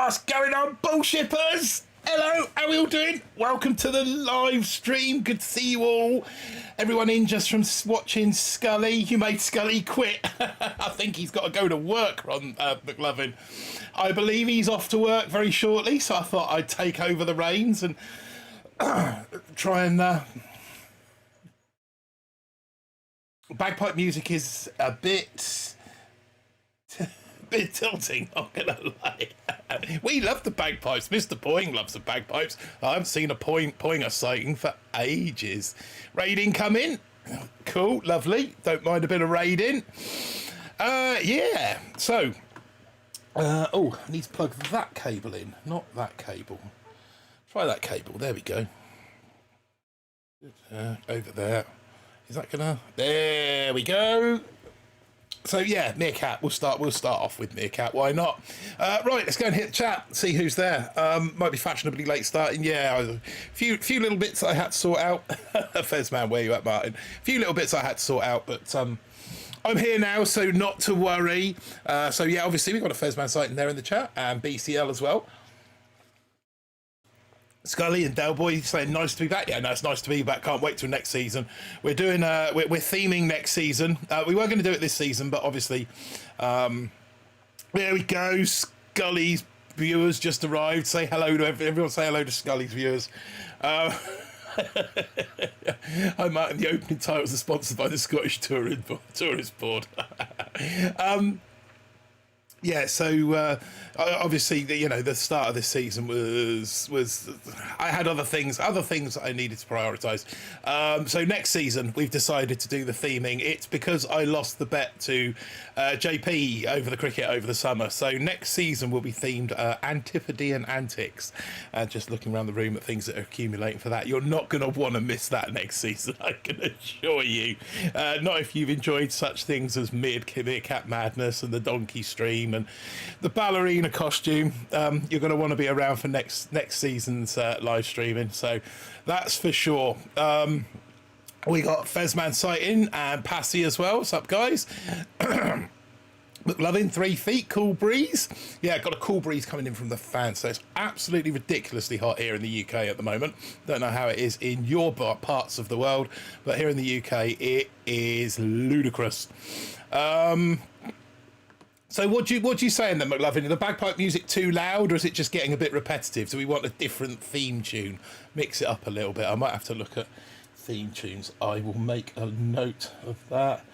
What's going on, bullshippers? Hello, how are we all doing? Welcome to the live stream. Good to see you all. Everyone in just from watching Scully. You made Scully quit. I think he's got to go to work, Ron McLovin. I believe he's off to work very shortly, so I thought I'd take over the reins and try and... Bagpipe music is a bit tilting, not gonna lie. We love the bagpipes. Mr. Poing loves the bagpipes. I haven't seen a Poinger sighting for ages. Raiding come in. Cool, lovely. Don't mind a bit of raiding. Yeah. So, oh, I need to plug that cable in, not that cable. Try that cable. There we go. Over there. Is that gonna? There we go. So yeah, Meerkat. We'll start off with Meerkat. Why not? Right, let's go and hit the chat. See who's there. Might be fashionably late starting. Yeah, a few little bits I had to sort out. Fezman, where you at, Martin? A few little bits I had to sort out, but I'm here now, so not to worry. So yeah, obviously we've got a Fezman site in there in the chat and BCL as well. Scully and Delboy saying nice to be back. Yeah, no, it's nice to be back. Can't wait till next season. We're doing we're theming next season. We were going to do it this season, but obviously there we go. Scully's viewers just arrived. Say hello to everyone. Say hello to Scully's viewers. Hi Martin. The opening titles are sponsored by the Scottish Tourist Board. Yeah, so obviously, you know, the start of this season was I had other things that I needed to prioritise. So next season, we've decided to do the theming. It's because I lost the bet to JP over the cricket over the summer. So next season will be themed Antipodean Antics. Just looking around the room at things that are accumulating for that. You're not going to want to miss that next season, I can assure you. Not if you've enjoyed such things as Meerkat Madness and the Donkey Stream and the ballerina costume. You're going to want to be around for next season's live streaming, so that's for sure. We got Fezman sighting and Passy as well. What's up, guys? McLovin, 3 feet, cool breeze. Yeah, got a cool breeze coming in from the fans, so it's absolutely ridiculously hot here in the UK at the moment. Don't know how it is in your parts of the world, but here in the UK it is ludicrous. So what do you saying then, McLovin? Is the bagpipe music too loud, or is it just getting a bit repetitive? Do we want a different theme tune? Mix it up a little bit. I might have to look at theme tunes. I will make a note of that.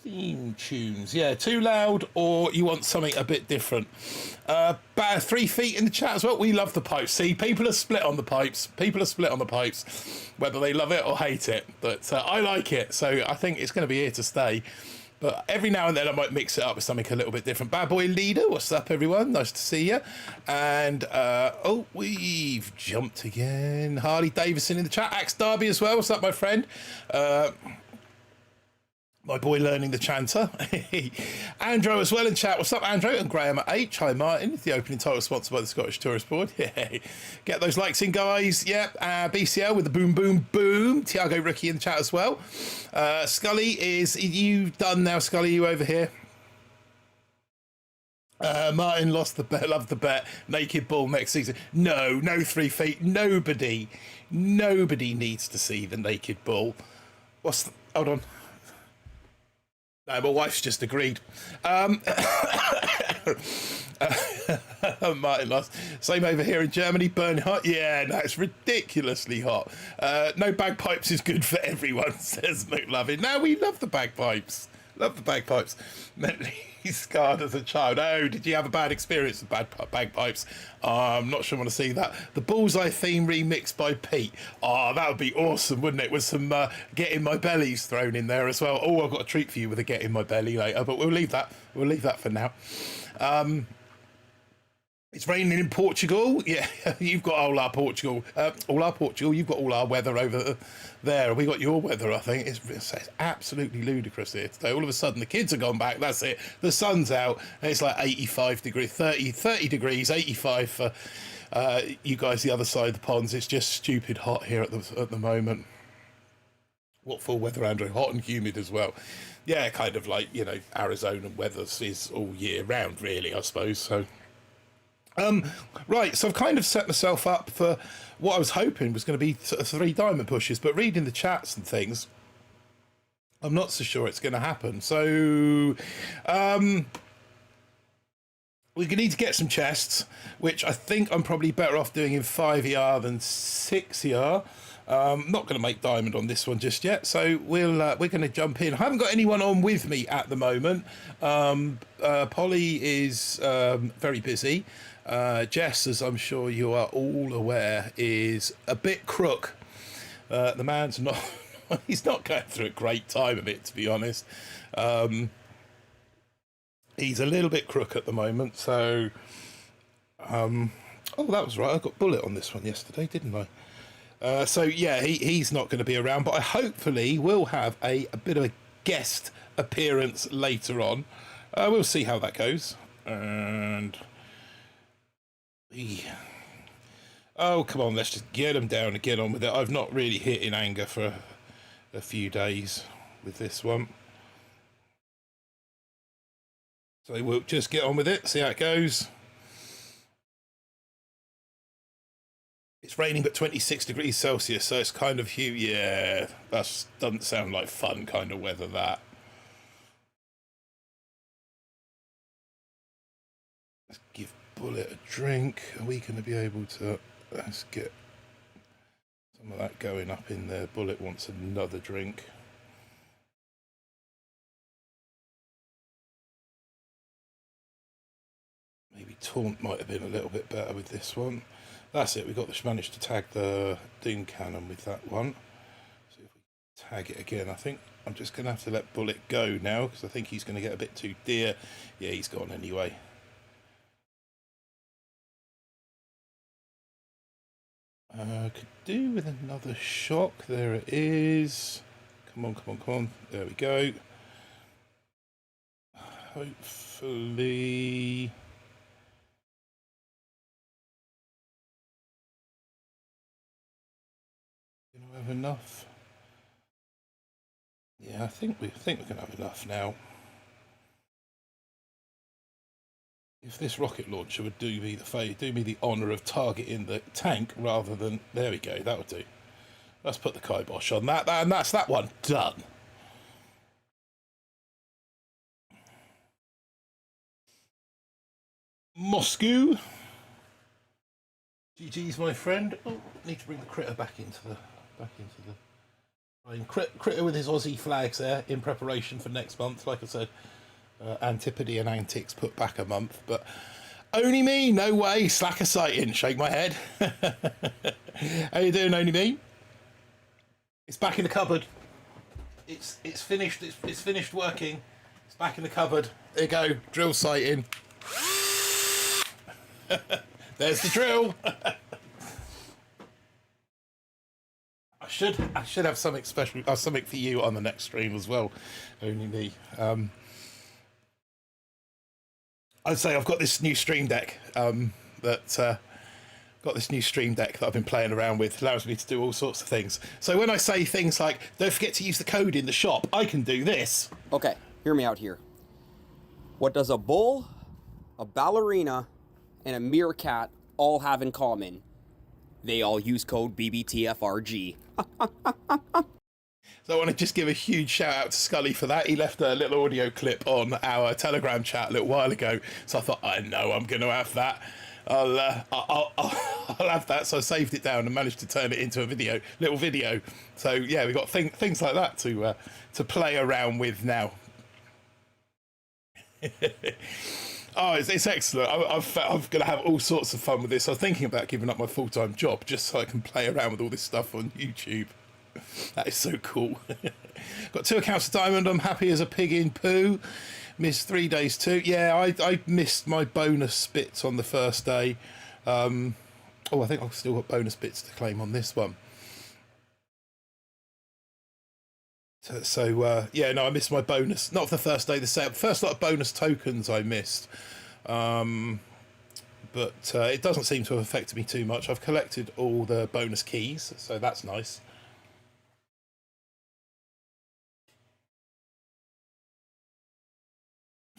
Theme tunes. Yeah, too loud, or you want something a bit different. 3 feet in the chat as well. We love the pipes. See, people are split on the pipes. Whether they love it or hate it. But I like it, so I think it's going to be here to stay. But every now and then I might mix it up with something a little bit different. Bad Boy Leader, what's up, everyone? Nice to see you. And, oh, we've jumped again. Harley Davison in the chat. Axe Derby as well. What's up, my friend? My boy learning the chanter. Andrew as well in chat. What's up, Andrew? And Graham at H. Hi, Martin. The opening title sponsored by the Scottish Tourist Board. Yeah. Get those likes in, guys. Yep. BCL with the boom, boom, boom. Tiago Rookie in the chat as well. Scully, is you done now, Scully? You over here? Martin lost the bet. Loved the bet. Naked Bull next season. No 3 feet. Nobody needs to see the Naked Bull. Hold on. No, my wife's just agreed. Martin lost. Same over here in Germany. Burning hot. Yeah, no, it's ridiculously hot. No bagpipes is good for everyone, says McLovin. No, we love the bagpipes. Love the bagpipes. Mentally scarred as a child. Oh, did you have a bad experience with bagpipes? I'm not sure I want to see that. The Bullseye theme remixed by Pete. Oh, that would be awesome, wouldn't it? With some Get In My Bellies thrown in there as well. Oh, I've got a treat for you with a Get In My Belly later, but we'll leave that. We'll leave that for now. It's raining in Portugal. Yeah, you've got all our Portugal. You've got all our weather over there. We got your weather, I think. It's absolutely ludicrous here today. All of a sudden, the kids have gone back. That's it. The sun's out. And it's like 85 degrees, 30 degrees, 85 for you guys the other side of the ponds. It's just stupid hot here at the moment. What full weather, Andrew? Hot and humid as well. Yeah, kind of like, you know, Arizona weather is all year round, really, I suppose. So Right, so I've kind of set myself up for what I was hoping was going to be sort of 3 diamond pushes, but reading the chats and things, I'm not so sure it's going to happen. So we need to get some chests, which I think I'm probably better off doing in 5ER than 6ER. Not going to make diamond on this one just yet, so we're going to jump in. I haven't got anyone on with me at the moment. Polly is very busy. Jess, as I'm sure you are all aware, is a bit crook. The man's not he's not going through a great time of it, to be honest. He's a little bit crook at the moment, so oh, that was right, I got bullet on this one yesterday, didn't I? So yeah, he's not going to be around, but I hopefully will have a bit of a guest appearance later on. We'll see how that goes. And oh, come on, let's just get him down and get on with it. I've not really hit in anger for a few days with this one. So we'll just get on with it, see how it goes. It's raining but 26 degrees Celsius, so it's kind of yeah, that doesn't sound like fun kind of weather, that. Let's give Bullet a drink. Are we going to be able to... Let's get some of that going up in there. Bullet wants another drink. Maybe Taunt might have been a little bit better with this one. That's it, managed to tag the Doom Cannon with that one. See if we tag it again. I think I'm just going to have to let Bullet go now, because I think he's going to get a bit too dear. Yeah, he's gone anyway. Could do with another shock. There it is. Come on, come on, come on. There we go. Hopefully... Gonna have enough. Yeah, I think we're gonna have enough now. If this rocket launcher would do me the honour of targeting the tank rather than... There we go, that'll do. Let's put the kibosh on that, and that's that one done. Moscow. GG's, my friend. Oh, need to bring the critter back into the... I mean, critter with his Aussie flags there in preparation for next month. Like I said, Antipode and Antics put back a month, but only me, no way. Slacker sighting. Shake my head. How you doing, only me? It's back in the cupboard. It's finished. It's finished working. It's back in the cupboard. There you go. Drill sighting. There's the drill. I should have something special, something for you on the next stream as well. Only me. I'd say I've got this new Stream Deck that I've been playing around with. Allows me to do all sorts of things. So when I say things like "Don't forget to use the code in the shop," I can do this. Okay, hear me out here. What does a bull, a ballerina, and a meerkat all have in common? They all use code BBTFRG. So I want to just give a huge shout out to Scully for that. He left a little audio clip on our Telegram chat a little while ago. So I thought, I know I'm going to have that. I'll have that. So I saved it down and managed to turn it into a little video. So yeah, we've got things like that to play around with now. Oh, it's excellent. I'm going to have all sorts of fun with this. I was thinking about giving up my full-time job just so I can play around with all this stuff on YouTube. That is so cool. Got 2 accounts of diamond. I'm happy as a pig in poo. Missed 3 days too. Yeah, I missed my bonus bits on the first day. Oh, I think I've still got bonus bits to claim on this one. So yeah, no, I missed my bonus. Not for the first day, the first lot of bonus tokens I missed. But it doesn't seem to have affected me too much. I've collected all the bonus keys, so that's nice.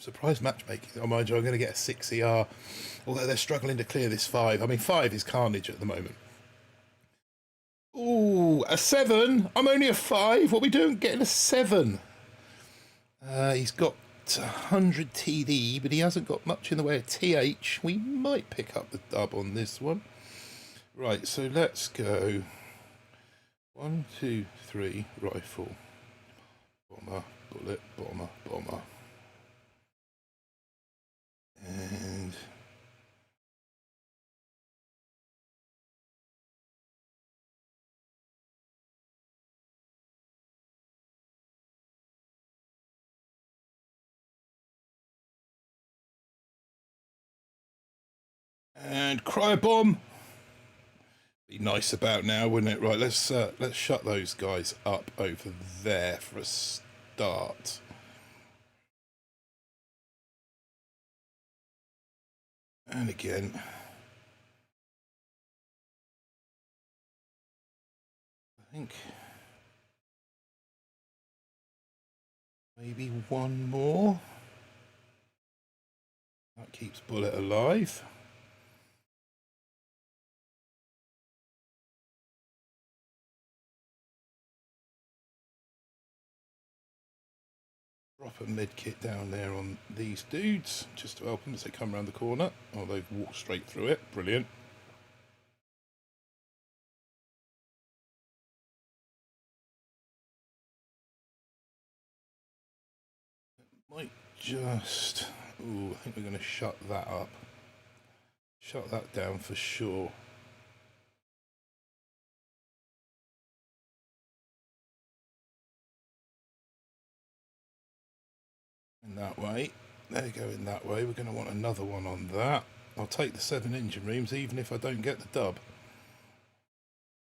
Surprise matchmaking. Oh, mind you, I'm going to get a 6 ER, although they're struggling to clear this 5. I mean, 5 is carnage at the moment. Ooh, a 7. I'm only a 5. What are we doing getting a 7? He's got 100 TD, but he hasn't got much in the way of TH. We might pick up the dub on this one. Right, so let's go 1, 2, 3, rifle, bomber, bullet, bomber, bomber. And cryo bomb. Be nice about now, wouldn't it? Right, let's shut those guys up over there for a start. And again, I think maybe one more. That keeps Bullet alive. Drop a med kit down there on these dudes, just to help them as they come around the corner. Oh, they've walked straight through it. Brilliant. Might just... Ooh, I think we're going to shut that up. Shut that down for sure. In that way. They're going that way. We're going to want another one on that. I'll take the 7 engine rooms even if I don't get the dub.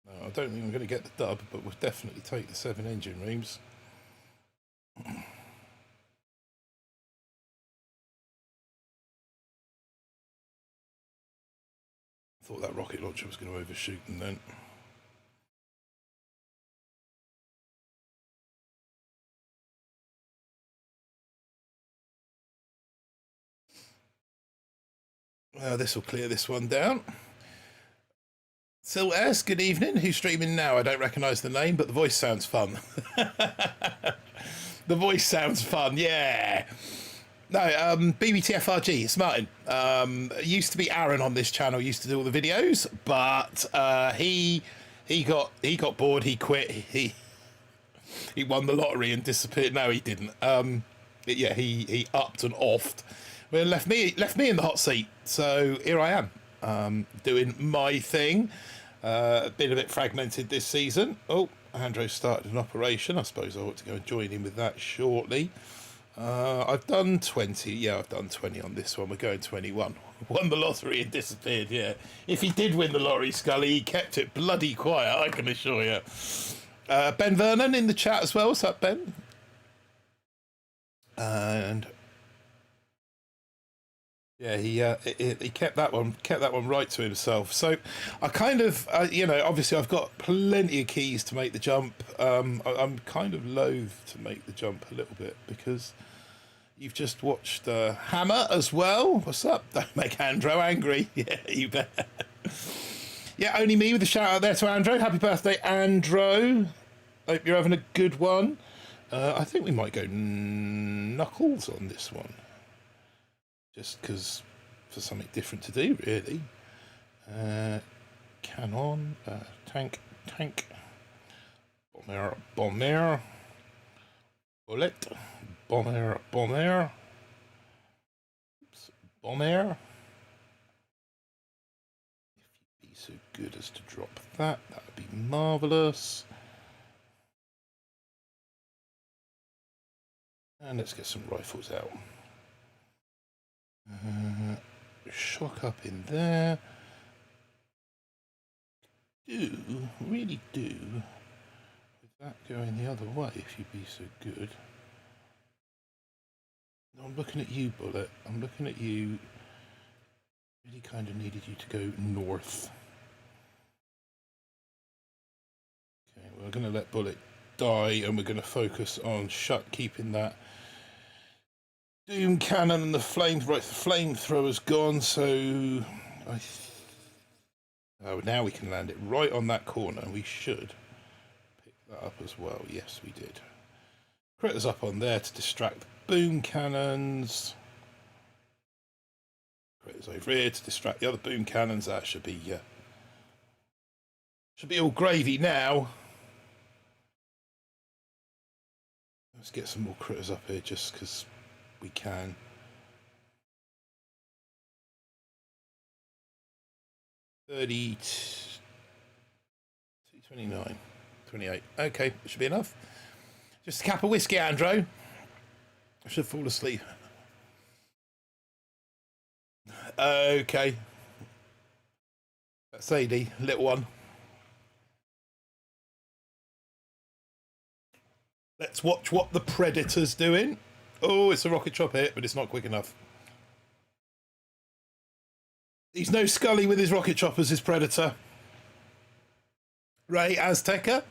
No, I don't think I'm going to get the dub, but we'll definitely take the 7 engine rooms. I thought that rocket launcher was going to overshoot them then. This will clear this one down. Sil S, good evening. Who's streaming now? I don't recognise the name, but the voice sounds fun. The voice sounds fun, yeah. No, BBTFRG, it's Martin. Used to be Aaron on this channel, used to do all the videos, but he got bored, he quit, he won the lottery and disappeared. No, he didn't. Yeah, he upped and offed. Well, left me in the hot seat. So here I am, doing my thing. Been a bit fragmented this season. Oh, Andrew started an operation. I suppose I ought to go and join him with that shortly. I've done 20. Yeah, I've done 20 on this one. We're going 21. Won the lottery and disappeared, yeah. If he did win the lottery, Scully, he kept it bloody quiet, I can assure you. Ben Vernon in the chat as well. What's up, Ben? And yeah, he kept that one right to himself. So I kind of, you know, obviously I've got plenty of keys to make the jump. I'm kind of loath to make the jump a little bit because you've just watched Hammer as well. What's up? Don't make Andrew angry. Yeah, you bet. Yeah, only me with a shout out there to Andrew. Happy birthday, Andrew. Hope you're having a good one. I think we might go Knuckles on this one. Just because for something different to do, really. Cannon, tank, bomber, bullet, bomber, oops, bomber. If you'd be so good as to drop that, that would be marvellous. And let's get some rifles out. Shock up in there. Really do. With that going the other way, if you'd be so good. No, I'm looking at you, Bullet. I'm looking at you. Really kind of needed you to go north. Okay, we're going to let Bullet die, and we're going to focus on keeping that Doom cannon and the flamethrower's gone, so oh, now we can land it right on that corner. We should pick that up as well. Yes, we did. Critters up on there to distract the boom cannons. Critters over here to distract the other boom cannons. That should be all gravy now. Let's get some more critters up here just because we can. $30, $29, $28. Okay, that should be enough. Just a cap of whiskey, Andrew. I should fall asleep. Okay. That's Sadie, little one. Let's watch what the Predator's doing. Oh, it's a rocket chop hit, but it's not quick enough. He's no Scully with his rocket choppers, his Predator. Ray Azteca.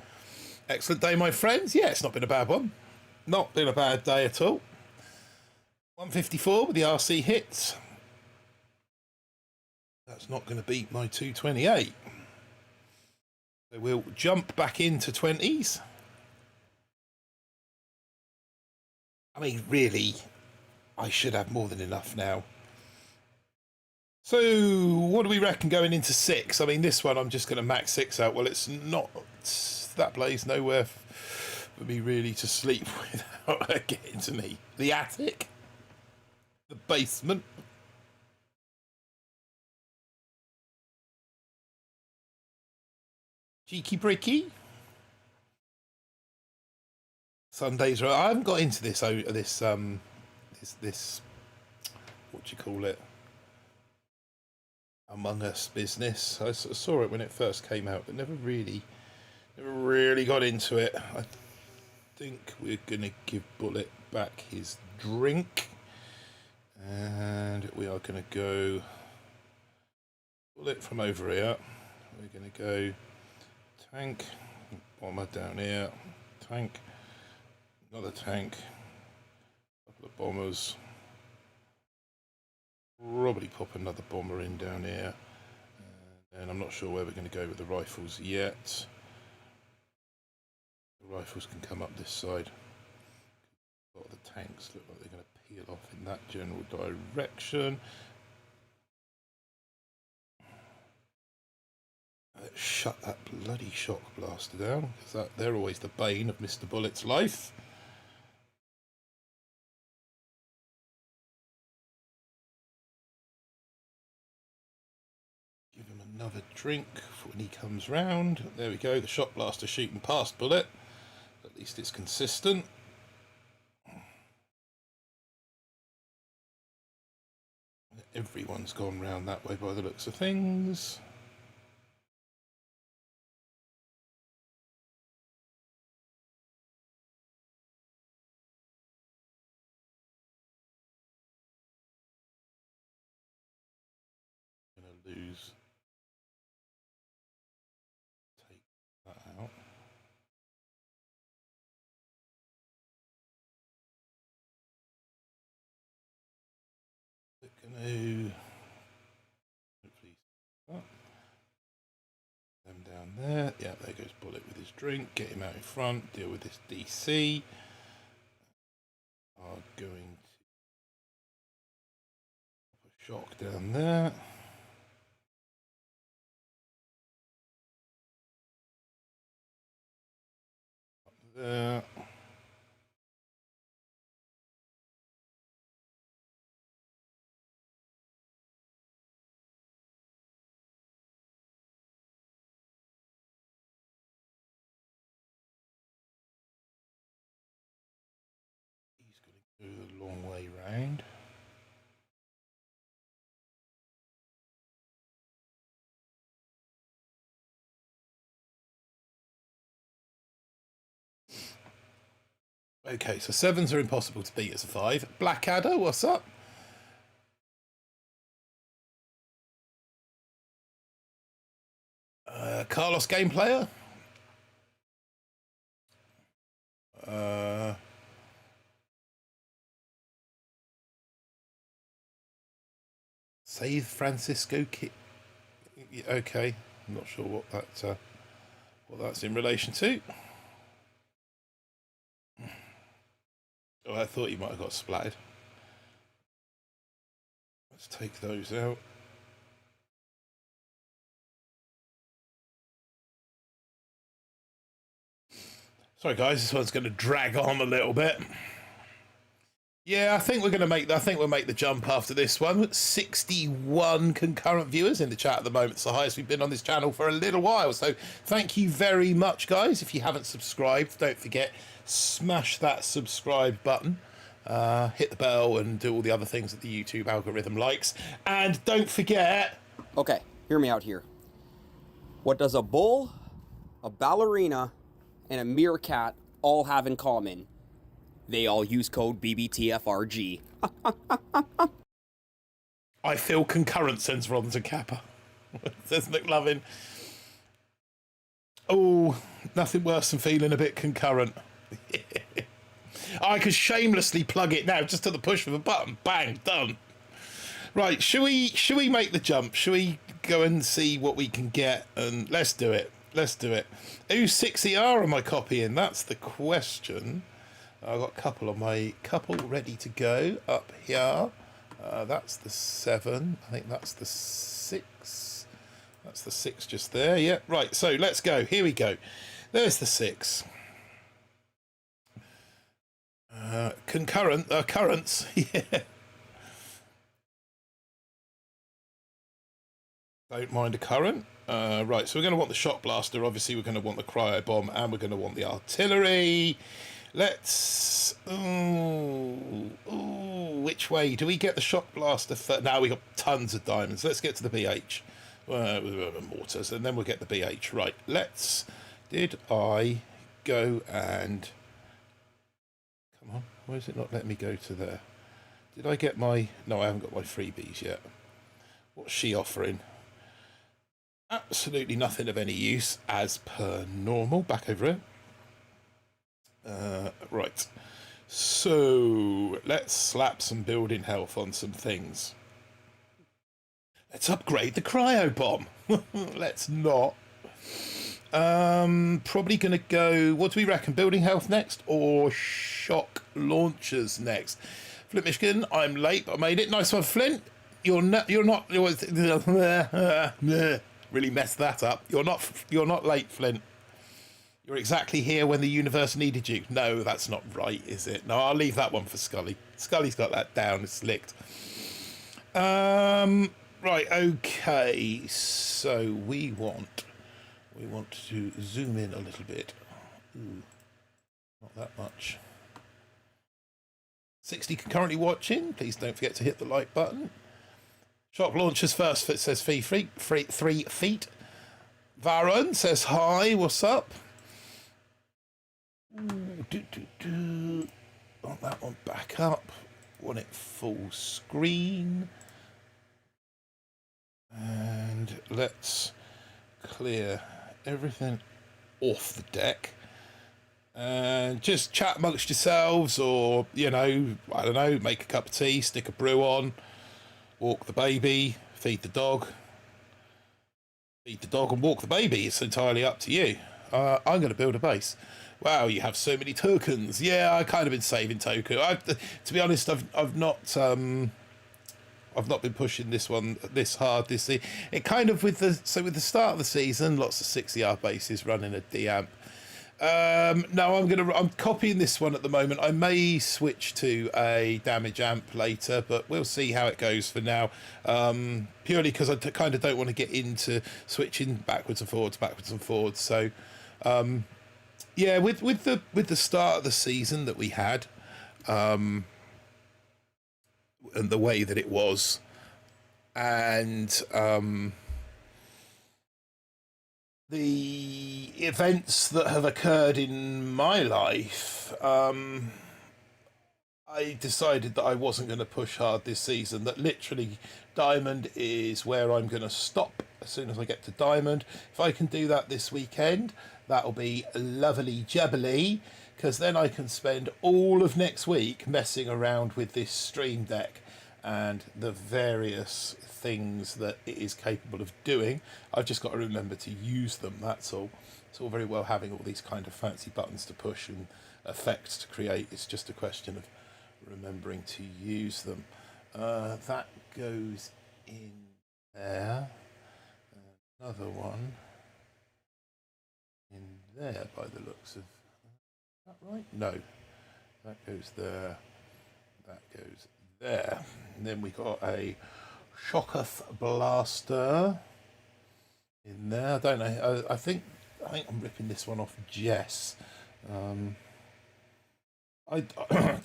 Excellent day, my friends. Yeah, it's not been a bad one. Not been a bad day at all. 154 with the RC hits. That's not going to beat my 228. So we'll jump back into 20s. I mean, really, I should have more than enough now. So, what do we reckon going into 6? I mean, this one I'm just going to max 6 out. Well, it's not... That plays nowhere for me really to sleep without her getting to me. The attic. The basement. Cheeky bricky. Sundays are... I haven't got into this what do you call it? Among Us business. I saw it when it first came out, but never really got into it. I think we're gonna give Bullet back his drink, and we are gonna go Bullet from over here. We're gonna go tank, bomber down here, tank, another tank, couple of bombers. Probably pop another bomber in down here, and I'm not sure where we're going to go with the rifles yet. The rifles can come up this side. A lot of the tanks look like they're going to peel off in that general direction. Let's shut that bloody shock blaster down, because they're always the bane of Mr. Bullet's life. Give him another drink when he comes round. There we go, the shot blaster shooting past Bullet. At least it's consistent. Everyone's gone round that way by the looks of things. I'm going to lose. Take that out. We're going to hopefully them down there. Yeah, there goes Bullet with his drink. Get him out in front. Deal with this DC. Are going to put a shock down there. Up there. He's going to go the long way round. Okay, so 7s are impossible to beat as a 5. Blackadder, what's up? Carlos game player. Save Francisco. Okay, I'm not sure what that's in relation to. Oh, I thought you might have got splattered. Let's take those out. Sorry guys, this one's going to drag on a little bit. Yeah, I think we'll make the jump after this one. 61 concurrent viewers in the chat at the moment. It's the highest we've been on this channel for a little while. So thank you very much, guys. If you haven't subscribed, don't forget, smash that subscribe button. Hit the bell and do all the other things that the YouTube algorithm likes. And don't forget... Okay, hear me out here. What does a bull, a ballerina, and a meerkat all have in common? They all use code BBTFRG. I feel concurrent, sends Ron to Kappa. Says McLovin. Oh, nothing worse than feeling a bit concurrent. I could shamelessly plug it now, just to the push of a button. Bang, done. Right, should we make the jump? Should we go and see what we can get? And let's do it. Let's do it. Whose 6ER am I copying? That's the question. I've got a couple ready to go up here. That's the 7. I think that's the 6. That's the 6 just there. Yeah, right. So let's go. Here we go. There's the 6. Currents. Yeah. Don't mind a current. Right. So we're going to want the shock blaster. Obviously, we're going to want the cryo bomb, and we're going to want the artillery. Let's... which way? Do we get the shock blaster first? Now we got tons of diamonds. Let's get to the BH. Mortars, and then we'll get the BH. Right, let's... Did I go and... Come on, why is it not letting me go to there? Did I get my... No, I haven't got my freebies yet. What's she offering? Absolutely nothing of any use, as per normal. Back over here. Right, so let's slap some building health on some things. Let's upgrade the cryo bomb. Let's not. Probably gonna go, what do we reckon, building health next or shock launchers next? Flint Michigan, I'm late but I made it. Nice one, Flint. You're really messed that up. You're not late, Flint. You're exactly here when the universe needed you. No, that's not right, is it? No, I'll leave that one for Scully. Scully's got that down. It's licked. Right, okay. So we want to zoom in a little bit. Ooh, not that much. 60 concurrently watching. Please don't forget to hit the like button. Shock launchers first. It says 3 feet. Varon says hi. What's up? Want that one back up. Want it full screen. And let's clear everything off the deck. And just chat amongst yourselves, or, you know, I don't know, make a cup of tea, stick a brew on, walk the baby, feed the dog and walk the baby. It's entirely up to you. I'm going to build a base. Wow, you have so many tokens. Yeah, I kind of been saving tokens. To be honest, I've not been pushing this one this hard this season. It kind of with the start of the season, lots of 6ER bases running a D-amp. No, I'm copying this one at the moment. I may switch to a damage amp later, but we'll see how it goes for now. Purely because I kind of don't want to get into switching backwards and forwards. So, yeah, with the start of the season that we had, and the way that it was, and the events that have occurred in my life, I decided that I wasn't going to push hard this season, that literally Diamond is where I'm going to stop as soon as I get to Diamond. If I can do that this weekend, that'll be lovely jubbly, because then I can spend all of next week messing around with this Stream Deck and the various things that it is capable of doing. I've just got to remember to use them, that's all. It's all very well having all these kind of fancy buttons to push and effects to create. It's just a question of remembering to use them. That goes in there. Another one in there by the looks of... Is that right? No. That goes there. That goes there. And then we got a Shockoth Blaster in there. I don't know. I think I'm ripping this one off Jess. To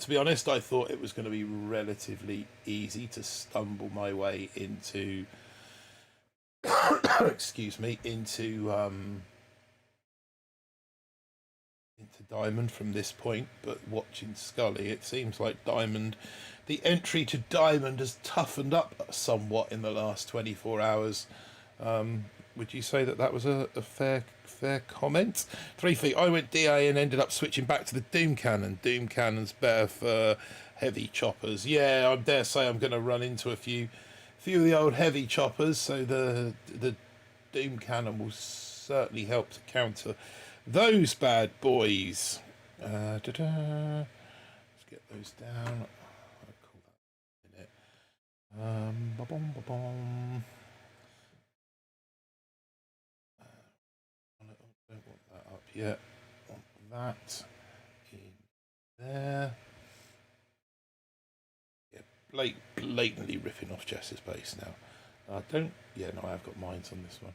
be honest, I thought it was going to be relatively easy to stumble my way into excuse me, into Diamond from this point, but watching Scully, it seems like Diamond, the entry to Diamond has toughened up somewhat in the last 24 hours. Would you say that was a fair comment? 3 feet. I went DA and ended up switching back to the Doom Cannon. Doom Cannon's better for heavy choppers. Yeah, I dare say I'm going to run into a few of the old heavy choppers, so the Doom Cannon will certainly help to counter those bad boys. Let's get those down. I'll call that in it. Ba-bom. Don't want that up yet. Want that in there. Yeah, blatantly ripping off Jess's base now. I have got mines on this one.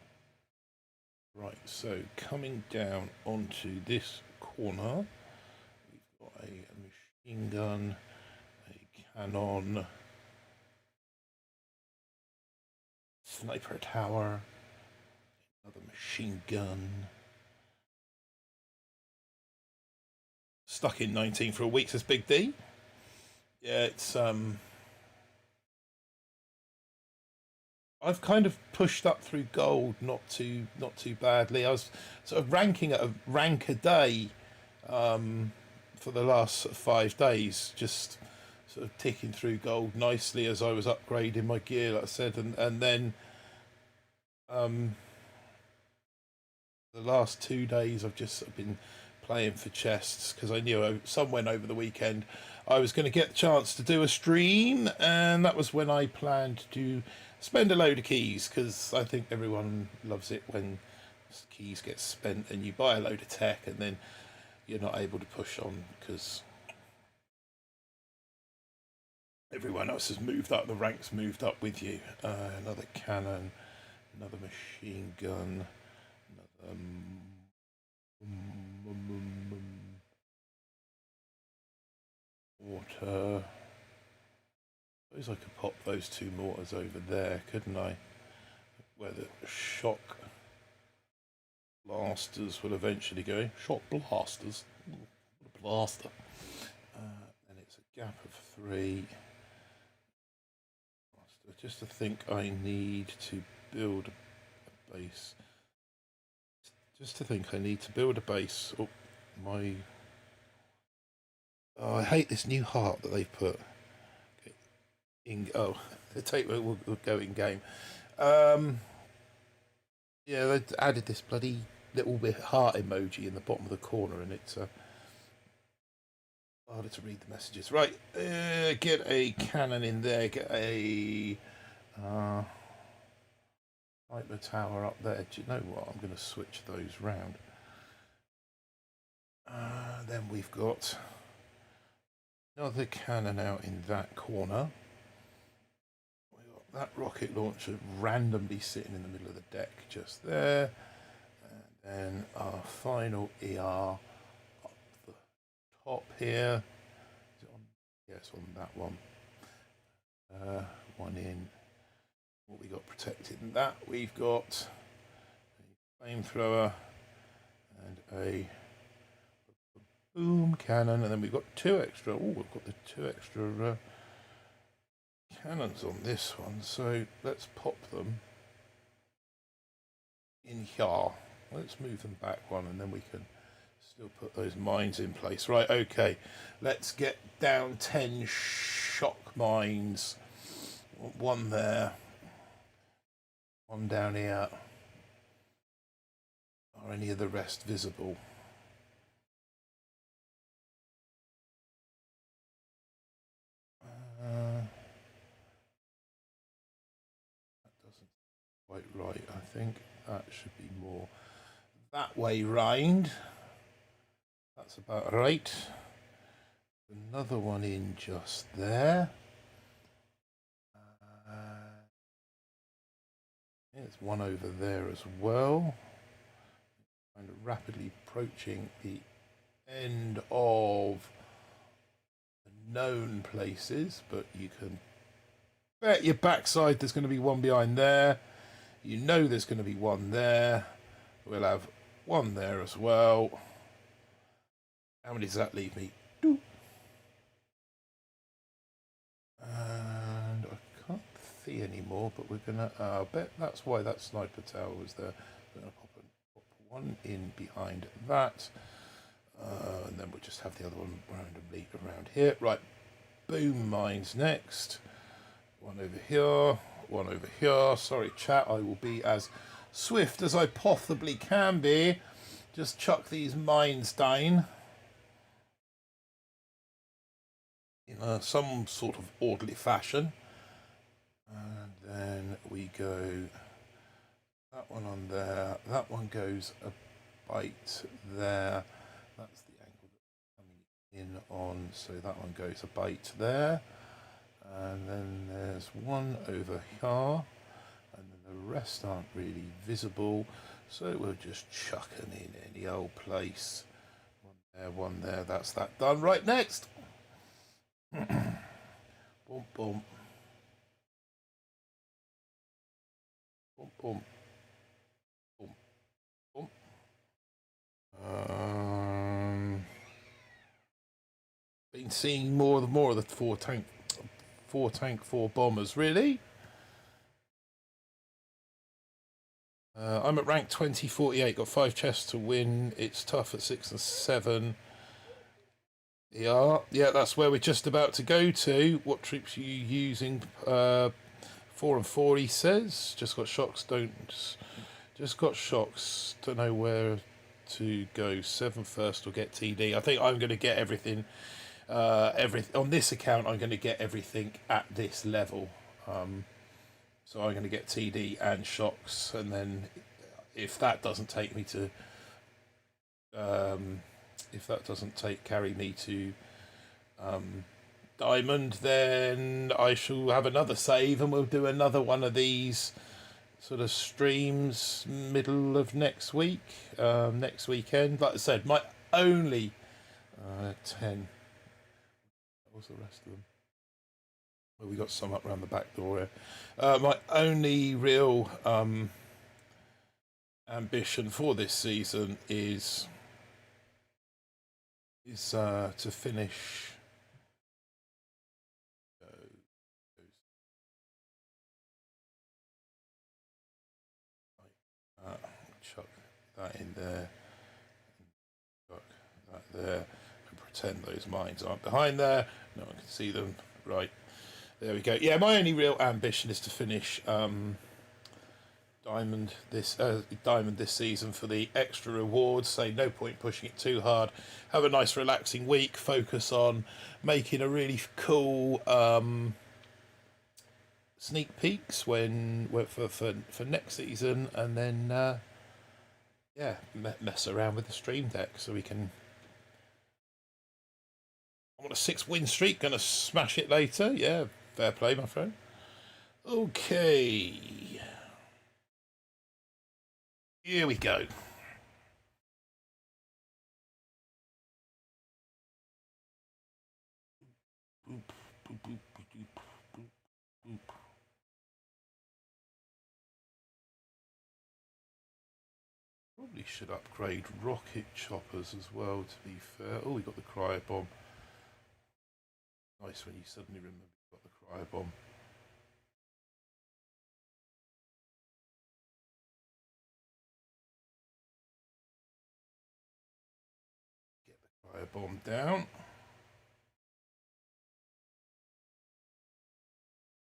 Right, so coming down onto this corner, we've got a machine gun, a cannon, sniper tower, another machine gun. Stuck in 19 for a week, says Big D. Yeah, it's I've kind of pushed up through gold, not too badly. I was sort of ranking at a rank a day for the last 5 days, just sort of ticking through gold nicely as I was upgrading my gear, like I said, and then the last 2 days I've just sort of been playing for chests because I knew somewhere over the weekend I was going to get the chance to do a stream, and that was when I planned to spend a load of keys, because I think everyone loves it when keys get spent and you buy a load of tech and then you're not able to push on because everyone else has moved up, the ranks moved up with you. Another cannon, another machine gun, another mortar. I suppose I could pop those 2 mortars over there, couldn't I? Where the shock blasters will eventually go. Shock blasters? What a blaster. And it's a gap of 3. Just to think I need to build a base. Just to think I need to build a base. Oh, I hate this new heart that they've put. The tape will go in game. Yeah, they added this bloody little bit heart emoji in the bottom of the corner, and it's harder to read the messages. Right, get a cannon in there. Get a sniper tower up there. Do you know what? I'm going to switch those round. Then we've got another cannon out in that corner. That rocket launcher randomly sitting in the middle of the deck just there, and then our final ER up the top here. Is it on? Yes, on that one. One in. What we got protected in that? We've got a flamethrower and a boom cannon, and then we've got 2 extra. Oh, we've got the 2 extra. Cannons on this one, so let's pop them in here. Let's move them back one, and then we can still put those mines in place. Right, okay, let's get down 10 shock mines One there. One down here. Are any of the rest visible? That doesn't quite right. I think that should be more that way round. That's about right. Another one in just there. There's one over there as well. Kind of rapidly approaching the end of the known places, but you can bet your backside there's going to be one behind there. You know there's going to be one there. We'll have one there as well. How many does that leave me? Two. And I can't see anymore, but we're going to, I bet that's why that sniper tower was there. We're going to pop one in behind that. And then we'll just have the other one randomly around here. Right, boom mines next. One over here, one over here. Sorry, chat, I will be as swift as I possibly can be. Just chuck these mines down in some sort of orderly fashion. And then we go, that one on there, that one goes a bite there. That's the angle that's coming in on, so that one goes a bite there. And then there's one over here, and then the rest aren't really visible, so we'll just chuck them in any old place. One there, that's that done. Right, next. Boom, boom. Boom, boom. Boom, boom. Been seeing more of the four tank, four bombers, really. I'm at rank 2048, got 5 chests to win. It's tough at 6 and 7. Yeah, that's where we're just about to go to. What troops are you using? 4 and 4, he says. Just got shocks, don't know where to go. 7 first or get TD. I think I'm going to get everything. On this account, I'm going to get everything at this level. So I'm going to get TD and shocks, and then if that doesn't take me to, carry me to diamond, then I shall have another save, and we'll do another one of these sort of streams middle of next week, next weekend. Like I said, my only 10. What was the rest of them? Well, we got some up around the back door here. My only real ambition for this season is to finish. Chuck that in there. Chuck that there. And pretend those mines aren't behind there. No one can see them. Right. There we go. Yeah, my only real ambition is to finish diamond this season for the extra rewards. So no point pushing it too hard. Have a nice relaxing week. Focus on making a really cool sneak peeks for next season, and then mess around with the stream deck so we can. I'm on a 6 win streak. Gonna smash it later. Yeah. Fair play, my friend. Okay. Here we go. Probably should upgrade rocket choppers as well, to be fair. Oh, we got the cryo bomb. Nice when you suddenly remember you've got the cryo bomb. Get the cryo bomb down.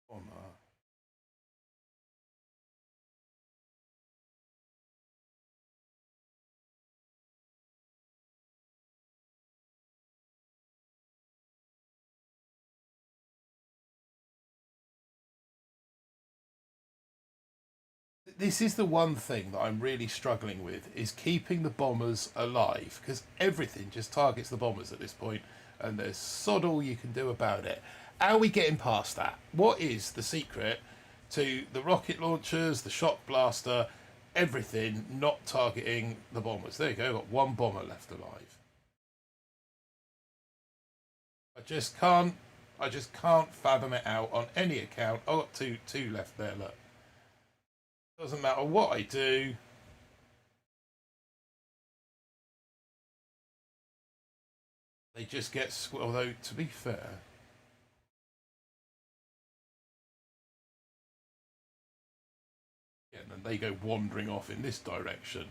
Bomber. this is the one thing that I'm really struggling with, is keeping the bombers alive, because everything just targets the bombers at this point, and there's sod all you can do about it. How are we getting past that? What is the secret to the rocket launchers, the shock blaster, everything not targeting the bombers? There you go, got one bomber left alive. I just can't fathom it out on any account. I got two left there, look. Doesn't matter what I do. They just get, although to be fair, yeah, and then they go wandering off in this direction.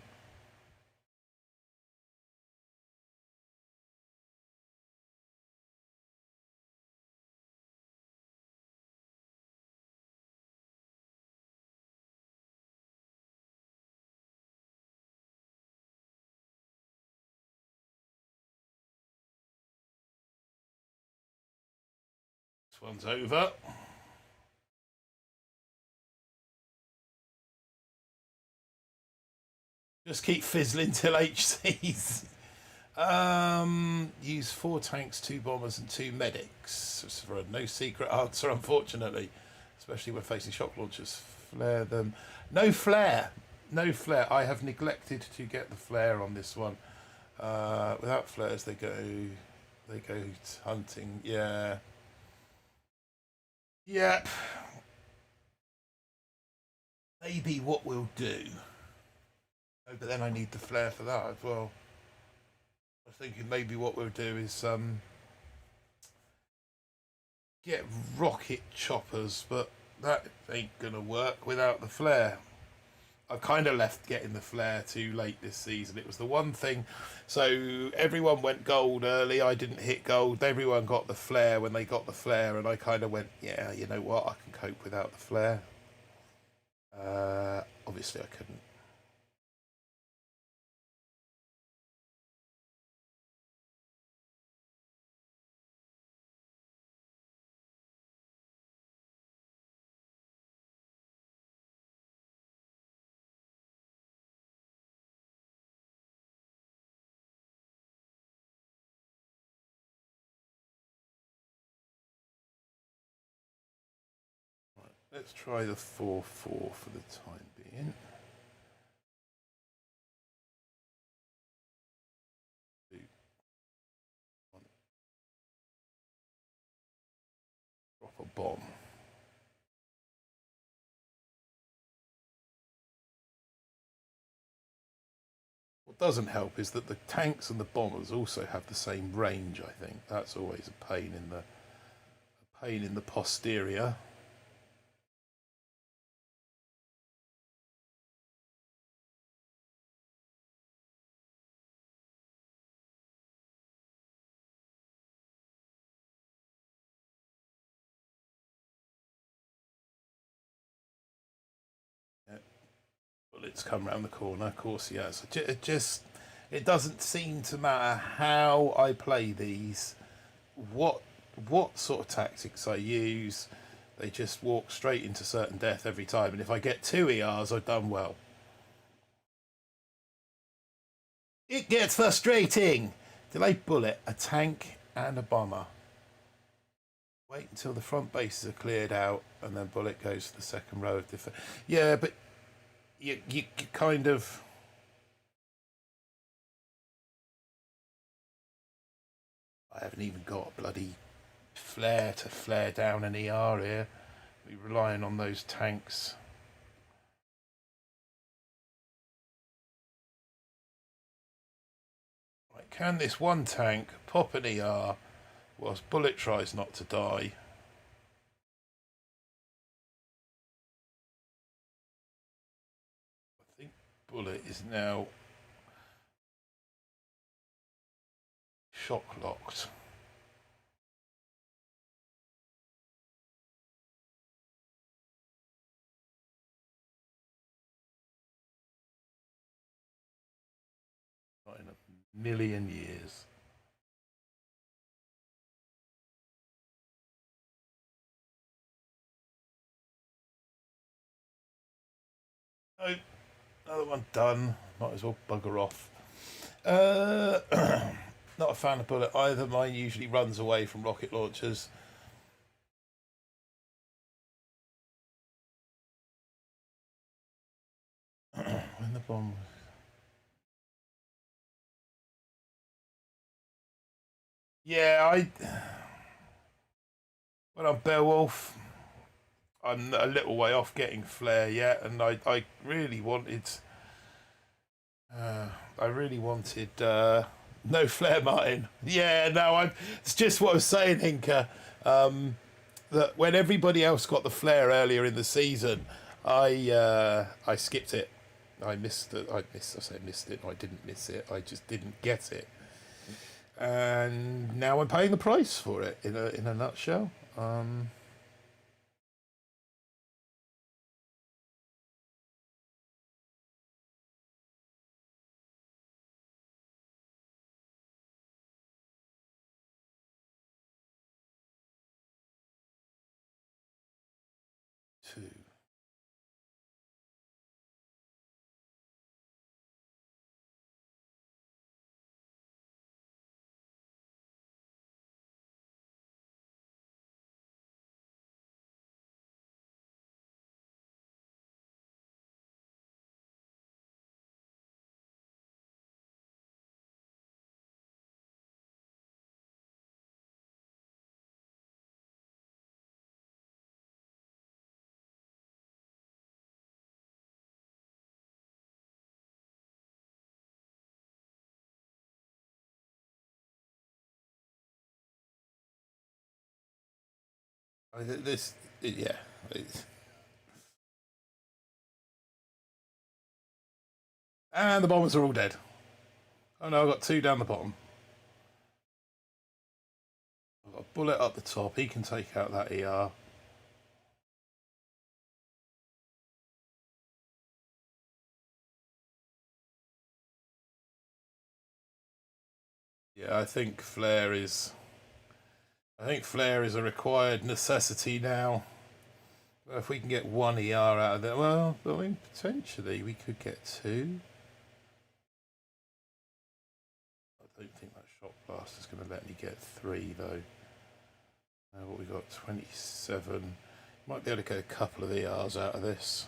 This one's over. Just keep fizzling till HCs. Use 4 tanks, 2 bombers, and 2 medics. It's for a no secret answer, unfortunately. Especially when facing shock launchers. Flare them. No flare. No flare. I have neglected to get the flare on this one. Without flares, they go hunting. Yeah. Yep. Maybe what we'll do. Oh, but then I need the flare for that as well. I was thinking maybe what we'll do is get rocket choppers, but that ain't gonna work without the flare. I've kind of left getting the flare too late this season. It was the one thing. So everyone went gold early. I didn't hit gold. Everyone got the flare when they got the flare, and I kind of went, yeah, you know what? I can cope without the flare. Obviously, I couldn't. Let's try the 4-4 for the time being. Drop a bomb. What doesn't help is that the tanks and the bombers also have the same range. I think that's always a pain in the posterior. Bullets come around the corner. Of course, he has. It doesn't seem to matter how I play these, what sort of tactics I use. They just walk straight into certain death every time. And if I get 2 ERs, I've done well. It gets frustrating. Delayed bullet, a tank, and a bomber. Wait until the front bases are cleared out, and then bullet goes to the second row of defense. Yeah, but you kind of. I haven't even got a bloody flare to flare down an ER here. We're relying on those tanks. Right, can this one tank pop an ER whilst bullet tries not to die? I think bullet is now shock locked. Not in a million years. Oh, another one done. Might as well bugger off. Not a fan of bullet either. Mine usually runs away from rocket launchers. When the bomb... Yeah, when I'm Beowulf, I'm a little way off getting flare yet, and I really wanted... no flare, Martin. Yeah, no, it's just what I was saying, Hinker. That when everybody else got the flare earlier in the season, I skipped it. I missed it. I say missed it. I didn't miss it. I just didn't get it, and now I'm paying the price for it. In a nutshell. 2. Yeah. And the bombers are all dead. Oh no, I've got 2 down the bottom. I've got a bullet up the top. He can take out that ER. Yeah, I think flare is a required necessity now. If we can get 1 ER out of there, well, I mean, potentially we could get 2. I don't think that shock blast is going to let me get 3 though. What we got, 27. Might be able to get a couple of ERs out of this.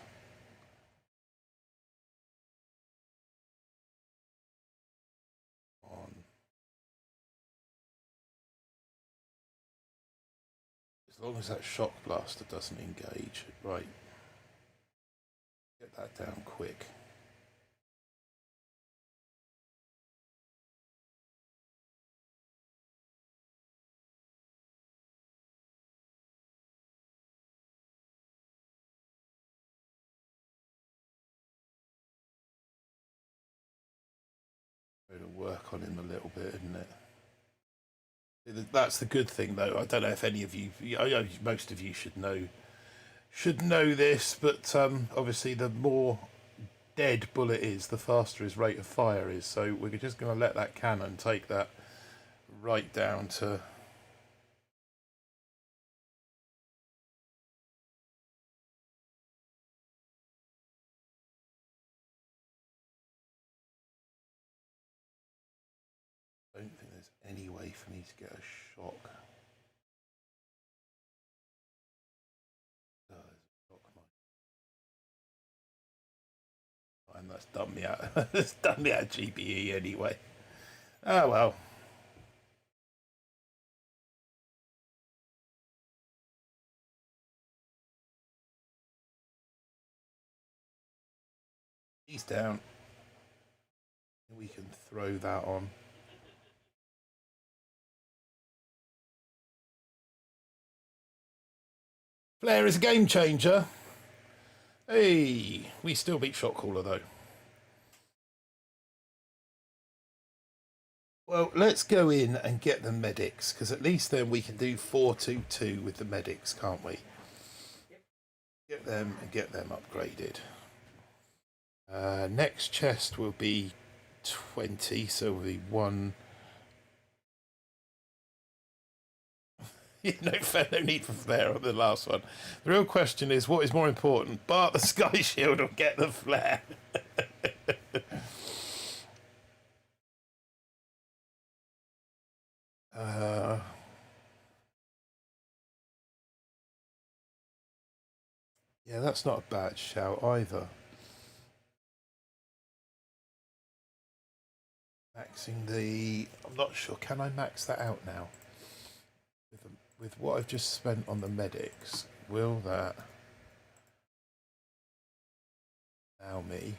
As long as that shock blaster doesn't engage, right? Get that down quick. To work on him a little bit, isn't it? That's the good thing, though. I don't know if any of you, most of you should know this, but obviously the more dead bullet is, the faster his rate of fire is. So we're just going to let that cannon take that right down to... I don't think there's any way for me to get a shock. And that's done me out. That's done me out of GBE anyway. Oh well. He's down. We can throw that on. Flair is a game changer. Hey, we still beat Shotcaller though. Well, let's go in and get the medics, because at least then we can do 4-2-2 with the medics, can't we? Get them and get them upgraded. Next chest will be 20, so will be 1. No need for flare on the last one. The real question is, what is more important, Bart the Sky Shield or get the flare? Yeah, that's not a bad shout either. Maxing the... I'm not sure. Can I max that out now? With what I've just spent on the medics, will that allow me...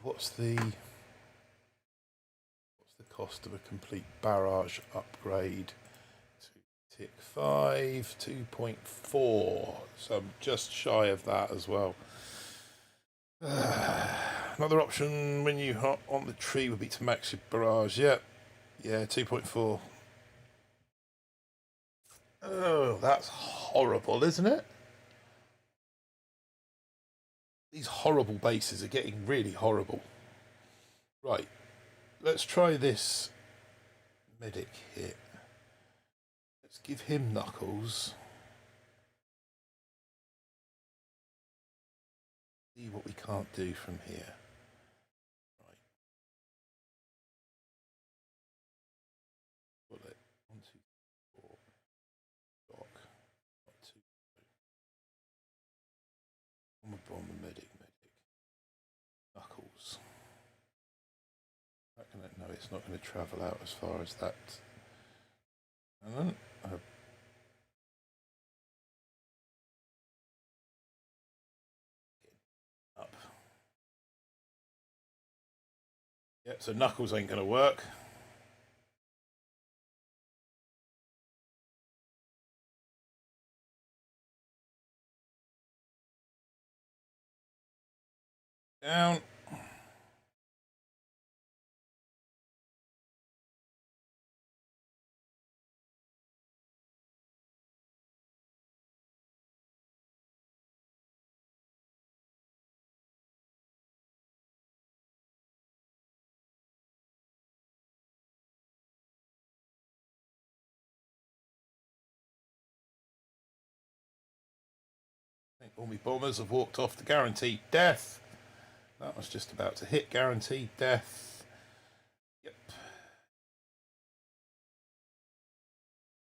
What's the cost of a complete barrage upgrade? Tick 5, 2.4. So I'm just shy of that as well. Another option when you hop on the tree would be to max your barrage. Yep. Yeah, 2.4. Oh, that's horrible, isn't it? These horrible bases are getting really horrible. Right. Let's try this medic hit. Let's give him knuckles. See what we can't do from here. Right. Bullet. 1, 2, 4. Dock. 1, 2. Bomber, medic. Knuckles. No, it's not going to travel out as far as that. And then up. Yep, so Knuckles ain't going to work. Down. I think all my bombers have walked off the guaranteed death. That was just about to hit guaranteed death. Yep.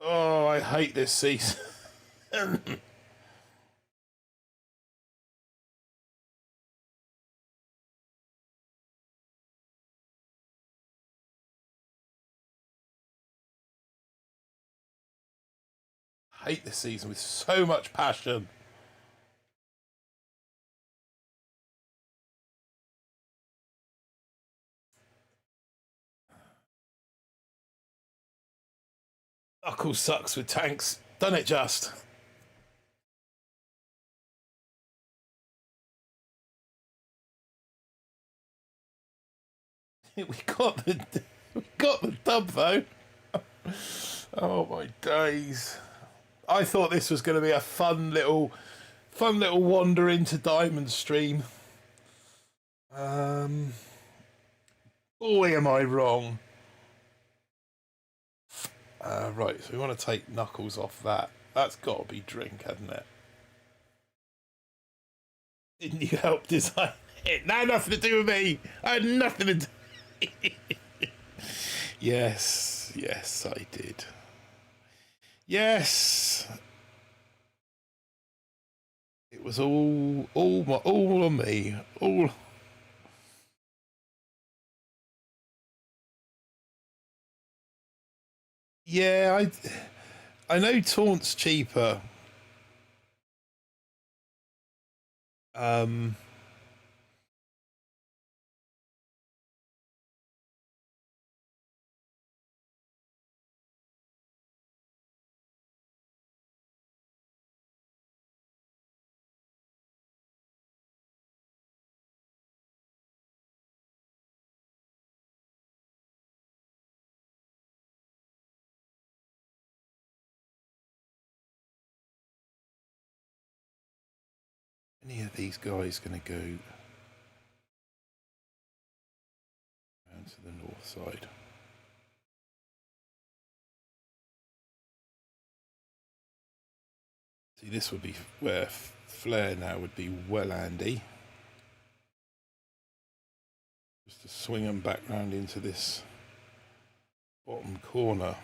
Oh, I hate this season. Hate this season with so much passion. Knuckles sucks with tanks. Done it just. we got the dub though. Oh my days. I thought this was going to be a fun little wander into Diamond Stream. Boy, am I wrong. Right, so we want to take Knuckles off that. That's got to be drink, hasn't it? Didn't you help design it? That had nothing to do with me. I had nothing to do. Yes, I did. Yes. It was all on me. All. Yeah, I know Taunt's cheaper. Any of these guys going to go down to the north side? See, this would be where flare now would be well handy. Just to swing them back round into this bottom corner.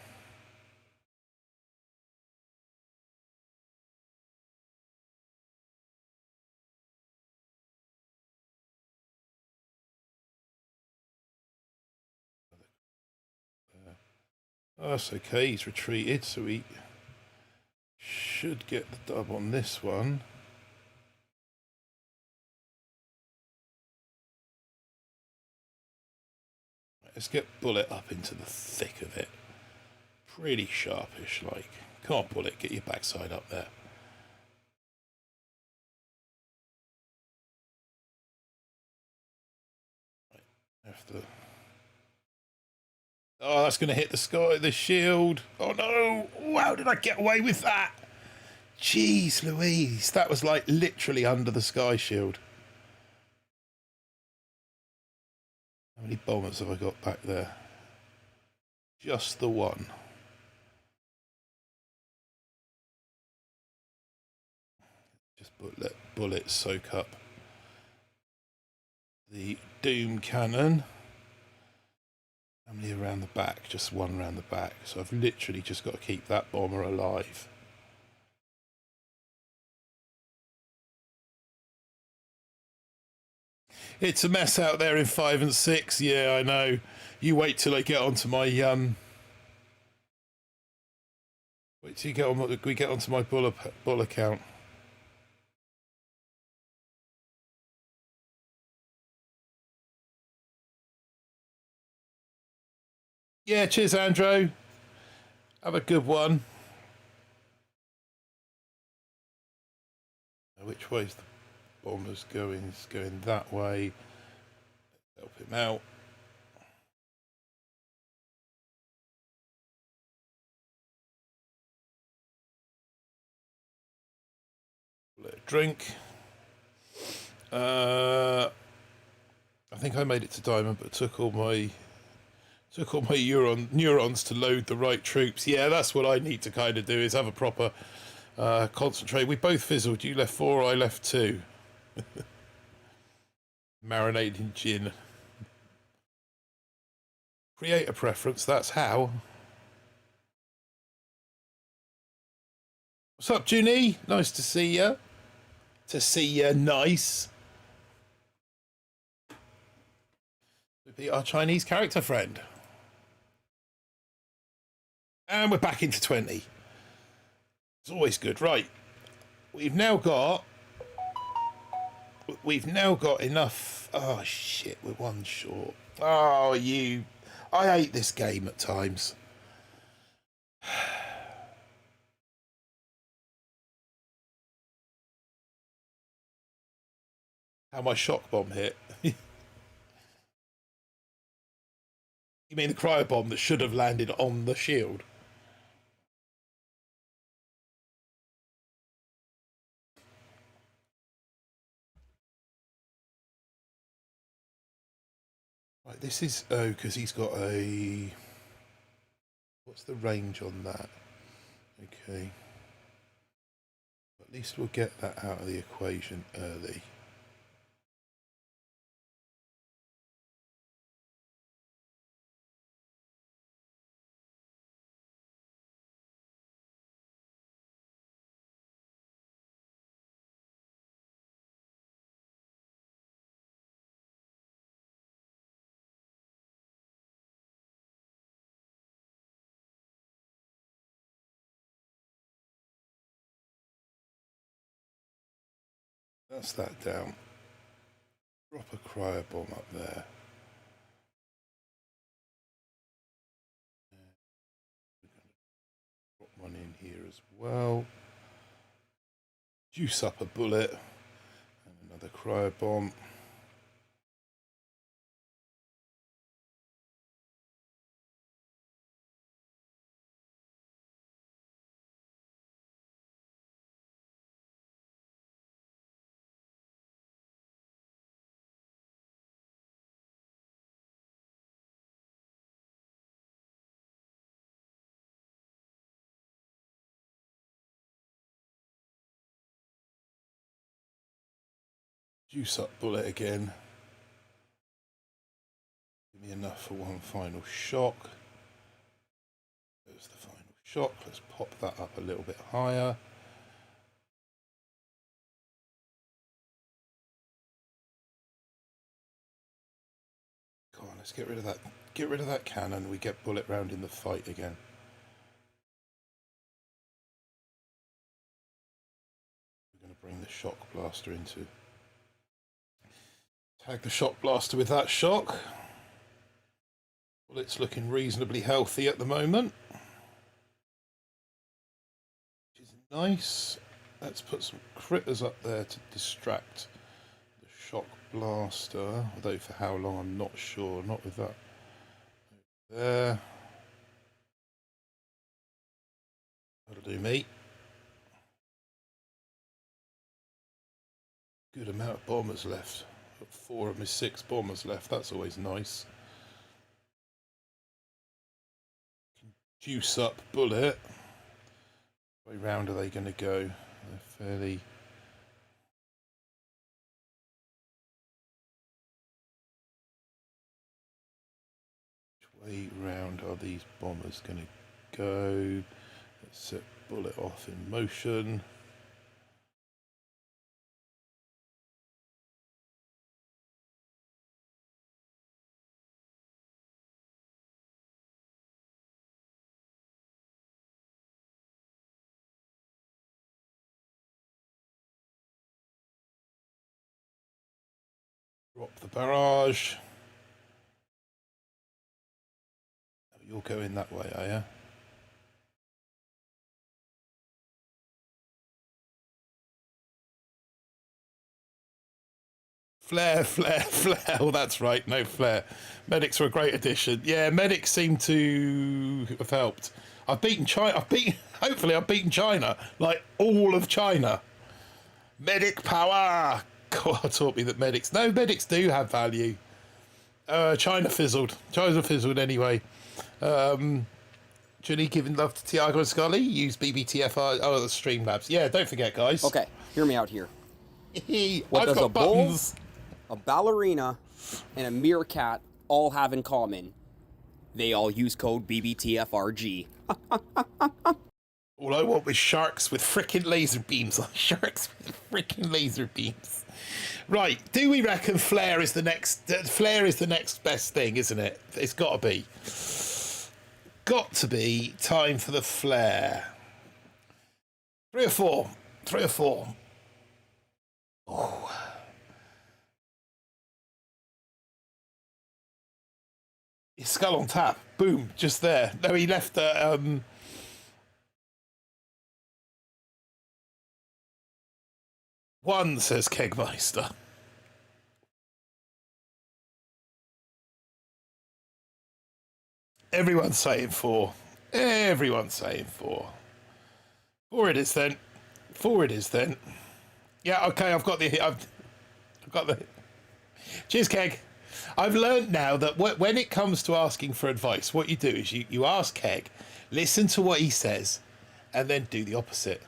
Oh, that's okay, he's retreated, so he should get the dub on this one. Let's get Bullet up into the thick of it. Pretty sharpish, like. Come on, Bullet, get your backside up there. Right, have to... Oh, that's going to hit the sky, the shield. Oh no! How did I get away with that? Jeez Louise, that was like literally under the sky shield. How many bombers have I got back there? Just the one. Just let Bullet soak up the Doom cannon. How many around the back? Just one around the back. So I've literally just got to keep that bomber alive. It's a mess out there in 5 and 6. Yeah, I know. You wait till I get onto my wait till you get on. We get onto my bull account. Yeah, cheers, Andrew. Have a good one. Which way's the bomber's going? It's going that way. Help him out. Let it drink. I think I made it to diamond, but took all my neurons to load the right troops. Yeah, that's what I need to kind of do, is have a proper concentrate. We both fizzled. You left 4, I left 2. Marinated in gin. Create a preference, that's how. What's up, Ginny? Nice to see you. Nice. Be our Chinese character friend. And we're back into 20. It's always good. Right. We've now got enough. Oh shit, we're one short. Oh, I hate this game at times. How my shock bomb hit. You mean the cryo bomb that should have landed on the shield? Right, this is because he's got a. What's the range on that? Okay. At least we'll get that out of the equation early. That's that down. Drop a cryo bomb up there. Drop one in here as well. Juice up a bullet. And another cryo bomb. Juice up bullet again. Give me enough for one final shock. There's the final shock. Let's pop that up a little bit higher. Come on, let's get rid of that. Get rid of that cannon. We get bullet round in the fight again. We're going to bring the shock blaster into. Tag the shock blaster with that shock. Well, it's looking reasonably healthy at the moment, which is nice. Let's put some critters up there to distract the shock blaster, although for how long I'm not sure. Not with that there. That'll do me. Good amount of bombers left. Got 4 of my 6 bombers left. That's always nice. Juice up bullet. Which way round are they going to go? They're fairly. Which way round are these bombers going to go? Let's set bullet off in motion. Drop the barrage. Oh, you're going that way, are you? Flare, flare, flare. Oh, that's right. No flare. Medics were a great addition. Yeah, medics seem to have helped. I've beaten China. Hopefully, I've beaten China. Like all of China. Medic power. God taught me that medics. No, medics do have value. China fizzled. China fizzled anyway. Julie giving love to Tiago and Scully. Use BBTFRG. Oh, the Streamlabs. Yeah, don't forget, guys. Okay, hear me out here. What does got a bull, buttons. a ballerina, and a meerkat all have in common? They all use code BBTFRG. All I want was sharks with frickin' laser beams. Sharks with frickin' laser beams. Right, do we reckon flare is the next? Flare is the next best thing, isn't it? It's got to be. Got to be time for the flare. 3 or 4. 3 or 4. Oh. His skull on tap. Boom, just there. No, he left the. One, says Kegmeister. Everyone's saying 4. Everyone's saying 4. 4 it is then. 4 it is then. Yeah, okay, I've got the. Cheers, Keg. I've learned now that when it comes to asking for advice, what you do is you ask Keg, listen to what he says, and then do the opposite.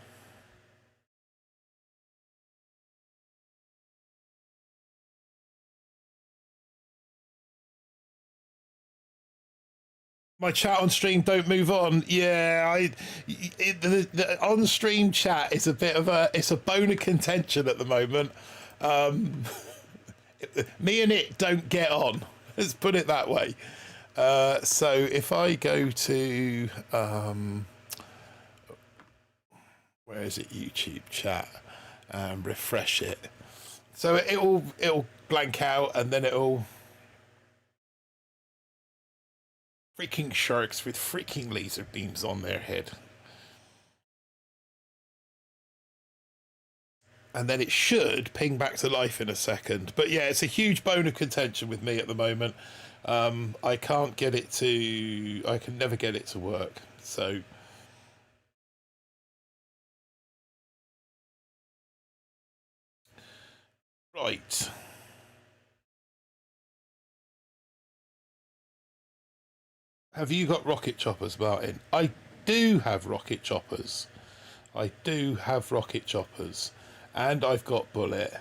My chat on stream don't move on. Yeah, the on stream chat is a bit of it's a bone of contention at the moment. Me and it don't get on. Let's put it that way. So if I go to where is it? YouTube chat and refresh it. So it'll blank out and then it'll. Freaking sharks with freaking laser beams on their head. And then it should ping back to life in a second. But yeah, it's a huge bone of contention with me at the moment. I can't get it to... I can never get it to work. So... Right. Have you got rocket choppers, Martin? I do have rocket choppers. I do have rocket choppers. And I've got bullet.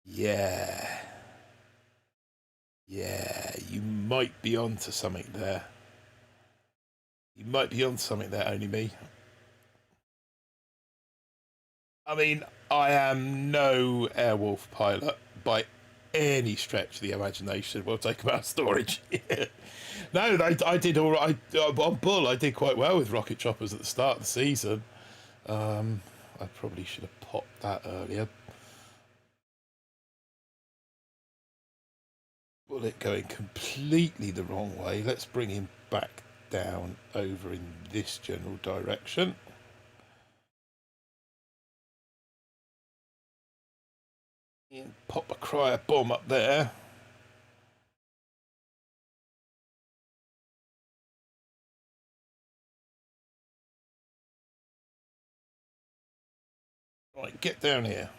Yeah. Yeah, you might be onto something there. You might be on something there, only me. I mean, I am no Airwolf pilot by any stretch of the imagination. We'll take about storage. No, I did all right. On Bull, I did quite well with rocket choppers at the start of the season. I probably should have popped that earlier. Bullet going completely the wrong way. Let's bring him back down over in this general direction. And pop a cryo bomb up there. Right, get down here.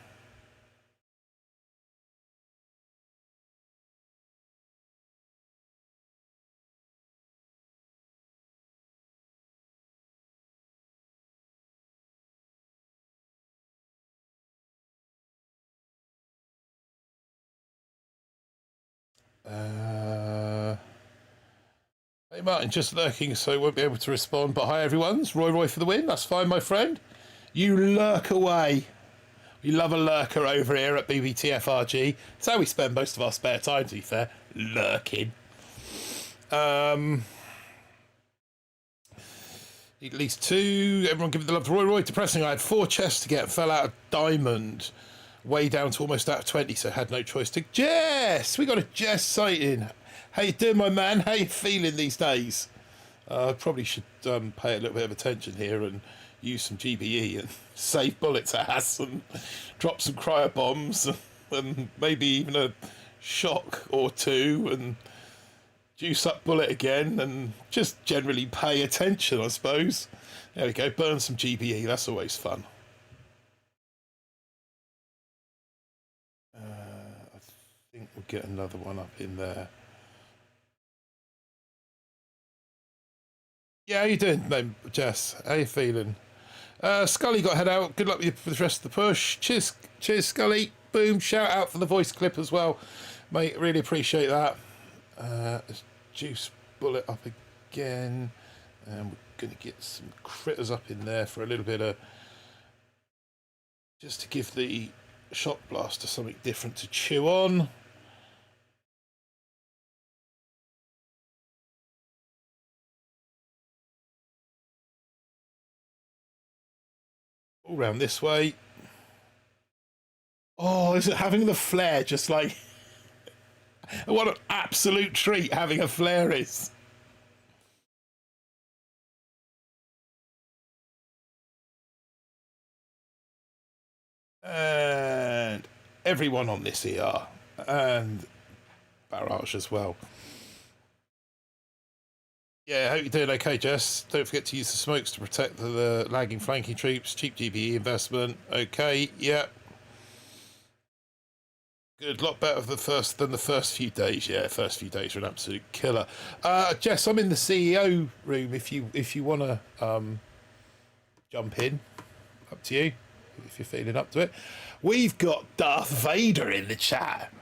Hey Martin, just lurking, so won't be able to respond. But hi everyone's Roy for the win. That's fine, my friend. You lurk away. We love a lurker over here at BBTFRG. It's how we spend most of our spare time, to be fair. Lurking. At least 2. Everyone give it the love to Roy. Depressing. I had 4 chests to get and fell out of diamond. Way down to almost out of 20, so had no choice to... Jess! We got a Jess sighting. How you doing, my man? How you feeling these days? I probably should pay a little bit of attention here and use some GBE and save bullets ass and drop some cryo bombs and maybe even a shock or 2 and juice up bullet again and just generally pay attention, I suppose. There we go. Burn some GBE. That's always fun. I think we'll get another one up in there. Yeah, how you doing, Jess? How you feeling? Scully got head out. Good luck with the rest of the push. Cheers, Scully. Boom. Shout out for the voice clip as well, mate. Really appreciate that. Let's juice bullet up again, and we're going to get some critters up in there for a little bit of, just to give the shock blaster something different to chew on. All round this way. Oh, is it having the flare just like... What an absolute treat having a flare is. And everyone on this ER. And barrage as well. Yeah, hope you're doing okay, Jess. Don't forget to use the smokes to protect the lagging flanking troops. Cheap GBE investment. Okay, yeah. Good, lot better than the first few days. Yeah, first few days are an absolute killer. Jess, I'm in the CEO room. If you want to jump in, up to you. If you're feeling up to it, we've got Darth Vader in the chat.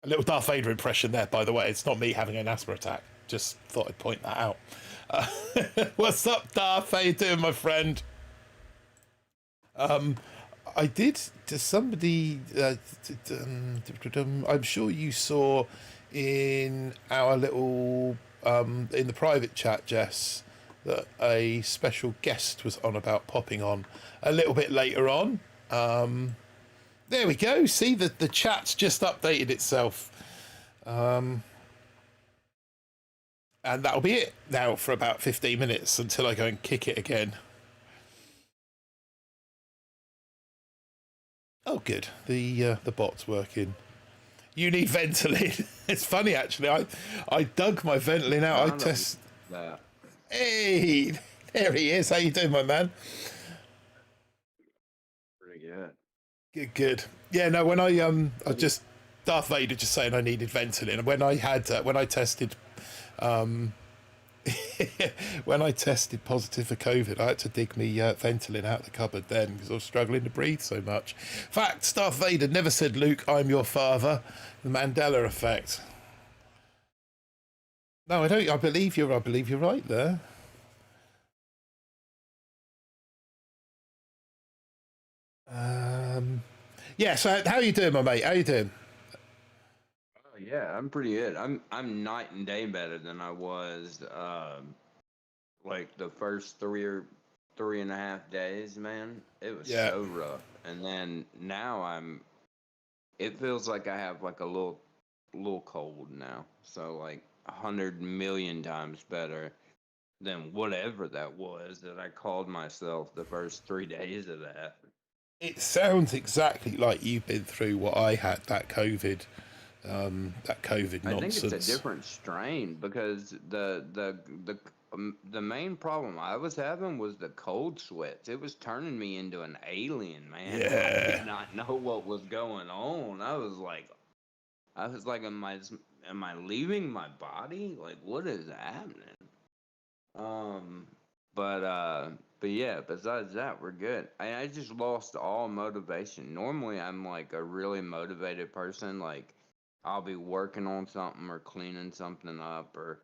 A little Darth Vader impression there, by the way. It's not me having an asthma attack. Just thought I'd point that out. What's up, Darth? How you doing, my friend? I did to somebody. I'm sure you saw in our little in the private chat, Jess, that a special guest was on about popping on a little bit later on. There we go. See, the chat's just updated itself. And that'll be it now for about 15 minutes until I go and kick it again. Oh, good. The bot's working. You need Ventolin. It's funny, actually. I dug my Ventolin out. I test... That. Hey, there he is. How you doing, my man? Pretty good. Good. Yeah, no, when I just Darth Vader just saying I needed Ventolin, and when I tested When I tested positive for COVID, I had to dig me Ventolin out the cupboard then because I was struggling to breathe so much. In fact, Darth Vader never said, "Luke, I'm your father." The Mandela effect. No, I don't. I believe you're. I believe you're right there. Yeah. So, how you doing, my mate? How you doing? Oh yeah, I'm pretty good. I'm night and day better than I was like the first 3.5 days, man. It was Yeah. so rough. And then now it feels like I have like a little cold now. So like 100 million times better than whatever that was that I called myself the first 3 days of that. It sounds exactly like you've been through what I had. That COVID I think it's a nonsense. different strain because the main problem I was having was the cold sweats. It was turning me into an alien, man. I Yeah. did not know what was going on. I was like, am I leaving my body? Like, what is happening? Um, but yeah. Besides that, we're good. I just lost all motivation. Normally, I'm like a really motivated person. Like, I'll be working on something or cleaning something up or,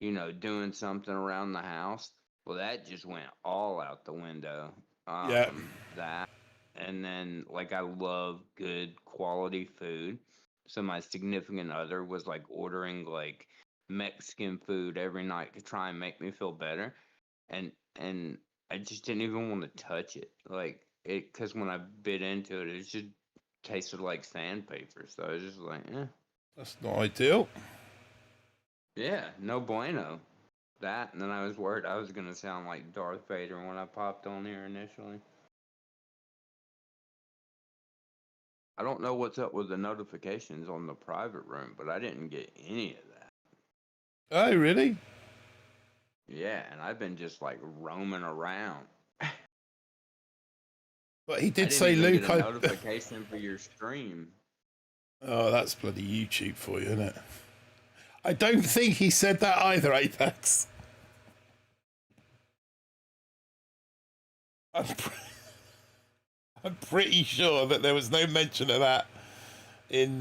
doing something around the house. Well, that just went all out the window. Yeah. That, and then like I love good quality food. So my significant other was like ordering like Mexican food every night to try and make me feel better, and I just didn't even want to touch it, like it, because when I bit into it, it just tasted like sandpaper. So I was just like, That's not ideal. yeah, no bueno. That, and then I was worried I was gonna sound like Darth Vader when I popped on here initially. I don't know what's up with the notifications on the private room, but I didn't get any of that. Oh, really? Yeah, and I've been just like roaming around. But he I did didn't say, even get Luke, a I. notification for your stream. Oh, that's bloody YouTube for you, isn't it? I don't think he said that either, Apex. I'm, pr- I'm pretty sure that there was no mention of that in.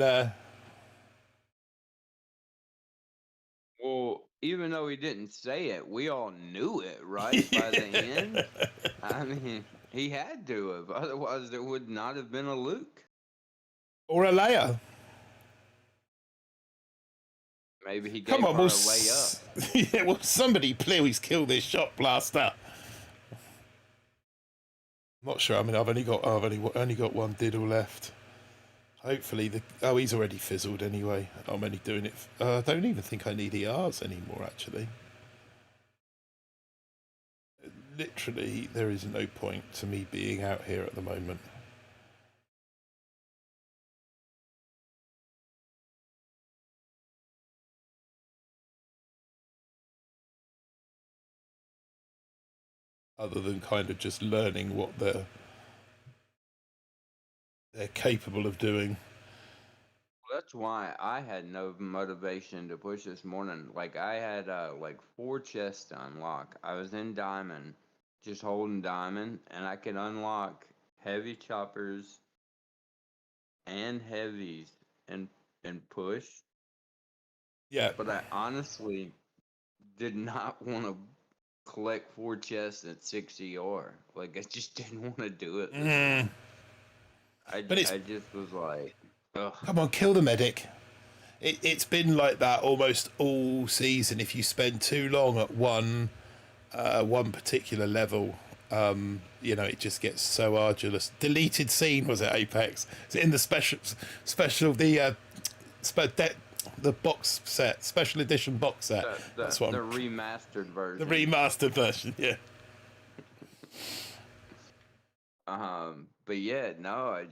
Well, even though he didn't say it, we all knew it, right? By the end? I mean, he had to have. Otherwise, there would not have been a Luke. Or a Leia. Maybe he Come gave on, her a layup. yeah, will somebody please kill this shot blaster? I'm not sure. I mean, I've only got one diddle left. Hopefully he's already fizzled anyway. I'm only doing it. I don't even think I need ERs anymore. Actually, literally, there is no point to me being out here at the moment. Other than kind of just learning what they're capable of doing. That's why I had no motivation to push this morning. Like I had like 4 chests to unlock. I was in diamond, just holding diamond, and I could unlock heavy choppers and heavies and push. Yeah. But I honestly did not want to collect 4 chests at 6 ER. Like I just didn't want to do it this morning. But it's I just was like, ugh. come on, kill the medic. It's been like that almost all season. If you spend too long at one particular level, it just gets so arduous. Deleted scene was it Apex? Is it in the special the box set, special edition box set? The That's the what the I'm. remastered The version. remastered version, yeah. But yeah, no,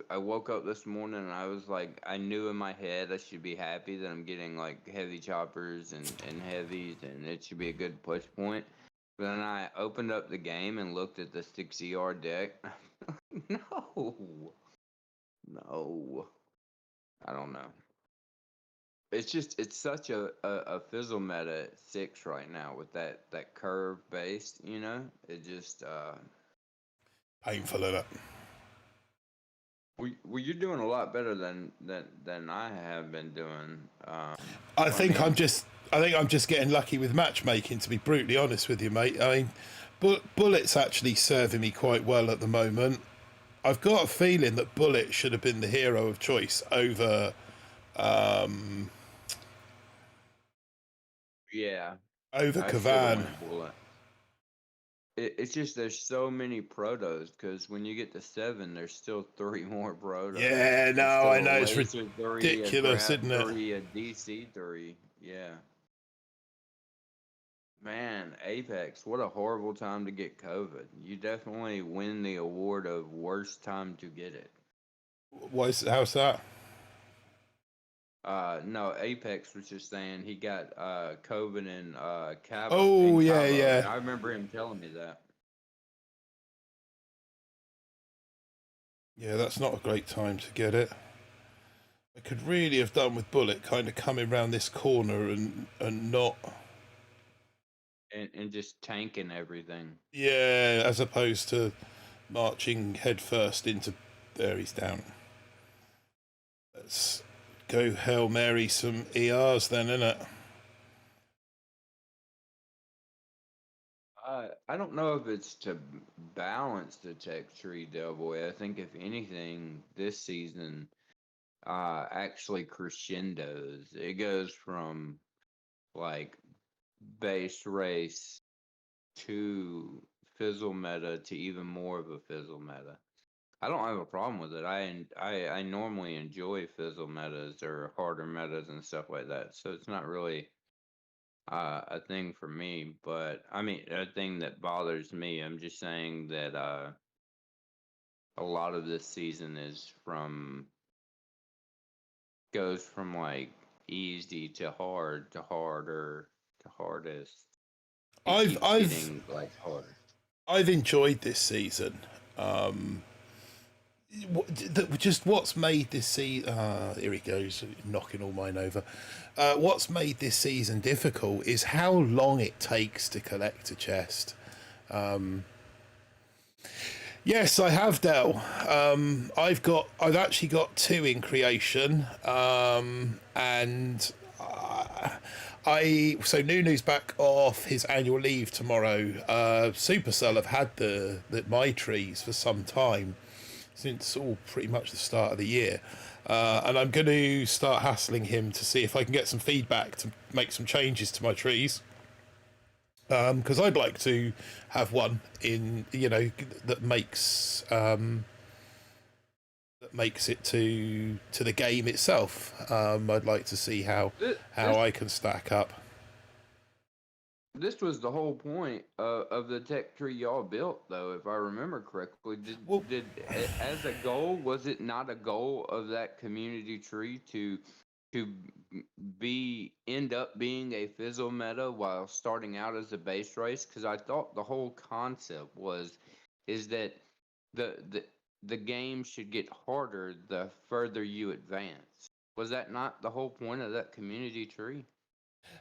I woke up this morning and I was like, I knew in my head I should be happy that I'm getting like heavy choppers and heavies, and it should be a good push point. But then I opened up the game and looked at the 6 ER deck. No, no, I don't know. it's such a fizzle meta at 6 right now with that curve based. It just Painful, isn't it? well, you're doing a lot better than I have been doing. I I think I'm mean, just getting lucky with matchmaking, to be brutally honest with you, mate. I mean, Bullet's actually serving me quite well at the moment. I've got a feeling that Bullet should have been the hero of choice yeah, over I should have Kavan. went bullet. It's just there's so many protos because when you get to 7, there's still 3 more protos. Yeah, There's no, I still a know it's laser 3, a ridiculous, grab isn't it? 3, a DC 3. Yeah. Man, Apex, what a horrible time to get COVID. You definitely win the award of worst time to get it. How's that? No, Apex was just saying he got COVID in Oh yeah, Cabo, and yeah, I remember him telling me that. yeah. That's not a great time to get it. I could really have done with Bullet kind of coming round this corner and not. And just tanking everything. Yeah, as opposed to marching headfirst into. There, he's down. Let's go Hail Mary some ERs then, innit? I don't know if it's to balance the tech tree, Delboy. I think if anything, this season actually crescendos. It goes from like base race to fizzle meta to even more of a fizzle meta. I don't have a problem with it. I normally enjoy fizzle metas or harder metas and stuff like that. So it's not really a thing for me. But I mean, a thing that bothers me. I'm just saying that a lot of this season is from goes from like easy to hard to harder to hardest. It I've keeps I've getting like harder. I've enjoyed this season. Just what's made this season? Here he goes, knocking all mine over. What's made this season difficult is how long it takes to collect a chest. Yes, I have, Dell. I've actually got 2 in creation, and so Nunu's back off his annual leave tomorrow. Supercell have had my trees for some time, since pretty much the start of the year, and I'm going to start hassling him to see if I can get some feedback to make some changes to my trees. Because I'd like to have one in, that makes it to the game itself. I'd like to see how This I can stack up. this was the whole point of the tech tree y'all built, though, if I remember correctly. Well, As a goal, was it not a goal of that community tree to end up being a fizzle meta while starting out as a base race? Because I thought the whole concept is that the the the game should get harder the further you advance. Was that not the whole point of that community tree?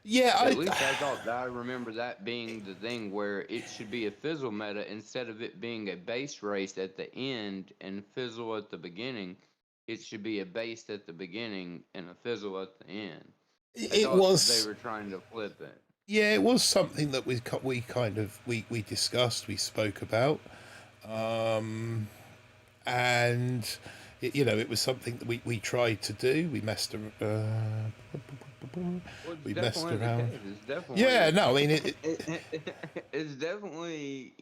yeah, At least I thought that I remember that being the thing where it should be a fizzle meta instead of it being a base race at the end and fizzle at the beginning. It should be a base at the beginning and a fizzle at the end. I it thought they was. were trying to flip it. Yeah, it was something that we discussed, we spoke about, and it was something that we tried to do. Well, it's We messed definitely the around. case. It's definitely Yeah, no, I mean it's definitely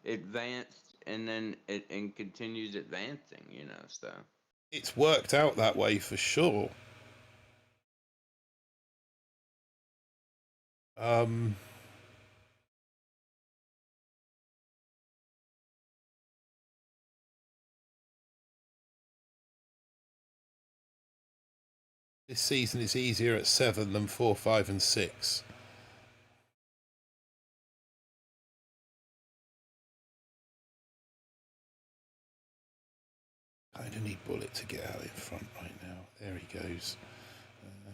advanced and then it and continues advancing. So. it's worked out that way for sure. Um, this season is easier at 7 than 4, 5, and 6. I don't need Bullet to get out in front right now. There he goes.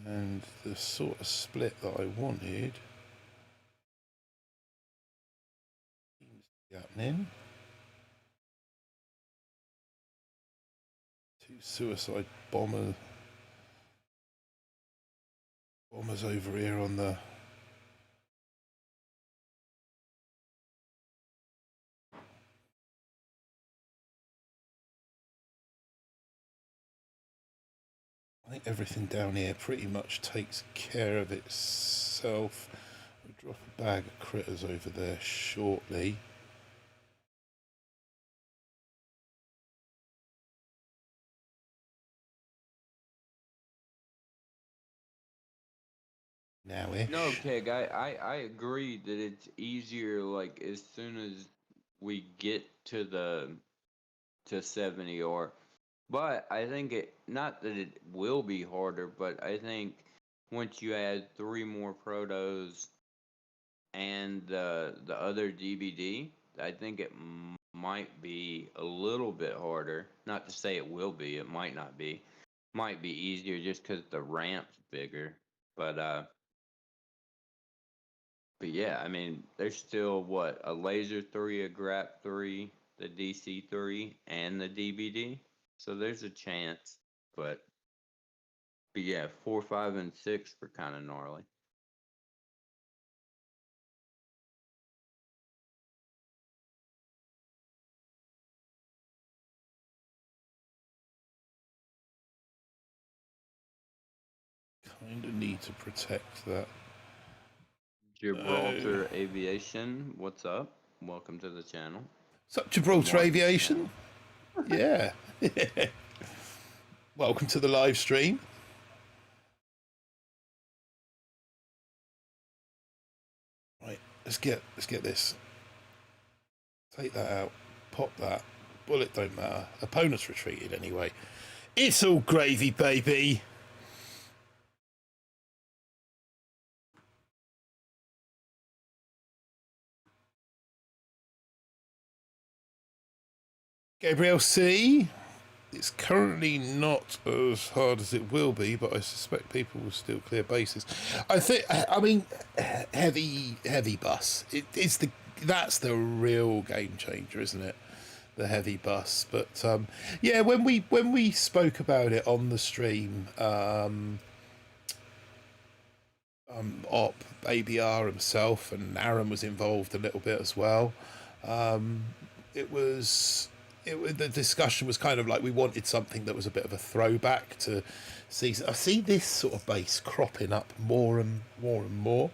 And the sort of split that I wanted seems to be happening. 2 suicide bombers over here on the I think everything down here pretty much takes care of itself. I'll drop a bag of critters over there shortly. Now-ish. No, Keg, I agree that it's easier, like, as soon as we get to 70 or, but I think not that it will be harder, but I think once you add 3 more protos and the other DBD, I think it might be a little bit harder. Not to say it will be, it might not be. Might be easier just because the ramp's bigger. But yeah, I mean, there's still what, a laser 3, a grap 3, the DC 3, and the DBD. So there's a chance, but yeah, 4, 5, and 6 were kind of gnarly. Kind of need to protect that. Gibraltar Aviation, what's up? Welcome to the channel. What's up, Gibraltar Aviation? Yeah. Welcome to the live stream. Right, let's get this. Take that out. Pop that. Bullet don't matter. Opponent's retreated anyway. It's all gravy, baby. Gabriel C. It's currently not as hard as it will be, but I suspect people will still clear bases. I mean, heavy bus. That's the real game changer, isn't it? The heavy bus. But yeah, when we spoke about it on the stream, Op, ABR himself, and Aaron was involved a little bit as well. The discussion was kind of like we wanted something that was a bit of a throwback to season. I see this sort of base cropping up more and more.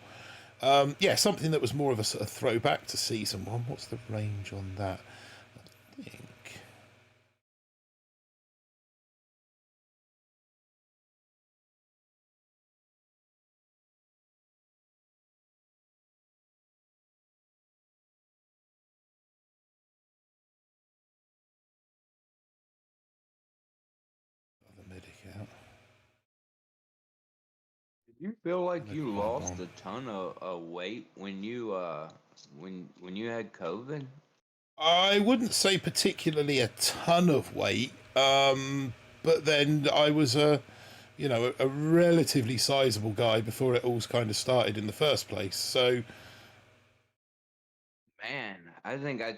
Yeah, something that was more of a sort of throwback to season 1. What's the range on that? I think. The medic out. Did you feel like you lost a ton of weight when you when you had COVID? I wouldn't say particularly a ton of weight, but then I was a relatively sizable guy before it all kind of started in the first place. So, Man, I think I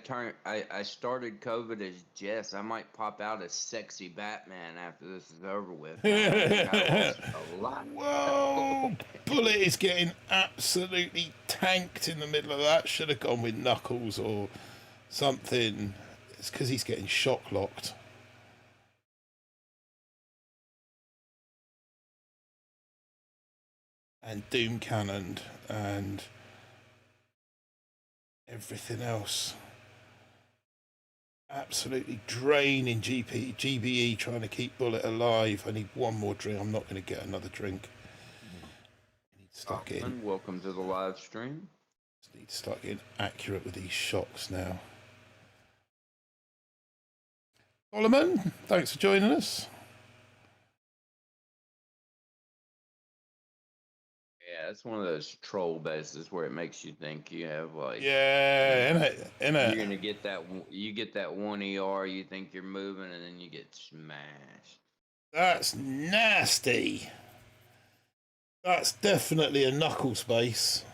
started COVID as Jess. I might pop out as sexy Batman after this is over with. Man, I think I lost a lot. whoa, Bullet is getting absolutely tanked in the middle of that. Should have gone with Knuckles or something. It's because he's getting shock locked. And Doom Cannoned and everything else. Absolutely draining GBE trying to keep Bullet alive. I need one more drink. I'm not going to get another drink. I need to start getting. Welcome to the live stream. Just need to start getting accurate with these shocks now. Solomon, thanks for joining us. Yeah, it's one of those troll bases where it makes you think you have like You're gonna get that you get that 1 ER, you think you're moving, and then you get smashed. That's nasty. That's definitely a knuckle space.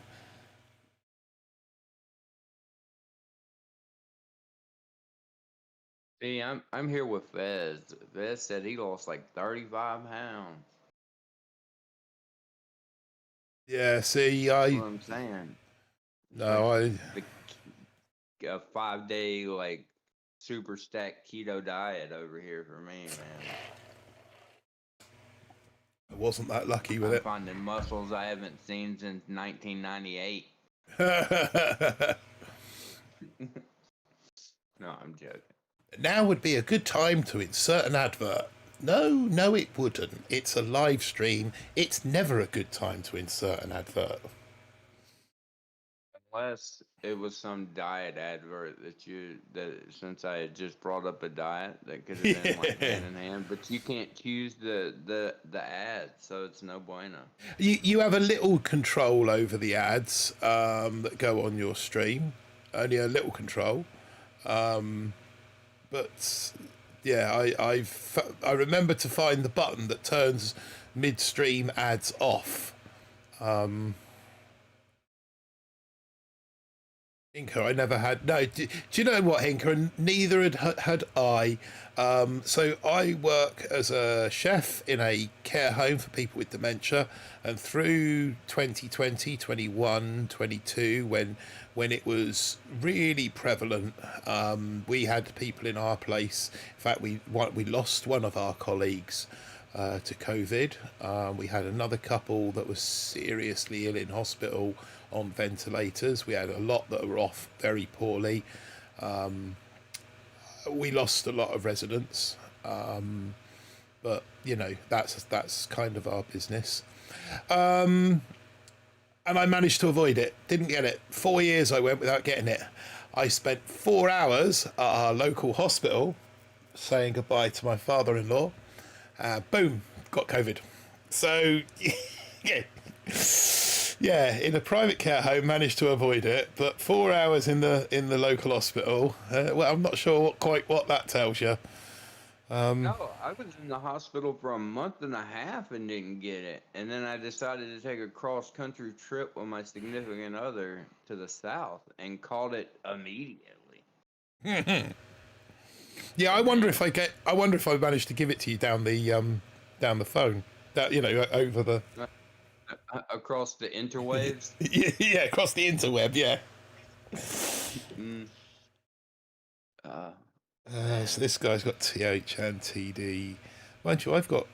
See, I'm here with Fez. Fez said he lost like 35 pounds. Yeah, see, That's what I'm saying. It's like no, I, the a 5 day like super stacked keto diet over here for me, man. I wasn't that lucky with I'm it. finding muscles I haven't seen since 1998. No, I'm joking. Now would be a good time to insert an advert. No, no, it wouldn't. It's a live stream. It's never a good time to insert an advert. Unless it was some diet advert that since I had just brought up a diet that could have been like Yeah. hand in hand, but you can't choose the ad, so it's no bueno. You have a little control over the ads that go on your stream. Only a little control. But yeah, I remember to find the button that turns midstream ads off. Hinker, I never had. No, do you know what, Hinker? And neither had I. So I work as a chef in a care home for people with dementia, and through 2020, 21, 22, when it was really prevalent, we had people in our place. In fact, we lost one of our colleagues to COVID. We had another couple that was seriously ill in hospital on ventilators. We had a lot that were off very poorly. We lost a lot of residents, but you know that's kind of our business. And I managed to avoid it. Didn't get it. 4 years I went without getting it. I spent 4 hours at our local hospital saying goodbye to my father-in-law. Boom, got COVID. So, yeah, yeah, in a private care home, managed to avoid it, but 4 hours in the local hospital. Well, I'm not sure quite what that tells you. No, I was in the hospital for a month and a half and didn't get it. And then I decided to take a cross country trip with my significant other to the south and caught it immediately. Yeah, So man, I wonder if I managed to give it to you down the phone. That over the across the interwaves. yeah, across the interweb. Yeah. Mm, So man. this guy's got TH and TD. Mind you, I've got.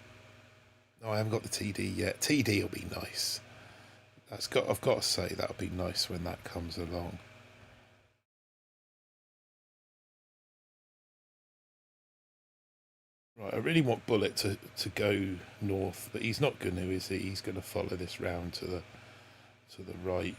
No, I haven't got the TD yet. TD will be nice. I've got to say that'll be nice when that comes along. Right, I really want Bullet to go north, but he's not going to, is he? He's going to follow this round to the right.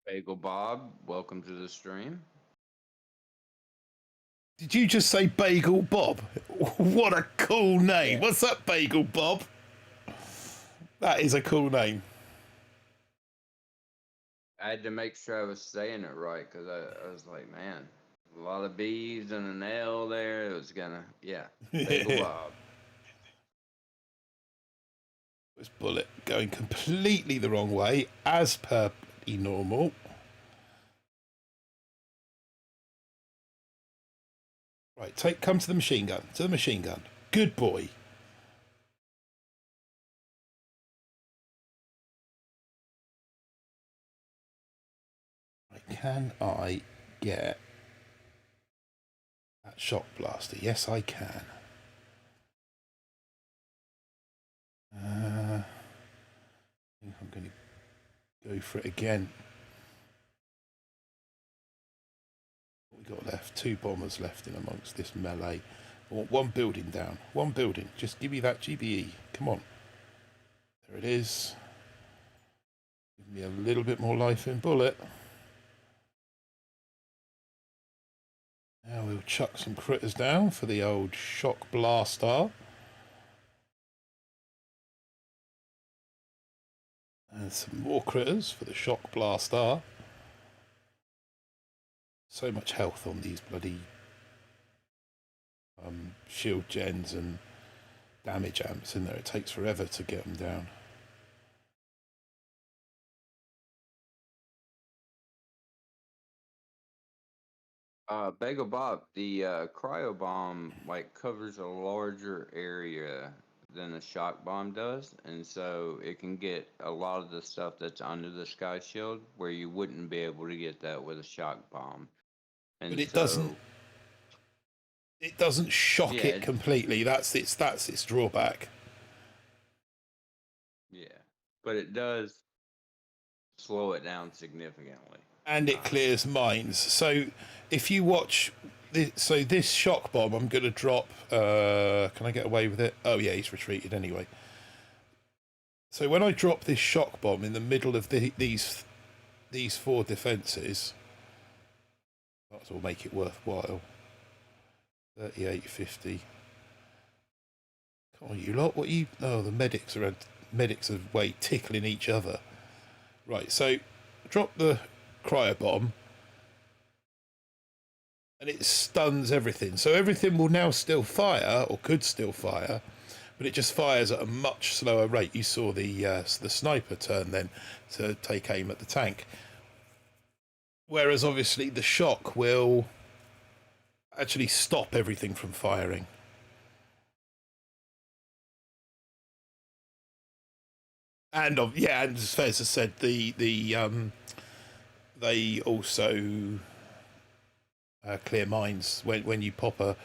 Bagel Bob, welcome to the stream. Did you just say Bagel Bob? What a cool name! Yeah. What's up, Bagel Bob? That is a cool name. I had to make sure I was saying it right because I was like, man, a lot of B's and an L there. It was gonna, yeah, Bagel Bob. This Bullet going completely the wrong way, as per normal. Right, come to the machine gun. To the machine gun. Good boy. Right, can I get that shock blaster? Yes, I can. I think I'm going to go for it again. What we got left? 2 bombers left in amongst this melee. I want 1 building down. 1 building. Just give me that GBE. Come on. There it is. Give me a little bit more life in Bullet. Now we'll chuck some critters down for the old shock blaster. And some more critters for the shock blaster. so much health on these bloody shield gens and damage amps in there. It takes forever to get them down. Bagel Bob, the cryo bomb like covers a larger area than a shock bomb does, and so it can get a lot of the stuff that's under the sky shield where you wouldn't be able to get that with a shock bomb. And But it so, doesn't shock yeah, it completely. That's its drawback. yeah, but it does slow it down significantly. And it clears mines. So if you watch this shock bomb, I'm going to drop. Can I get away with it? Oh yeah, he's retreated anyway. So when I drop this shock bomb in the middle of these 4 defences, that will make it worthwhile. 38.50. Come on, you lot. What are you? Oh, the medics are way tickling each other. Right. So drop the cryo bomb. And it stuns everything. So everything will now still fire, or could still fire, but it just fires at a much slower rate. You saw the sniper turn then to take aim at the tank. Whereas obviously the shock will actually stop everything from firing. And yeah, and as Fez has said, they also clear mines. When you pop a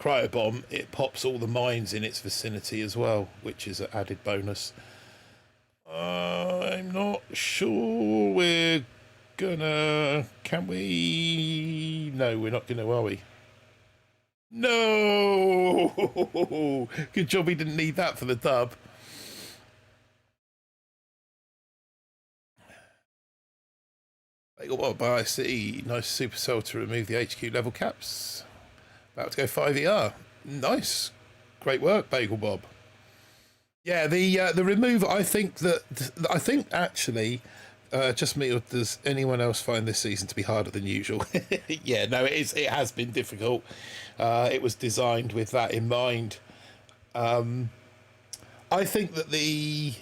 cryo bomb, it pops all the mines in its vicinity as well, which is an added bonus. I'm not sure we're gonna. Can we? No, we're not gonna, are we? No! Good job we didn't need that for the dub. They got what by City. Nice supercell to remove the HQ level caps. About to go 5ER. Nice. Great work, Bagel Bob. Yeah, the removal, I think actually, just me, or does anyone else find this season to be harder than usual? Yeah, no, it has been difficult. It was designed with that in mind. I think that the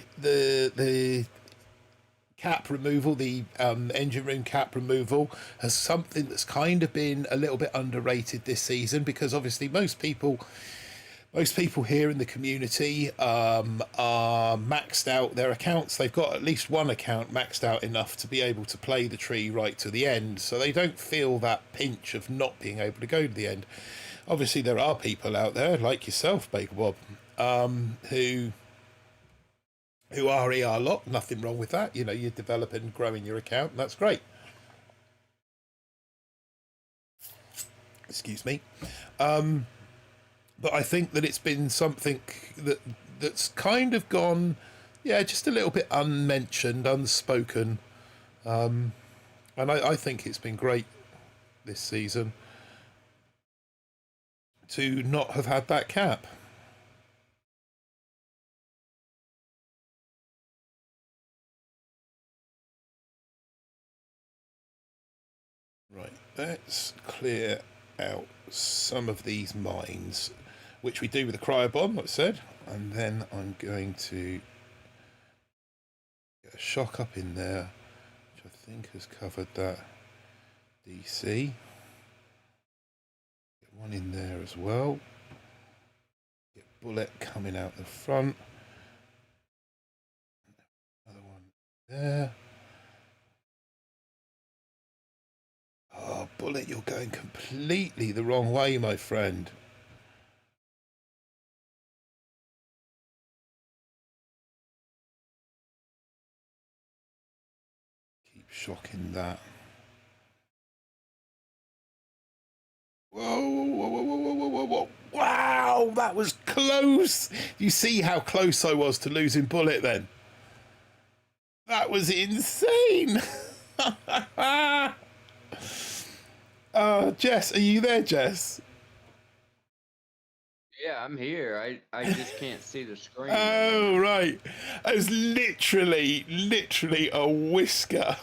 cap removal, the engine room cap removal, has something that's kind of been a little bit underrated this season, because obviously most people here in the community are maxed out their accounts. They've got at least one account maxed out enough to be able to play the tree right to the end, so they don't feel that pinch of not being able to go to the end. Obviously there are people out there like yourself, Baker Bob, who are ER locked. Nothing wrong with that. You know, you're developing and growing your account, and that's great. Excuse me. But I think that it's been something that's kind of gone, yeah, just a little bit unmentioned, unspoken. And I think it's been great this season to not have had that cap. Right, let's clear out some of these mines, which we do with the cryo bomb, like I said, and then I'm going to get a shock up in there, which I think has covered that DC. Get one in there as well. Get bullet coming out the front. Another one there. Oh, bullet, you're going completely the wrong way, my friend. Keep shocking that. Whoa, whoa, whoa, whoa, whoa, whoa, whoa. Wow, that was close. You see how close I was to losing bullet then? That was insane. Jess, are you there, Jess? Yeah, I'm here. I just can't see the screen. Oh, right. It was literally a whisker.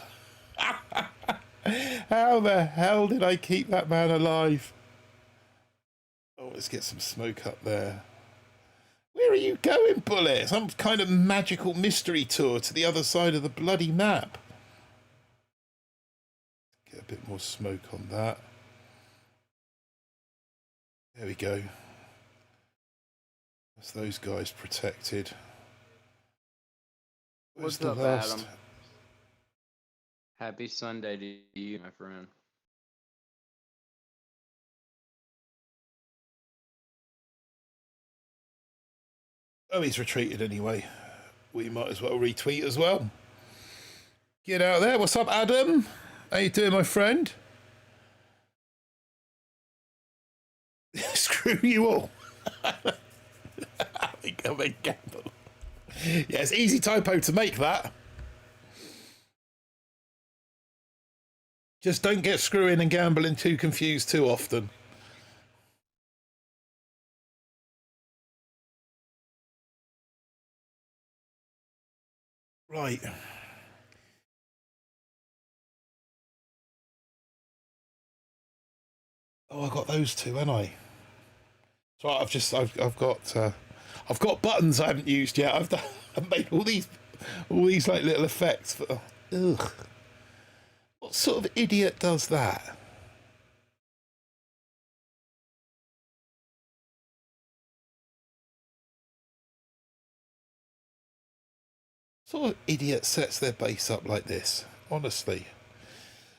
How the hell did I keep that man alive? Oh, let's get some smoke up there. Where are you going, Bullet? Some kind of magical mystery tour to the other side of the bloody map. Get a bit more smoke on that. There we go. That's those guys protected. What's up, Adam? Happy Sunday to you, my friend. Oh, he's retreated anyway. We might as well retweet as well. Get out there. What's up, Adam? How you doing, my friend? Screw you all. Come and gamble. Yeah, it's easy typo to make that. Just don't get screwing and gambling too confused too often. Right. Oh, I got those two, haven't I? So I've got buttons I haven't used yet. I've made all these like little effects. For, ugh. What sort of idiot does that? What sort of idiot sets their base up like this? Honestly.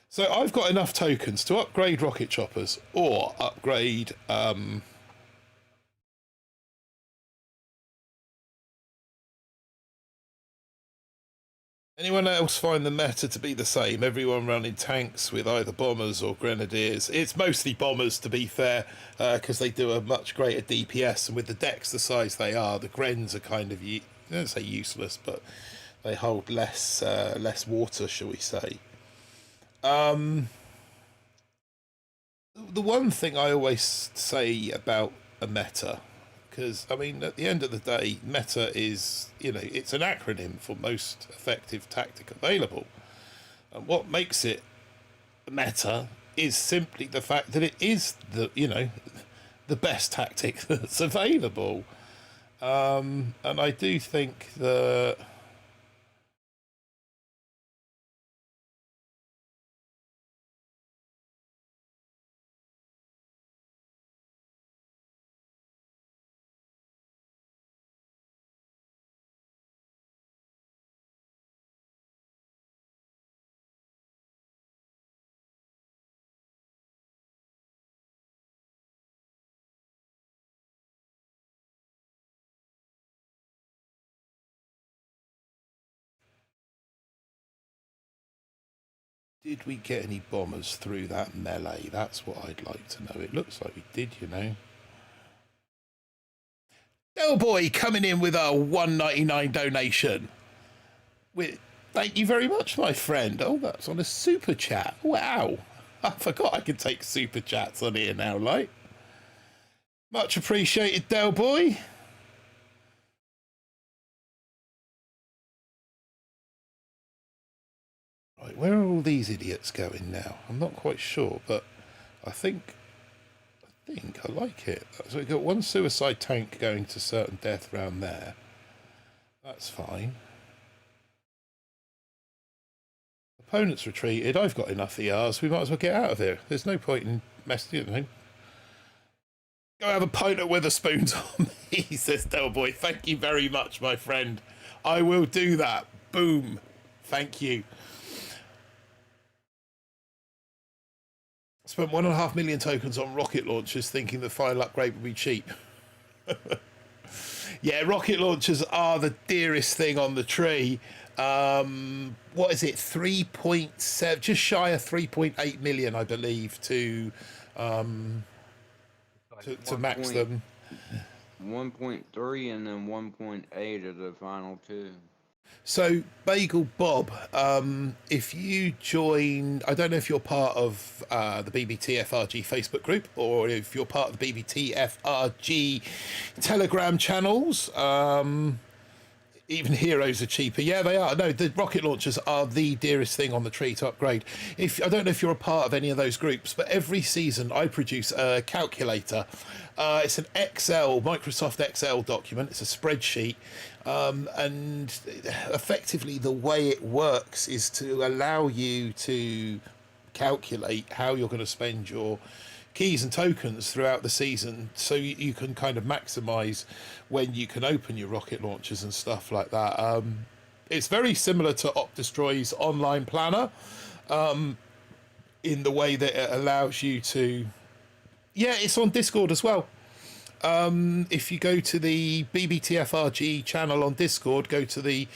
So I've got enough tokens to upgrade rocket choppers or upgrade anyone else find the meta to be the same? Everyone running tanks with either bombers or grenadiers. It's mostly bombers, to be fair, because they do a much greater DPS, and with the decks the size they are, the Grens are kind of, I don't say useless, but they hold less water, shall we say. The one thing I always say about a meta, because, I mean, at the end of the day, meta is, it's an acronym for most effective tactic available. And what makes it meta is simply the fact that it is the best tactic that's available. And I do think that did we get any bombers through that melee? That's what I'd like to know. It looks like we did, Boy coming in with a $1.99 donation. Thank you very much, my friend. Oh, that's on a super chat. Wow. I forgot I could take super chats on here now, like. Much appreciated, Del Boy. Right, where are all these idiots going now? I'm not quite sure, but I think I like it. So we've got one suicide tank going to certain death round there. That's fine. Opponent's retreated. I've got enough ERs. We might as well get out of here. There's no point in messing, Go have a pint at Witherspoon's on me, says Del Boy. Thank you very much, my friend. I will do that. Boom. Thank you. Spent 1.5 million tokens on rocket launchers thinking the final upgrade would be cheap. Yeah, rocket launchers are the dearest thing on the tree. What is it? 3.7, just shy of 3.8 million, I believe, to max them. 1.3 and then 1.8 are the final two. So, Bagel Bob, if you join, I don't know if you're part of the BBTFRG Facebook group or if you're part of the BBTFRG Telegram channels, Even heroes are cheaper. Yeah, they are. No, the rocket launchers are the dearest thing on the tree to upgrade. If I don't know if you're a part of any of those groups, but every season I produce a calculator. It's an Excel, Microsoft Excel document. It's a spreadsheet, and effectively the way it works is to allow you to calculate how you're going to spend your keys and tokens throughout the season, so you can kind of maximize when you can open your rocket launchers and stuff like that. It's very similar to OpDestroy's online planner, in the way that it allows you to, yeah, it's on Discord as well. If you go to the BBTFRG channel on Discord, go to the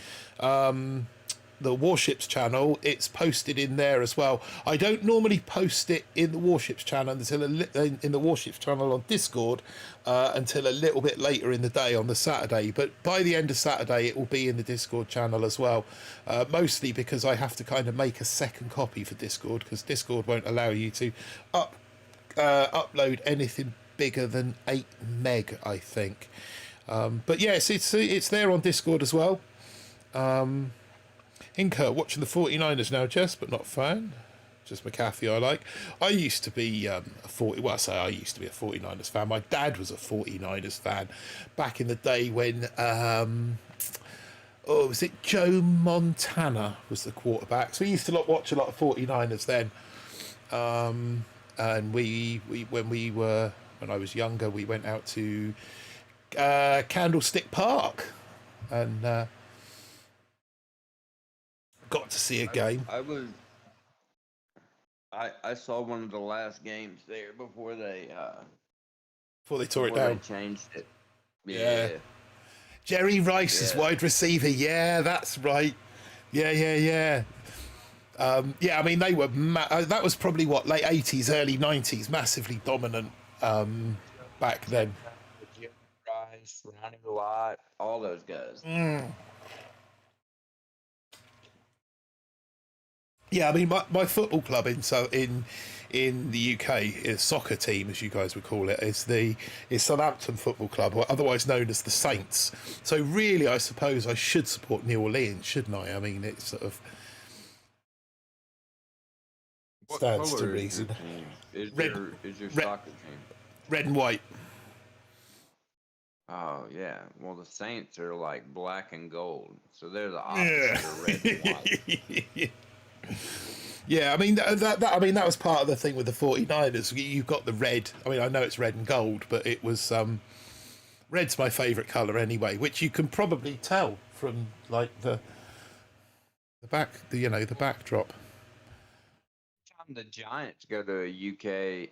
Warships channel, it's posted in there as well. I don't normally post it in the Warships channel until in the Warships channel on Discord until a little bit later in the day on the Saturday. But by the end of Saturday, it will be in the Discord channel as well. Mostly because I have to kind of make a second copy for Discord, because Discord won't allow you to upload anything bigger than 8 meg, I think. But yes, it's there on Discord as well. Inker, watching the 49ers now, Jess, but not a fan. Just McAfee I like. I used to be I used to be a 49ers fan. My dad was a 49ers fan back in the day when, was it Joe Montana was the quarterback? So we used to watch a lot of 49ers then. And when I was younger, we went out to Candlestick Park and got to see a game. I saw one of the last games there before they tore it down. They changed it. Yeah. Jerry Rice is wide receiver. Yeah, that's right. Yeah. I mean, they were that was probably what, late 80s, early 90s, massively dominant back then. Rice, Ronnie Lott, all those guys. Yeah, I mean, my football club in the UK, is soccer team, as you guys would call it, is Southampton Football Club, or otherwise known as the Saints. So really, I suppose I should support New Orleans, shouldn't I? I mean, it's sort of stands to reason. Is your soccer team red and white? Oh yeah. Well, the Saints are like black and gold, so they're the opposite of red and white. Yeah, I mean that was part of the thing with the 49ers. You've got the red. I mean, I know it's red and gold, but it was red's my favourite colour anyway, which you can probably tell from like the backdrop. Time the Giants go to the UK,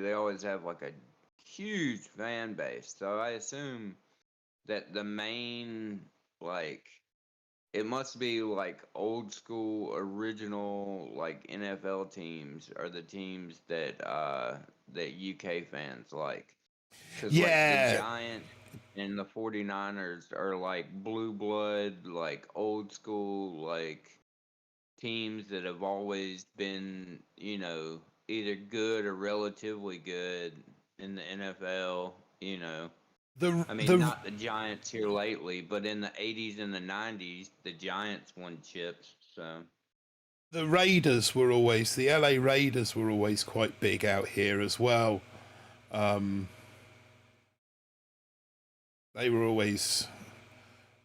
they always have like a huge fan base. So I assume that the main, like, it must be like old school original like NFL teams are the teams that UK fans like. Cause like the Giants and the 49ers are like blue blood, like old school, like teams that have always been, either good or relatively good in the NFL, not the Giants here lately, but in the 80s and the 90s, the Giants won chips, so. The LA Raiders were always quite big out here as well. They were always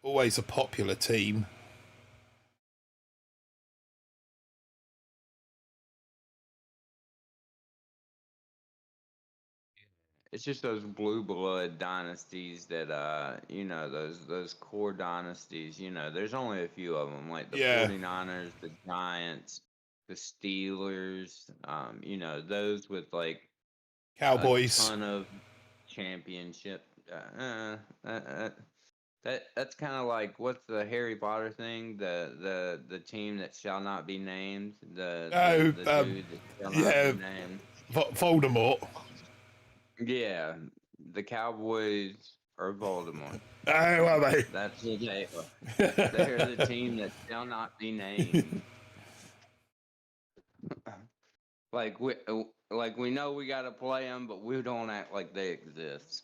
a popular team. It's just those blue blood dynasties that those core dynasties, there's only a few of them, like the 49ers, the Giants, the Steelers, those with like Cowboys, a ton of championship. That's kind of like, what's the Harry Potter thing? The team that shall not be named. The dude that shall not be named. Voldemort. Yeah, the Cowboys are Voldemort. Oh, are they? That's what they are. They're the team that shall not be named. Like we know we got to play them, but we don't act like they exist.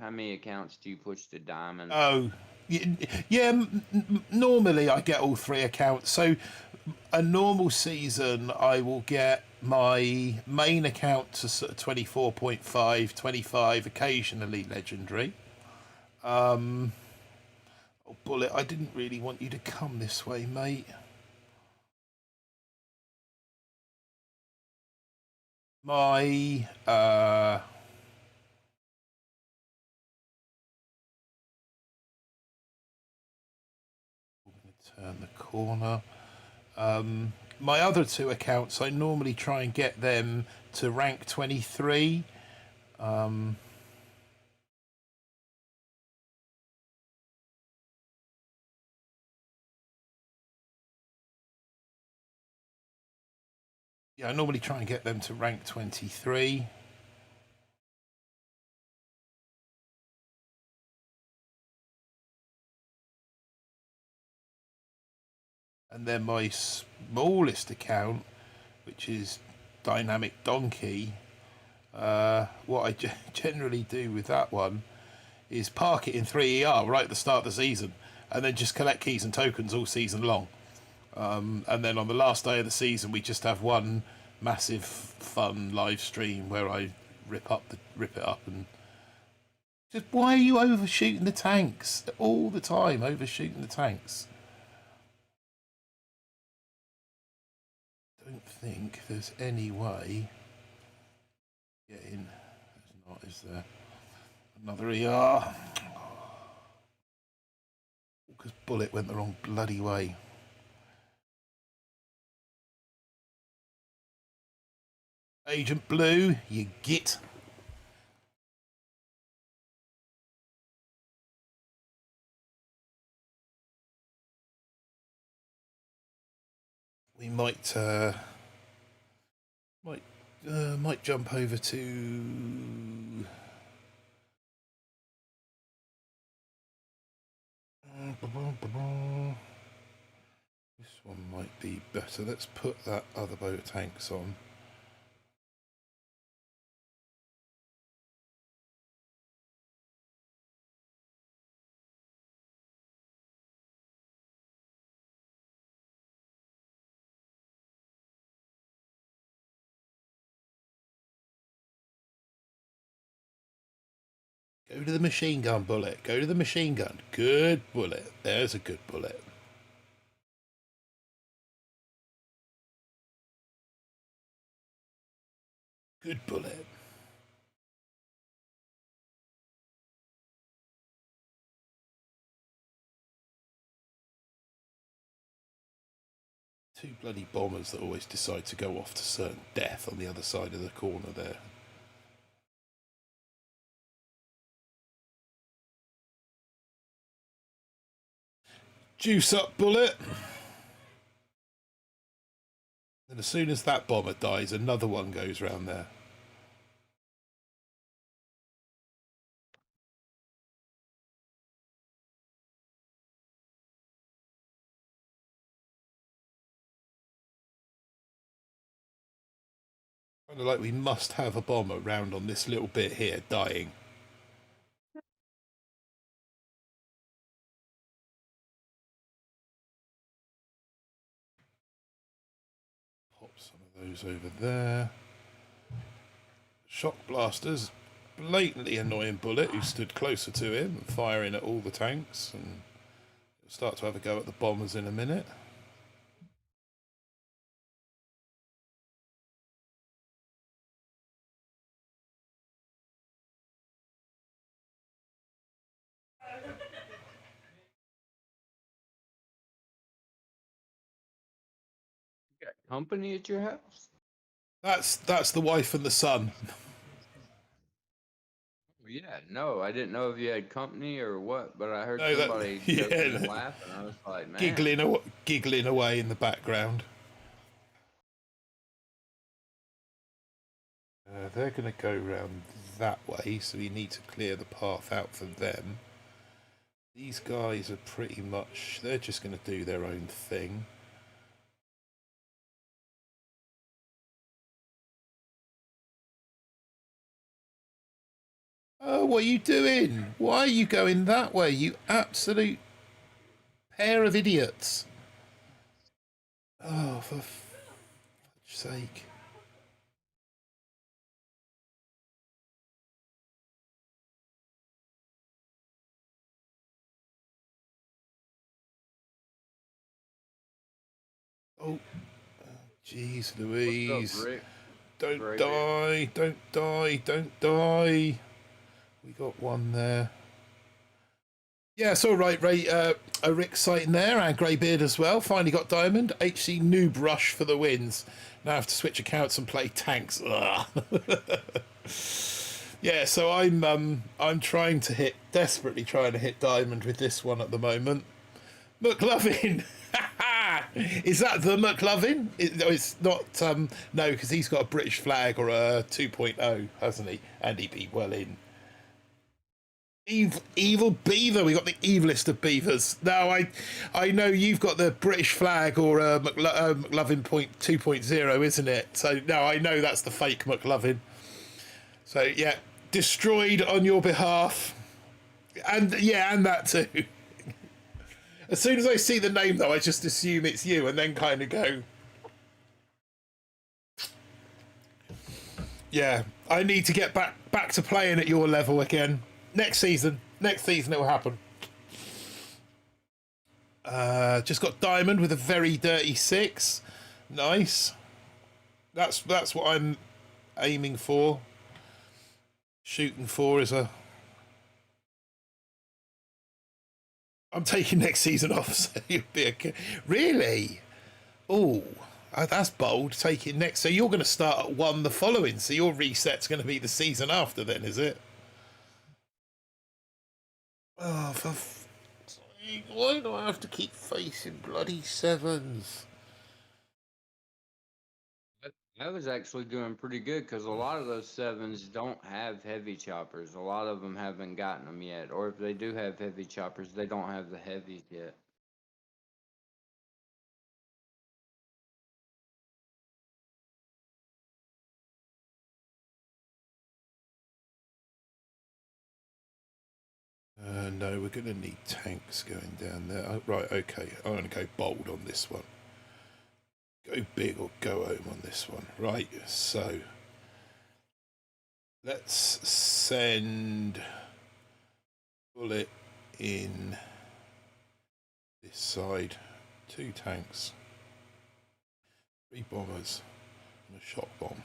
How many accounts do you push to diamond? Oh, yeah. Normally, I get all 3 accounts. So, a normal season, I will get my main account to sort of 24.5, 25, occasionally legendary. Oh, Bullet, I didn't really want you to come this way, mate. My turn the corner. My other 2 accounts, I normally try and get them to rank 23. Yeah, I normally try and get them to rank 23. And then my smallest account, which is Dynamic Donkey, what I generally do with that one is park it in 3ER right at the start of the season, and then just collect keys and tokens all season long. And then on the last day of the season, we just have one massive fun live stream where I rip it up and just, why are you overshooting the tanks all the time? Overshooting the tanks. Don't think there's any way get in. There's not, is there? Another ER. Because Bullet went the wrong bloody way. Agent Blue, you git. We might jump over to this one might be better. Let's put that other boat of tanks on. Go to the machine gun, Bullet. Go to the machine gun. Good Bullet. There's a good Bullet. Good Bullet. Two bloody bombers that always decide to go off to certain death on the other side of the corner there. Juice up, Bullet. And as soon as that bomber dies, another one goes round there. Kind of like we must have a bomber round on this little bit here, dying. Pop some of those over there. Shock blasters. Blatantly annoying Bullet who stood closer to him and firing at all the tanks, and he'll start to have a go at the bombers in a minute. You got company at your house? That's the wife and the son. Yeah, no, I didn't know if you had company or what, but I heard No, somebody joking and yeah, laughing. I was like, man. giggling away in the background. They're going to go round that way, so we need to clear the path out for them. These guys are pretty much, they're just going to do their own thing. Oh, what are you doing? Why are you going that way, you absolute pair of idiots? Oh, for fuck's sake. Oh, jeez What's up, Louise. Rick? Don't Graybeard. die, don't die, don't die. We got one there. Yeah, it's all right, Ray. A Rick sighting there, and Greybeard as well. Finally got Diamond. HC Noob Rush for the wins. Now I have to switch accounts and play tanks. Yeah, so I'm trying to hit, desperately trying to hit Diamond with this one at the moment. McLovin! Is that the McLovin? It's not, no, because he's got a British flag or a 2.0, hasn't he? And he'd be well in. Evil beaver. We got the evilest of beavers. Now I know you've got the British flag or McLovin point 2.0, isn't it? So no, I know that's the fake McLovin. So yeah, destroyed on your behalf, and yeah, and that too. As soon as I see the name, though, I just assume it's you, and then kind of go, yeah, I need to get back to playing at your level again. Next season it will happen. Just got Diamond with a very dirty 6. Nice. That's what I'm aiming for. Shooting for is a... I'm taking next season off, so you'll be okay. Really? Oh, that's bold. Take it next. So you're going to start at 1 the following. So your reset's going to be the season after then, is it? Oh, for sake, why do I have to keep facing bloody 7s? I was actually doing pretty good because a lot of those 7s don't have heavy choppers. A lot of them haven't gotten them yet. Or if they do have heavy choppers, they don't have the heavies yet. No, we're going to need tanks going down there. Oh, right, okay. I'm going to go bold on this one. Go big or go home on this one. Right, so let's send bullet in this side. 2 tanks, 3 bombers, and a shot bomb.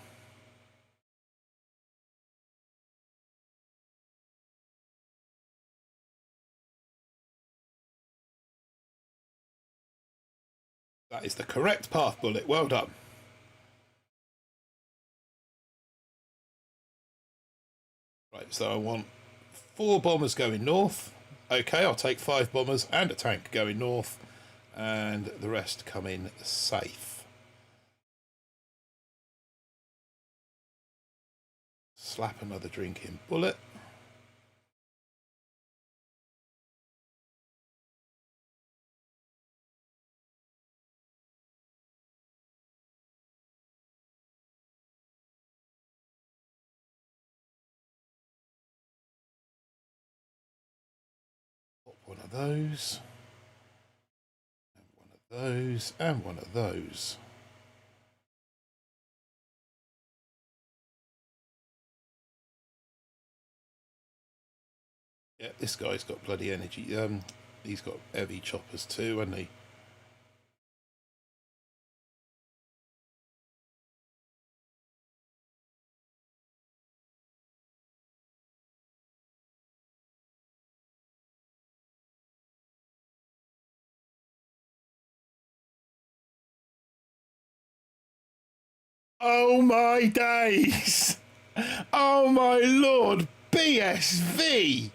That is the correct path, Bullet. Well done. Right, so I want 4 bombers going north. Okay, I'll take 5 bombers and a tank going north, and the rest come in safe. Slap another drink in, Bullet. Pop one of those, and one of those, and one of those. Yeah, this guy's got bloody energy. He's got heavy choppers too, hasn't he? Oh my days! Oh my lord! BSV!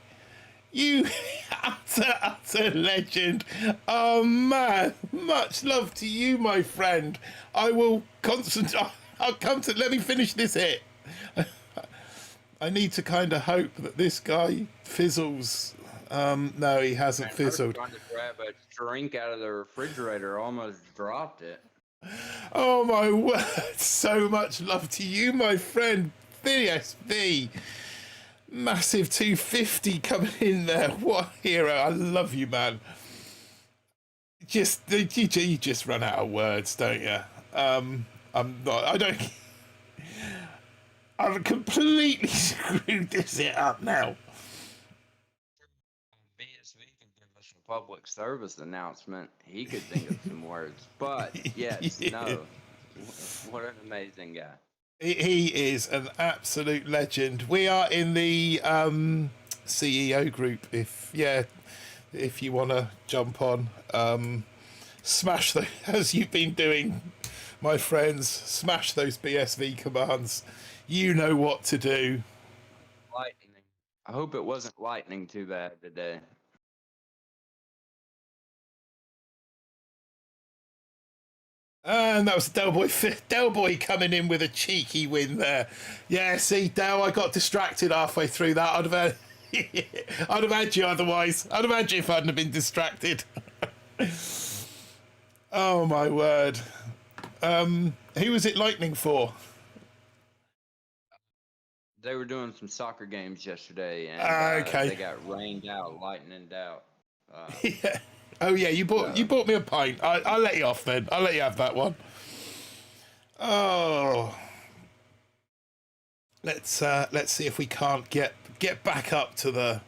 You utter legend. Oh man, much love to you, my friend. I will concentrate. I'll come to, let me finish this hit. I need to kind of hope that this guy fizzles. No, he hasn't fizzled. I was trying to grab a drink out of the refrigerator, almost dropped it. Oh my word, so much love to you, my friend. BSB. Massive 250 coming in there. What a hero. I love you, man. You just run out of words, don't you? I'm not. I don't. I've completely screwed this it up now. BSV can give us a public service announcement. He could think of some words. But yes, Yeah. no. What an amazing guy. He is an absolute legend. We are in the CEO group. If you want to jump on, smash those as you've been doing, my friends. Smash those BSV commands. You know what to do. Lightning. I hope it wasn't lightning too bad today. And that was Delboy coming in with a cheeky win there. Yeah, see, Del, I got distracted halfway through that. I'd have I'd have had you otherwise. I'd have had you if I hadn't have been distracted. Oh my word. Who was it lightning for? They were doing some soccer games yesterday, and Okay. they got rained out, lightninged out. Yeah. Oh yeah, you bought me a pint. I'll let you off then. I'll let you have that one. Oh. Let's see if we can't get back up to the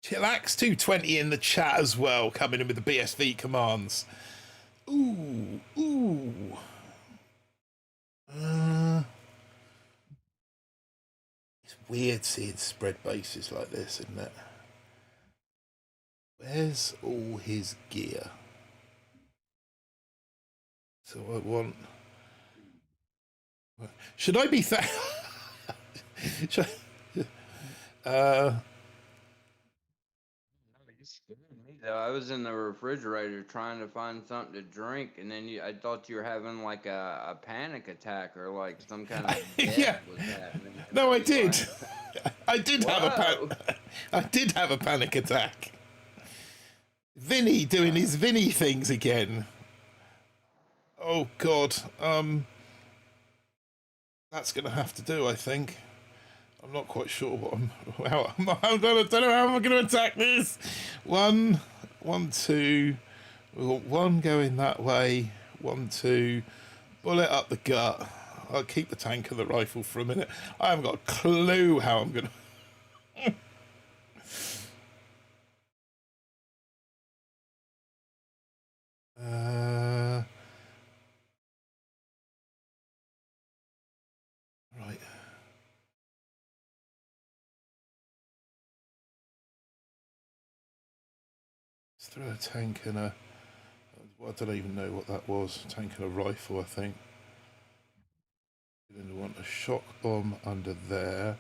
Chillax 220 in the chat as well, coming in with the BSV commands. Ooh. It's weird seeing spread bases like this, isn't it? Where's all his gear? So I want. Should I be Should So I was in the refrigerator trying to find something to drink, and then I thought you were having like a panic attack or like some kind of yeah. death was happening. No, I was did. like, I did have I did have a panic attack. Vinny doing his Vinny things again. Oh God. That's gonna have to do, I think. I'm not quite sure what I don't know how I'm gonna attack this. One, two. We've got one going that way. 1, 2. Bullet up the gut. I'll keep the tank and the rifle for a minute. I haven't got a clue how I'm gonna. Right. Let's throw a tank and a. I don't even know what that was. Tank and a rifle, I think. We're going to want a shock bomb under there.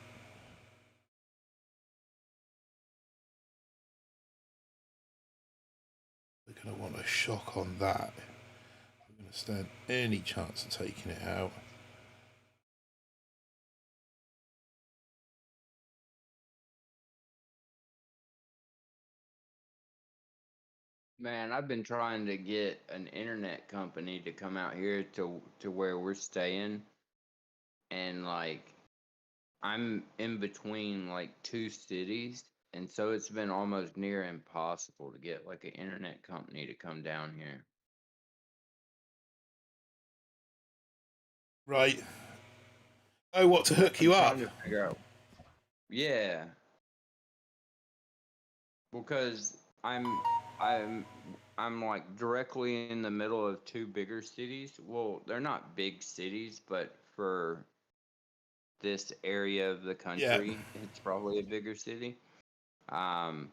We're going to want a shock on that. We're going to stand any chance of taking it out. Man, I've been trying to get an internet company to come out here to where we're staying, and like I'm in between like two cities, and so it's been almost near impossible to get like an internet company to come down here. Right. Oh, what, to hook I'm you up? trying to figure out. Yeah, because I'm I'm like directly in the middle of two bigger cities. Well, they're not big cities, but for this area of the Yeah. country, it's probably a bigger city. Um,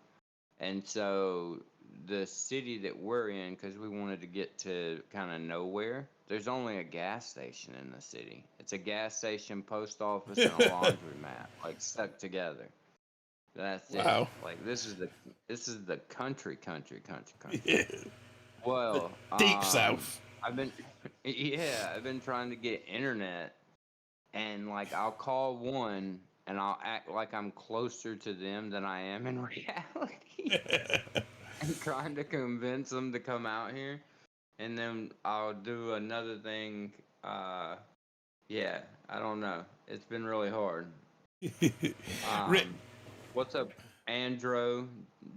and so the city that we're in, because we wanted to get to kind of nowhere, there's only a gas station in the city. It's a gas station, post office, and a laundromat, like stuck together. That's it. Wow. Like this is the country. Yeah. Well, Deep South. I've been yeah, I've been trying to get internet, and like I'll call one and I'll act like I'm closer to them than I am in reality. And trying to convince them to come out here. and then I'll do another thing. Yeah, I don't know. It's been really hard. Rick, What's up, Andro,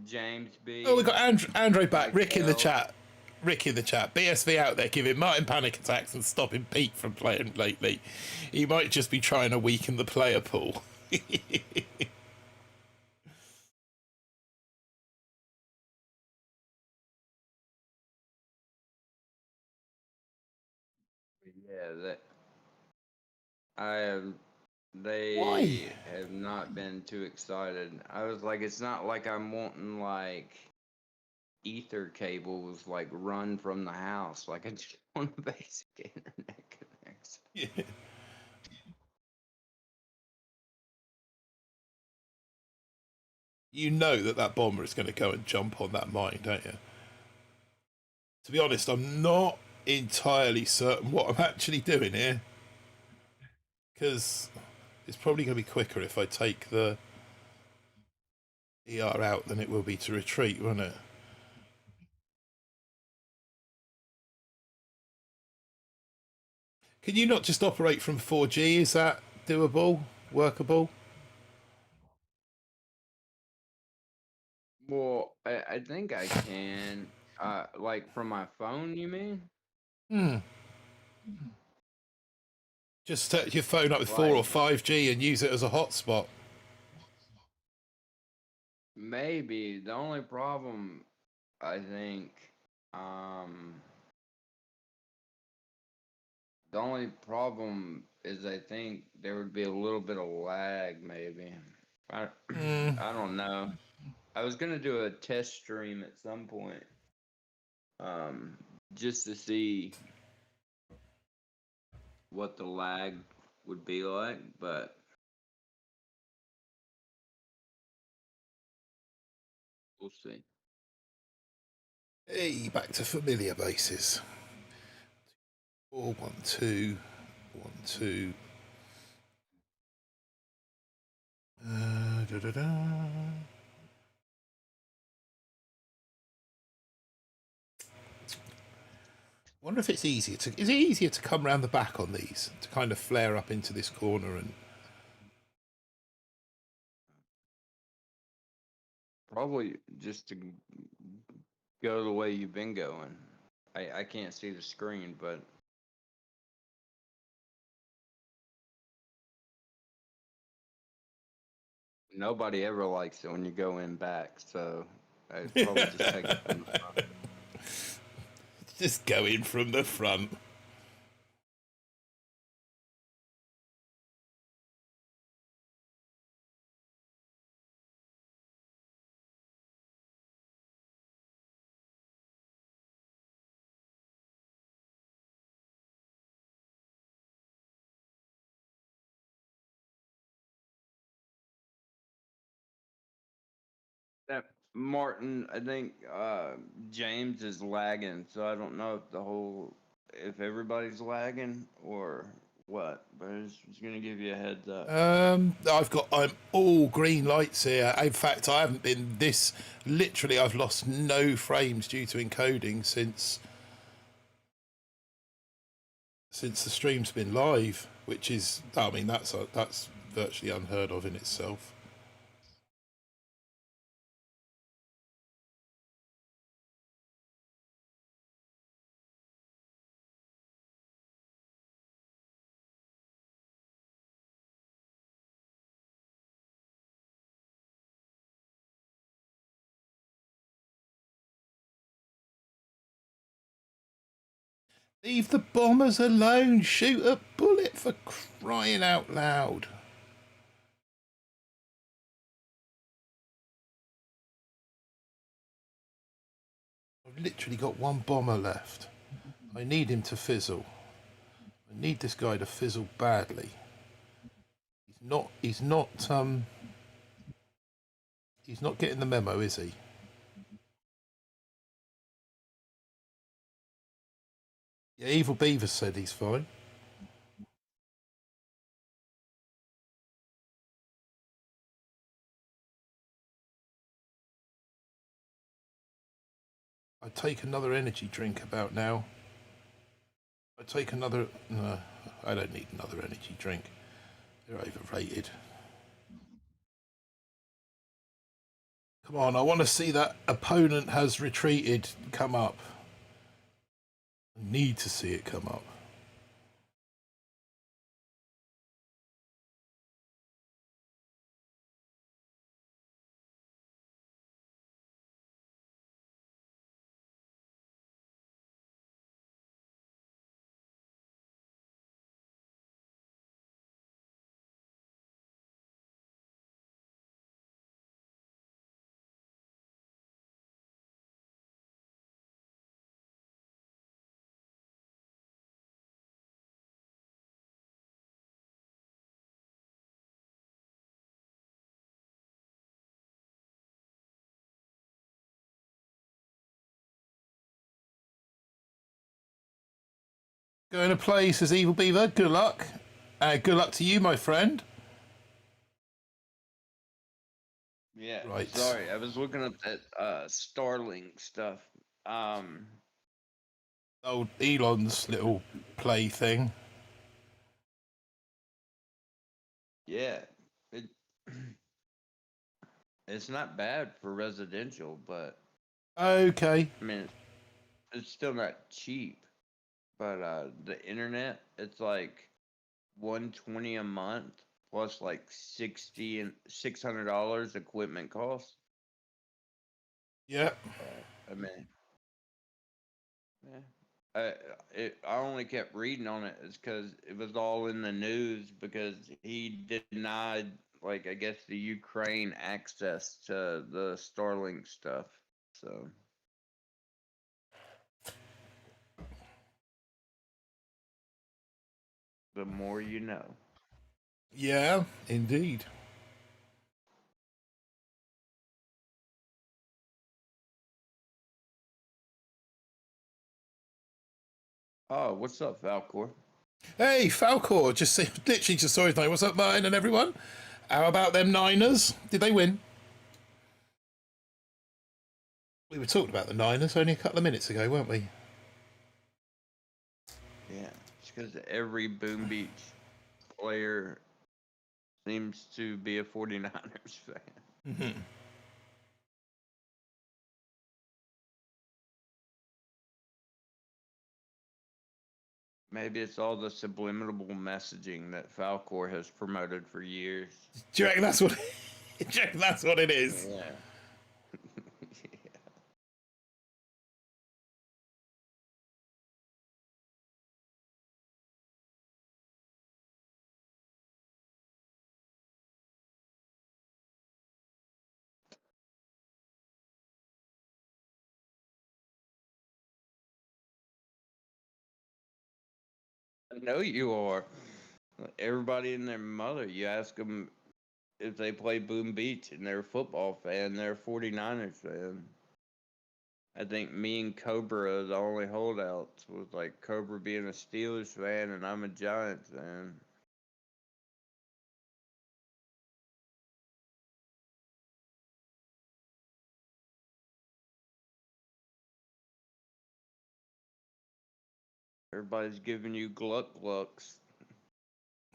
James oh, we B, got Andre back. Rick in the Michael? chat. Rick in the chat. BSV out there giving Martin panic attacks and stopping Pete from playing lately. He might just be trying to weaken the player pool. Yeah, that I have. Why? They have not been too excited. I was like, it's not like I'm wanting like ether cables like run from the house. Like I just want a basic internet connection. Yeah. You know that bomber is going to go and jump on that mine, don't you? To be honest, I'm not entirely certain what I'm actually doing here, because it's probably going to be quicker if I take the ER out than it will be to retreat, won't it? Can you not just operate from 4G? Is that doable? Workable? Well, I think I can. Like from my phone, you mean? Hmm. Just set your phone up with 4 or Like 5G and use it as a hotspot. maybe the only problem I think, um, the only problem is I think there would be a little bit of lag, maybe. I Hmm. I don't know. I was gonna do a test stream at some point, um, just to see what the lag would be like, but we'll see. Hey, back to familiar bases. 4, 1, 2, 1, 2. Da, da, da. Wonder if it's easier to. Is it easier to come round the back on these to kind of flare up into this corner and? Probably just to go the way you've been going. I can't see the screen, but nobody ever likes it when you go in back, so I'd probably just take it from the front. Just go in from the front. That Martin, I think James is lagging, so I don't know if everybody's lagging or what. But I was gonna give you a heads up. I'm all green lights here. In fact, I haven't been this. Literally, I've lost no frames due to encoding since the stream's been live, which is, I mean, that's virtually unheard of in itself. Leave the bombers alone. Shoot a bullet, for crying out loud. I've literally got one bomber left. I need him to fizzle. I need this guy to fizzle badly. He's not getting the memo, is he? Yeah, Evil Beaver said he's fine. I I'd take another energy drink about now. I'd take another... No, I don't need another energy drink. They're overrated. Come on, I want to see that opponent has retreated come up. I need to see it come up. Going to play, says Evil Beaver. Good luck. Good luck to you, my friend. Yeah. Right. Sorry, I was looking at that Starlink stuff. Old Elon's little play thing. Yeah. It it's not bad for residential, but Okay. I mean it's still not cheap. But the internet, it's like 120 a month plus like 60 and $600 equipment costs. Yeah. I mean, yeah. I only kept reading on it is because it was all in the news because he denied, like, I guess the Ukraine access to the Starlink stuff. So the more you know. Yeah, indeed. Oh, what's up, Valcor? Hey, Falcor, literally just saw his name. What's up, Martin and everyone? How about them Niners? Did they win? We were talking about the Niners only a couple of minutes ago, weren't we? Yeah, it's because every Boom Beach player seems to be a 49ers fan. Mm-hmm. Maybe it's all the subliminal messaging that Falcor has promoted for years. Do you reckon that's what? Do you reckon that's what it is? Yeah. I know you are. Everybody and their mother, you ask them if they play Boom Beach and they're a football fan, they're a 49ers fan. I think me and Cobra are the only holdouts, with like Cobra being a Steelers fan and I'm a Giants fan. Everybody's giving you gluck glucks.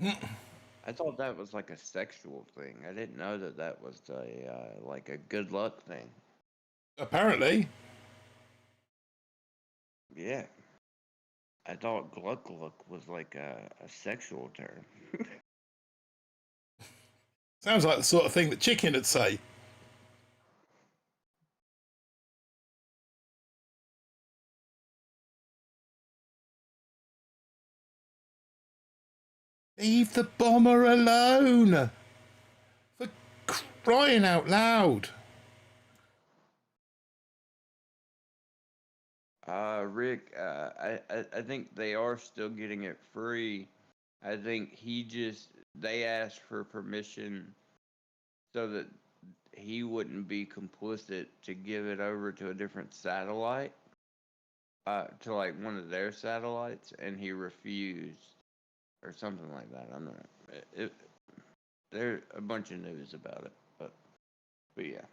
I thought that was like a sexual thing. I didn't know that that was a like a good luck thing. Apparently. Yeah, I thought gluck gluck was like a sexual term. Sounds like the sort of thing that Chicken would say. Leave the bomber alone. For crying out loud. Rick, I think they are still getting it free. I think they asked for permission so that he wouldn't be complicit to give it over to a different satellite, to like one of their satellites, and he refused or something like that. I'm not. There's a bunch of news about it, but yeah.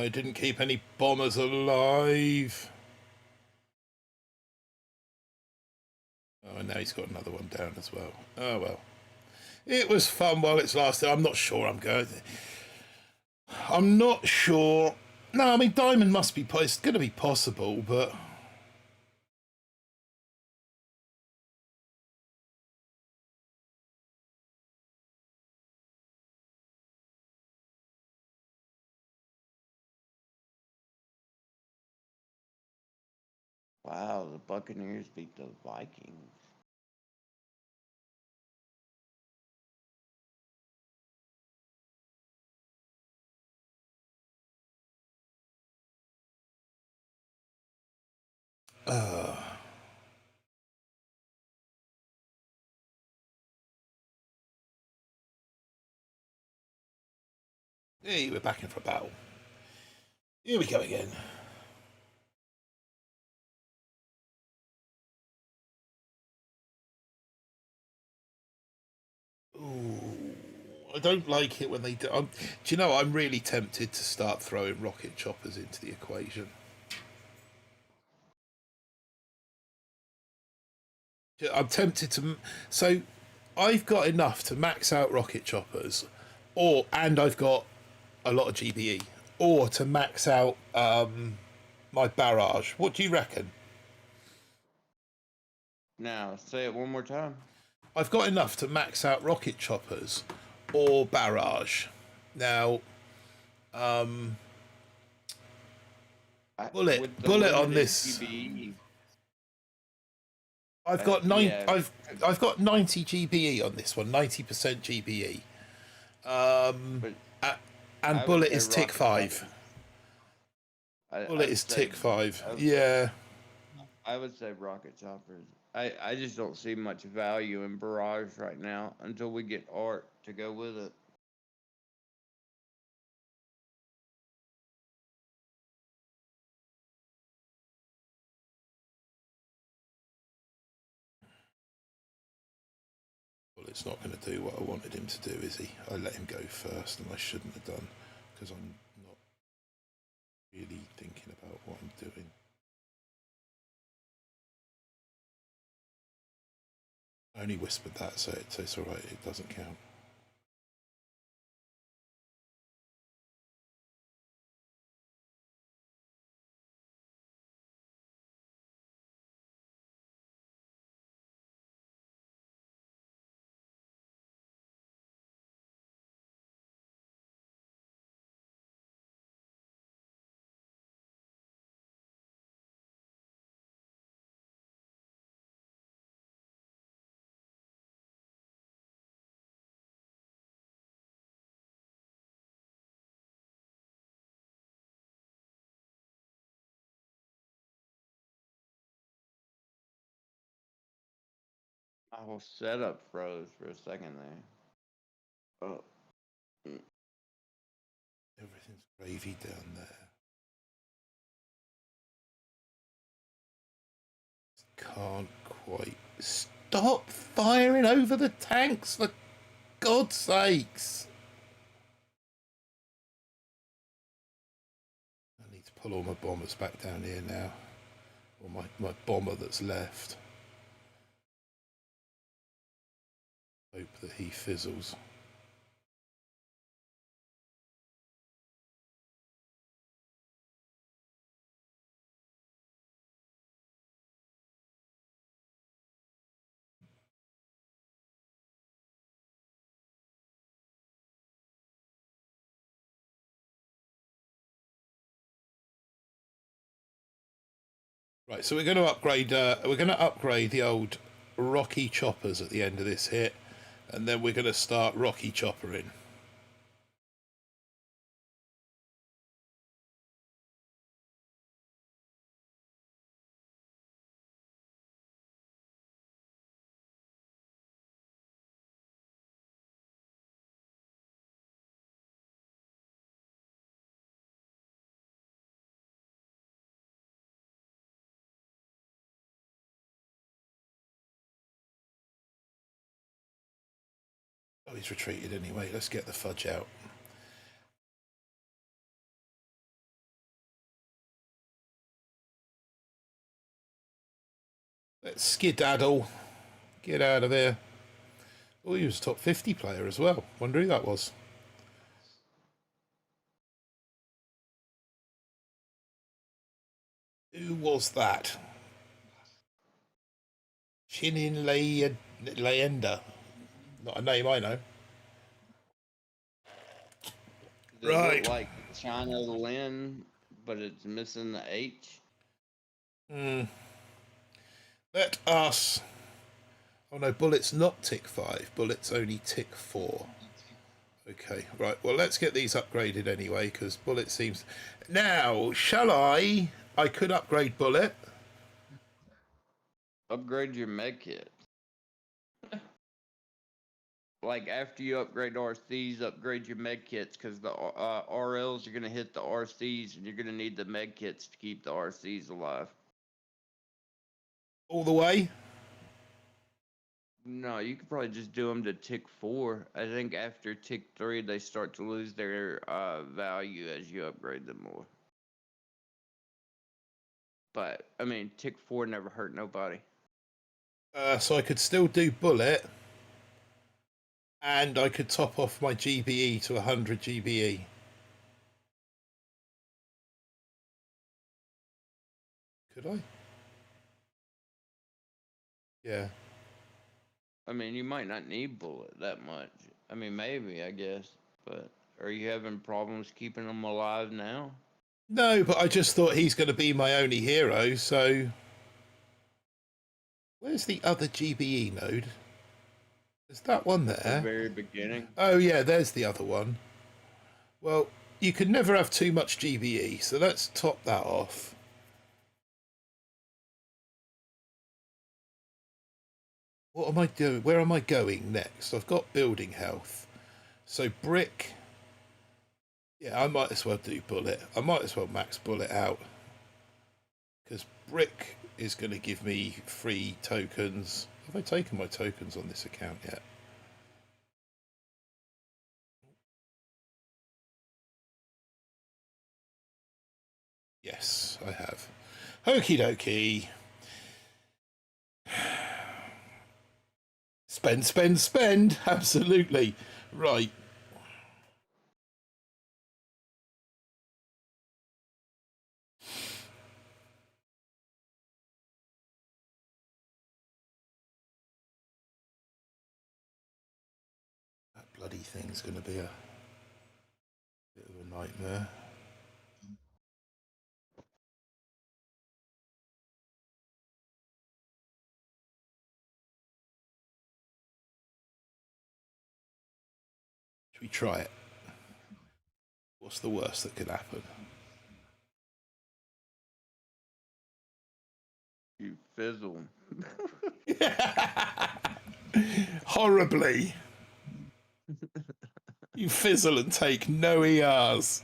I didn't keep any bombers alive. Oh, and now he's got another one down as well. Oh, well. It was fun while it's lasted. I'm not sure I'm going. I'm not sure. No, I mean, diamond must be... It's going to be possible, but... Wow, the Buccaneers beat the Vikings. Hey, we're back in for a battle. Here we go again. Ooh, I don't like it when they do. Do you know, I'm really tempted to start throwing rocket choppers into the equation. I'm tempted to. So, I've got enough to max out rocket choppers, and I've got a lot of GBE, or to max out my barrage. What do you reckon? Now, say it one more time. I've got enough to max out rocket choppers or barrage. Now, With the bullet on limited this. GBE, I've got yeah. I've got 90 GBE on this one, 90% GBE. But And I would bullet say is tick rocket 5. choppers. Bullet I'd is say tick 5. I would, Yeah. I would say rocket choppers. I just don't see much value in barrage right now until we get art to go with it. Well, it's not going to do what I wanted him to do, is he? I let him go first, and I shouldn't have done, because I'm not really thinking about what I'm doing. I only whispered that, so it's all right. It doesn't count. My whole setup froze for a second there. Oh, Everything's gravy down there. Can't quite stop firing over the tanks, for God's sakes. I need to pull all my bombers back down here now. Or my bomber that's left. Hope that he fizzles. Right, so we're going to upgrade. We're going to upgrade the old Rocky choppers at the end of this hit, and then we're going to start Rocky choppering. Oh, he's retreated anyway. Let's get the fudge out. Let's skedaddle. Get out of here. Oh, he was a top 50 player as well. Wonder who that was. Who was that? Chinin Leyenda. Not a name I know. Does it Right. look like China Lin, but it's missing the H? Let us... Oh no, Bullet's not tick 5. Bullet's only tick 4. Okay, right. Well, let's get these upgraded anyway, because Bullet seems... Now, shall I... I could upgrade Bullet. Upgrade your med kit. Like after you upgrade RCs, upgrade your med kits because the RLs are gonna hit the RCs, and you're gonna need the med kits to keep the RCs alive. All the way. No, you could probably just do them to tick 4. I think after tick 3, they start to lose their value as you upgrade them more. But I mean, tick 4 never hurt nobody. So I could still do Bullet. And I could top off my GBE to 100 GBE. Could I? Yeah. I mean, you might not need bullet that much. I mean, maybe, I guess. But are you having problems keeping them alive now? No, but I just thought he's going to be my only hero, so... Where's the other GBE node? Is that one The there? very beginning. Oh yeah, there's the other one. Well, you can never have too much GBE, so let's top that off. What am I doing? Where am I going next? I've got building health. So brick... Yeah, I might as well do bullet. I might as well max bullet out. Because brick is going to give me free tokens. Have I taken my tokens on this account yet? Yes, I have. Okie dokie. Spend, spend, spend. Absolutely. Right. That bloody thing's going to be a bit of a nightmare. Should we try it? What's the worst that could happen? You fizzle. Horribly. You fizzle and take no ERs.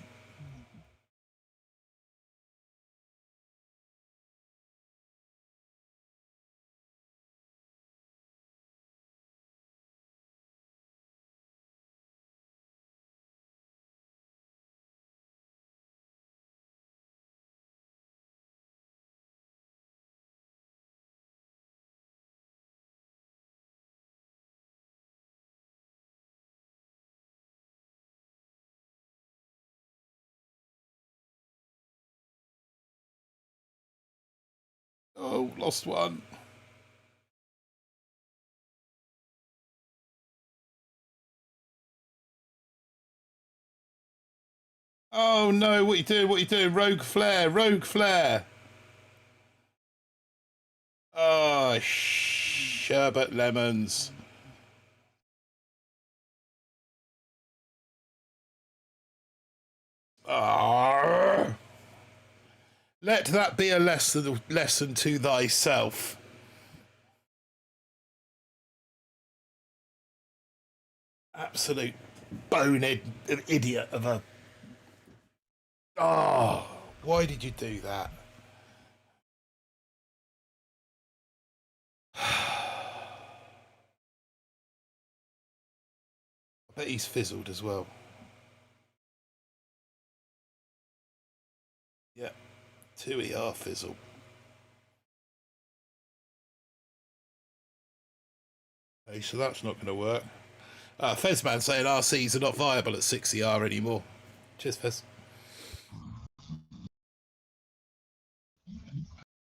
Oh, lost one. Oh no, what are you doing? What are you doing? Rogue flare, rogue flare. Oh, sherbet lemons. Ah. Let that be a lesson to thyself. Absolute bonehead idiot of a... Oh, why did you do that? I bet he's fizzled as well. Yeah, 2 ER fizzle. Okay, so that's not going to work. Fezman saying RCs are not viable at 60R anymore. Cheers, Fez.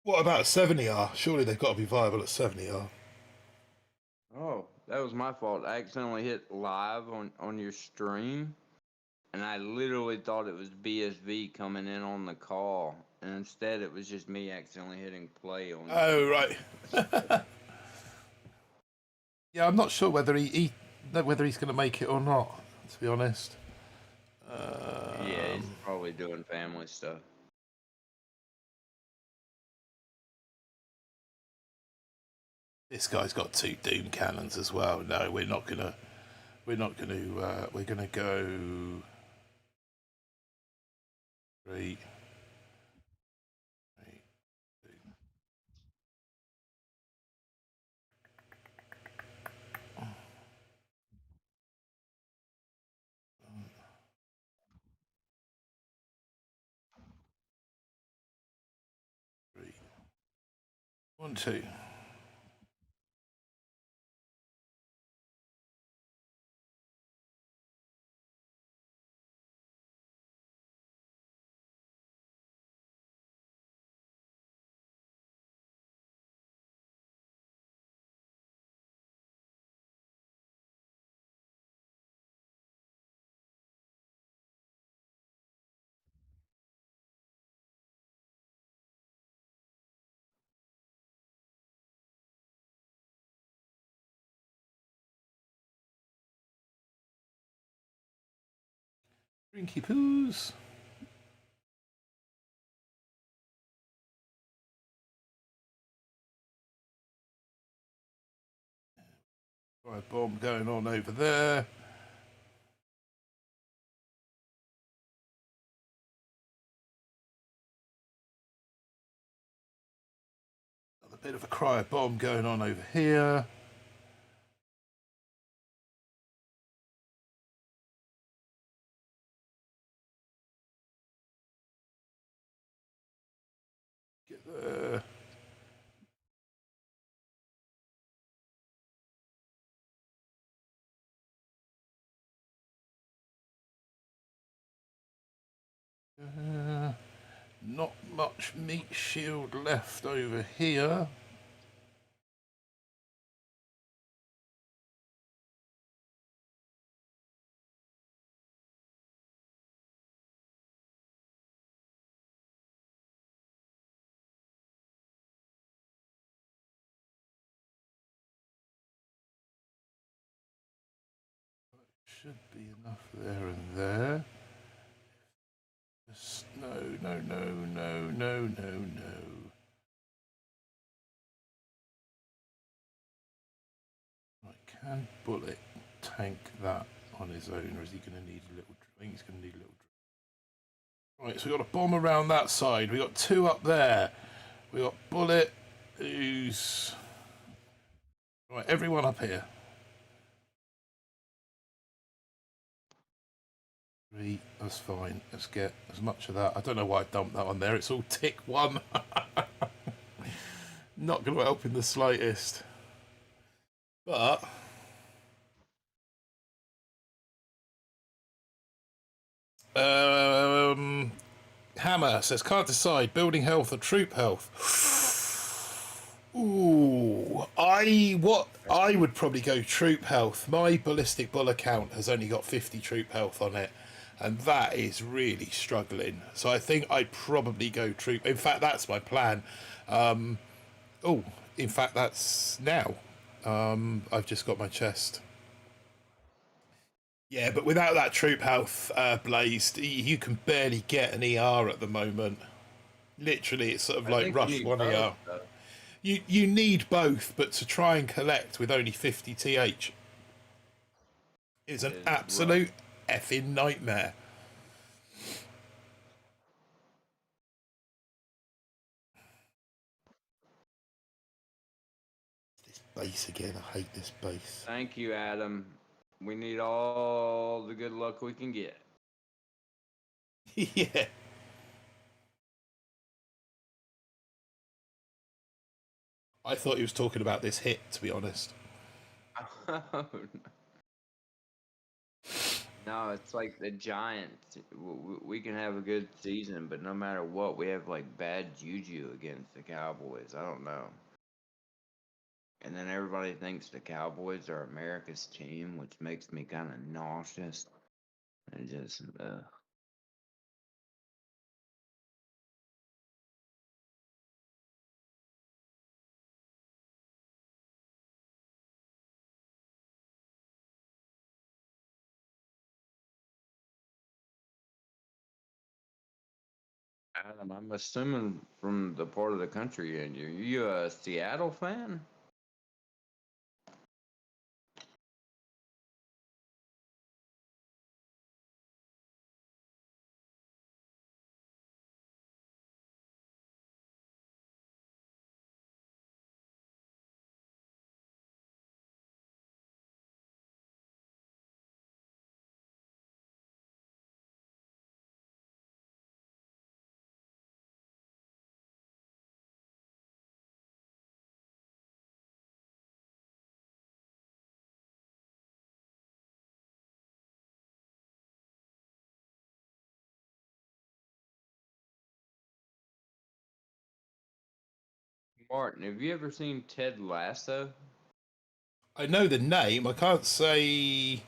What about 70R? Surely they've got to be viable at 70R. Oh, that was my fault. I accidentally hit live on your stream, and I literally thought it was BSV coming in on the call, and instead it was just me accidentally hitting play on. Oh, right. Yeah, I'm not sure whether whether he's going to make it or not, to be honest. Yeah, he's probably doing family stuff. This guy's got 2 Doom cannons as well. No, we're not gonna. We're gonna go 3. 1, 2. Drinky poos. Right, bomb going on over there. A bit of a cryo bomb going on over here. Get there. Not much meat shield left over here. Should be enough there and there. No, no, no, no, no, no, no. Can Bullet tank that on his own, or is he going to need a little? I think he's going to need a little. Right, so we got a bomb around that side. We got 2 up there. We got Bullet, who's right. Everyone up here. 3, that's fine. Let's get as much of that. I don't know why I dumped that on there. It's all tick 1. Not going to help in the slightest. But Hammer says can't decide building health or troop health. Ooh, I would probably go troop health. My BallisticBull account has only got 50 troop health on it, and that is really struggling. So I think I'd probably go troop. In fact, that's my plan. In fact, that's now. I've just got my chest. Yeah, but without that troop health, Blazed, you can barely get an ER at the moment. Literally, it's sort of like rush 1 ER. You need both, but to try and collect with only 50 TH is an absolute effing nightmare. This base again, I hate this base. Thank you, Adam. We need all the good luck we can get. Yeah. I thought he was talking about this hit, to be honest. No, it's like the Giants. We can have a good season, but no matter what, we have like bad juju against the Cowboys. I don't know. And then everybody thinks the Cowboys are America's team, which makes me kind of nauseous. And just, Adam, I'm assuming from the part of the country, and you a Seattle fan? Martin, have you ever seen Ted Lasso? I know the name. I can't say.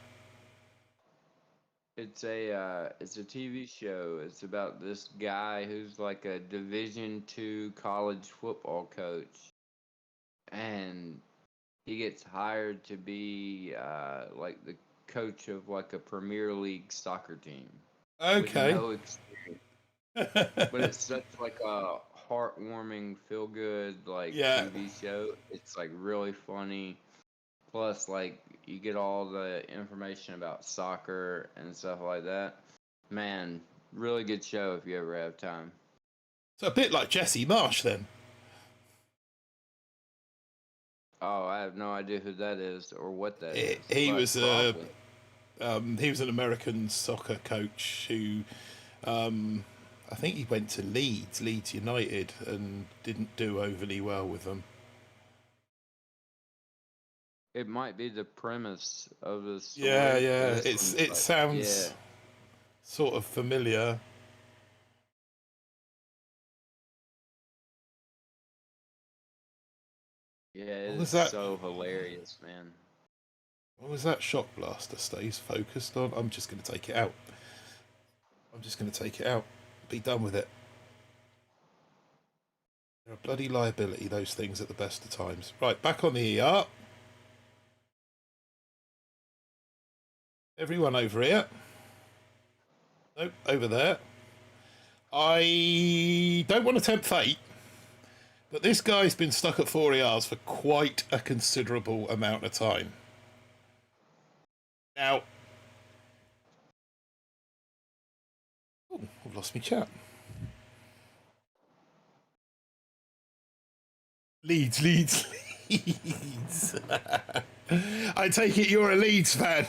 It's a TV show. It's about this guy who's like a Division II college football coach, and he gets hired to be like the coach of like a Premier League soccer team with Okay. no experience. But it's such like a heartwarming, feel good like Yeah. TV show. It's like really funny. Plus, like you get all the information about soccer and stuff like that. Man, really good show if you ever have time. So a bit like Jesse Marsh then. Oh, I have no idea who that is or what that is. He but was he was an American soccer coach who I think he went to Leeds United, and didn't do overly well with them. It might be the premise of the story. Yeah, but yeah. this It one's sounds sort of familiar. Yeah, it What was is that? so hilarious, man. What was that shock blaster stays focused on? I'm just going to take it out. I'm just going to take it out. Be done with it. They're a bloody liability, those things, at the best of times. Right, back on the ER. Everyone over here. Nope, over there. I don't want to tempt fate, but this guy's been stuck at 4 ERs for quite a considerable amount of time. Now... Oh, I've lost my chat. Leeds. I take it you're a Leeds fan.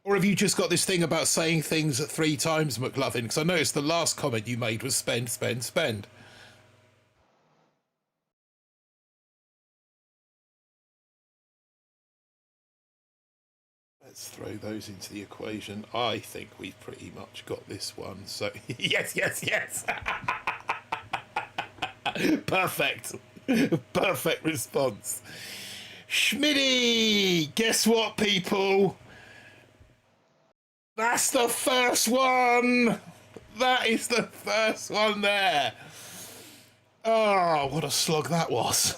Or have you just got this thing about saying things 3 times, McLovin? Because I noticed the last comment you made was spend. Let's throw those into the equation. I think we've pretty much got this one. So, yes. Perfect. Perfect response. Schmitty! Guess what, people? That's the first one! That is the first one there. Oh, what a slog that was.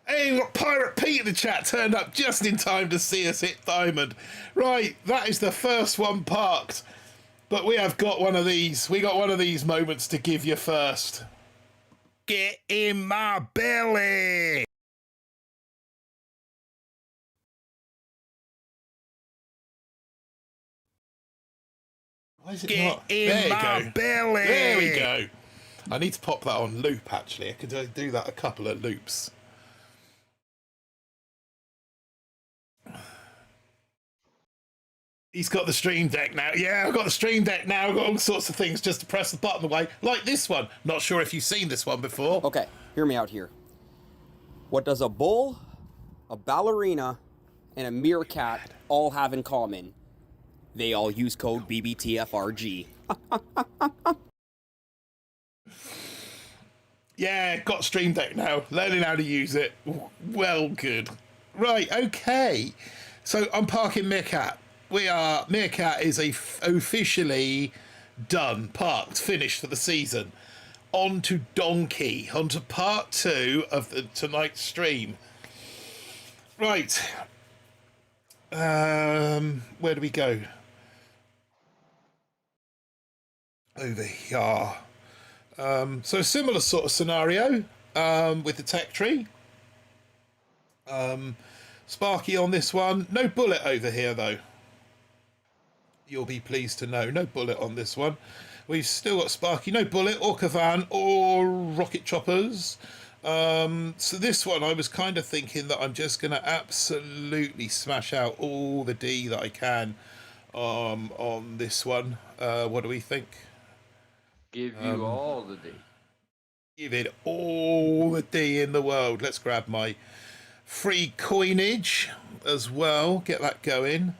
Hey, we've got Pirate Pete in the chat, turned up just in time to see us hit diamond. Right, that is the first one parked. But we have got one of these. We got one of these moments to give you first. Get in my belly! Why is it Get not? in There you my go. belly! There we go. I need to pop that on loop, actually. I could do that a couple of loops. He's got the Stream Deck now. Yeah, I've got the Stream Deck now. I've got all sorts of things just to press the button away. Like this one. Not sure if you've seen this one before. Okay, hear me out here. What does a bull, a ballerina, and a meerkat all have in common? They all use code BBTFRG. Yeah, got Stream Deck now. Learning how to use it. Well, good. Right, okay. So I'm parking Meerkat. Meerkat is officially done, parked, finished for the season. On to Donkey, on to part 2 of tonight's stream. Right. Where do we go? Over here. So a similar sort of scenario with the tech tree. Sparky on this one. No bullet over here, though. You'll be pleased to know. No bullet on this one. We've still got Sparky. No bullet or Cavan or rocket choppers. So this one, I was kind of thinking that I'm just going to absolutely smash out all the D that I can on this one. What do we think? Give you all the D. Give it all the D in the world. Let's grab my free coinage as well. Get that going.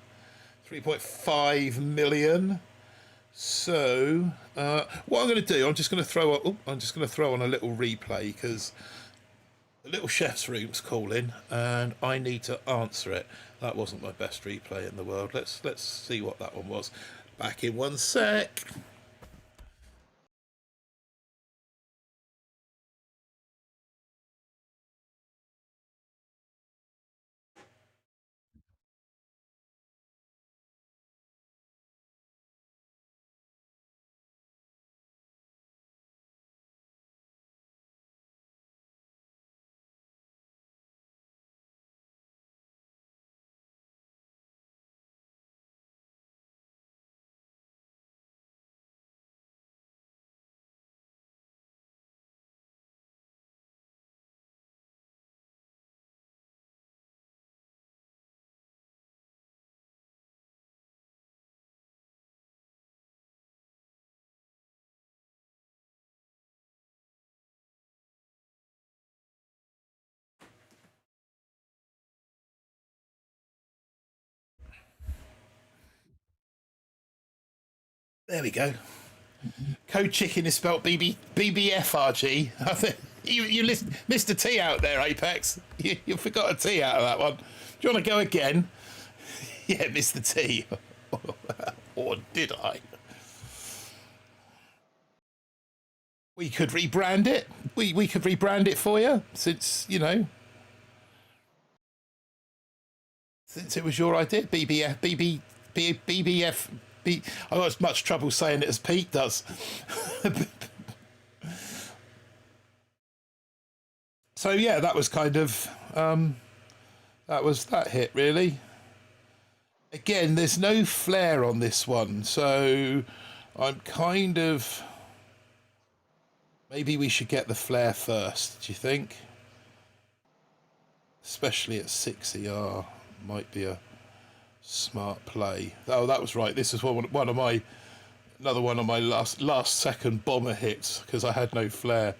3.5 million. So what I'm going to do, I'm just going to throw on a little replay because the little chef's room's calling and I need to answer it. That wasn't my best replay in the world. Let's see what that one was. Back in 1 sec. There we go. Code chicken is spelled BBFRG. I think you missed a T out there, Apex. You forgot a T out of that one. Do you want to go again? Yeah, missed the T. Or did I? We could rebrand it. We could rebrand it for you, since you know. Since it was your idea, BBF. I got as much trouble saying it as Pete does. So yeah, that was kind of that was that hit really. Again, there's no flare on this one, so I'm kind of maybe we should get the flare first. Do you think? Especially at 6 ER, might be a smart play. Oh, that was right. This is another one of my last second bomber hits because I had no flare.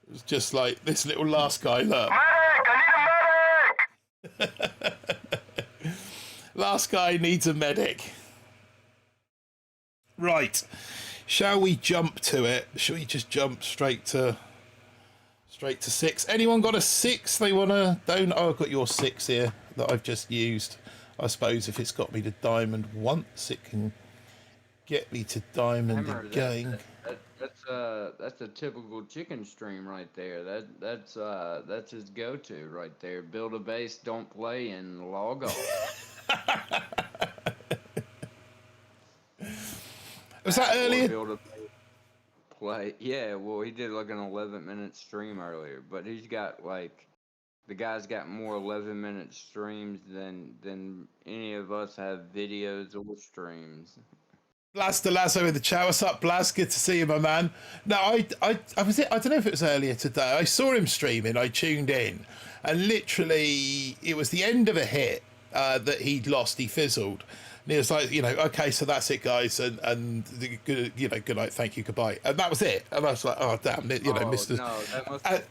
It was just like this little last guy. Look, medic! I need a medic. Last guy needs a medic. Right. Shall we jump to it? Shall we just jump straight to 6? Anyone got a 6 they want to? Don't. Oh, I've got your 6 here that I've just used. I suppose if it's got me to diamond once, it can get me to diamond again. That's a typical chicken stream right there. That's his go-to right there. Build a base, don't play, and log off. Was that earlier? Build a base, play. Yeah, well, he did like an 11-minute stream earlier, but he's got like. The guy's got more 11-minute streams than any of us have videos or streams. Blast the Lazo in the chat. What's up, Blast? Good to see you, my man. No, I don't know if it was earlier today. I saw him streaming. I tuned in, and literally it was the end of a hit that he'd lost. He fizzled, And he was like, okay, so that's it, guys, and good, good night, thank you, goodbye, and that was it. And I was like, oh damn it, Oh Mr. no, that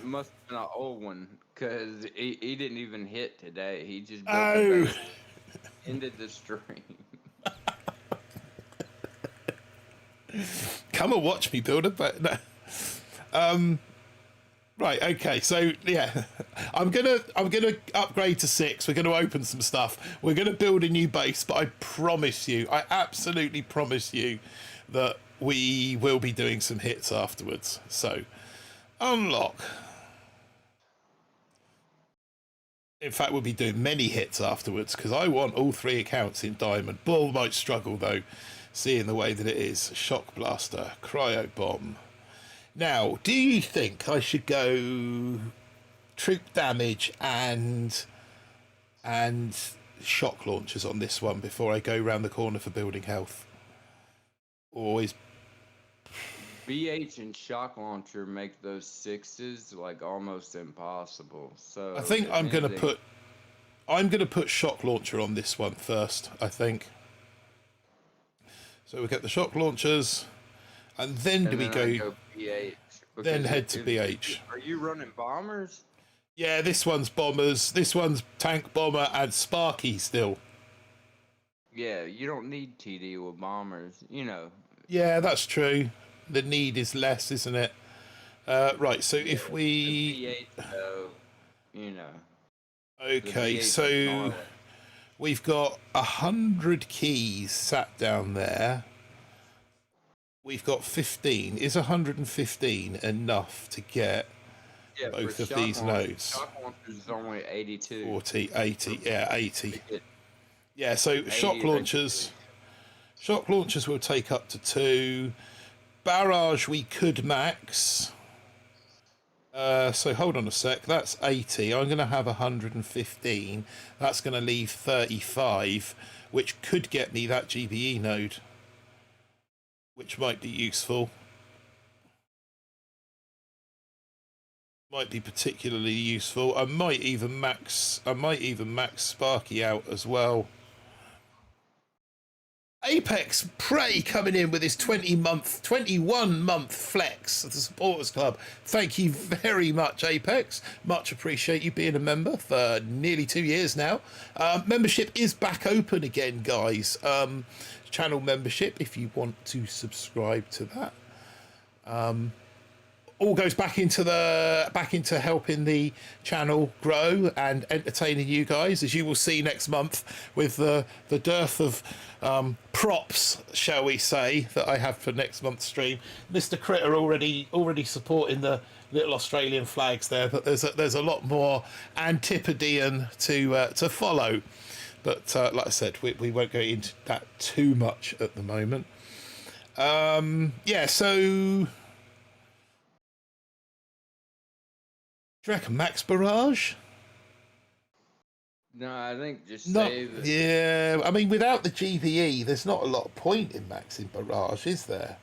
must have been an old one because he didn't even hit today. He just built the Oh, base, ended the stream. come and watch me build it, but no. Right, okay, so yeah, I'm gonna upgrade to 6. We're gonna open some stuff. We're gonna build a new base, but I absolutely promise you that we will be doing some hits afterwards. So unlock. In fact, we'll be doing many hits afterwards because I want all 3 accounts in Diamond. Bull might struggle though, seeing the way that it is. Shock Blaster, Cryo Bomb. Now, do you think I should go troop damage and shock launchers on this one before I go round the corner for building health? Or is BH and shock launcher make those 6s like almost impossible. So I think I'm gonna put shock launcher on this one first, I think. So we get the shock launchers, and then do we go BH? then head to BH. Are you running bombers? Yeah, this one's bombers, this one's tank bomber and Sparky still. Yeah, you don't need TD with bombers, Yeah, that's true. The need is less, isn't it? Right, so if we... The BH, though, Okay, the BH so is gnarly. we've got 100 keys sat down there. We've got 15. Is 115 enough to get both of these nodes? Shock launchers is only 82. 40, 80, yeah, 80. It- Yeah, so shock launchers will take up to 2. Barrage we could max. So hold on a sec, that's 80. I'm going to have 115. That's going to leave 35, which could get me that GBE node, which might be useful. Might be particularly useful. I might even max Sparky out as well. Apex Prey coming in with his 21-month flex of the supporters club. Thank you very much, Apex. Much appreciate you being a member for nearly 2 years now. Membership is back open again, guys. Channel membership, if you want to subscribe to that. All goes back into helping the channel grow and entertaining you guys, as you will see next month with the dearth of props, shall we say, that I have for next month's stream. Mr. Critter already supporting the little Australian flags there, but there's a lot more Antipodean to follow. But like I said, we won't go into that too much at the moment. Yeah, so. Do you reckon Max Barrage? No, I think just Not, save it. yeah, I mean, without the GVE, there's not a lot of point in maxing Barrage, is there?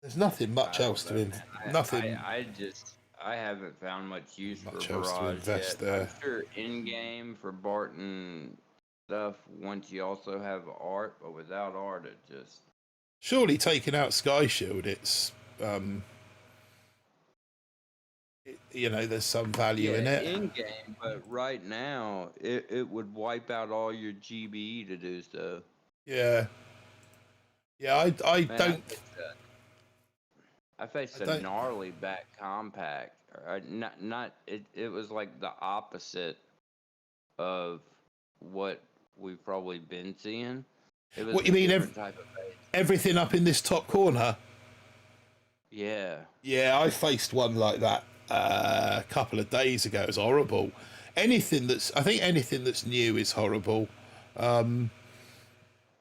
There's nothing much else to him. Nothing. I haven't found much use Much for else to Barrage invest yet. there. I'm sure in game for Barton stuff. Once you also have art, but without art, it just Surely taking out Sky Shield, it's there's some value in it. in game. But right now, it would wipe out all your GBE to do so. Yeah. Yeah, I Man, don't. I faced I a don't- gnarly back compact. It was like the opposite of what we've probably been seeing. It was What you a mean, different type of base. Everything up in this top corner? Yeah. Yeah, I faced one like that a couple of days ago. It was horrible. I think anything that's new is horrible.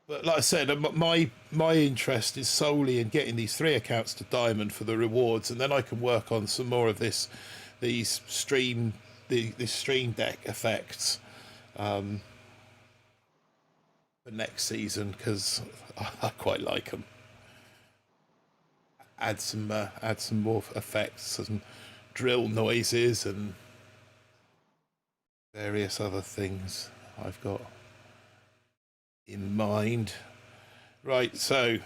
But like I said, my interest is solely in getting these 3 accounts to Diamond for the rewards, and then I can work on some more of this stream deck effects for next season, because I quite like them. Add some more effects, some drill noises and various other things I've got. in mind. Right, so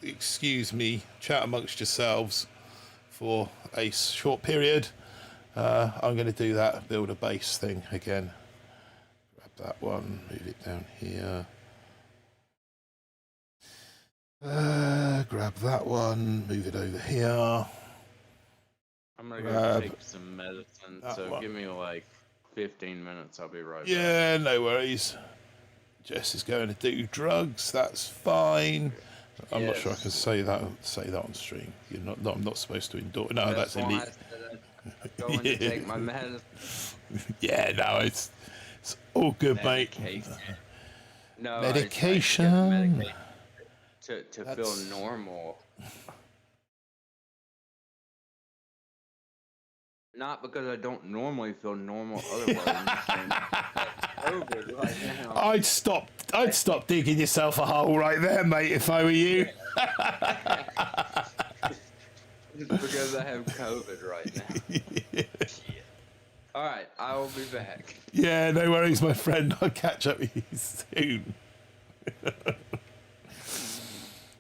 excuse me, chat amongst yourselves for a short period. I'm going to do that build a base thing again. Grab that one, move it down here. Grab that one, move it over here. I'm gonna go take some medicine, so one. give me like 15 minutes. I'll be right back. Yeah, no worries. Jess is going to do drugs. That's fine. I'm not sure I can say that on stream. I'm not supposed to endorse. No, that's why illegal. I'm going to take my medicine. Yeah, no, it's all good, Medication. mate. No, Medication. I get medication to feel normal. Not because I don't normally feel normal otherwise. I'm just saying COVID right now. I'd stop digging yourself a hole right there, mate, if I were you. Just because I have COVID right now. Yeah. All right, I will be back. Yeah, no worries, my friend. I'll catch up with you soon.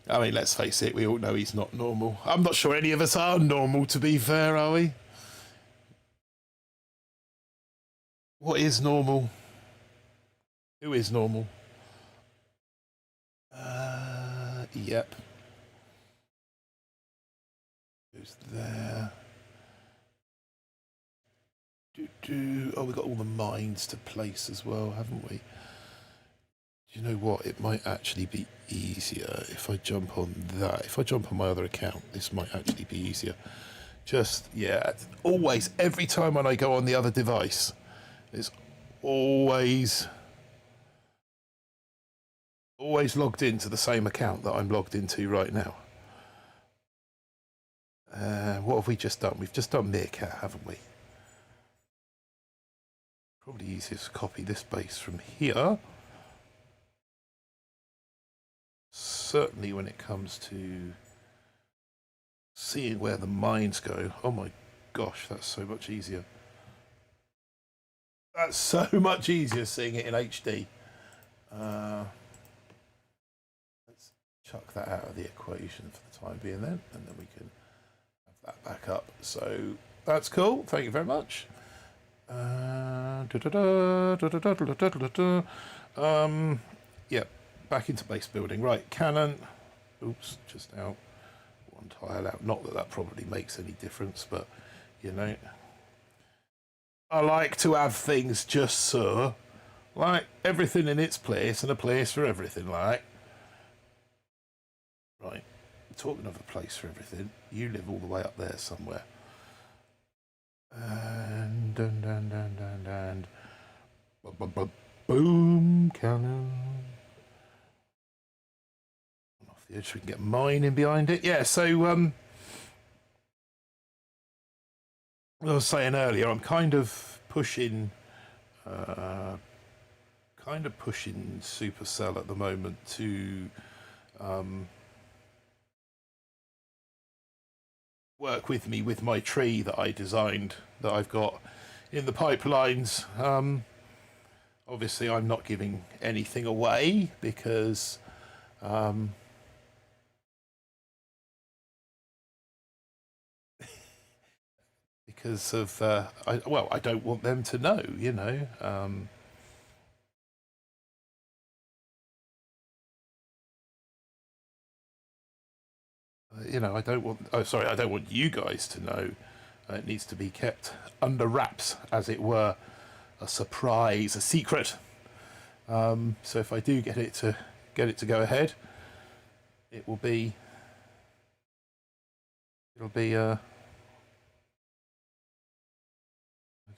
I mean, let's face it, we all know he's not normal. I'm not sure any of us are normal, to be fair, are we? What is normal? Who is normal? Yep. Who's there? Oh, we got all the mines to place as well, haven't we? Do you know what? It might actually be easier if I jump on that. If I jump on my other account, this might actually be easier. Just, yeah, always, every time when I go on the other device, it's always logged into the same account that I'm logged into right now. What have we just done? We've just done Meerkat, haven't we? Probably easiest to copy this base from here. Certainly when it comes to seeing where the mines go. Oh my gosh, that's so much easier. That's so much easier seeing it in HD. Let's chuck that out of the equation for the time being then, and then we can have that back up. So that's cool. Thank you very much. Yeah, back into base building. Right, cannon. Oops, just out. One tile out. Not that that probably makes any difference, but you know. I like to have things just so. Like everything in its place and a place for everything, like. Right, talking of a place for everything, you live all the way up there somewhere. And boom, cannon. Off the edge, we can get mine in behind it. Yeah, so I was saying earlier, I'm kind of pushing Supercell at the moment to work with me with my tree that I designed, that I've got in the pipelines. Obviously, I'm not giving anything away because of I don't want them to know, you know. You know, I don't want you guys to know. It needs to be kept under wraps, as it were, a surprise, a secret. So if I do get it to go ahead, it'll be does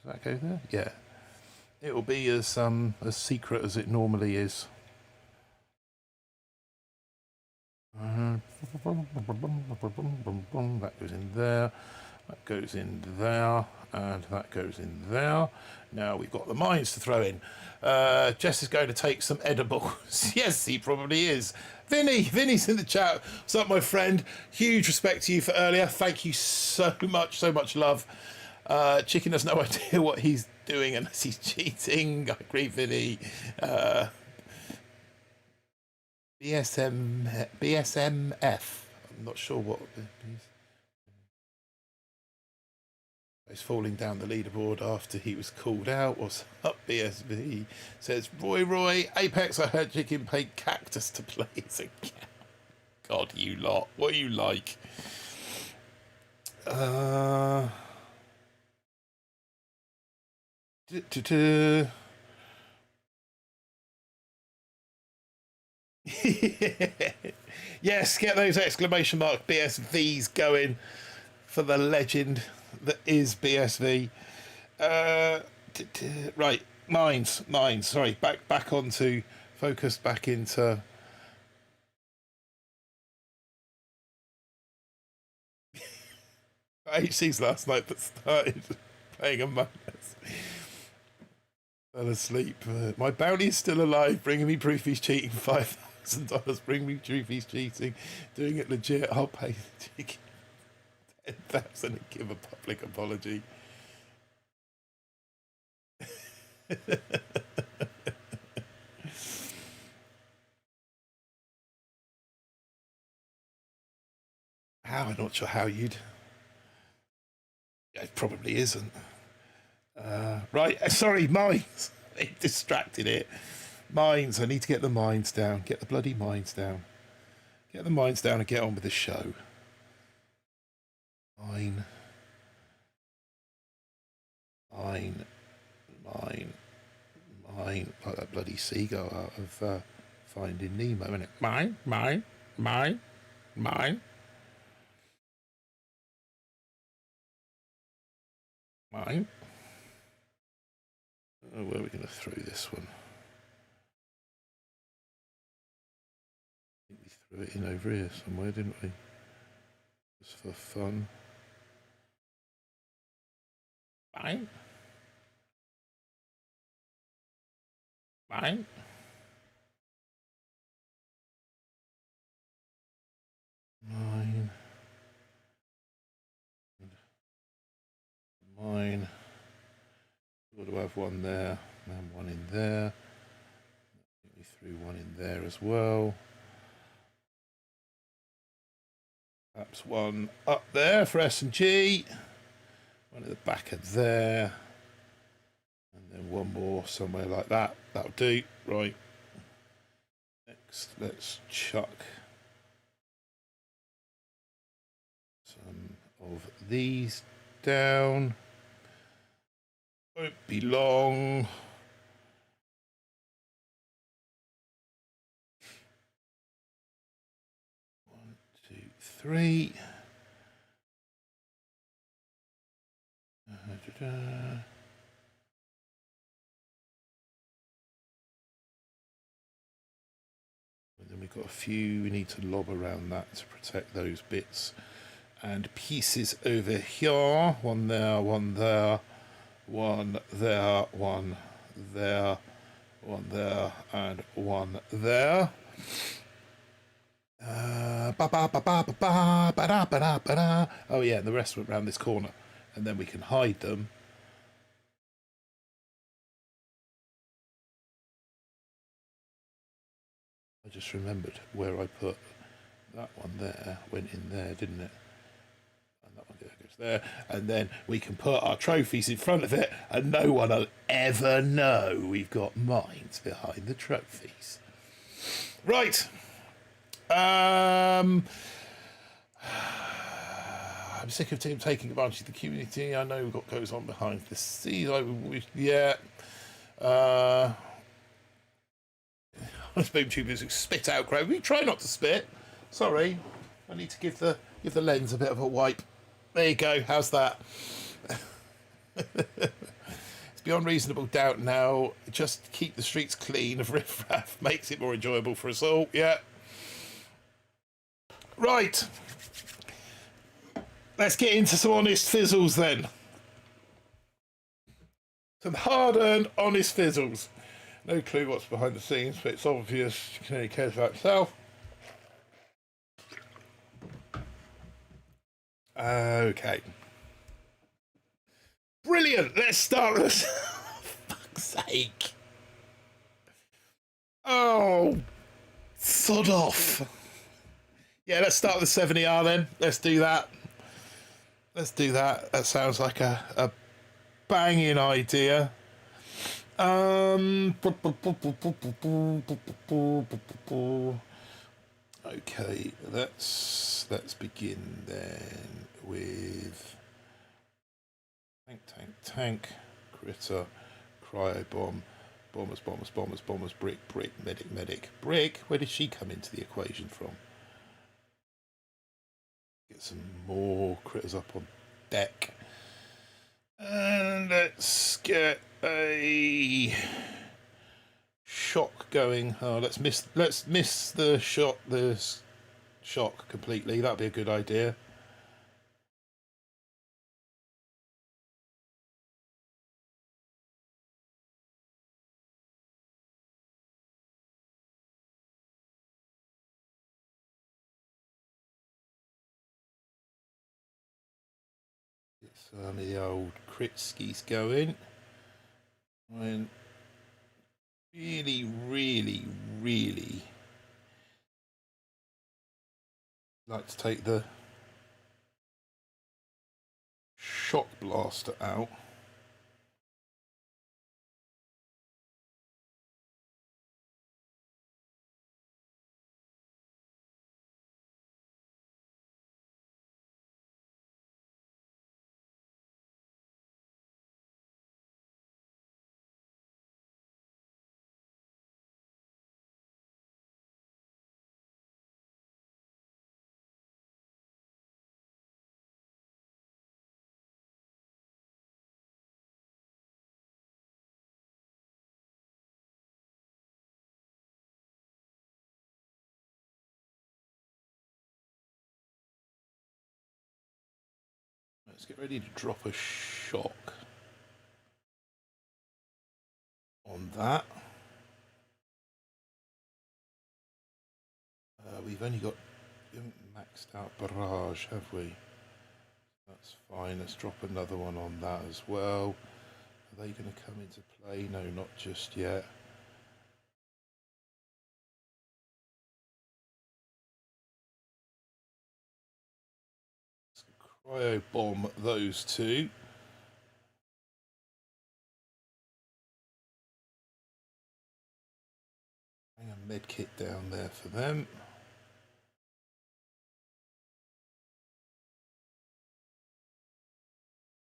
that go there? Yeah. It'll be as secret as it normally is. That goes in there, that goes in there, and that goes in there. Now we've got the mines to throw in. Jess is going to take some edibles. Yes, he probably is. Vinny's in the chat. What's up, my friend? Huge respect to you for earlier. Thank you so much love. Chicken has no idea what he's doing unless he's cheating. I agree, Vinny. BSMF. I'm not sure what. He's falling down the leaderboard after he was called out. What's up, BSV? Says, Roy, Apex, I heard you can pay Cactus to play as a cat. God, you lot. What are you like? Yes, get those exclamation mark BSVs going for the legend that is BSV. Right, mines. Sorry, back onto focused back into. HC's last night that started playing Among Us. Fell asleep. My bounty is still alive. Bringing me proof he's cheating. $5,000. Bring me proof he's cheating. Doing it legit. I'll pay the chicken 10,000 and give a public apology. I'm not sure how you'd. It probably isn't. Right, sorry, mines. It distracted it. Mines. I need to get the mines down. Get the bloody mines down. Get the mines down and get on with the show. Mine. Like that bloody seagull out of Finding Nemo, isn't it? Mine. Mine. Oh, where are we going to throw this one? I think we threw it in over here somewhere, didn't we? Just for fun. Mine. 9. Mine. We'll have one there and one in there. I think we threw one in there as well. Perhaps one up there for S&G. One at the back of there. And then one more somewhere like that. That'll do. Right. Next, let's chuck some of these down. Won't be long. 1, 2, 3. And then we've got a few we need to lob around that to protect those bits and pieces over here. One there, one there, one there, one there, one there, and one there. Oh yeah, and the rest went round this corner, and then we can hide them. I just remembered where I put that one there. Went in there, didn't it? And that one goes there, and then we can put our trophies in front of it, and no one will ever know we've got mines behind the trophies. Right. I'm sick of team taking advantage of the community. I know what goes on behind the scenes. BoomTubers who spit out crowd. We try not to spit. Sorry, I need to give the lens a bit of a wipe. There you go. How's that? It's beyond reasonable doubt now. Just keep the streets clean of riffraff. Makes it more enjoyable for us all. Yeah. Right. Let's get into some honest fizzles then. Some hard-earned honest fizzles. No clue what's behind the scenes, but it's obvious she only cares about herself. Okay. Brilliant. Let's start with... Fuck's sake. Oh, sod off. Yeah, let's start with the 70R then. Let's do that. Let's do that. That sounds like a banging idea. Okay, let's begin then with tank, critter, cryo bomb, bombers, brick, medic. Brick, where did she come into the equation from? Get some more critters up on deck. And let's get a shock going. Oh, let's miss the shock completely. That'd be a good idea. Get some of the old crit skis going. And really like to take the shock blaster out. Let's get ready to drop a shock on that. We've only got, we haven't maxed out barrage, have we? That's fine. Let's drop another one on that as well. Are they going to come into play? No, not just yet. Let's cryo bomb those two. Hang a med kit down there for them.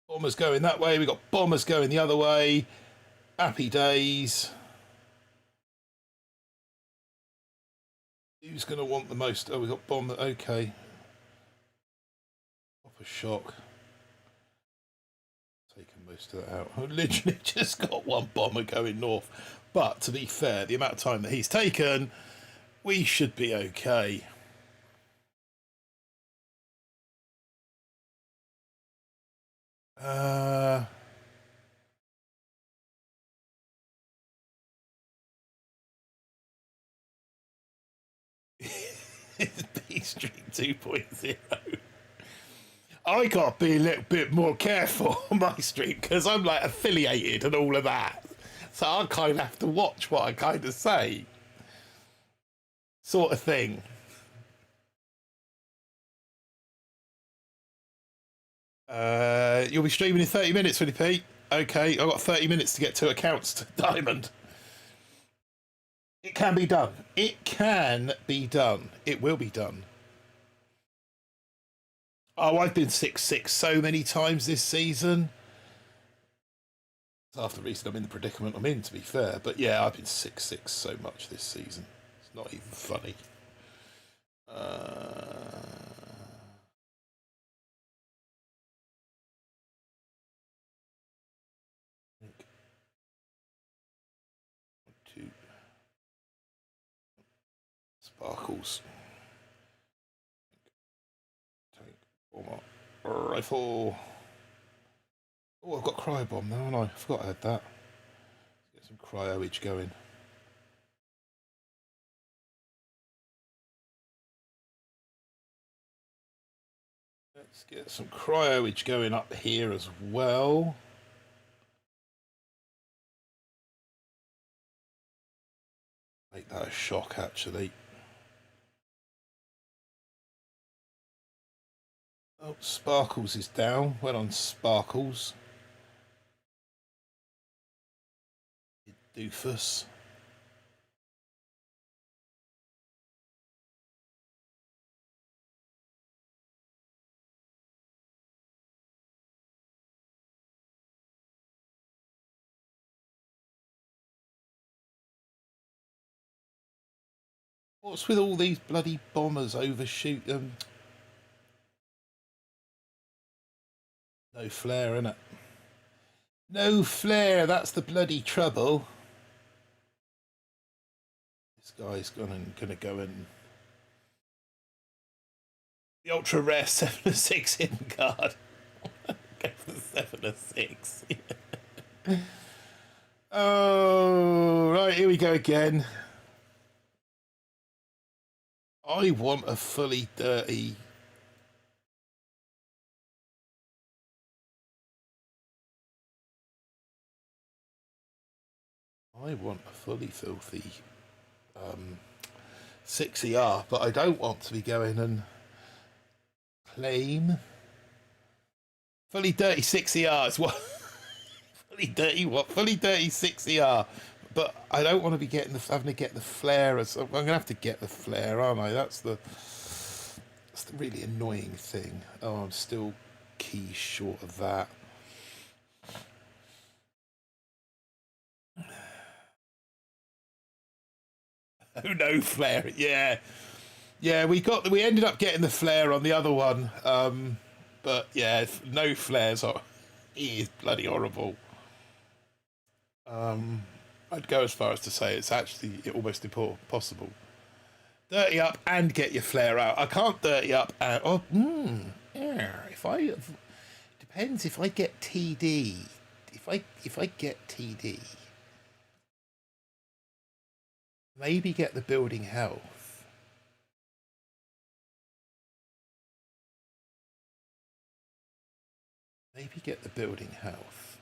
Bombers going that way. We've got bombers going the other way. Happy days. Who's going to want the most? Oh, we've got bomber. Okay. Pop a shock. Taking most of that out. I've literally just got one bomber going north. But to be fair, the amount of time that he's taken, we should be okay. It's B Street 2.0. I got to be a little bit more careful on my stream because I'm like affiliated and all of that. So I kind of have to watch what I kind of say. Sort of thing. You'll be streaming in 30 minutes, Willie Pete. Okay, I've got 30 minutes to get 2 accounts to Diamond. It can be done. It can be done. It will be done. Oh, I've been 6-6 so many times this season. It's half the reason I'm in the predicament I'm in, to be fair. But yeah, I've been 6-6 so much this season. It's not even funny. Two sparkles. Tank, bomber, rifle. Oh, I've got cryo bomb now, haven't I? I forgot I had that. Let's get some cryoage going. Let's get some cryoage going up here as well. Make that a shock, actually. Oh, Sparkles is down. Well on Sparkles. Doofus. What's with all these bloody bombers overshoot them? No flare, innit? No flare, that's the bloody trouble. This guy's gonna go in. The ultra rare 7 of 6 hidden card. Go for the 7 of 6. Oh, right, here we go again. I want a fully dirty. I want a fully filthy 6ER, but I don't want to be going and claim fully dirty 6ER. It's what fully dirty what? Fully dirty 6ER. But I don't want to be having to get the flare. I'm going to have to get the flare, aren't I? That's the really annoying thing. Oh, I'm still keys short of that. Oh, no flare. Yeah. We ended up getting the flare on the other one. But yeah, no flares. He is bloody horrible. I'd go as far as to say it's actually almost impossible. Dirty up and get your flare out. I can't dirty up and depends if I get TD. If I get TD, maybe get the building health. Maybe get the building health.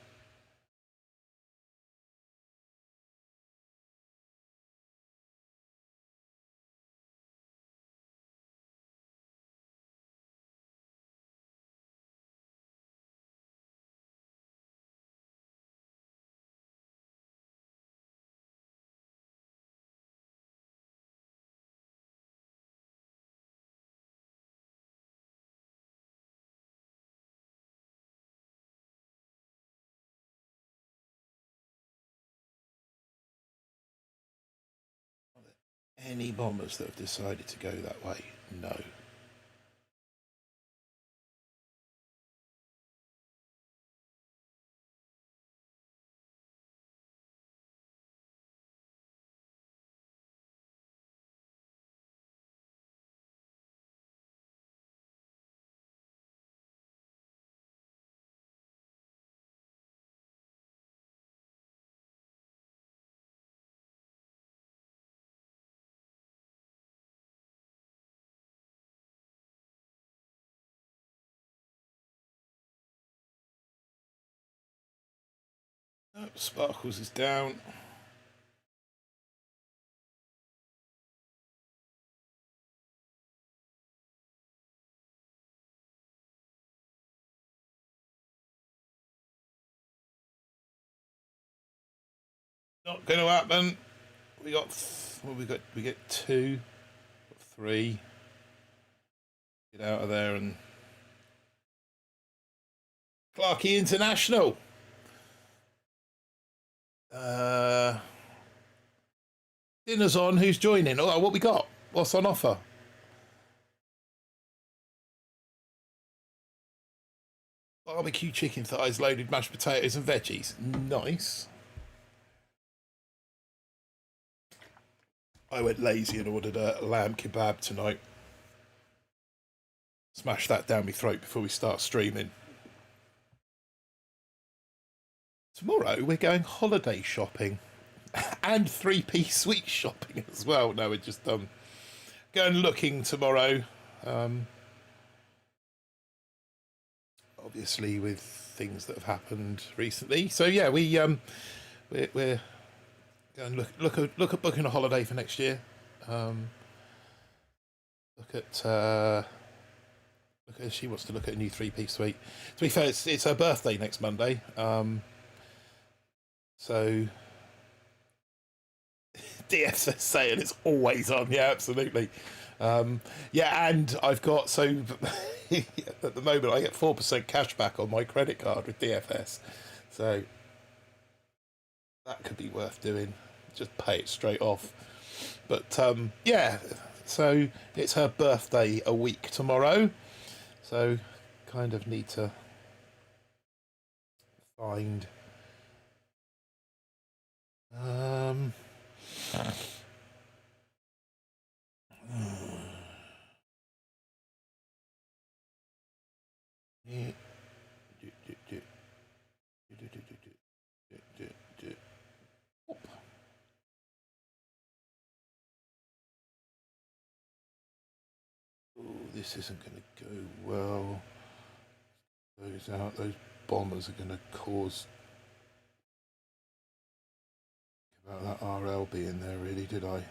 Any bombers that have decided to go that way? No. Oh, Sparkles is down. Not going to happen. We got we get 2, got 3. Get out of there and Clarkey International. Dinner's on. Who's joining? Oh, what we got? What's on offer? Barbecue chicken thighs, loaded mashed potatoes and veggies. Nice. I went lazy and ordered a lamb kebab tonight. Smash that down my throat before we start streaming. Tomorrow we're going holiday shopping and 3-piece sweet shopping as well. No, we're just going looking tomorrow. Obviously with things that have happened recently. So yeah, we're going to look at booking a holiday for next year. Look at because she wants to look at a new 3-piece suite. To be fair, it's her birthday next Monday. So DFS saying it's always on. Yeah, absolutely. Yeah, and I've got, so at the moment I get 4% cash back on my credit card with DFS. So that could be worth doing. Just pay it straight off. But yeah, so it's her birthday a week tomorrow. So kind of need to find this isn't going to go well. Those bombers are going to cause about that RL being there, really, did I?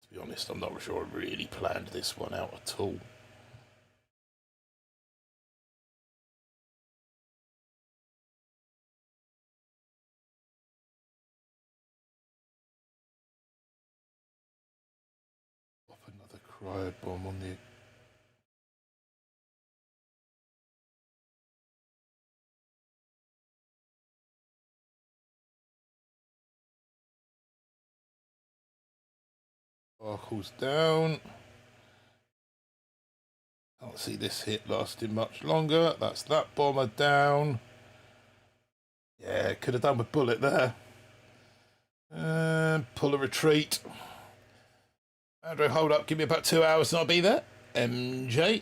To be honest, I'm not sure I really planned this one out at all. Pop another cryo bomb on the... Sparkles down. Can't see this hit lasting much longer. That's that bomber down. Yeah, could have done with bullet there. Pull a retreat. Andrew, hold up. Give me about 2 hours and I'll be there. MJ.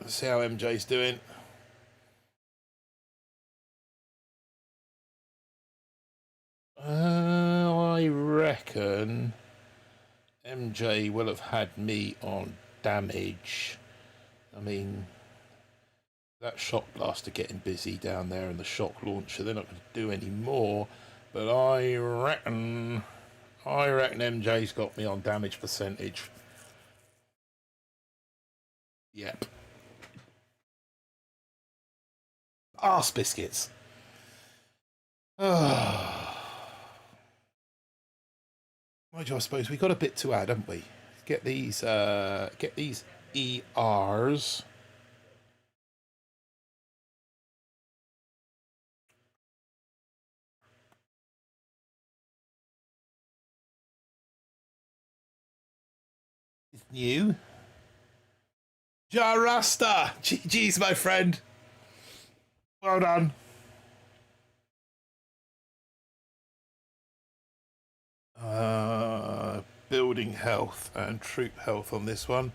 Let's see how MJ's doing. I reckon MJ will have had me on damage. I mean, that shock blaster getting busy down there and the shock launcher, they're not going to do any more. But I reckon MJ's got me on damage percentage. Yep. Arse biscuits. Mind you, I suppose we got a bit to add, haven't we? Get these ERs. It's new. Jarasta! GG's, my friend. Well done. Building health and troop health on this one.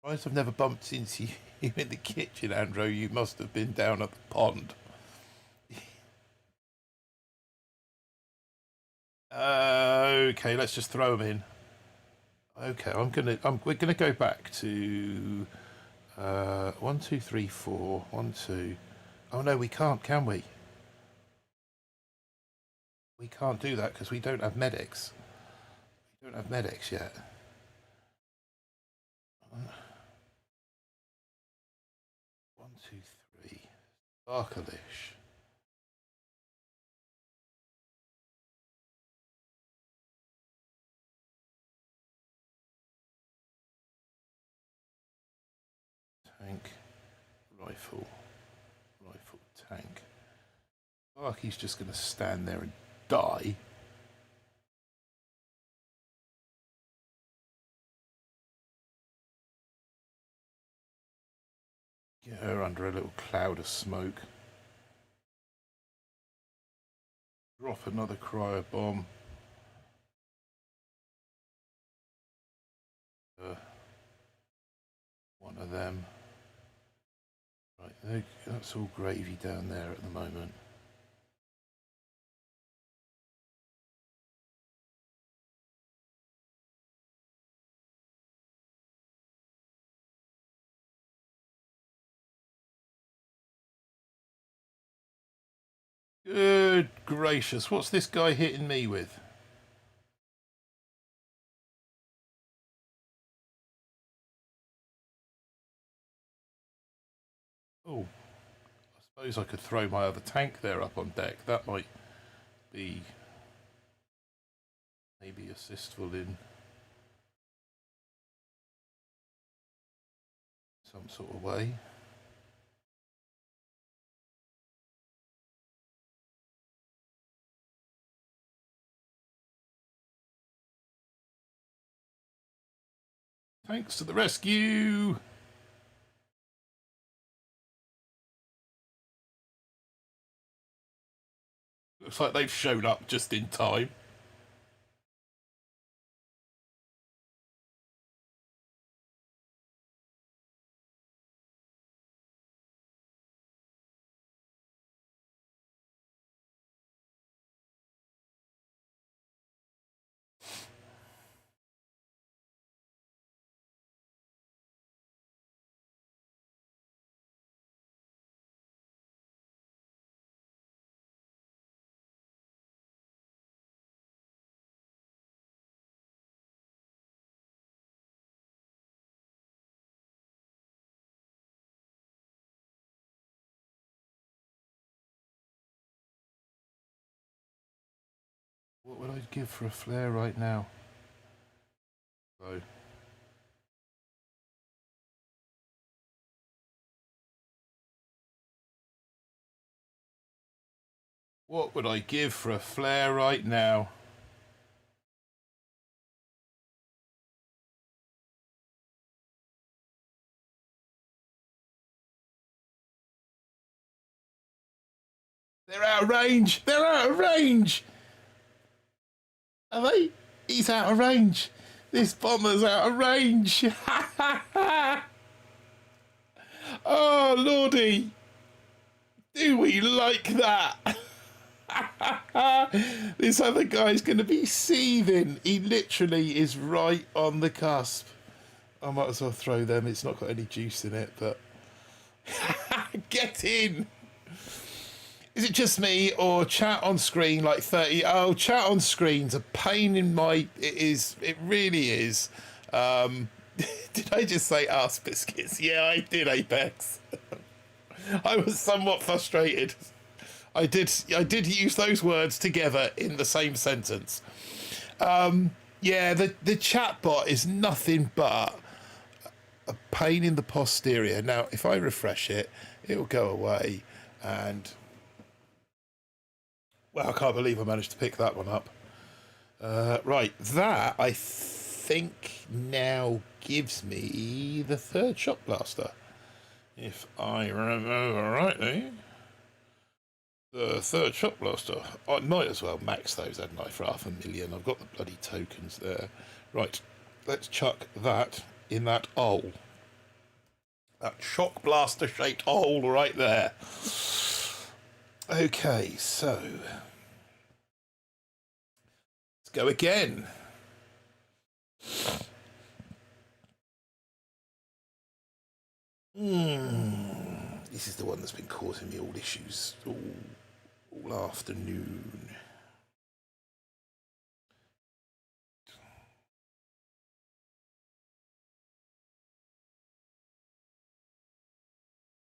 I've never bumped into you in the kitchen, Andrew. You must have been down at the pond. Okay, let's just throw them in. Okay, we're gonna go back to 1, 2, 3, 4. 1, 2. Oh no, we can't, can we? We can't do that because we don't have medics. We don't have medics yet. 1, 2, 3. Sparkleish. Tank, rifle, tank. Sparky's just going to stand there and die. Get her under a little cloud of smoke. Drop another cryo bomb. One of them. Right, that's all gravy down there at the moment. Good gracious, what's this guy hitting me with? Oh, I suppose I could throw my other tank there up on deck. That might be maybe assistful in some sort of way. Thanks to the rescue! Looks like they've shown up just in time. What would I give for a flare right now? So. What would I give for a flare right now? They're out of range! They're out of range! Are they? He's out of range. This bomber's out of range. Oh, lordy. Do we like that? This other guy's going to be seething. He literally is right on the cusp. I might as well throw them. It's not got any juice in it, but... Get in! Is it just me or chat on screen like 30? Oh, chat on screen's a pain in my... It is. It really is. Did I just say arse biscuits? Yeah, I did, Apex. I was somewhat frustrated. I did use those words together in the same sentence. Yeah, the chat bot is nothing but a pain in the posterior. Now, if I refresh it, it'll go away. And, well, I can't believe I managed to pick that one up. Right, that, I think, now gives me the third shock blaster. If I remember rightly. The third shock blaster. I might as well max those, hadn't I, for 500,000. I've got the bloody tokens there. Right, let's chuck that in that hole. That shock blaster shaped hole right there. Okay, so let's go again. This is the one that's been causing me all issues all afternoon.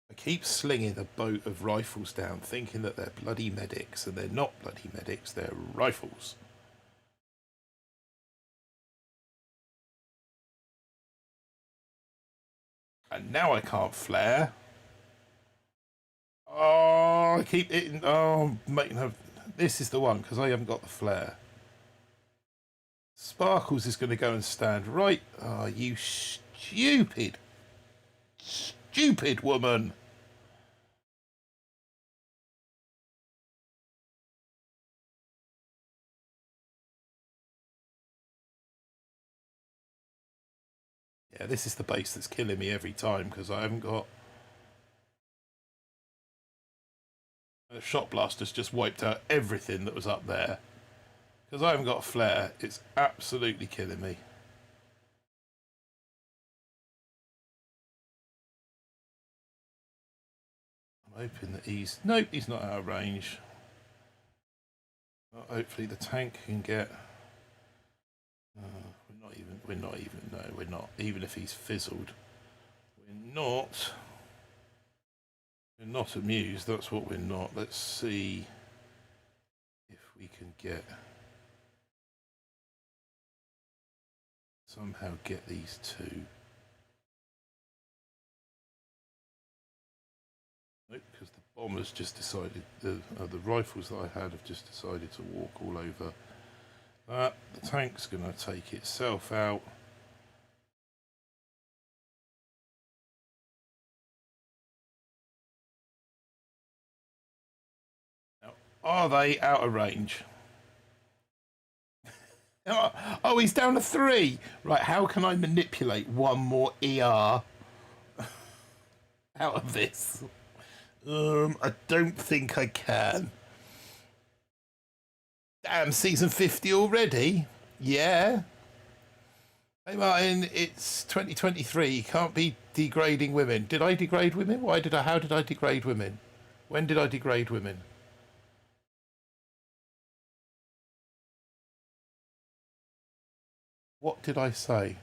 I keep slinging a boat of rifles down, thinking that they're bloody medics, and they're not bloody medics, they're rifles. And now I can't flare. Oh, I keep hitting. Oh, mate, no, this is the one, because I haven't got the flare. Sparkles is going to go and stand right. Oh, you stupid, stupid woman. Yeah, this is the base that's killing me every time, because I haven't got... The shot blaster's just wiped out everything that was up there. Because I haven't got a flare, it's absolutely killing me. I'm hoping that he's... Nope, he's not out of range. Hopefully the tank can get. We're not even. No, we're not. Even if he's fizzled, we're not. We're not amused. That's what we're not. Let's see if we can somehow get these two. Nope, because the bombers just decided, the rifles that I had have just decided to walk all over that. The tank's going to take itself out. Now, are they out of range? Oh, he's down to 3. Right, how can I manipulate one more ER out of this? I don't think I can. Damn, season 50 already? Yeah. Hey Martin, it's 2023. You can't be degrading women. Did I degrade women? How did I degrade women? When did I degrade women? What did I say?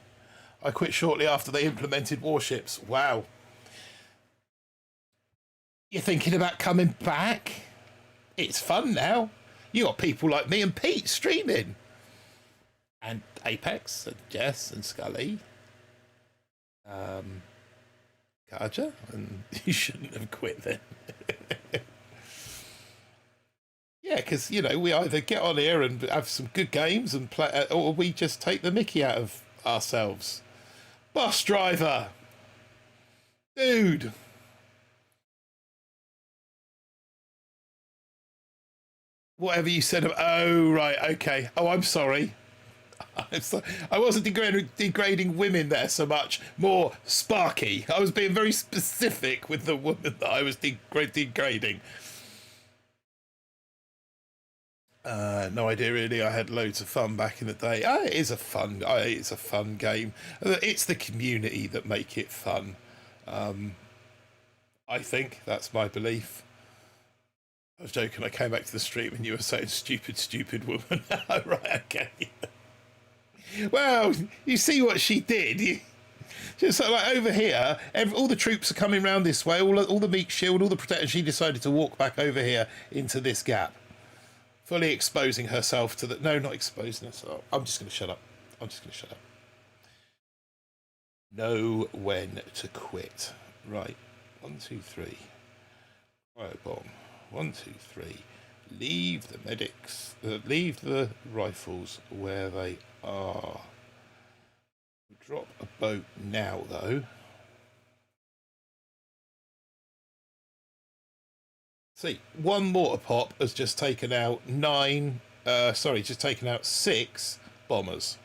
I quit shortly after they implemented warships. Wow. You're thinking about coming back? It's fun now. You got people like me and Pete streaming. And Apex and Jess and Scully. Karja, and you shouldn't have quit then. Yeah, because, you know, we either get on here and have some good games and play, or we just take the mickey out of ourselves. Bus driver! Dude! Whatever you said. Oh, right, okay. Oh, I'm sorry. I wasn't degrading women there so much. More Sparky. I was being very specific with the woman that I was degrading. No idea really. I had loads of fun back in the day. It's a fun game. It's the community that make it fun. I think that's my belief. I was joking. I came back to the stream and you were saying stupid woman. Right, okay. Well, you see what she did. Just like over here, all the troops are coming round this way. All the meat shield, all the protection. She decided to walk back over here into this gap, fully exposing herself to the. No, not exposing herself. I'm just going to shut up. Know when to quit. Right. 1, 2, 3. Quiet bomb. 1, 2, 3. Leave the medics. Leave the rifles where they are. Drop a boat now, though. See, one mortar pop has just taken out 6 bombers.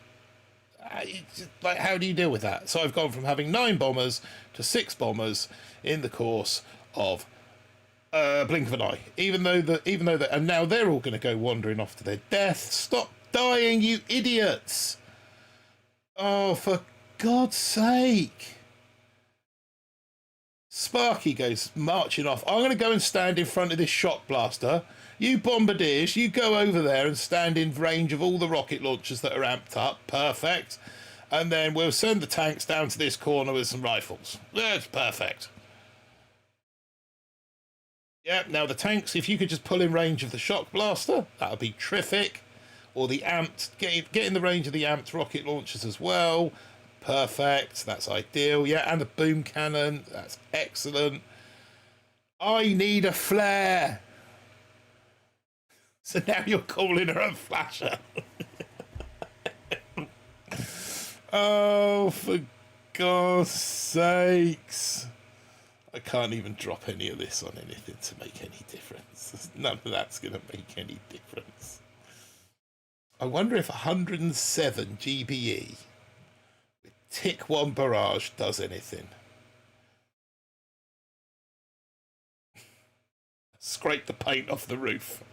Like, how do you deal with that? So I've gone from having 9 bombers to 6 bombers in the course of blink of an eye. Even though and now they're all going to go wandering off to their death. Stop dying, you idiots! Oh, for God's sake! Sparky goes marching off. I'm going to go and stand in front of this shock blaster. You bombardiers, you go over there and stand in range of all the rocket launchers that are amped up. Perfect. And then we'll send the tanks down to this corner with some rifles. That's perfect. Yeah, now the tanks, if you could just pull in range of the shock blaster, that would be terrific. Or the amped, get in the range of the amped rocket launchers as well. Perfect, that's ideal. Yeah, and the boom cannon, that's excellent. I need a flare. So now you're calling her a flasher. Oh, for God's sakes. I can't even drop any of this on anything to make any difference. None of that's going to make any difference. I wonder if 107 GBE with Tick 1 barrage does anything. Scrape the paint off the roof.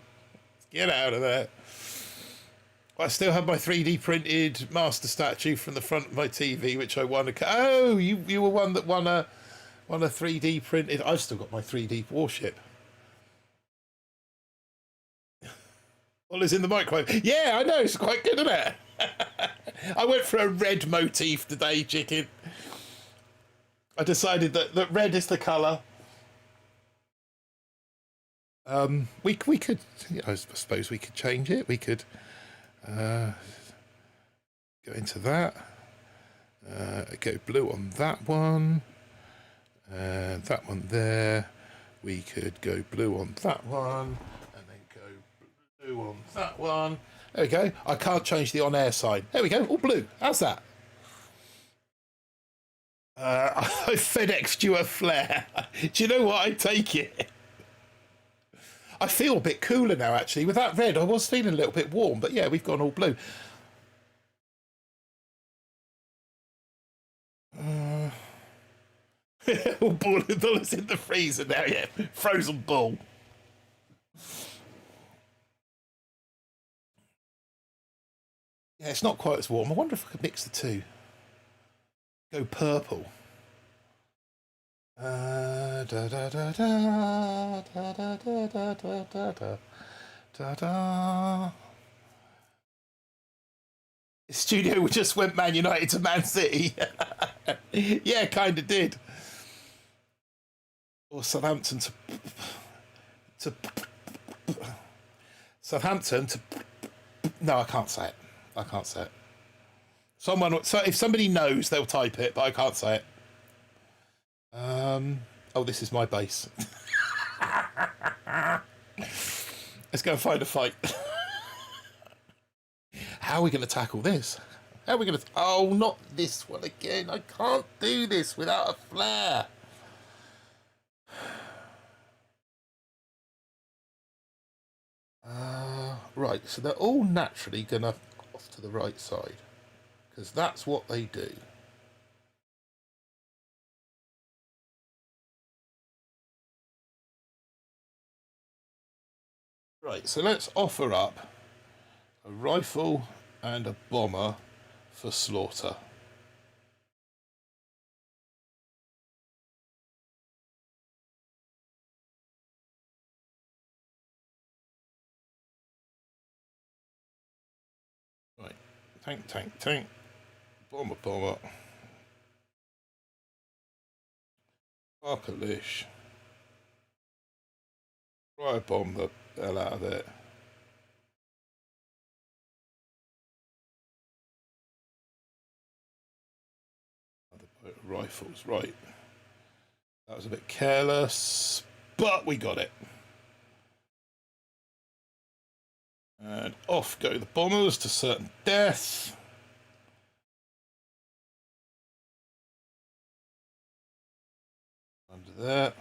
Get out of there. I still have my 3D printed master statue from the front of my TV, which I won. Oh, you were one that won a 3D printed. I've still got my 3D warship. Olives in the microwave. Yeah, I know. It's quite good, isn't it? I went for a red motif today, chicken. I decided that red is the colour. We could, I suppose we could change it. We could go into that. Go blue on that one. That one there. We could go blue on that one. And then go blue on that one. There we go. I can't change the on-air sign. There we go. All blue. How's that? I FedExed you a flare. Do you know what? I take it. I feel a bit cooler now, actually. With that red, I was feeling a little bit warm. But yeah, we've gone all blue. All ball of dollars in the freezer now, yeah. Frozen bull. Yeah, it's not quite as warm. I wonder if I could mix the two. Go purple. Da da da da da da da da da da da da da. The studio just went Man United to Man City. Yeah, kind of did. Or Southampton to Southampton to. No, I can't say it. I can't say it. Someone, so if somebody knows, they'll type it, but I can't say it. Oh, this is my base. Let's go and find a fight. How are we going to tackle this? How are we going to... Oh, not this one again. I can't do this without a flare. Right, so they're all naturally going to off to the right side. Because that's what they do. Right, so let's offer up a rifle and a bomber for slaughter. Right, tank, tank, tank, bomber, bomber. Arcalish. Try bomb the hell out of it. Rifles, right. That was a bit careless, but we got it. And off go the bombers to certain death. Under there.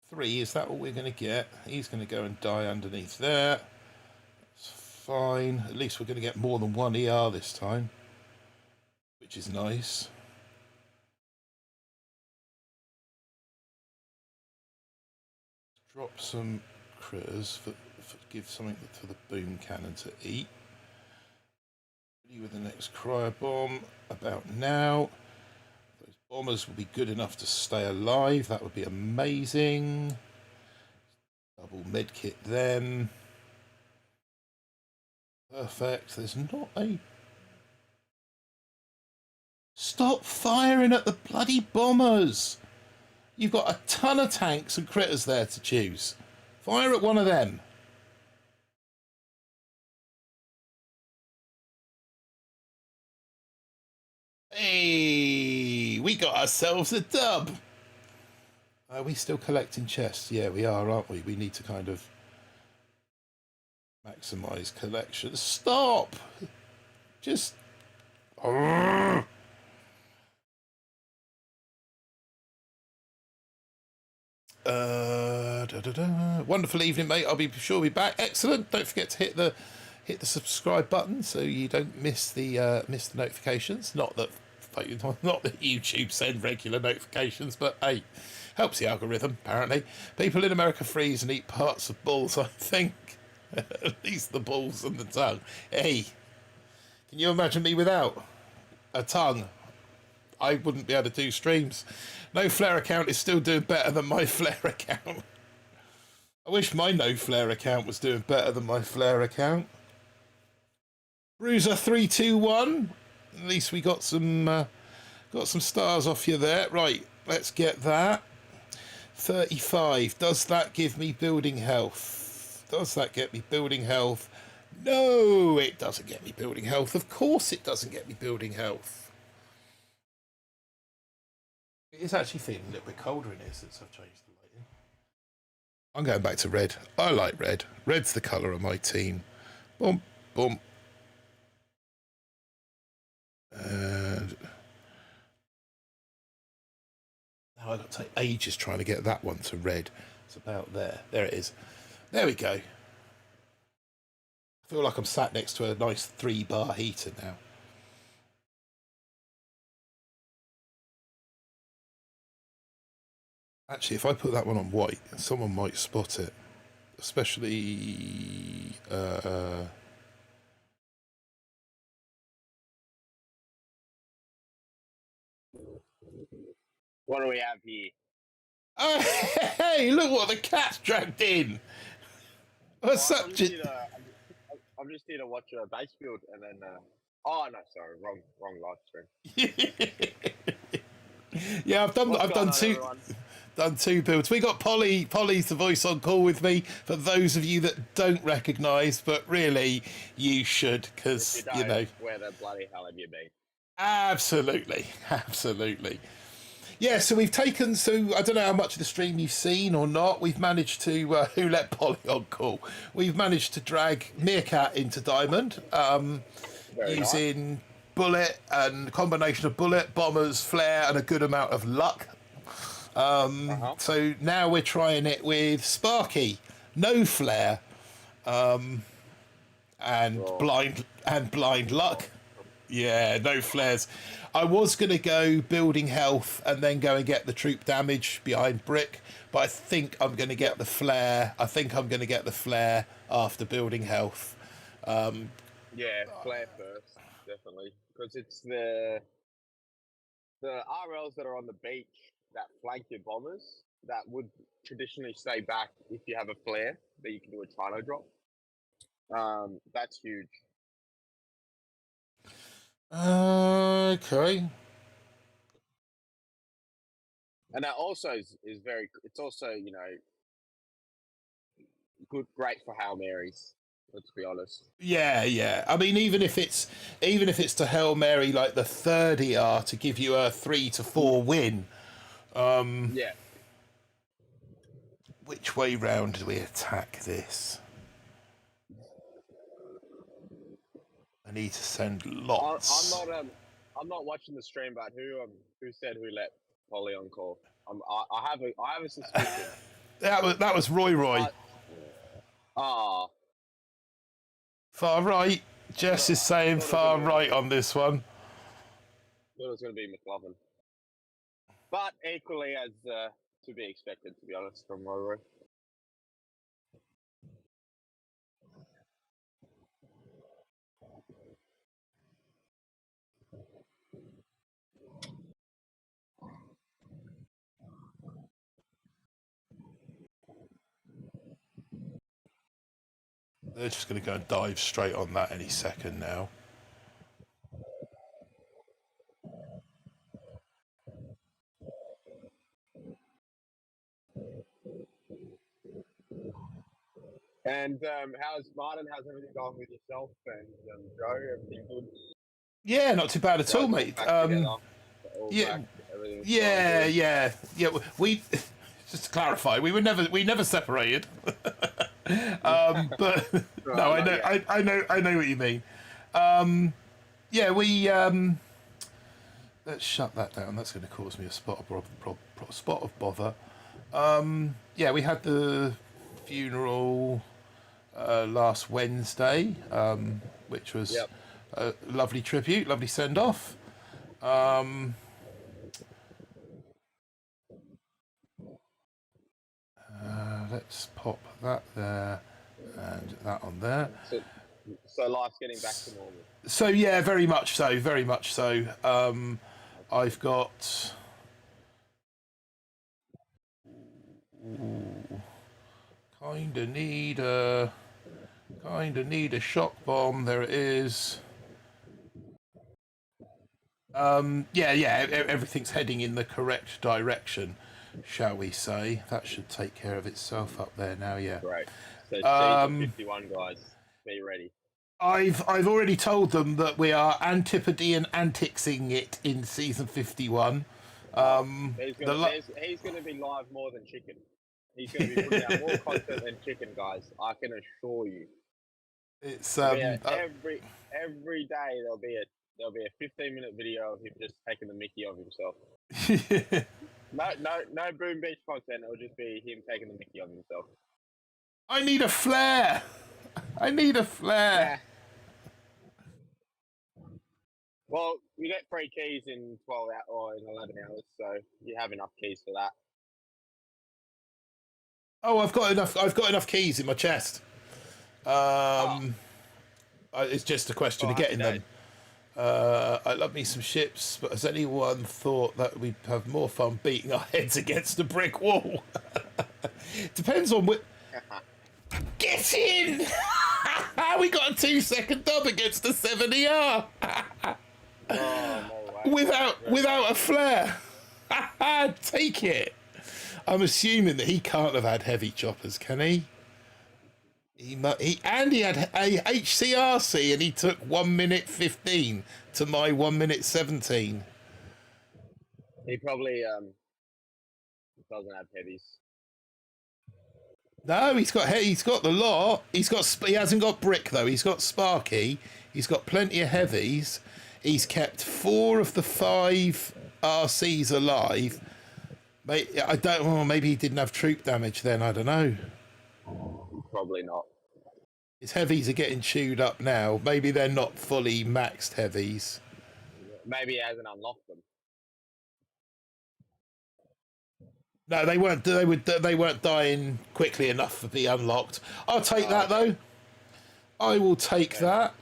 Three, is that all we're going to get? He's going to go and die underneath there. That's fine. At least we're going to get more than one ER this time, which is nice. Drop some critters give something for the boom cannon to eat. Ready with the next cryo bomb about now. Those bombers will be good enough to stay alive. That would be amazing. Double medkit them. Perfect. There's not a... Stop firing at the bloody bombers! You've got a ton of tanks and critters there to choose. Fire at one of them. Hey, we got ourselves a dub. Are we still collecting chests? Yeah, we are, aren't we? We need to kind of maximize collections. Stop! Just... Wonderful evening, mate. I'll be sure we'll be back. Excellent. Don't forget to hit the subscribe button so you don't miss the notifications. Not that YouTube send regular notifications, but hey, helps the algorithm apparently. People in America freeze and eat parts of bulls, I think. At least the balls and the tongue. Hey, can you imagine me without a tongue? I wouldn't be able to do streams. No Flare account is still doing better than my Flare account. I wish my No Flare account was doing better than my Flare account. Bruiser 321. At least we got some stars off you there. Right, let's get that. 35. Does that give me building health? Does that get me building health? No, it doesn't get me building health. Of course it doesn't get me building health. It is actually feeling a little bit colder in here since I've changed the lighting. I'm going back to red. I like red. Red's the colour of my team. Boom, boom. And now I've got to take ages trying to get that one to red. It's about there. There it is. There we go. I feel like I'm sat next to a nice 3-bar heater now. Actually, if I put that one on white, someone might spot it. Especially... What do we have here? Oh, hey, look what the cat's dragged in. What's up, I'm just here to watch a base build and then. Oh no, sorry, wrong live stream. Yeah, I've done two builds. We got Polly. Polly's the voice on call with me. For those of you that don't recognise, but really you should, because you know. Where the bloody hell have you been? Absolutely. Yeah, so we've taken, I don't know how much of the stream you've seen or not. We've managed to, who let Polly on call? We've managed to drag Meerkat into Diamond using bullet and combination of bullet, bombers, flare, and a good amount of luck. So now we're trying it with Sparky, no flare, and blind luck. Yeah, no flares. I was going to go building health and then go and get the troop damage behind brick, but I think I'm going to get the flare. I think I'm going to get the flare after building health. Yeah, flare first, definitely, because it's the RLs that are on the beach that flank your bombers that would traditionally stay back if you have a flare that you can do a Chino drop. That's huge. Okay. And that also is very. It's also, you know, great for Hail Marys. Let's be honest. Yeah. I mean, even if it's to Hail Mary like the third ER to give you a 3 to 4 win. Yeah. Which way round do we attack this? I need to send lots. I'm not watching the stream, but who said who let Polly on call? I have a suspicion. that was Roy. Far right. Jess is saying far right on this one. It was going to be McLovin, but equally as to be expected, to be honest, from Roy. They're just going to go and dive straight on that any second now. And how's everything going with yourself and Joe? Everything good? Yeah, not too bad at all, mate. Yeah. We just to clarify, we never separated. But no, I know what you mean. We let's shut that down. That's going to cause me a spot of bother. We had the funeral last Wednesday, which was a lovely tribute, lovely send off. Let's pop that there and that on there. So life's getting back to normal. So yeah, very much so. I've got. Kinda need a shock bomb. There it is. Everything's heading in the correct direction, shall we say? That should take care of itself up there now. Yeah. Great. So season 51, guys, be ready. I've already told them that we are Antipodean anticsing it in season 51. He's going to be live more than Chicken. He's going to be putting out more content than Chicken, guys. I can assure you. It's every day there'll be a 15-minute video of him just taking the mickey of himself. No Boom Beach content. It'll just be him taking the mickey of himself. I need a flare. Yeah. Well, you get 3 keys in 12 hours or in 11 hours, so you have enough keys for that. Oh, I've got enough keys in my chest. It's just a question of getting them. I love me some ships, but has anyone thought that we'd have more fun beating our heads against a brick wall? Depends on what. Get in! We got a 2-second dub against a 70R. No way. Without a flare. Take it. I'm assuming that he can't have had heavy choppers, can he? He had a HCRC and he took 1 minute 15 to my 1 minute 17. He probably doesn't have heavies. No, he's got the lot. He hasn't got brick though. He's got Sparky. He's got plenty of heavies. He's kept 4 of the 5 RCs alive. I don't know. Maybe he didn't have troop damage then. I don't know. Probably not. His heavies are getting chewed up now. Maybe they're not fully maxed heavies. Maybe he hasn't unlocked them. No, they weren't. They weren't dying quickly enough to be unlocked. I'll take that though. I will take that.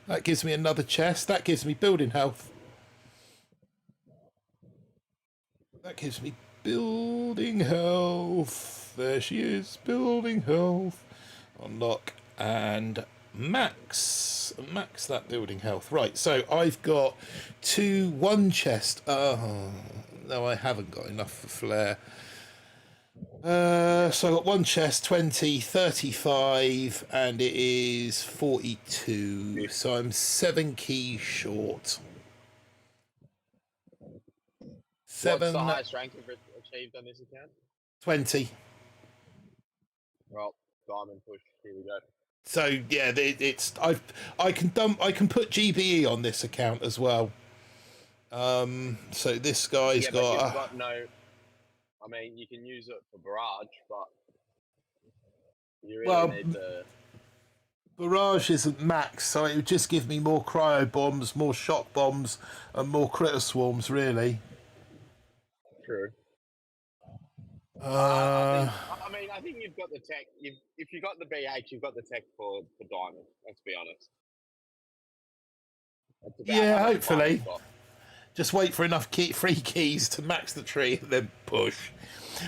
That gives me another chest. That gives me building health. That gives me building health. There she is. Building health. Unlock and max that building health. Right. So I've got 1 chest. Oh no, I haven't got enough for flare. So I got 1 chest, 20, 35, and it is 42. So I'm 7 keys short. 7. What's the highest rank you've achieved on this account? 20. Well, diamond push. Here we go. So yeah, I can put GBE on this account as well. So this guy's But you've got no. I mean, you can use it for barrage, but you really need the. Barrage isn't max, so it would just give me more cryo bombs, more shock bombs, and more critter swarms. Really. True. I think you've got the tech. If you got the BH, you've got the tech for diamond. Let's be honest. Yeah, hopefully. Just wait for enough free keys to max the tree and then push.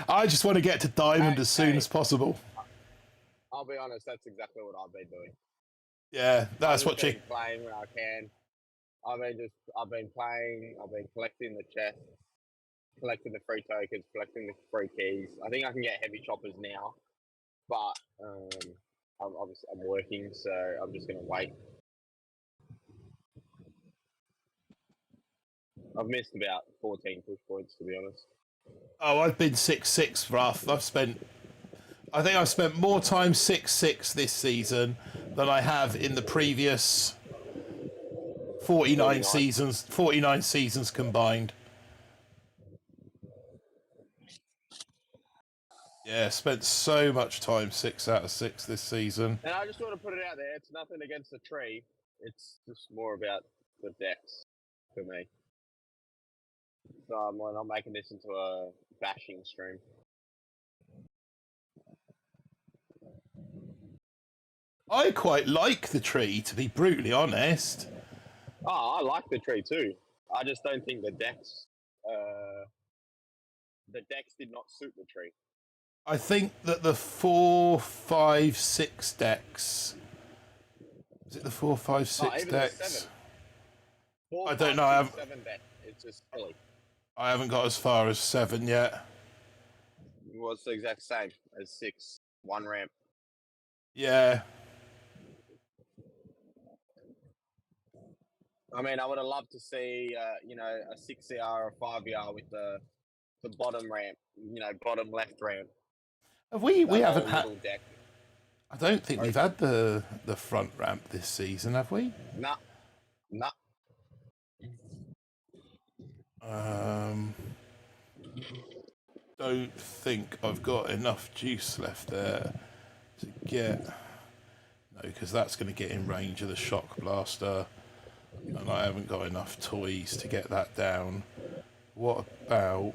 I just want to get to diamond as soon as possible. I'll be honest, that's exactly what I've been doing. Yeah, that's what I've been playing when I can. I've been playing. I've been collecting the chests, collecting the free tokens, collecting the free keys. I think I can get heavy choppers now, but I'm working, so I'm just gonna wait. I've missed about 14 push points, to be honest. Oh, I've been 6-6 rough. I think I've spent more time 6-6 this season than I have in the previous 49 seasons combined. Yeah, spent so much time 6 out of 6 this season. And I just want to put it out there, it's nothing against the tree. It's just more about the decks for me. So I'm not making this into a bashing stream. I quite like the tree, to be brutally honest. Oh, I like the tree too. I just don't think the decks did not suit the tree. I think that the 4, 5, 6 decks. Is it the 4, 5, 6 even the decks? 7. 4, I don't 5, know. I 6, 7 deck. It's just silly. haven't got as far as 7 yet. Well, it's the exact same as 6. 1 ramp. Yeah. I mean, I would have loved to see, a 6ER or a 5ER with the bottom ramp, bottom left ramp. We That haven't whole had. little deck. I don't think we've had the front ramp this season, have we? Nah. Don't think I've got enough juice left there to get. No, because that's going to get in range of the shock blaster, and I haven't got enough toys to get that down. What about?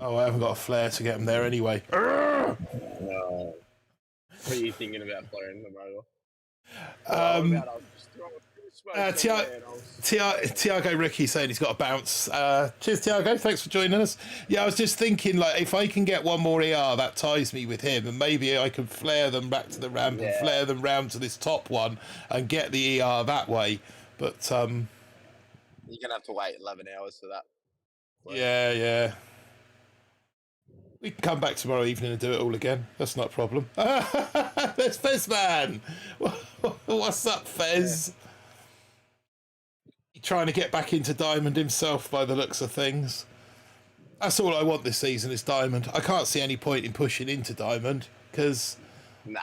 Oh, I haven't got a flare to get them there anyway. No. What are you thinking about playing the motor? What about I was just throwing smoke Tiago Ricky saying he's got a bounce. Cheers, Tiago. Thanks for joining us. Yeah, I was just thinking, like, if I can get one more ER, that ties me with him, and maybe I can flare them back to the ramp and flare them round to this top one and get the ER that way. But You're gonna have to wait 11 hours for that. yeah. We can come back tomorrow evening and do it all again. That's not a problem. There's Fez Man. What's up, Fez? He's trying to get back into Diamond himself by the looks of things. That's all I want this season is Diamond. I can't see any point in pushing into Diamond because... Nah.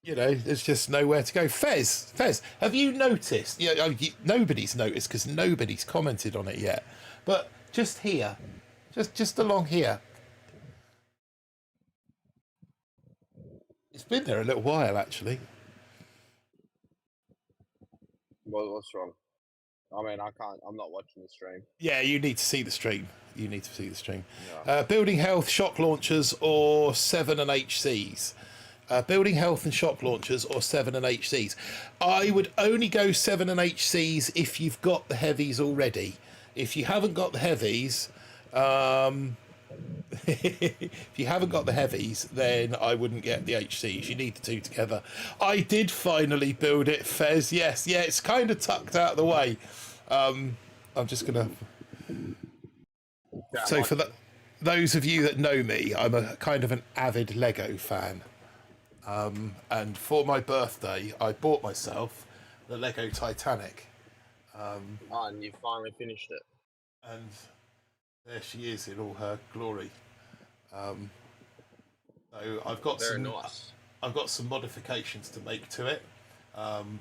there's just nowhere to go. Fez, have you noticed? Nobody's noticed because nobody's commented on it yet. But just here, just along here, it's been there a little while actually. Well, what's wrong? I mean, I can't. I'm not watching the stream. Yeah, you need to see the stream. Building health, shock launchers, or 7 and HCs. Building health and shock launchers or 7 and HCs. I would only go 7 and HCs if you've got the heavies already. If you haven't got the heavies, then I wouldn't get the HCs. You need the two together. I did finally build it, Fez. Yes, yeah, it's kind of tucked out of the way. I'm just gonna. So for those of you that know me, I'm a kind of an avid Lego fan. And for my birthday, I bought myself the Lego Titanic. And you finally finished it. And there she is in all her glory. So I've got I've got some modifications to make to it.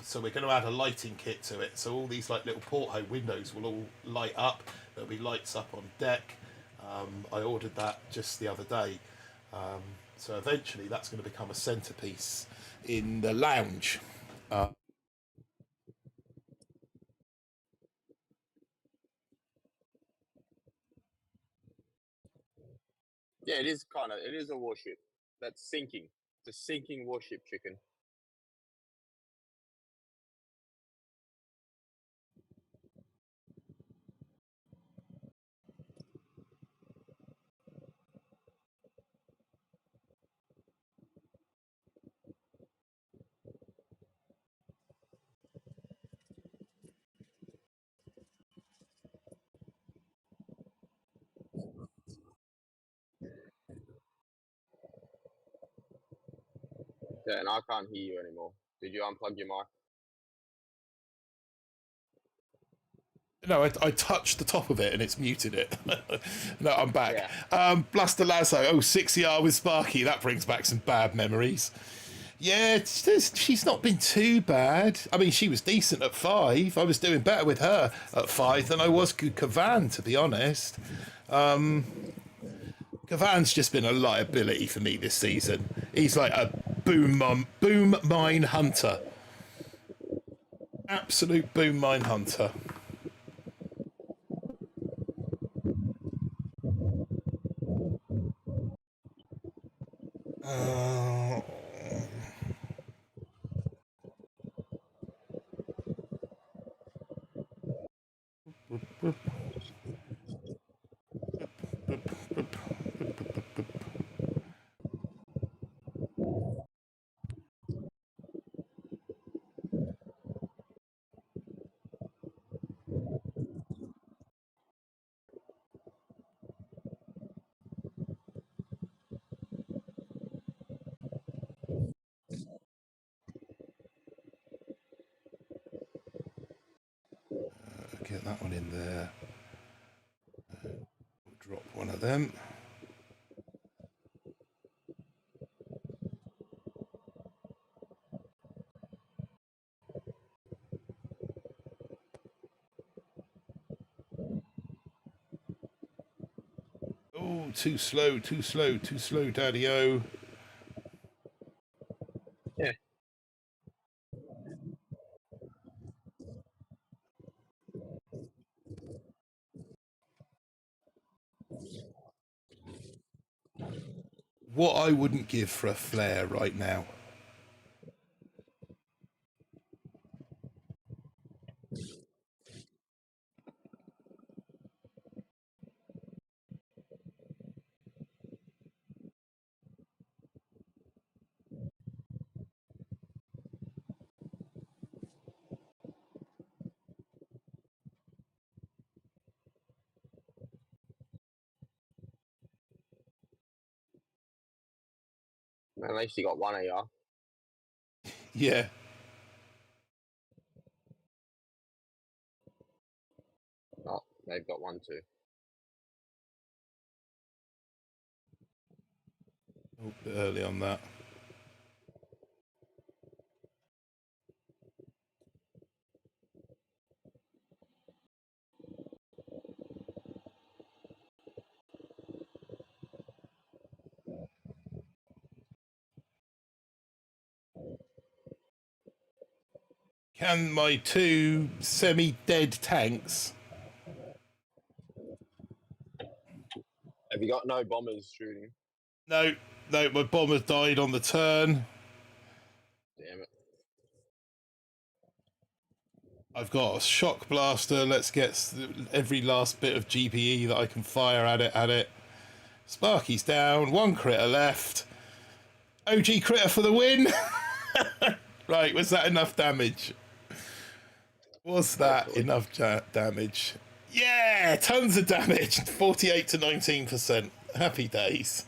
So we're going to add a lighting kit to it. So all these like little porthole windows will all light up. There'll be lights up on deck. I ordered that just the other day. So eventually that's going to become a centerpiece in the lounge. Yeah, it is a warship that's sinking. It's a sinking warship, chicken. Yeah, and I can't hear you anymore. Did you unplug your mic? No, I touched the top of it and it's muted it. No, I'm back. Yeah. Blaster Lasso. 6ER with Sparky. That brings back some bad memories. Yeah, she's not been too bad. I mean, she was decent at 5. I was doing better with her at 5 than I was with Kavan, to be honest. Kavan's just been a liability for me this season. He's like a boom mine hunter. Absolute boom mine hunter. Get that one in there. We'll drop one of them. Oh, too slow, too slow, too slow, Daddy-O. Yeah. What I wouldn't give for a flare right now. At least you got one of y'all. Yeah. Oh, they've got one too. Oh, a bit early on that. Can my two semi-dead tanks... Have you got no bombers shooting? No, no, my bomber died on the turn. Damn it. I've got a shock blaster. Let's get every last bit of GPE that I can fire at it. Sparky's down. One critter left. OG critter for the win. Right, was that enough damage? Was that enough damage? Yeah, tons of damage. 48 to 19%. Happy days.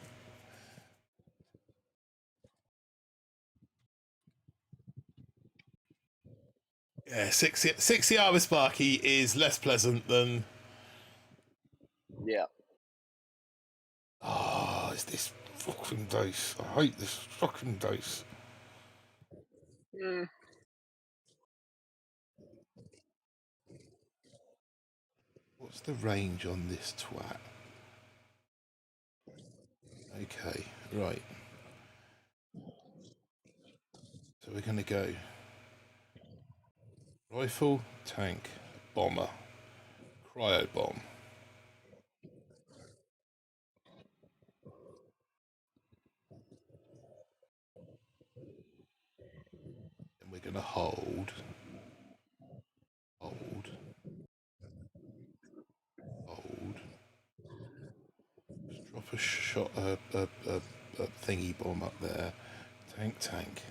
Yeah, 60 hour with Sparky is less pleasant than... Yeah. Oh, it's this fucking dice. I hate this fucking dice. Mm. What's the range on this twat? Okay, right. So we're going to go rifle, tank, bomber, cryo bomb. And we're going to hold. Just drop a shot, a thingy bomb up there. Tank.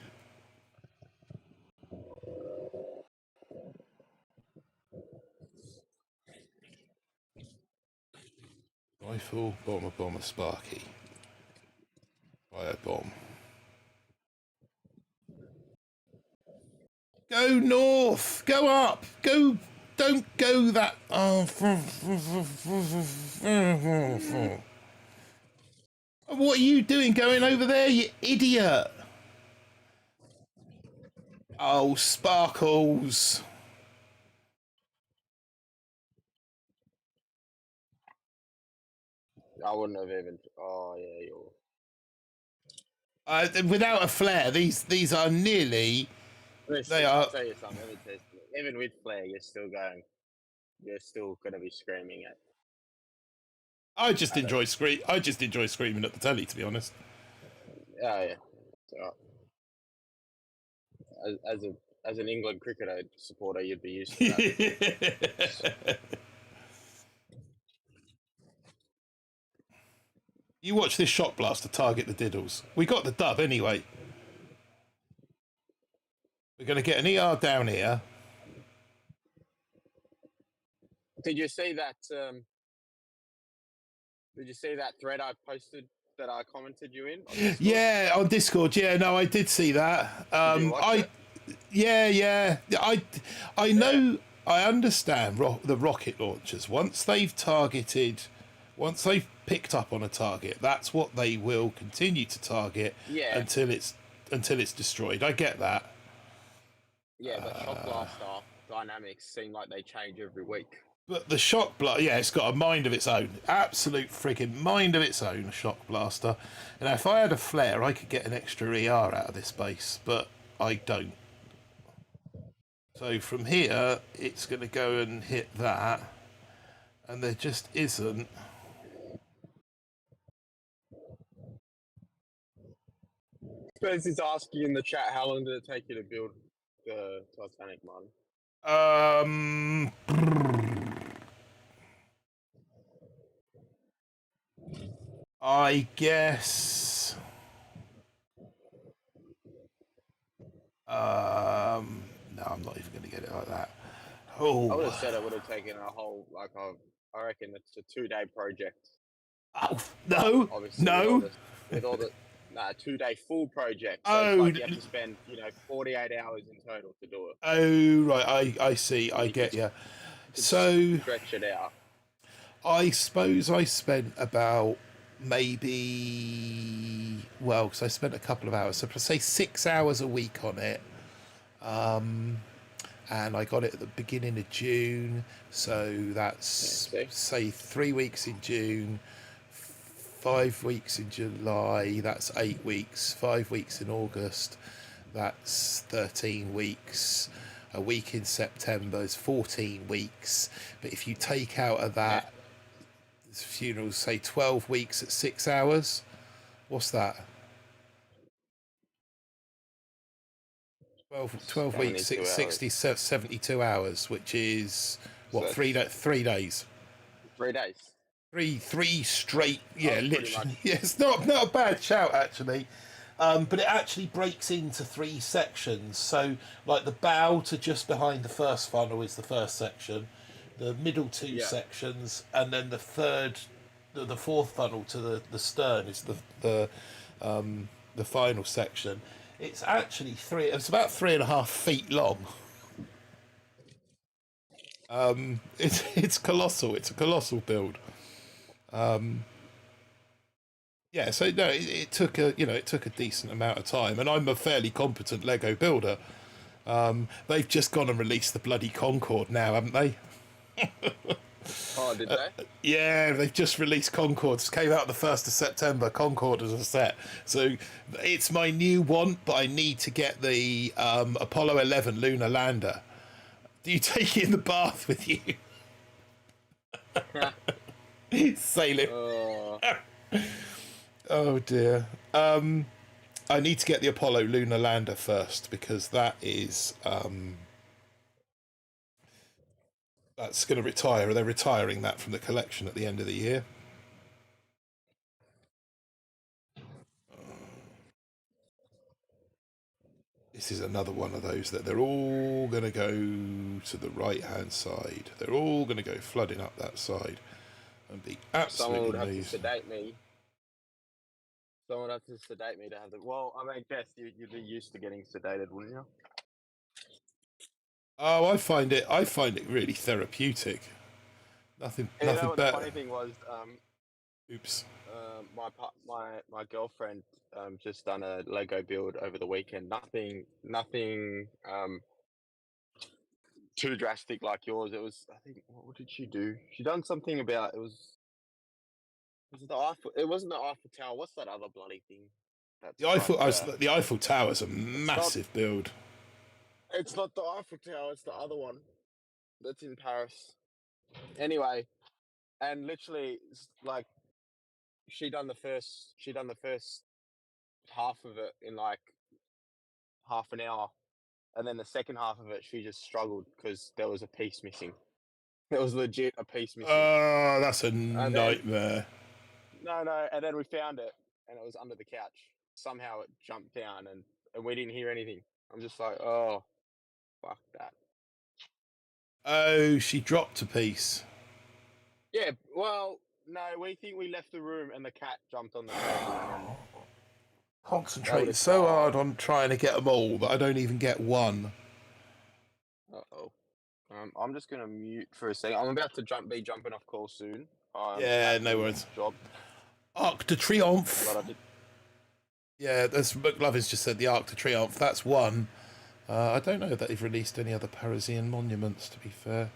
Rifle, bomber, Sparky. Cryo bomb. Go north! Go up! Go! Don't go that... What are you doing going over there, you idiot? Oh, Sparkles. I wouldn't have even. Oh yeah, you're. Without a flare, these are nearly... Listen, I'll tell you something. Let me test it. Even with flare, you're still going. You're still gonna be screaming at. I just enjoy screaming at the telly, to be honest. Oh yeah. So, as an England cricketer supporter, you'd be used to that. You watch this shot blaster target the diddles. We got the dub anyway. We're going to get an ER down here. Did you see that? Did you see that thread I posted that I commented you in? On Discord? Yeah, on Discord. Yeah, no, I did see that. Did you watch it? Yeah. I know. I understand the rocket launchers. Once they've picked up on a target, that's what they will continue to target Yeah. until it's destroyed. I get that. Yeah, but shock blaster dynamics seem like they change every week. But the shock blaster, yeah, it's got a mind of its own. Absolute freaking mind of its own, a shock blaster. And if I had a flare, I could get an extra ER out of this base, but I don't. So from here, it's going to go and hit that. And there just isn't. Spence is asking in the chat, how long did it take you to build the Titanic one? I guess. No, I'm not even going to get it like that. Oh, I would have said it would have taken a whole, I reckon it's a 2-day project. oh no, Obviously, no. With all the 2-day full project. So Oh, it's like you have to spend, 48 hours in total to do it. Oh, right. I see. I get you. So Stretch it out. I suppose I spent about because I spent a couple of hours, so say 6 hours a week on it. And I got it at the beginning of June, so that's say 3 weeks in June, 5 weeks in July, that's 8 weeks, 5 weeks in August, that's 13 weeks, a week in September is 14 weeks. But if you take out of that funerals, say 12 weeks at 6 hours, what's that? 12 weeks, 60, 72 hours, which is what, So 3 days? 3 days. Three straight, yeah, literally. much. Yeah, it's not a bad shout actually. But it actually breaks into 3 sections. So, like the bow to just behind the first funnel is the first section, the middle 2 sections, and then the fourth funnel to the stern is the final section. It's actually it's about 3.5 feet long. It's colossal. It's a colossal build. Yeah, so no, it took a decent amount of time, and I'm a fairly competent Lego builder. They've just gone and released the bloody Concorde now, haven't they? Oh, did they? Yeah, they've just released Concords. Came out the 1st of September. Concorde as a set. So it's my new want, but I need to get the Apollo 11 lunar lander. Do you take it in the bath with you? Sail it. Oh dear. I need to get the Apollo lunar lander first, because that is that's going to retire. They're retiring that from the collection at the end of the year. This is another one of those that they're all going to go to the right-hand side. They're all going to go flooding up that side and be absolutely Someone would have amazing. to sedate me. Someone would have to sedate me to have the. Well, I mean, Jess, you'd be used to getting sedated, wouldn't you? Oh, I find it really therapeutic. Nothing The better. funny thing was, Oops. my girlfriend just done a Lego build over the weekend. Nothing too drastic like yours. It was, I think, what did she do? She done something about it it the Eiffel? It wasn't the Eiffel Tower. What's that other bloody thing? The Eiffel Tower is a massive build. It's not the Eiffel Tower. It's the other one that's in Paris. Anyway, and literally, like, she done the first half of it in like half an hour, and then the second half of it she just struggled because there was a piece missing. There was legit a piece missing. Oh, that's a nightmare. No, and then we found it, and it was under the couch. Somehow it jumped down, and we didn't hear anything. I'm just like, oh, fuck that. Oh, she dropped a piece. Yeah, well, no, we think we left the room, and the cat jumped on the table, and then that would Concentrating have. so hard on trying to get them all that I don't even get one. Uh-oh. I'm just gonna mute for a second. I'm about to be jumping off call soon. I'm Yeah, at no the worries. job, Arc de Triomphe. but I did. Yeah, that's McLovin's just said the Arc de Triomphe. That's one. I don't know that they've released any other Parisian monuments, to be fair.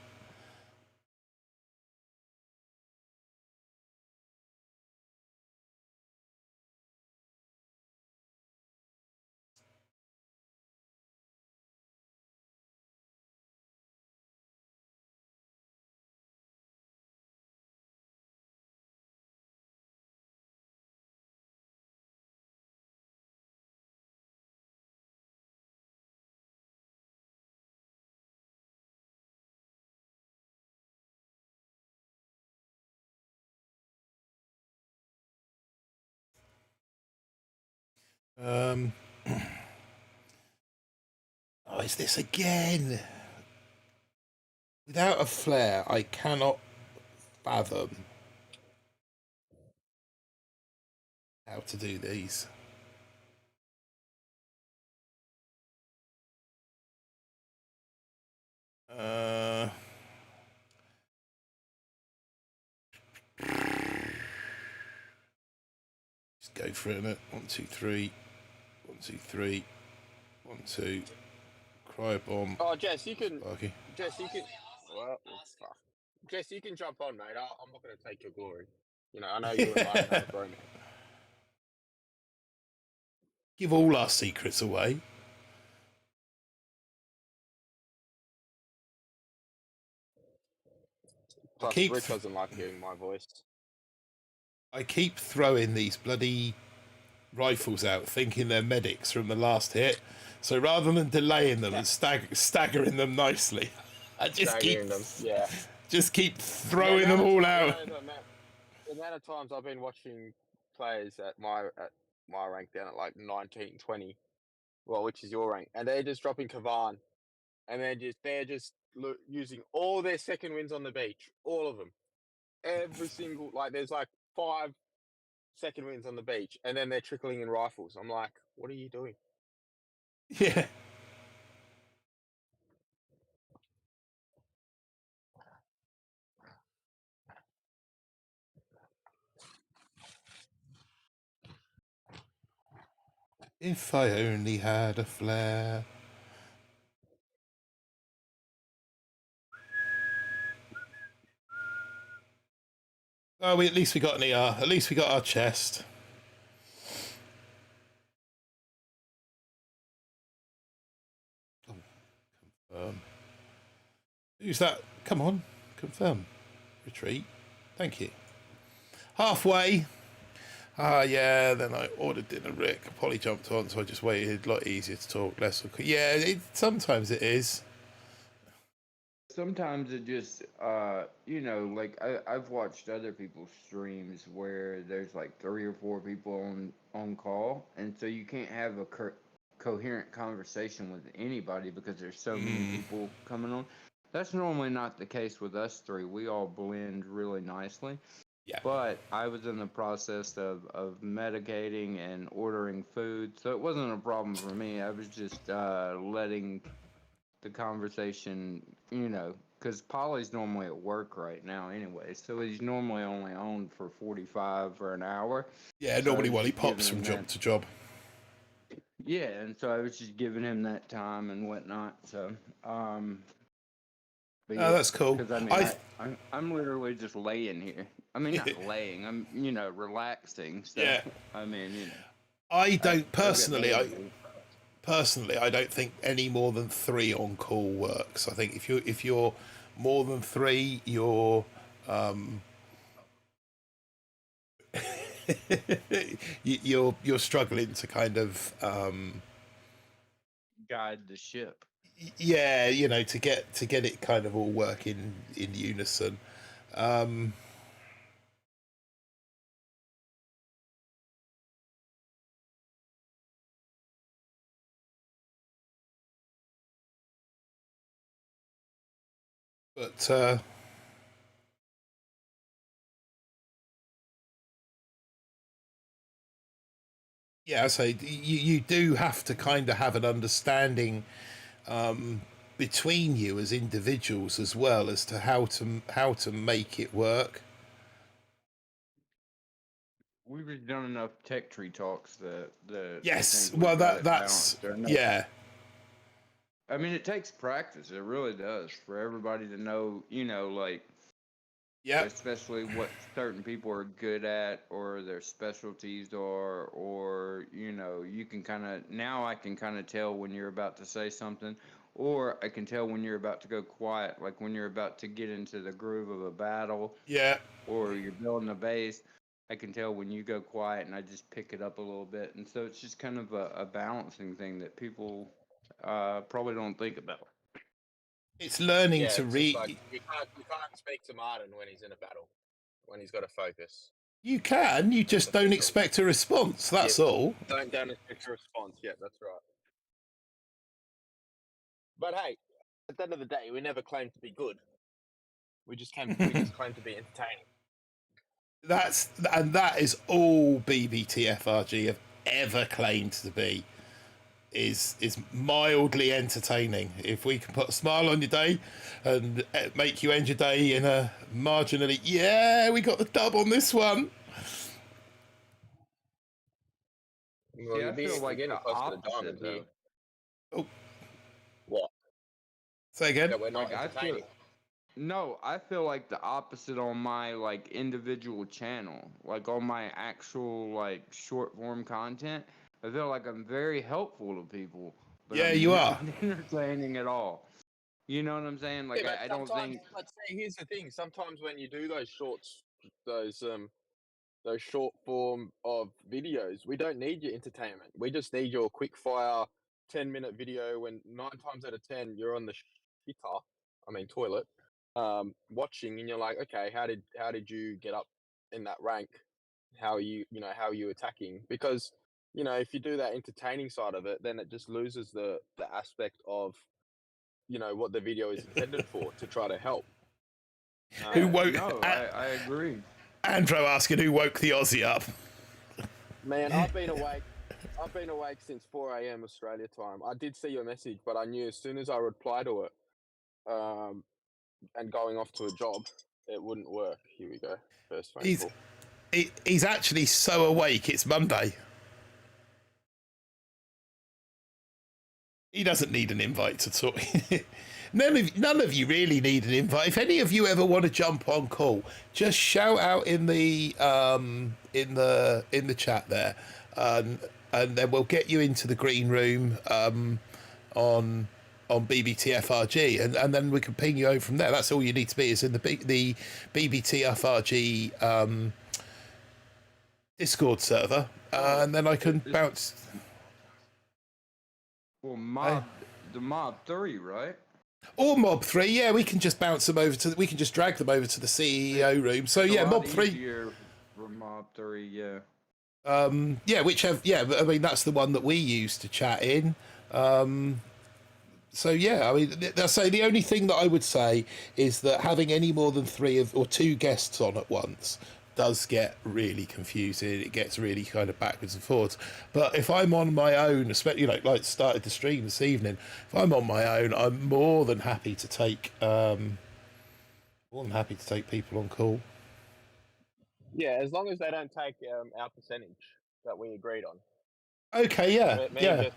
Oh, is this again? Without a flare, I cannot fathom how to do these. Just go for it, innit? 1, 2, 3. 1, 2, 3. 1, 2. Cry bomb. Oh, Jess, you can. Sparky. Jess, you can. Well, fuck. Jess, you can jump on, mate. I'm not gonna take your glory. You know, I know you and I have a bromance. Give all our secrets away. Plus, Rick doesn't like hearing my voice. I keep throwing these bloody rifles out, thinking they're medics from the last hit. So rather than delaying them and staggering them nicely, I just keep throwing them all out. The amount of times I've been watching players at my rank down at like 19, 20, well, which is your rank, and they're just dropping Kavan, and they're just using all their second wins on the beach, all of them, every single, like there's like 5 second wins on the beach, and then they're trickling in rifles. I'm like, what are you doing? Yeah. If I only had a flare. Oh, at least we got an ER. At least we got our chest. Oh, confirm. Who's that? Come on. Confirm. Retreat. Thank you. Halfway. Yeah, then I ordered dinner, Rick. Polly jumped on, so I just waited. A lot easier to talk, less. Yeah, sometimes it is. Sometimes it just, like I've watched other people's streams where there's like 3 or 4 people on call, and so you can't have a coherent conversation with anybody because there's so many people coming on. That's normally not the case with us 3. We all blend really nicely. Yeah. But I was in the process of medicating and ordering food, so it wasn't a problem for me. I was just letting the conversation, because Polly's normally at work right now anyway, so he's normally only on for 45 or an hour. Yeah, so normally while he pops from job to job. Yeah, and so I was just giving him that time and whatnot. So, but yeah, that's cool. Because I'm literally just laying here. I mean, not laying. I'm relaxing. So, yeah. I mean, I don't personally. I don't think any more than 3 on call works. I think if you're more than 3, you're you're struggling to kind of guide the ship. Yeah, to get it kind of all working in unison. But yeah, so you do have to kind of have an understanding between you as individuals as well as to how to make it work. We've just done enough tech tree talks that I Yes, think well we've got it that's balanced enough. yeah, I mean, it takes practice. It really does for everybody to know, like, yeah, especially what certain people are good at or their specialties are, or, you can now I can kind of tell when you're about to say something, or I can tell when you're about to go quiet, like when you're about to get into the groove of a battle yeah. or you're building a base. I can tell when you go quiet and I just pick it up a little bit. And so it's just kind of a balancing thing that people probably don't think about. It's learning Yeah, to it's just like read. you can't speak to Martin when he's in a battle, when he's got to focus. You That's just the don't thing. expect a response. That's Yeah. all. Don't expect a response. Yeah, that's right. But hey, at the end of the day, we never claimed to be good. We just claimed to be entertaining. That is all BBTFRG have ever claimed to be. Is mildly entertaining. If we can put a smile on your day and make you end your day in a marginally, yeah, we got the dub on this one. Well, See, I feel you're like getting the close to the opposite diamond here. though. Oh, What? say again. That we're not Like I feel entertaining. No, I feel like the opposite on my like individual channel. Like on my actual like short form content. I feel like I'm very helpful to people, but Yeah, I'm you not are. entertaining at all. You know what I'm saying? Yeah, Like but I don't sometimes, think but see, here's the thing. Sometimes when you do those shorts, those short form of videos, we don't need your entertainment. We just need your quick fire 10-minute video when 9 times out of 10 you're on the shitter, toilet, watching, and you're like, okay, how did you get up in that rank? How are you attacking? Because if you do that entertaining side of it, then it just loses the aspect of what the video is intended for, to try to help. Who yeah, woke? no, I agree. Andrew asking who woke the Aussie up. Man, I've been awake. I've been awake since 4 a.m. Australia time. I did see your message, but I knew as soon as I reply to it, and going off to a job, it wouldn't work. Here we go. First phone He's call. he's actually so awake. It's Monday. He doesn't need an invite to talk. None of you really need an invite. If any of you ever want to jump on call, just shout out in the chat there, and then we'll get you into the green room on BBTFRG, and then we can ping you over from there. That's all you need to be is in the BBTFRG Discord server, and then I can bounce. Well, the Mob 3, right? Or Mob 3, yeah, we can just bounce them over we can just drag them over to the CEO room. So yeah, Mob 3. Easier for Mob 3, yeah. Yeah, I mean that's the one that we use to chat in. So yeah, I mean, I say the only thing that I would say is that having any more than or two guests on at once does get really confusing. It gets really kind of backwards and forwards. But if I'm on my own, especially like started the stream this evening, if I'm on my own, I'm more than happy to take people on call. Yeah, as long as they don't take our percentage that we agreed on. Okay, yeah, yeah.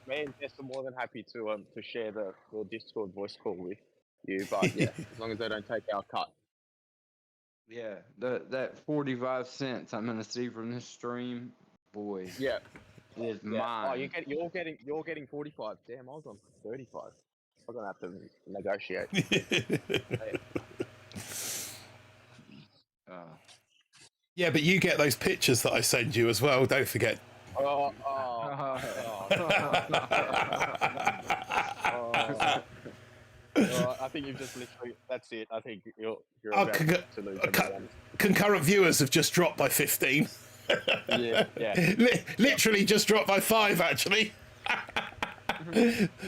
Me and Jess are more than happy to share the Discord voice call with you, but yeah, as long as they don't take our cut. Yeah, that 45 cents I'm gonna see from this stream, boy, Yeah. is Yeah. mine. Oh, you're getting 45. Damn, I was on 35. I'm gonna have to negotiate. Yeah, but you get those pictures that I send you as well. Don't forget. I think you've just literally. That's it. I think you're about to lose everyone. Concurrent viewers have just dropped by 15. Yeah. Literally just dropped by 5, actually.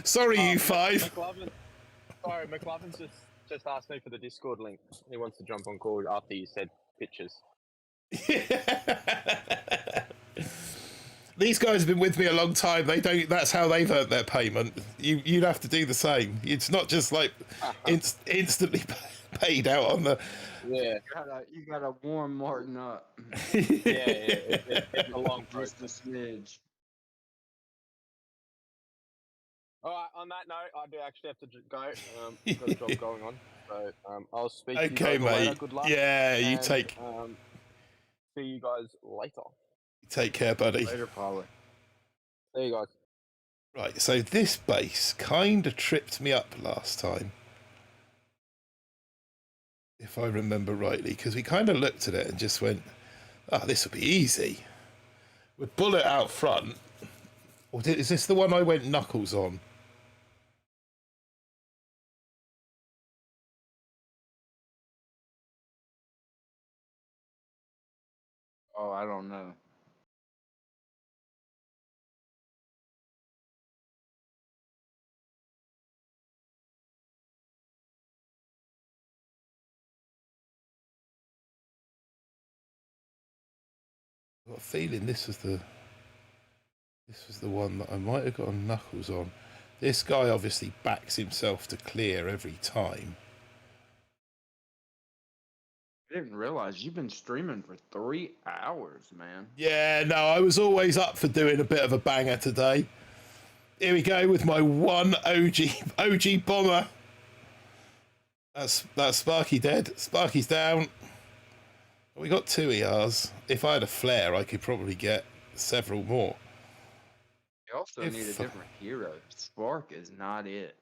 Sorry, you 5. McLovin's just just asked me for the Discord link. He wants to jump on call after you said pictures. These guys have been with me a long time. They don't. That's how they've earned their payment. You'd have to do the same. It's not just like instantly paid out on the. Yeah, You gotta warm Martin up. it's a long Just a process. smidge. All right. On that note, I do actually have to go. Got a job going on, so I'll speak to you Okay, guys later. mate. Good luck. Yeah, you and, take see you guys later. care, buddy. Later, Polly. See you guys. Right. So this base kind of tripped me up last time, if I remember rightly, because we kind of looked at it and just went, "Oh, this will be easy." With Bullet out front. Or is this the one I went knuckles on? Oh, I don't know. I've got a feeling this was the one that I might have got knuckles on. This guy obviously backs himself to clear every time. I didn't realize you've been streaming for 3 hours, man. Yeah, no, I was always up for doing a bit of a banger today. Here we go with my one OG bomber. That's Sparky dead. Sparky's down. We got 2 ERs. If I had a flare, I could probably get several more. You also need a different hero. Spark is not it.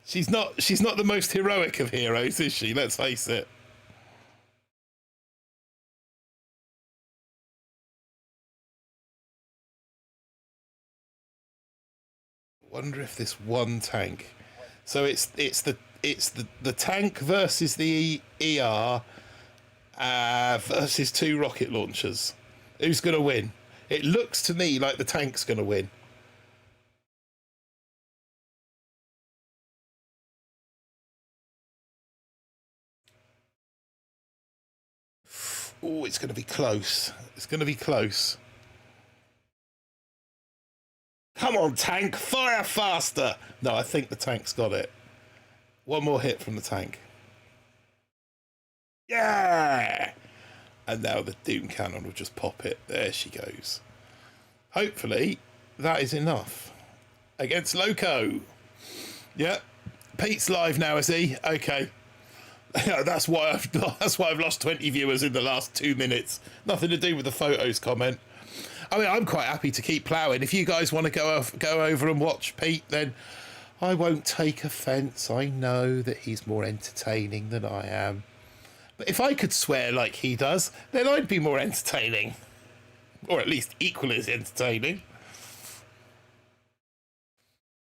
She's not the most heroic of heroes, is she? Let's face it. Wonder if this one tank. So it's the tank versus the ER versus 2 rocket launchers. Who's going to win? It looks to me like the tank's going to win. Oh, it's going to be close. It's going to be close. Come on, tank, fire faster. No, I think the tank's got it. One more hit from the tank. Yeah! And now the Doom Cannon will just pop it. There she goes. Hopefully, that is enough. Against Loco. Yeah. Pete's live now, is he? Okay. That's why I've lost 20 viewers in the last 2 minutes. Nothing to do with the photos comment. I mean, I'm quite happy to keep ploughing. If you guys want to go over and watch Pete, then I won't take offence. I know that he's more entertaining than I am. But if I could swear like he does, then I'd be more entertaining. Or at least equally as entertaining.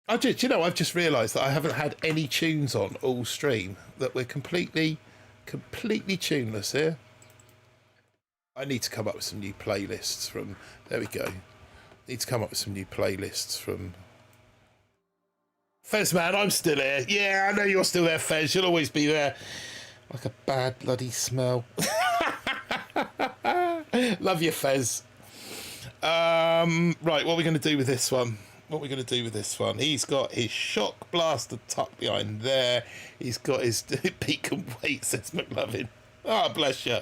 I've just realised that I haven't had any tunes on all stream. That we're completely tuneless here. I need to come up with some new playlists from... There we go. Need to come up with some new playlists from... Fez, man, I'm still here. Yeah, I know you're still there, Fez. You'll always be there. Like a bad bloody smell. Love you, Fez. Right, what are we going to do with this one? He's got his shock blaster tucked behind there. He's got his beacon weight, says McLovin. Ah, bless you.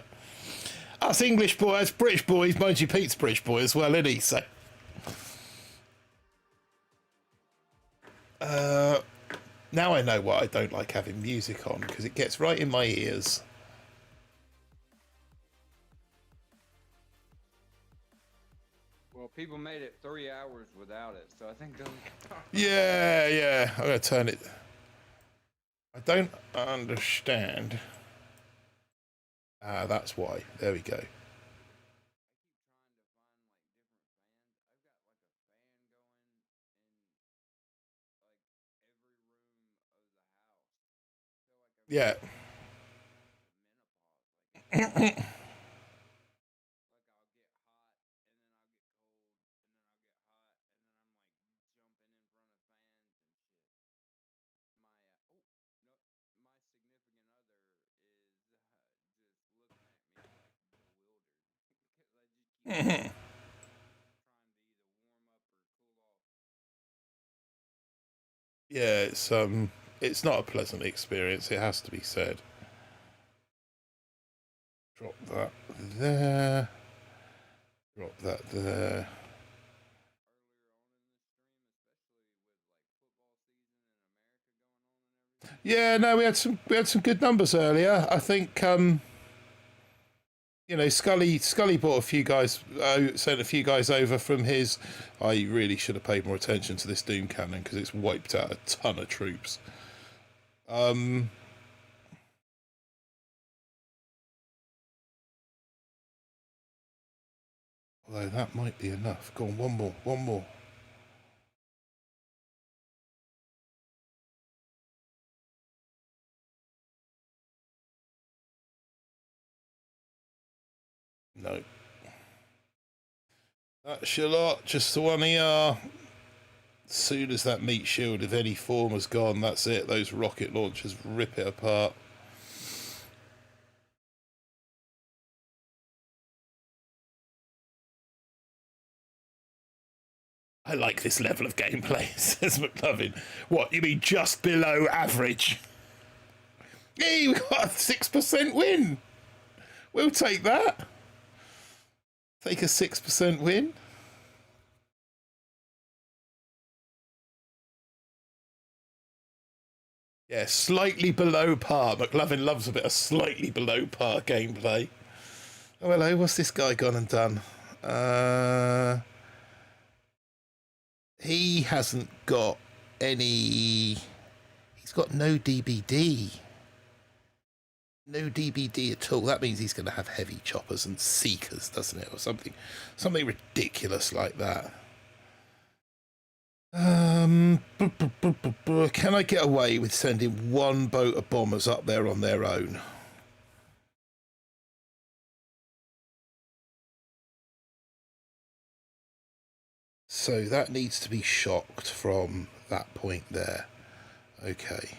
Us English boys, British boys, mind you, Pete's British boy as well, isn't he? So, now I know why I don't like having music on, because it gets right in my ears. Well, people made it 3 hours without it, so I think they'll... Yeah, I'm going to turn it. I don't understand. Ah, that's why. There we go. Yeah. Mhm. Yeah, it's not a pleasant experience. It has to be said. Drop that there. Drop that there. Yeah, no, we had some good numbers earlier. I think Scully bought a few guys, sent a few guys over from his. I really should have paid more attention to this Doom Cannon because it's wiped out a ton of troops. Although that might be enough. Go on, one more. No. That's your lot, just the one ER. As soon as that meat shield of any form has gone, that's it. Those rocket launchers rip it apart. I like this level of gameplay, says McLovin. What, you mean just below average? Hey, we got a 6% win. We'll take that. Take a 6% win. Yeah, slightly below par. McLovin loves a bit of slightly below par gameplay. Oh, hello, what's this guy gone and done? He hasn't got any... He's got no DBD. No DBD at all. That means he's going to have heavy choppers and seekers, doesn't it? Or something ridiculous like that. Can I get away with sending one boat of bombers up there on their own? So that needs to be shocked from that point there. Okay.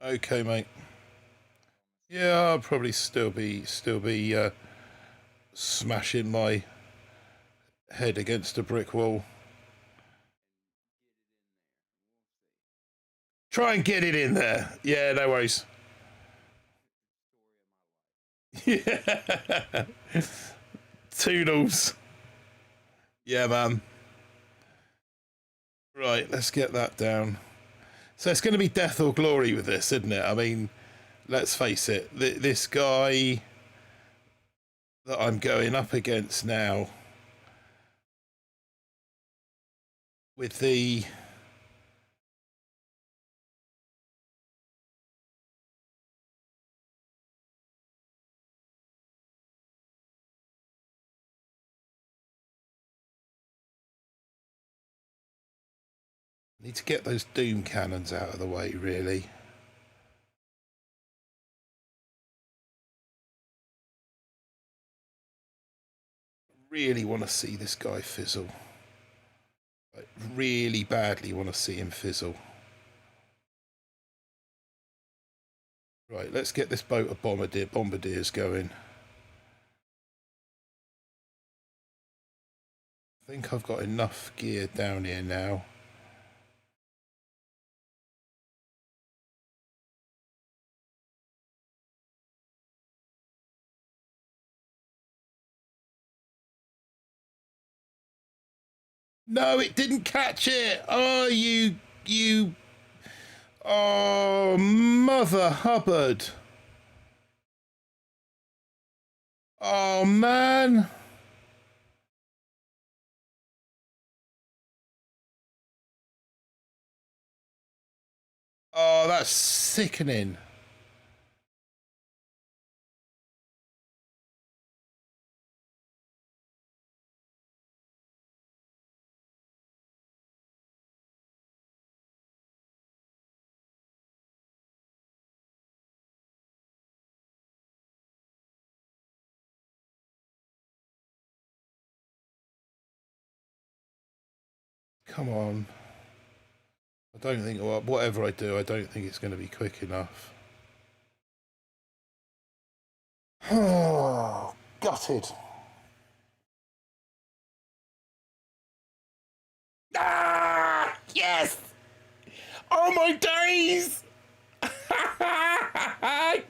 Okay, mate. Yeah, I'll probably still be smashing my head against a brick wall. Try and get it in there. Yeah, no worries. Yeah. Toodles. Yeah, man. Right, let's get that down. So it's going to be death or glory with this, isn't it? I mean, let's face it. This guy that I'm going up against now with the... Need to get those doom cannons out of the way, really. Really want to see this guy fizzle. I really badly want to see him fizzle. Right, let's get this boat of bombardiers going. I think I've got enough gear down here now. No, it didn't catch it. Oh, you. Oh, Mother Hubbard. Oh, man. Oh, that's sickening. Come on. I don't think, whatever I do, I don't think it's going to be quick enough. Oh, gutted. Ah, yes! Oh my days!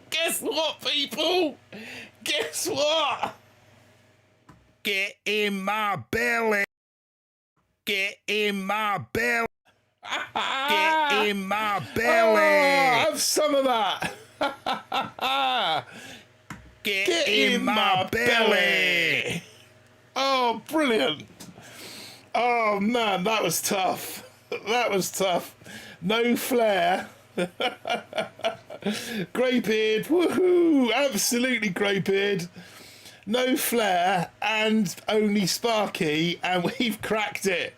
Guess what, people? Guess what? Get in my belly. Get in my belly. Get in my belly. Oh, have some of that. Get in my belly. Oh, brilliant. Oh, man, that was tough. That was tough. No flair. Greybeard, woohoo! Absolutely Greybeard. No flair and only Sparky, and we've cracked it.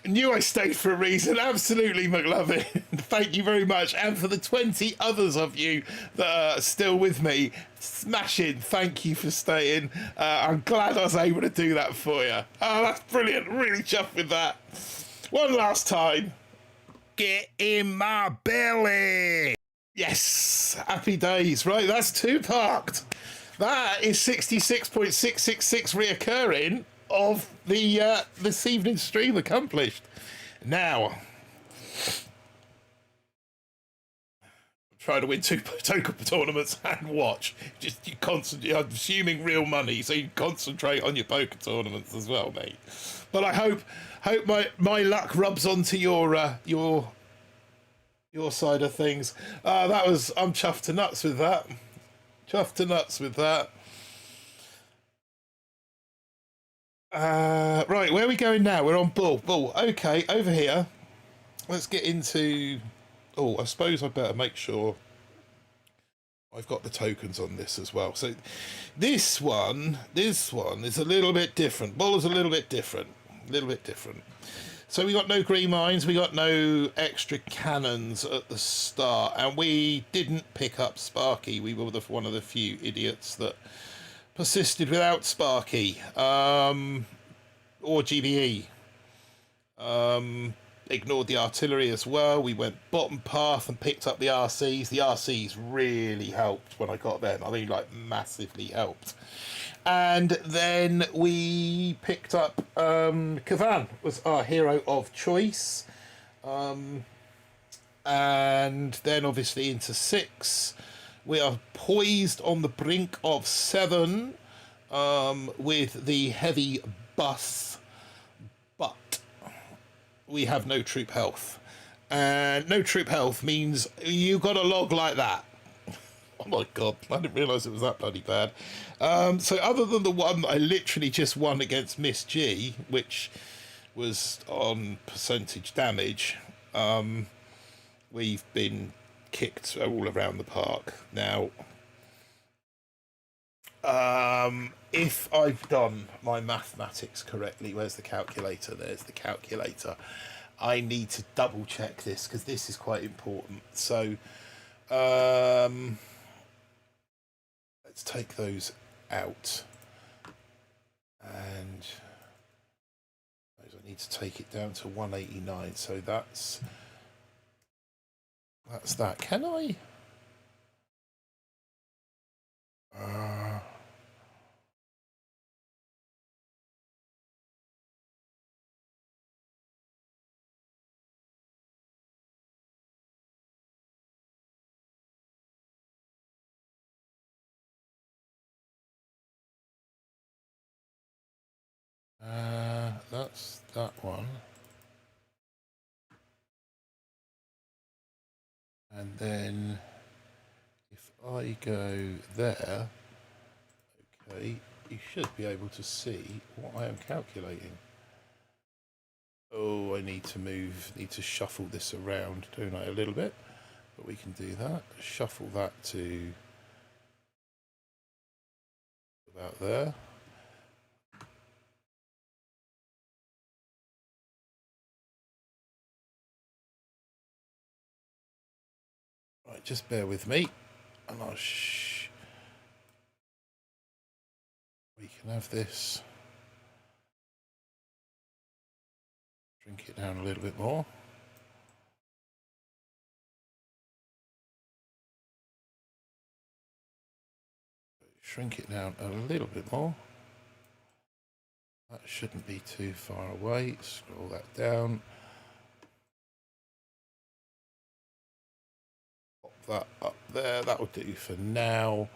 Knew I stayed for a reason. Absolutely, McLovin. Thank you very much. And for the 20 others of you that are still with me, smashing. Thank you for staying. I'm glad I was able to do that for you. Oh, that's brilliant. Really chuffed with that. One last time. Get in my belly. Yes. Happy days. Right, that's 2 parked. That is 66.666 reoccurring of the this evening's stream accomplished. Now, try to win 2 token tournaments and watch. Just you concentrate. I'm assuming real money, so you concentrate on your poker tournaments as well, mate. But I hope my luck rubs onto your side of things. That was, I'm chuffed to nuts with that. Chuffed to nuts with that. Right, where are we going now? We're on bull. Okay, over here. Let's get into... Oh, I suppose I better make sure I've got the tokens on this as well. So this one is a little bit different. Bull is a little bit different. So we got no green mines, we got no extra cannons at the start, and we didn't pick up Sparky. We were one of the few idiots that persisted without Sparky or GBE. Ignored the artillery as well. We went bottom path and picked up the RCs. The RCs really helped when I got them. I mean, like, massively helped. And then we picked up Kavan was our hero of choice. And then obviously into 6. We are poised on the brink of 7 with the heavy bus, but we have no troop health. And no troop health means you got a log like that. Oh my God, I didn't realise it was that bloody bad. So other than the one that I literally just won against Miss G, which was on percentage damage, we've been kicked all around the park. Now, if I've done my mathematics correctly, where's the calculator? There's the calculator. I need to double check this because this is quite important. So let's take those out, and I need to take it down to 189. So that's that. Can I? That's that one. And then if I go there, okay, you should be able to see what I am calculating. Oh, I need to shuffle this around, don't I, a little bit? But we can do that. Shuffle that to about there. Right, just bear with me, and we can have this Shrink it down a little bit more. Shrink it down a little bit more. That shouldn't be too far away. Scroll that down. Pop that up there. That will do for now.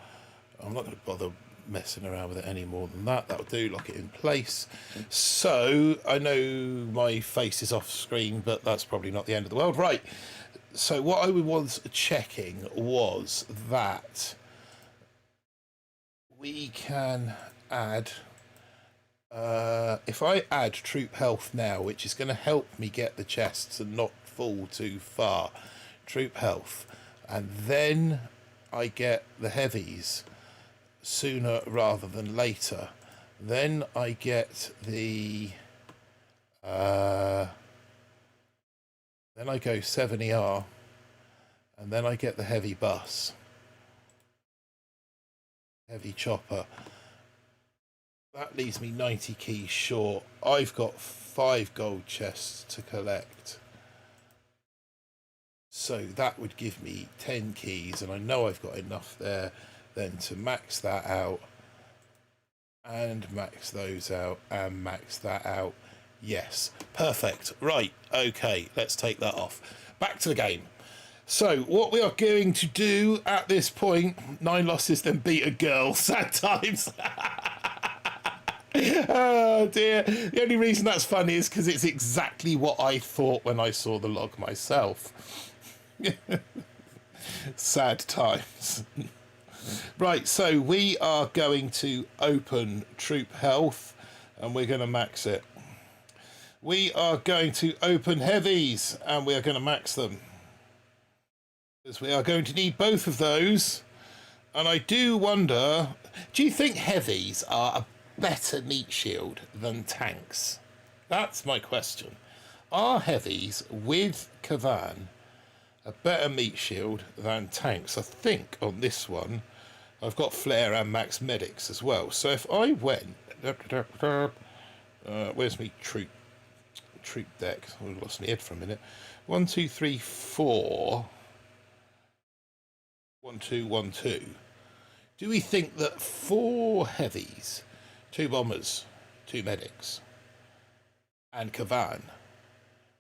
I'm not going to bother messing around with it any more than that. That'll do. Lock it in place. So I know my face is off screen, but that's probably not the end of the world. Right. So what I was checking was that we can add, if I add troop health now, which is going to help me get the chests and not fall too far, troop health, and then I get the heavies sooner rather than later, then I get the then I go 7 ER, and then I get the heavy bus, heavy chopper. That leaves me 90 keys short. I've got 5 gold chests to collect, so that would give me 10 keys, and I know I've got enough there then to max that out and max those out and max that out. Yes, perfect. Right, okay, let's take that off. Back to the game. So what we are going to do at this point, 9 losses then beat a girl, sad times. Oh dear. The only reason that's funny is because it's exactly what I thought when I saw the log myself. Sad times. Right, so we are going to open troop health and we're going to max it. We are going to open heavies and we are going to max them, because we are going to need both of those. And I do wonder, do you think heavies are a better meat shield than tanks? That's my question. Are heavies with Kavan a better meat shield than tanks? I think on this one I've got flare and max medics as well. So if I went, where's my troop deck? I lost my head for a minute. 1, 2, 3, 4. 1, 2, 1, 2. Do we think that 4 heavies, 2 bombers, 2 medics, and Kavan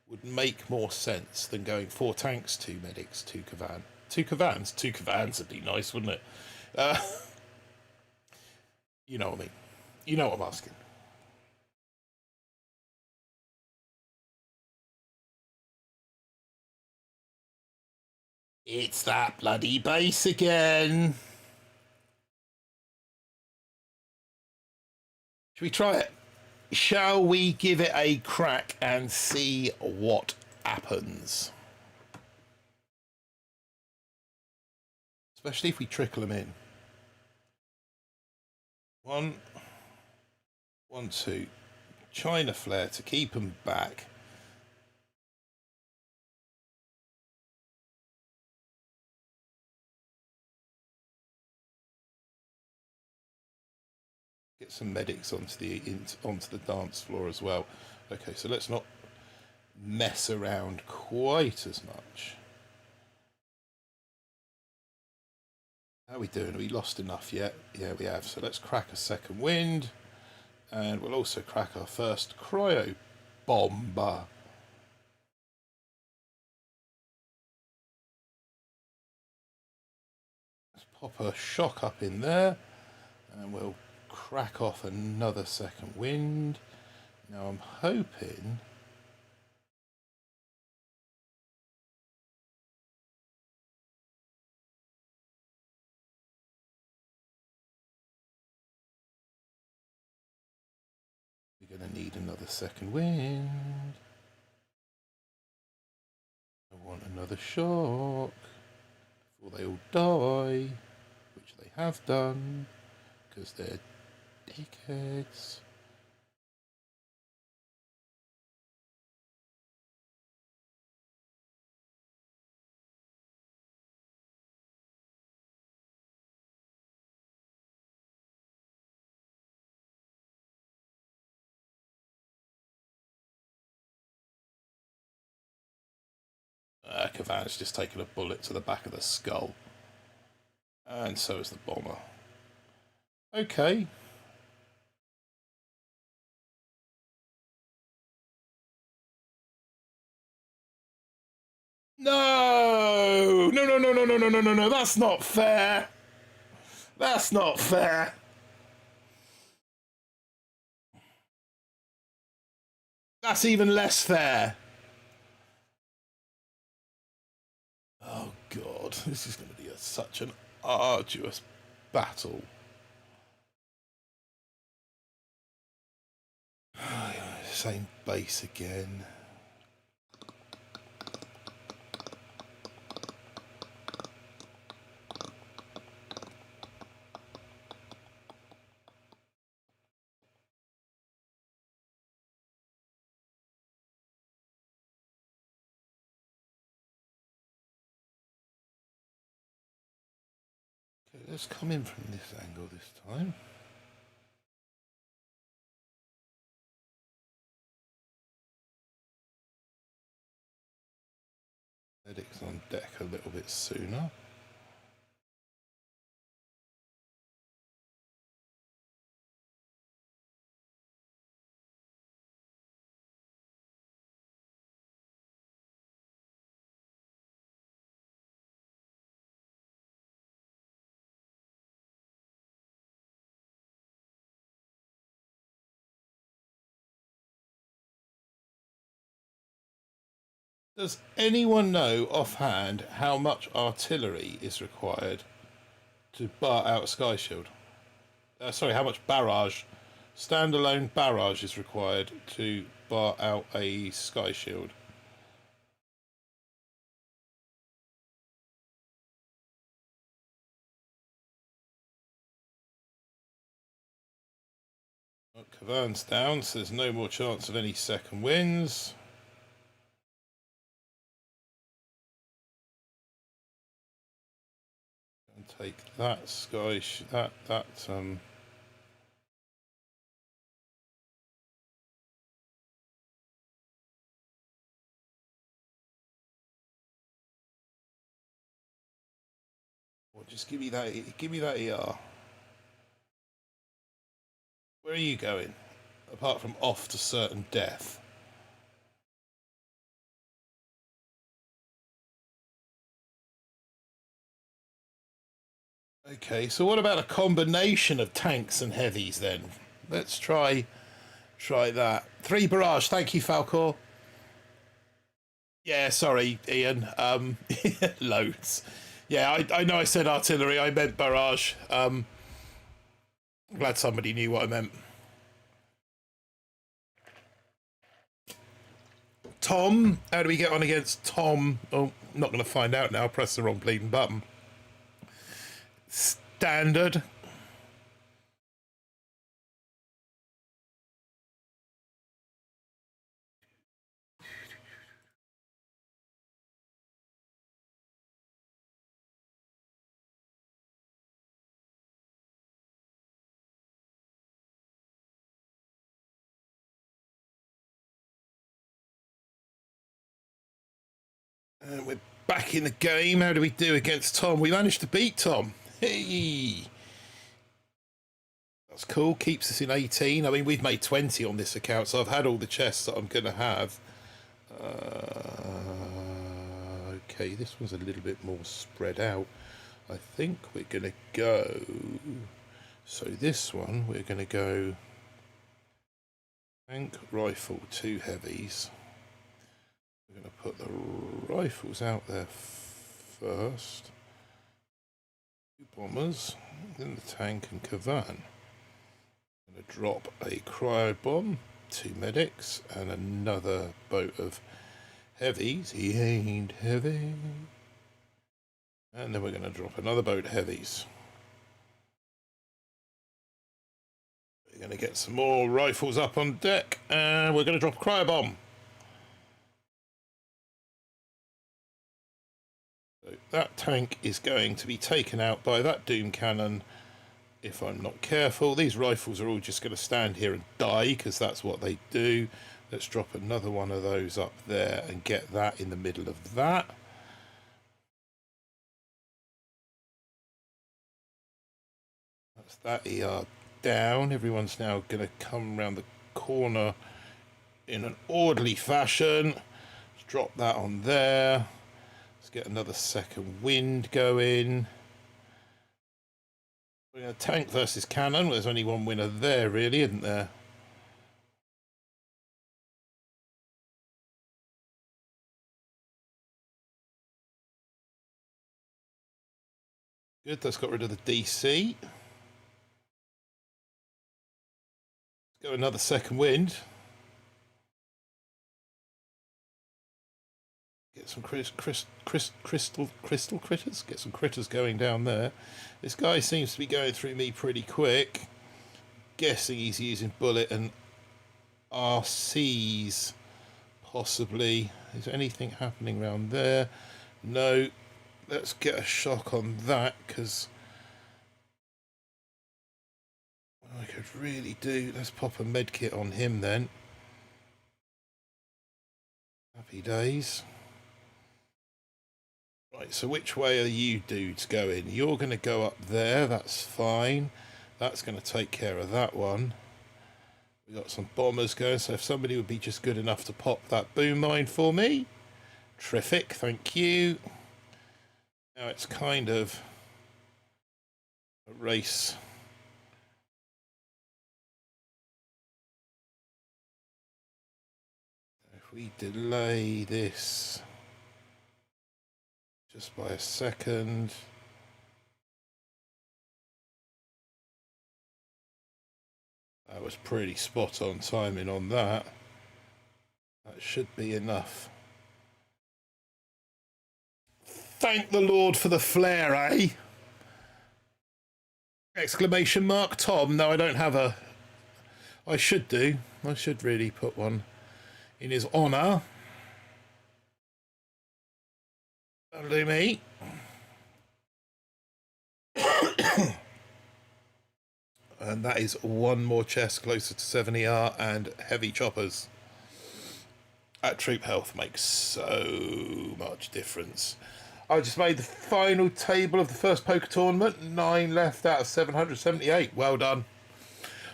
would make more sense than going 4 tanks, 2 medics, 2 Kavan? 2 Kavans? 2 Kavans would be nice, wouldn't it? You know what I mean. You know what I'm asking. It's that bloody base again. Should we try it? Shall we give it a crack and see what happens? Especially if we trickle them in. 1, 1, 2. China flare to keep them back. Get some medics onto the dance floor as well. Okay, so let's not mess around quite as much. How are we doing? Have we lost enough yet? Yeah, we have. So let's crack a second wind. And we'll also crack our first cryo bomber. Let's pop a shock up in there. And we'll crack off another second wind. Now I'm hoping we're going to need another second wind. I want another shock before they all die, which they have done, because they're dickheads. Kavan's just taken a bullet to the back of the skull. And so is the bomber. Okay. No! No, no, no, no, no, no, no, no, no. That's not fair. That's not fair. That's even less fair. Oh, God. This is going to be such an arduous battle. Same base again. Okay, let's come in from this angle this time. Medics on deck a little bit sooner. Does anyone know offhand how much artillery is required to bar out a sky shield? Sorry, how much barrage, standalone barrage is required to bar out a sky shield? Well, Kavan's down, so there's no more chance of any second wins. And take that sky, well, just give me that ER. Where are you going? Apart from off to certain death. Okay, so what about a combination of tanks and heavies then? Let's try that. 3 barrage, thank you, Falcor. Yeah, sorry, Ian. Loads. Yeah, I know I said artillery, I meant barrage. Glad somebody knew what I meant. Tom, how do we get on against Tom? Oh, not going to find out now. Press the wrong bleeding button. Standard. And we're back in the game. How do we do against Tom? We managed to beat Tom. Hey! That's cool. Keeps us in 18. I mean, we've made 20 on this account, so I've had all the chests that I'm going to have. Okay, this one's a little bit more spread out. I think we're going to go... So this one, we're going to go... Tank, rifle, 2 heavies. We're going to put the rifles out there first. 2 bombers, then the tank and Kavan. I'm going to drop a cryo bomb, 2 medics, and another boat of heavies. He ain't heavy. And then we're going to drop another boat of heavies. We're going to get some more rifles up on deck, and we're going to drop a cryo bomb. So that tank is going to be taken out by that doom cannon if I'm not careful. These rifles are all just going to stand here and die because that's what they do. Let's drop another one of those up there and get that in the middle of that. That ER down. Everyone's now going to come around the corner in an orderly fashion. Let's drop that on there. Let's get another second wind going. We're going to tank versus cannon. There's only one winner there, really, isn't there? Good, that's got rid of the DC. Let's go another second wind. Get some crystal critters. Get some critters going down there. This guy seems to be going through me pretty quick. Guessing he's using bullet and RCs, possibly. Is there anything happening around there? No. Let's get a shock on that, because I could really do. Let's pop a med kit on him then. Happy days. Right, so which way are you dudes going? You're going to go up there, that's fine. That's going to take care of that one. We've got some bombers going, so if somebody would be just good enough to pop that boom mine for me. Terrific, thank you. Now it's kind of a race. If we delay this just by a second. That was pretty spot on timing on that. That should be enough. Thank the Lord for the flare, eh? Exclamation mark, Tom. No, I don't have a... I should do. I should really put one in his honour. That'll do me. And that is one more chest closer to 7 ER and heavy choppers. That troop health makes so much difference. I just made the final table of the first poker tournament. 9 left out of 778. Well done.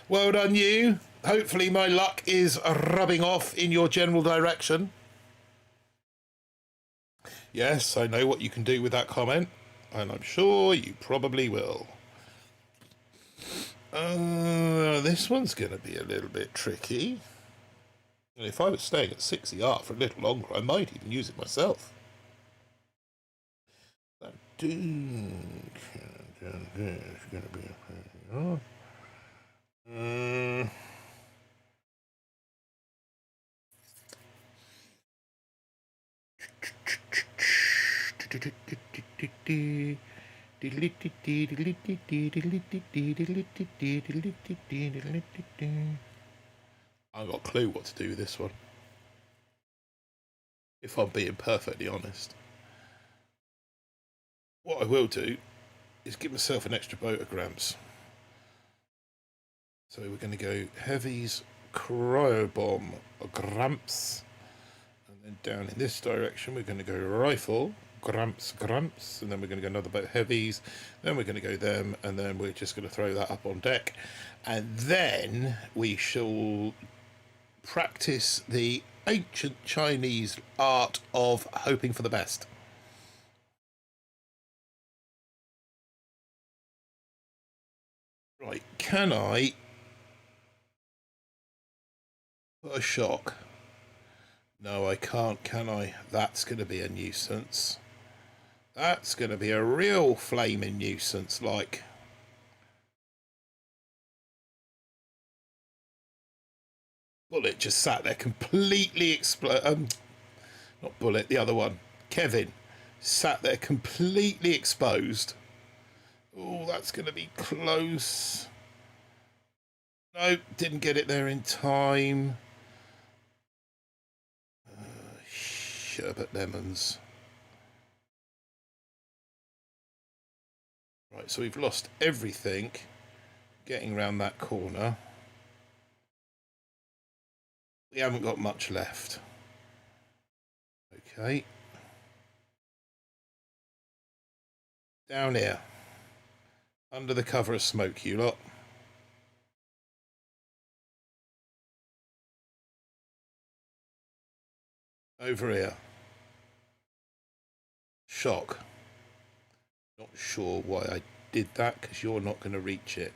Well done, you. Hopefully my luck is rubbing off in your general direction. Yes, I know what you can do with that comment, and I'm sure you probably will. This one's going to be a little bit tricky. And if I was staying at 6 ER for a little longer, I might even use it myself. That dude is going to be I've got a clue what to do with this one, if I'm being perfectly honest. What I will do is give myself an extra boat of grams. So we're going to go heavies, cryobomb, gramps, and then down in this direction we're going to go rifle, gramps, and then we're going to go another boat heavies, then we're going to go them, and then we're just going to throw that up on deck, and then we shall practice the ancient Chinese art of hoping for the best. Right, can I put a shock? No, I can't, can I? That's going to be a nuisance. That's going to be a real flaming nuisance, like. Bullet just sat there completely not Bullet, the other one. Kevin sat there completely exposed. Oh, that's going to be close. No, didn't get it there in time. Sherbet lemons. Right, so we've lost everything getting around that corner. We haven't got much left. Okay. Down here. Under the cover of smoke, you lot. Over here. Shock. Not sure why I did that, because you're not going to reach it.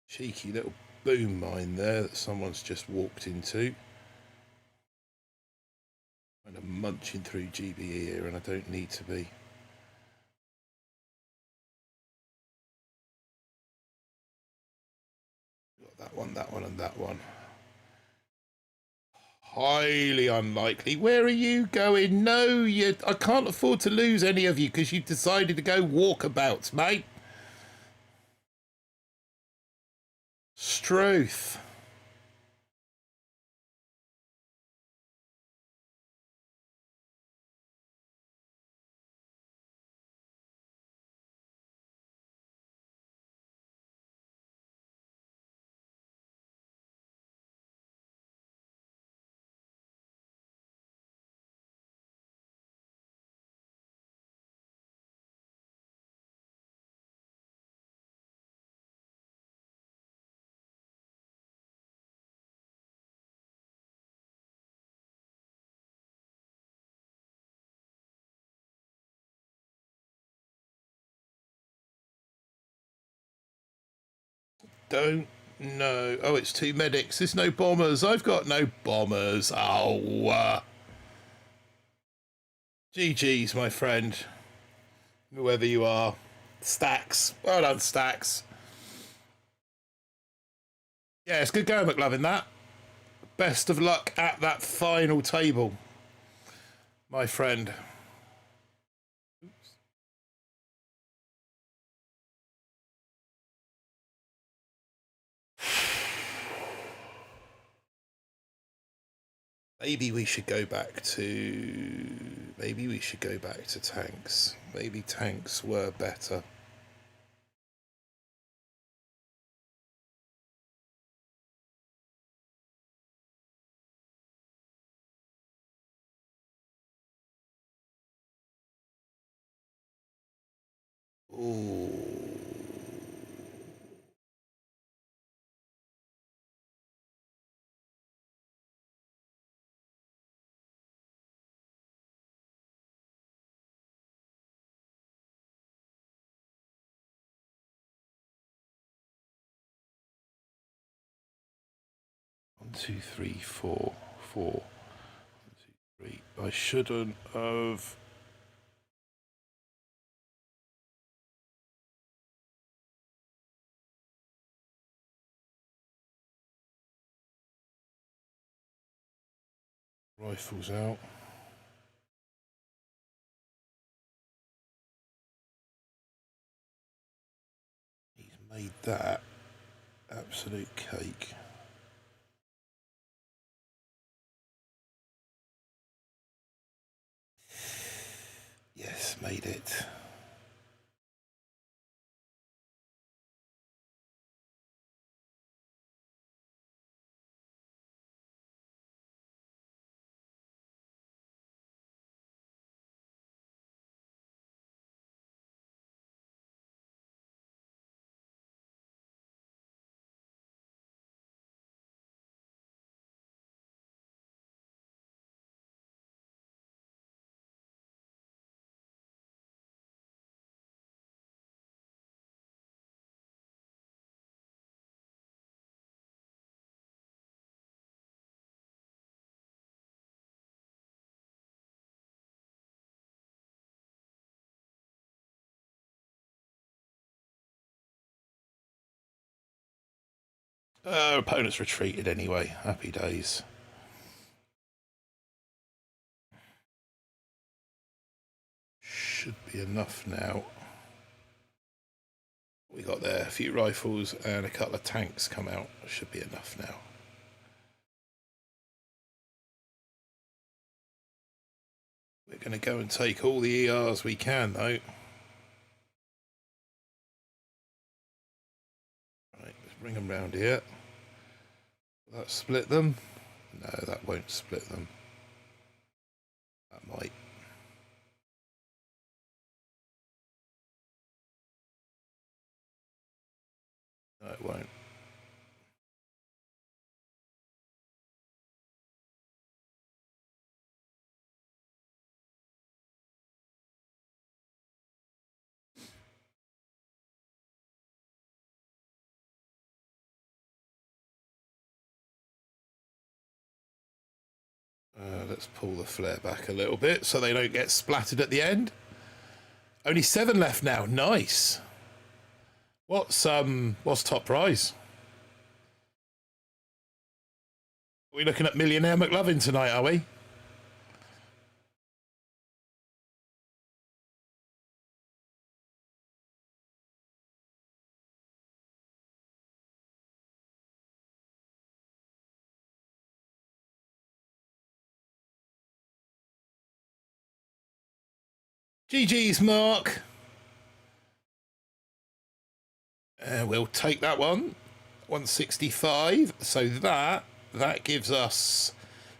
Cheeky little boom mine there that someone's just walked into. Kind of munching through GBE here, and I don't need to be. Got that one, and that one. Highly unlikely. Where are you going? No, I can't afford to lose any of you because you've decided to go walkabouts, mate. Struth. Don't know. Oh, it's 2 medics. There's no bombers. I've got no bombers. Oh, GG's, my friend. Whoever you are. Stacks. Well done, Stacks. Yeah, it's good going, McLovin, that. Best of luck at that final table, my friend. Maybe we should go back to tanks. Maybe tanks were better. Ooh. One, two, three, four. 1, 2, 3. I shouldn't have. Rifles out. He's made that absolute cake. Yes, made it. Opponent's retreated anyway. Happy days. Should be enough now. We got there a few rifles and a couple of tanks come out. Should be enough now. We're going to go and take all the ERs we can, though. Right, let's bring them round here. Will that split them? No, that won't split them. That might. No, it won't. Let's pull the flare back a little bit so they don't get splattered at the end. Only 7 left now. Nice. What's top prize? Are we looking at Millionaire McLovin tonight, are we? GG's, Mark. We'll take that one. 165. So that gives us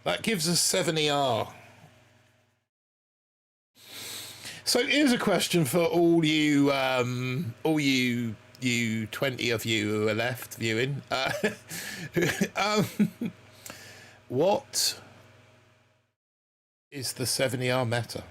7 ER. So here's a question for all you 20 of you who are left viewing. What is the 7 ER meta?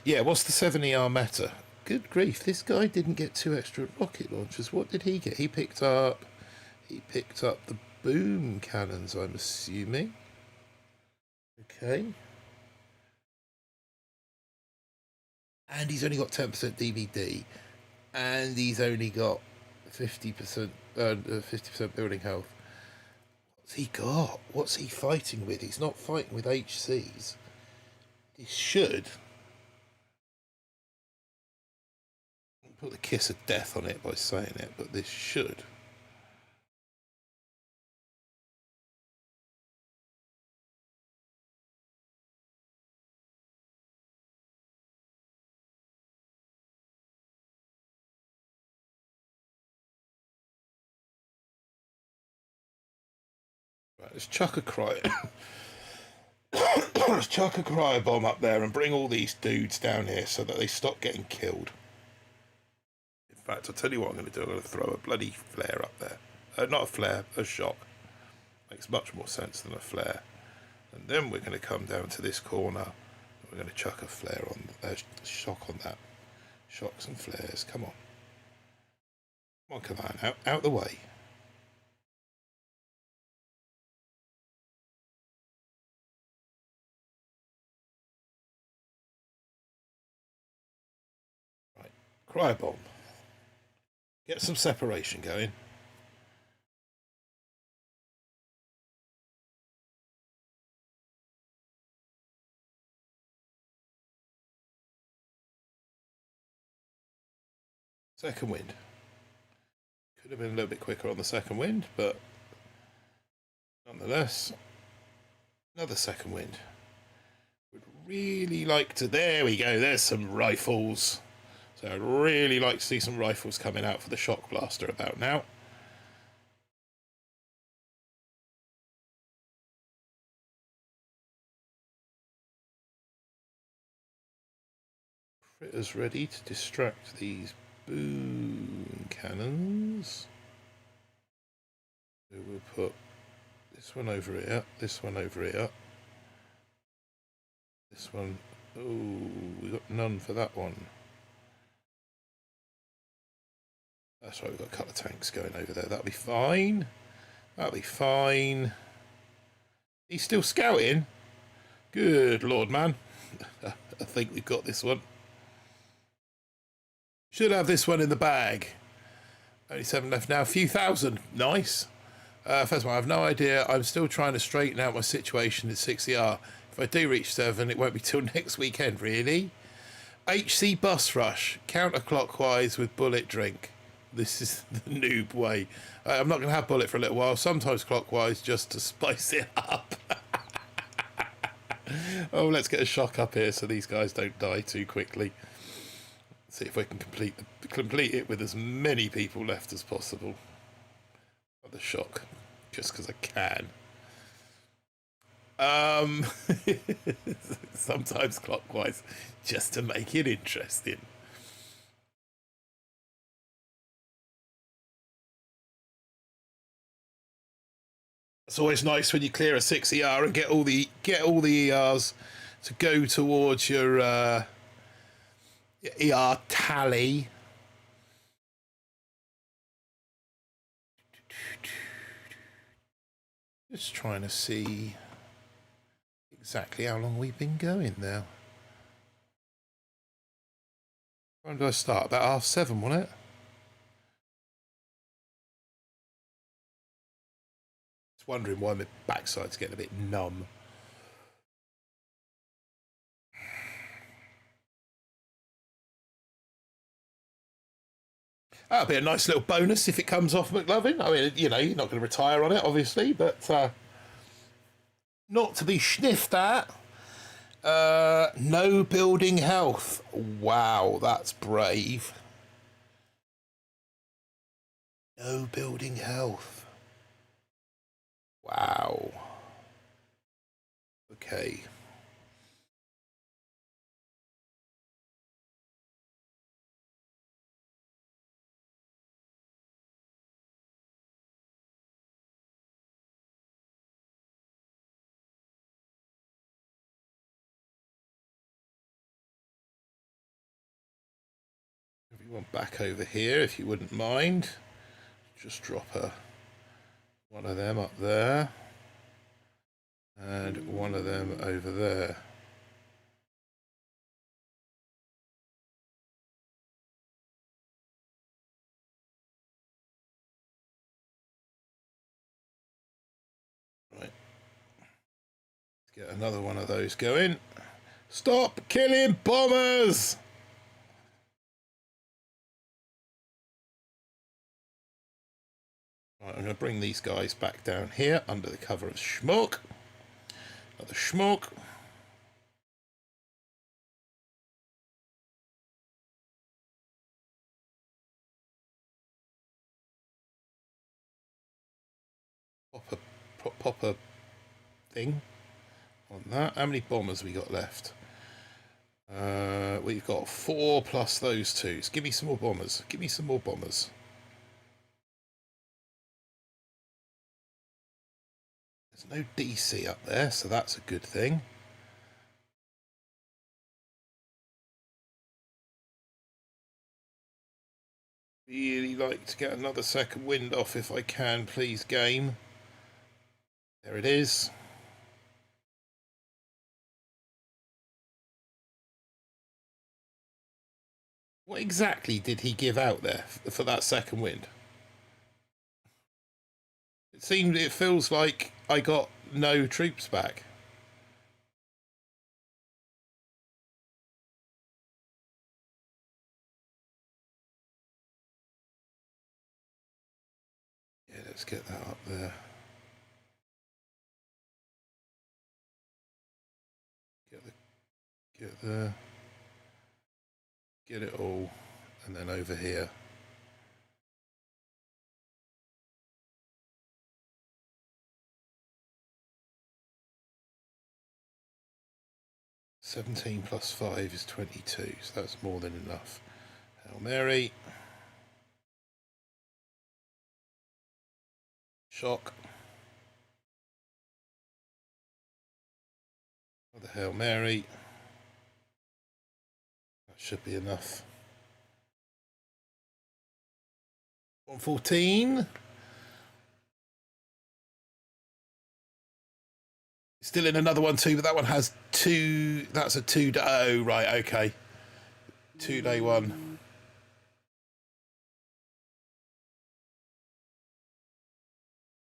Yeah, what's the 7 ER meta? Good grief, this guy didn't get 2 extra rocket launchers. What did he get? He picked up the boom cannons, I'm assuming. Okay. And he's only got 10% DVD. And he's only got 50% building health. What's he got? What's he fighting with? He's not fighting with HCs. He should put the kiss of death on it by saying it, but this should. Right, let's chuck a let's chuck a cryo bomb up there and bring all these dudes down here so that they stop getting killed. In fact, I'll tell you what I'm going to do. I'm going to throw a bloody flare up there. Not a flare, a shock. Makes much more sense than a flare. And then we're going to come down to this corner. We're going to chuck a flare on, shock on that. Shocks and flares. Come on. Come on, out the way. Right, cryo bomb. Get some separation going. Second wind. Could have been a little bit quicker on the second wind, but nonetheless, another second wind. Would really like to. There we go. There's some rifles. So I'd really like to see some rifles coming out for the shock blaster about now. Critters ready to distract these boom cannons. So we'll put this one over here, this one over here. This one, oh, we got none for that one. That's right, we've got a couple of tanks going over there. That'll be fine. That'll be fine. He's still scouting. Good Lord, man. I think we've got this one. Should have this one in the bag. Only 7 left now. A few thousand. Nice. First of all, I have no idea. I'm still trying to straighten out my situation at 6ER. If I do reach 7, it won't be till next weekend, really. HC bus rush. Counterclockwise with bullet drink. This is the noob way. I'm not going to have bullet for a little while. Sometimes clockwise just to spice it up. Oh, let's get a shock up here so these guys don't die too quickly. See if we can complete it with as many people left as possible. Not the shock, just because I can. Um, sometimes clockwise, just to make it interesting. It's always nice when you clear a 6 ER and get all the ERs to go towards your ER tally. Just trying to see exactly how long we've been going now. When did I start? About 7:30, wasn't it? Just wondering why my backside's getting a bit numb. That'll be a nice little bonus if it comes off McLovin. I mean, you know, you're not going to retire on it, obviously, but not to be sniffed at. No building health. Wow, that's brave. No building health. Wow. Okay. Everyone back over here, if you wouldn't mind. Just drop one of them up there. And one of them over there. Right. Let's get another one of those going. Stop killing bombers! Right, I'm going to bring these guys back down here under the cover of smoke. Another smoke. Pop a thing on that. How many bombers we got left? We've got 4 plus those 2. So give me some more bombers. Give me some more bombers. There's no DC up there, so that's a good thing. Really like to get another second wind off if I can, please, game. There it is. What exactly did he give out there for that second wind? It feels like I got no troops back. Yeah, let's get that up there. Get it all, and then over here. "17 plus 5 is 22, so that's more than enough." Hail Mary. Shock. Another Hail Mary. That should be enough. 114. Still in another one too, but that one has 2. That's a 2. Oh, right, okay. 2-day one.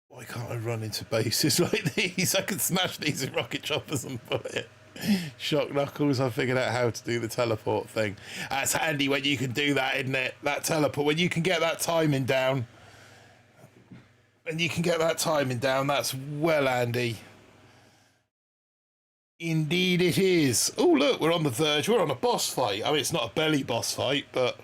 Why can't I run into bases like these? I could smash these with rocket choppers and put it. Shock knuckles, I figured out how to do the teleport thing. That's handy when you can do that, isn't it? That teleport, when you can get that timing down. That's well handy. Indeed it is. Oh, look, we're on the verge. We're on a boss fight. I mean, it's not a belly boss fight, but...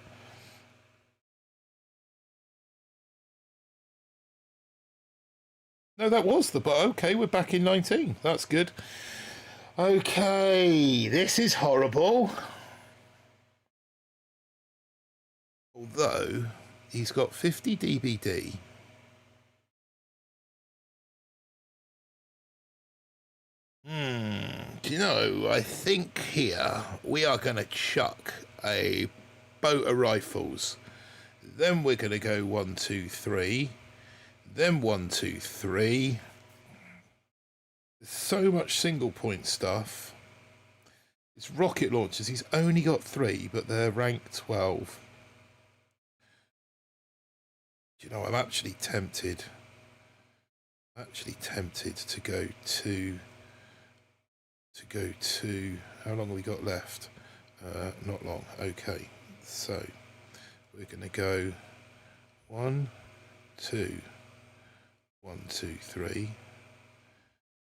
No, that was the... But okay, we're back in 19. That's good. Okay, this is horrible. Although, he's got 50 DBD. Do you know, I think here we are going to chuck a boat of rifles. Then we're going to go 1, 2, 3. Then 1, 2, 3. There's so much single point stuff. It's rocket launchers. He's only got 3, but they're rank 12. Do you know, I'm actually tempted. To go to... How long have we got left? Not long. Okay, so we're going to go 1, 2, 1, 2, 3.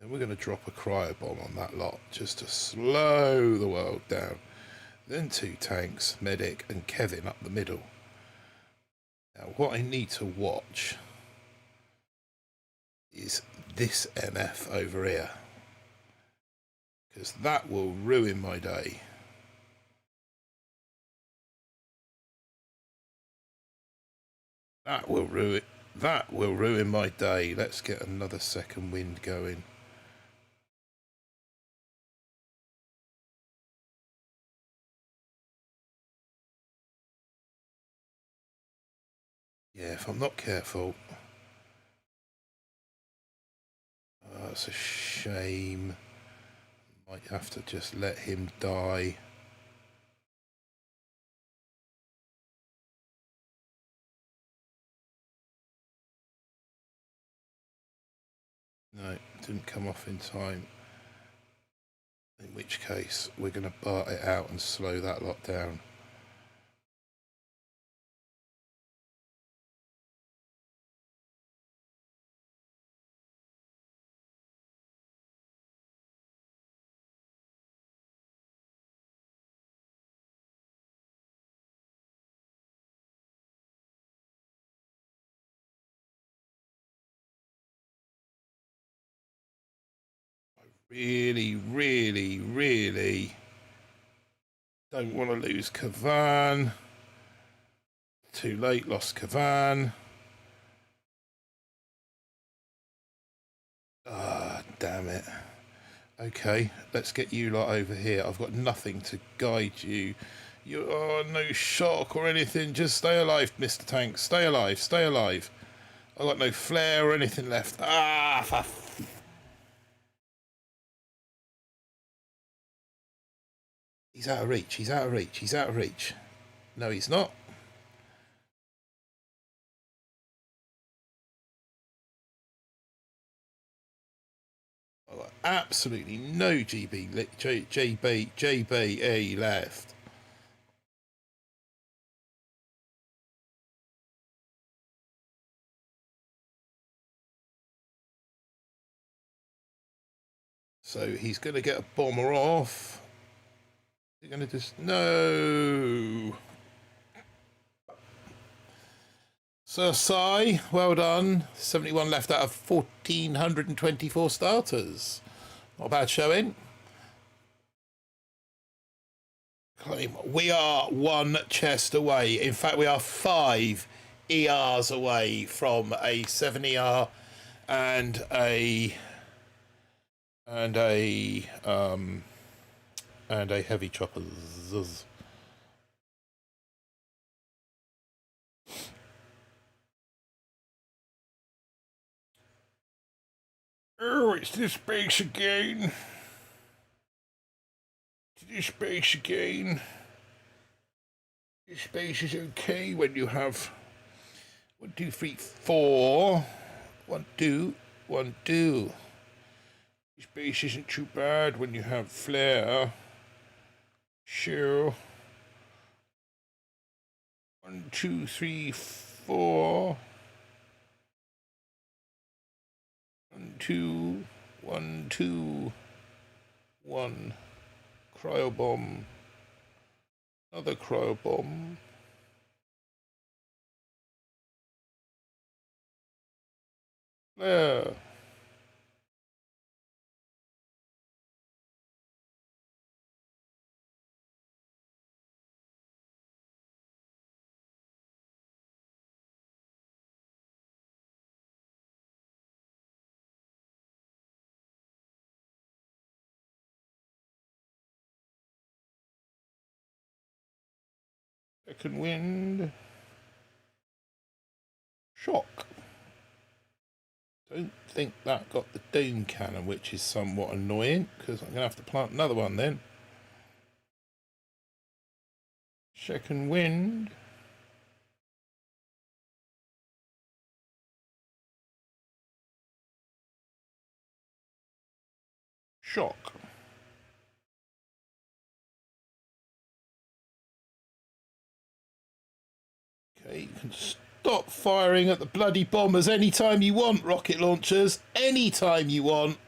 Then we're going to drop a cryo bomb on that lot just to slow the world down. Then 2 tanks, medic, and Kevin up the middle. Now, what I need to watch is this MF over here, because that will ruin my day. That will ruin my day. Let's get another second wind going. Yeah, if I'm not careful. That's a shame. Might have to just let him die. No, didn't come off in time. In which case, we're going to bar it out and slow that lot down. Really don't want to lose Kavan. Too late, lost Kavan. Ah, damn it. Okay, let's get you lot over here. I've got nothing to guide you. You are no shock or anything. Just stay alive, Mr. Tank. Stay alive, stay alive. I've got no flare or anything left. Ah, he's out of reach, he's out of reach, he's out of reach. No, he's not. I've got absolutely no JBE left. So he's going to get a bomber off. He's going to just... No! Sir Sai, well done. 71 left out of 1,424 starters. Not a bad showing. Claim. We are 1 chest away. In fact, we are 5 ERs away from a 7 ER and a heavy chopper. Oh, it's this base again. This base again. This base is okay when you have 1, 2, 3, 4. 1, 2, 1, 2. This base isn't too bad when you have flare. Sure. 1, 2, 3, 4. 1, 2, 1, 2, 1. Cryo bomb. Another cryo bomb. Flare. Second wind. Shock. Don't think that got the doom cannon, which is somewhat annoying, because I'm going to have to plant another one then. Second wind. Shock. Okay, you can stop firing at the bloody bombers anytime you want, rocket launchers. Anytime you want.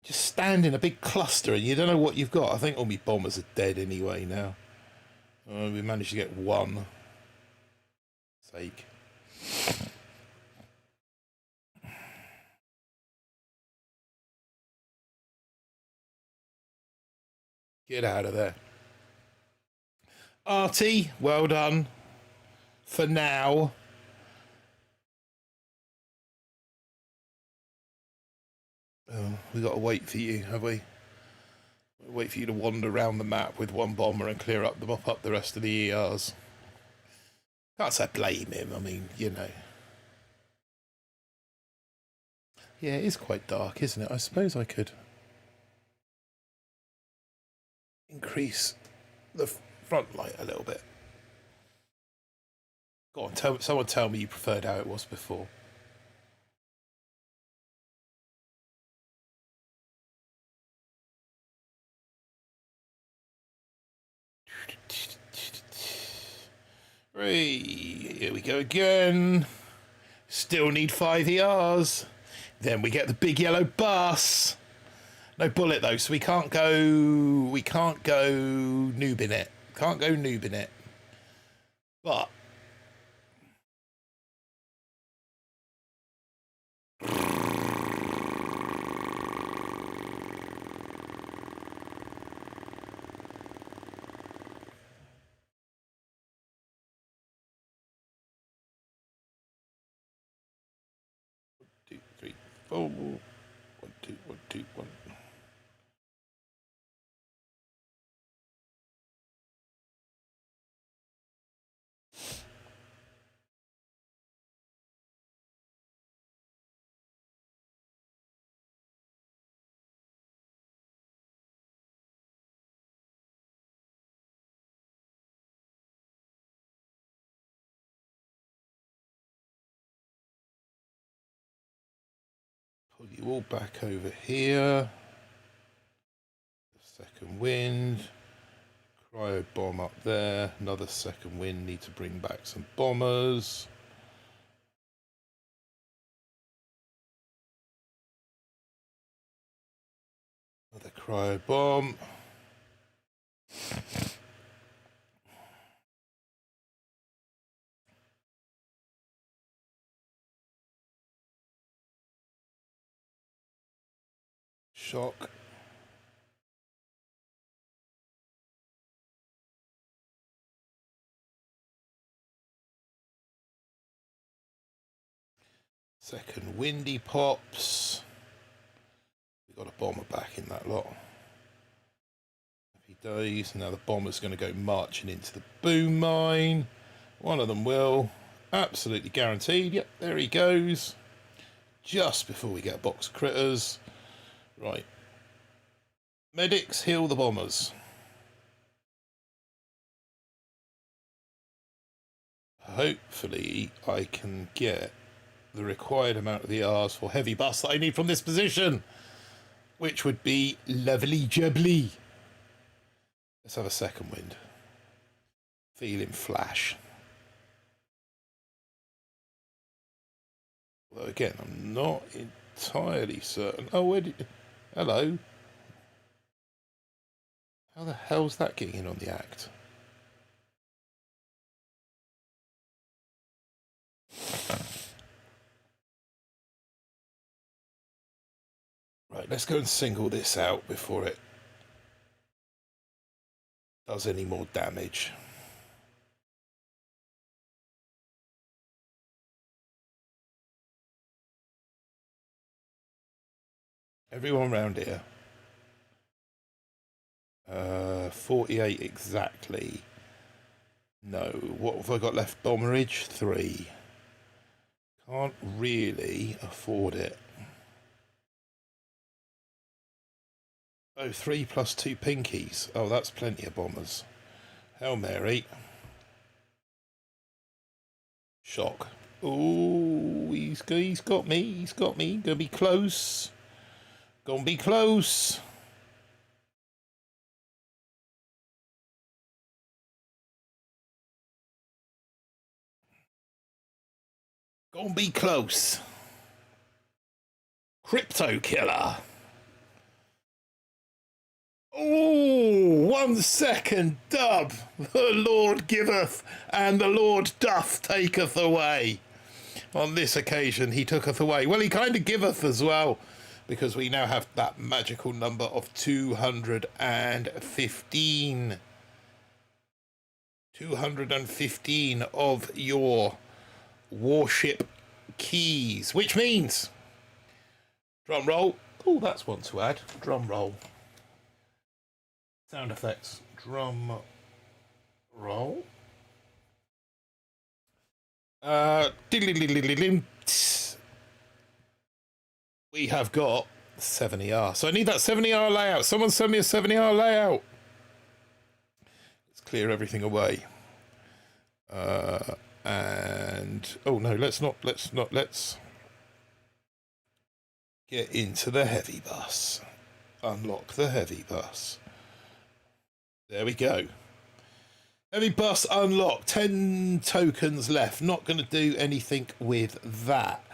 Just stand in a big cluster and you don't know what you've got. I think all my bombers are dead anyway now. We managed to get one. Sake. Get out of there. Artie, well done. For now. Oh, we got to wait for you, have we? Wait for you to wander around the map with one bomber and clear up the rest of the ERs. Can't say blame him, I mean, you know. Yeah, it is quite dark, isn't it? I suppose I could increase the front light a little bit. Go on, someone tell me you preferred how it was before. Three. Here we go again. Still need 5 ERs. Then we get the big yellow bus. No bullet though, so we can't go noob in it. Can't go noob in it. But two, three, four. 1, 2, 1, 2, 1. Pull you all back over here. Second wind. Cryo bomb up there. Another second wind. Need to bring back some bombers. Another cryo bomb. Shock. Second windy pops. We got a bomber back in that lot. Happy days. Now the bomber's going to go marching into the boom mine. One of them will. Absolutely guaranteed. Yep, there he goes. Just before we get a box of critters. Right. Medics, heal the bombers. Hopefully I can get the required amount of the R's for heavy bus that I need from this position, which would be lovely jubbly. Let's have a second wind. Feeling flash. Although again, I'm not entirely certain. Oh, hello. How the hell's that getting in on the act? Right, let's go and single this out before it does any more damage. Everyone round here. 48 exactly. No. What have I got left? Bomberage? 3. Can't really afford it. Oh, 3 plus 2 pinkies. Oh, that's plenty of bombers. Hail Mary. Shock. Oh, he's got me. He's got me. Gonna be close. Gonna be close. Gonna be close. Crypto killer. Oh, 1 second, dub. The Lord giveth and the Lord doth taketh away. On this occasion, he tooketh away. Well, he kind of giveth as well, because we now have that magical number of 215. 215 of your warship keys, which means, drum roll. Oh, that's one to add. Drum roll. Sound effects. Drum roll. We have got 70R. So I need that 70R layout. Someone send me a 70R layout. Let's clear everything away. And oh no, let's get into the heavy bus. Unlock the heavy bus. There we go. Heavy bus unlocked. 10 tokens left. Not going to do anything with that.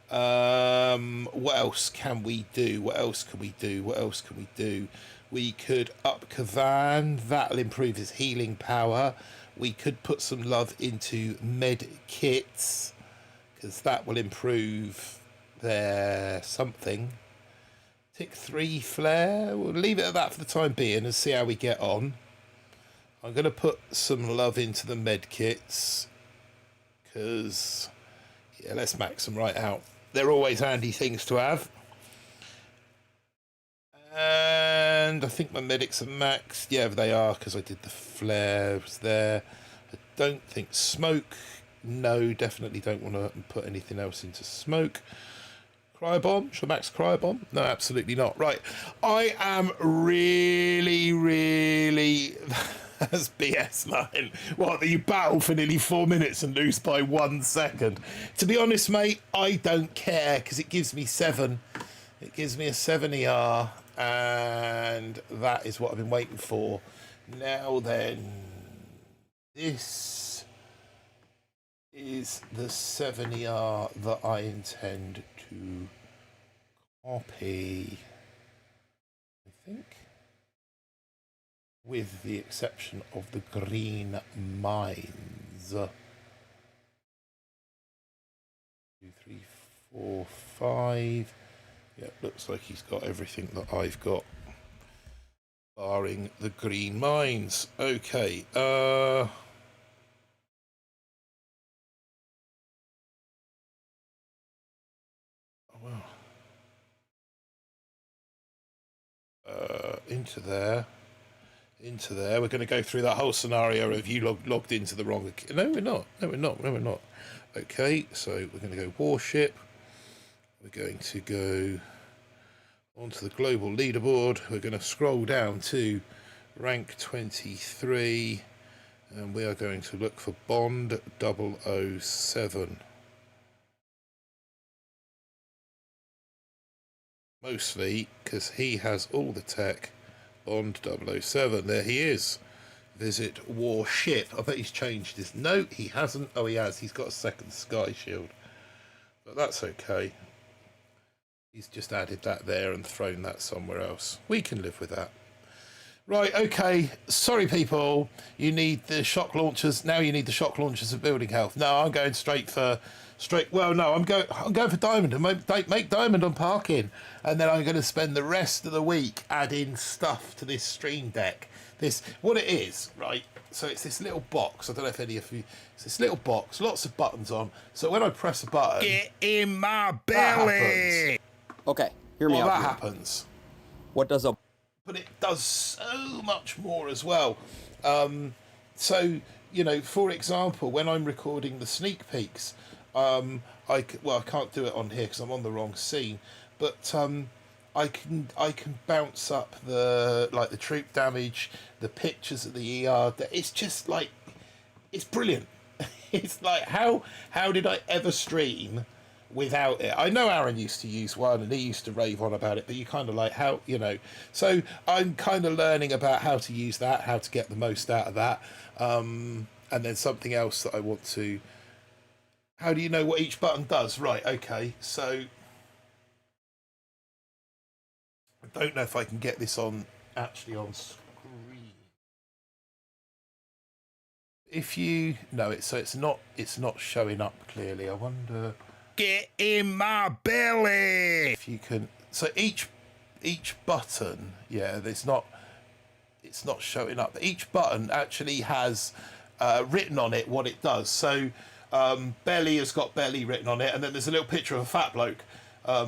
What else can we do? What else can we do? What else can we do? We could up Kavan. That'll improve his healing power. We could put some love into med kits, because that will improve their something. Tick 3 flare. We'll leave it at that for the time being and see how we get on. I'm going to put some love into the med kits, because yeah, let's max them right out. They're always handy things to have. And I think my medics are maxed. Yeah, they are, because I did the flares there. I don't think smoke. No, definitely don't want to put anything else into smoke. Cryobomb? Should I max cryobomb? No, absolutely not. Right. I am really... That's BS9. What, you battle for nearly 4 minutes and lose by 1 second? To be honest, mate, I don't care, because it gives me 7. It gives me a 70R, and that is what I've been waiting for. Now then, this is the 70R that I intend to copy, I think, with the exception of the green mines. 2, 3, 4, 5. Yeah, looks like he's got everything that I've got, barring the green mines. Okay, oh, wow. Into there. We're going to go through that whole scenario of you logged into the wrong account. No, we're not. Okay, so we're going to go warship. We're going to go onto the global leaderboard. We're going to scroll down to rank 23, and we are going to look for Bond 007. Mostly because he has all the tech. Bond 007, there he is. Visit warship. I bet he's changed his... No, he hasn't. Oh, he has. He's got a second sky shield. But that's okay. He's just added that there and thrown that somewhere else. We can live with that. Right, okay. Sorry, people. You need the shock launchers. Now you need the shock launchers of building health. No, I'm going straight. Well, no, I'm going for diamond and make diamond on parking, and then I'm going to spend the rest of the week adding stuff to this stream deck. What it is, right? So it's this little box. I don't know if any of you. It's this little box, lots of buttons on. So when I press a button, get in my belly. Okay, Hear me well, out that here. happens. What does a But it does so much more as well. So, you know, for example, when I'm recording the sneak peeks, I can't do it on here because I'm on the wrong scene, but I can bounce up the troop damage, the pictures of the ER. It's just like, it's brilliant. It's like, how did I ever stream without it? I know Aaron used to use one and he used to rave on about it, but you kind of like, how, you know, so I'm kind of learning about how to use that, how to get the most out of that. And then something else that I want to, how do you know what each button does? Right, okay, so I don't know if I can get this actually on screen. If you no, it's not showing up clearly. I wonder. Get in my belly. If you can, so each button, yeah, it's not showing up. Each button actually has written on it what it does. So belly has got belly written on it, and then there's a little picture of a fat bloke.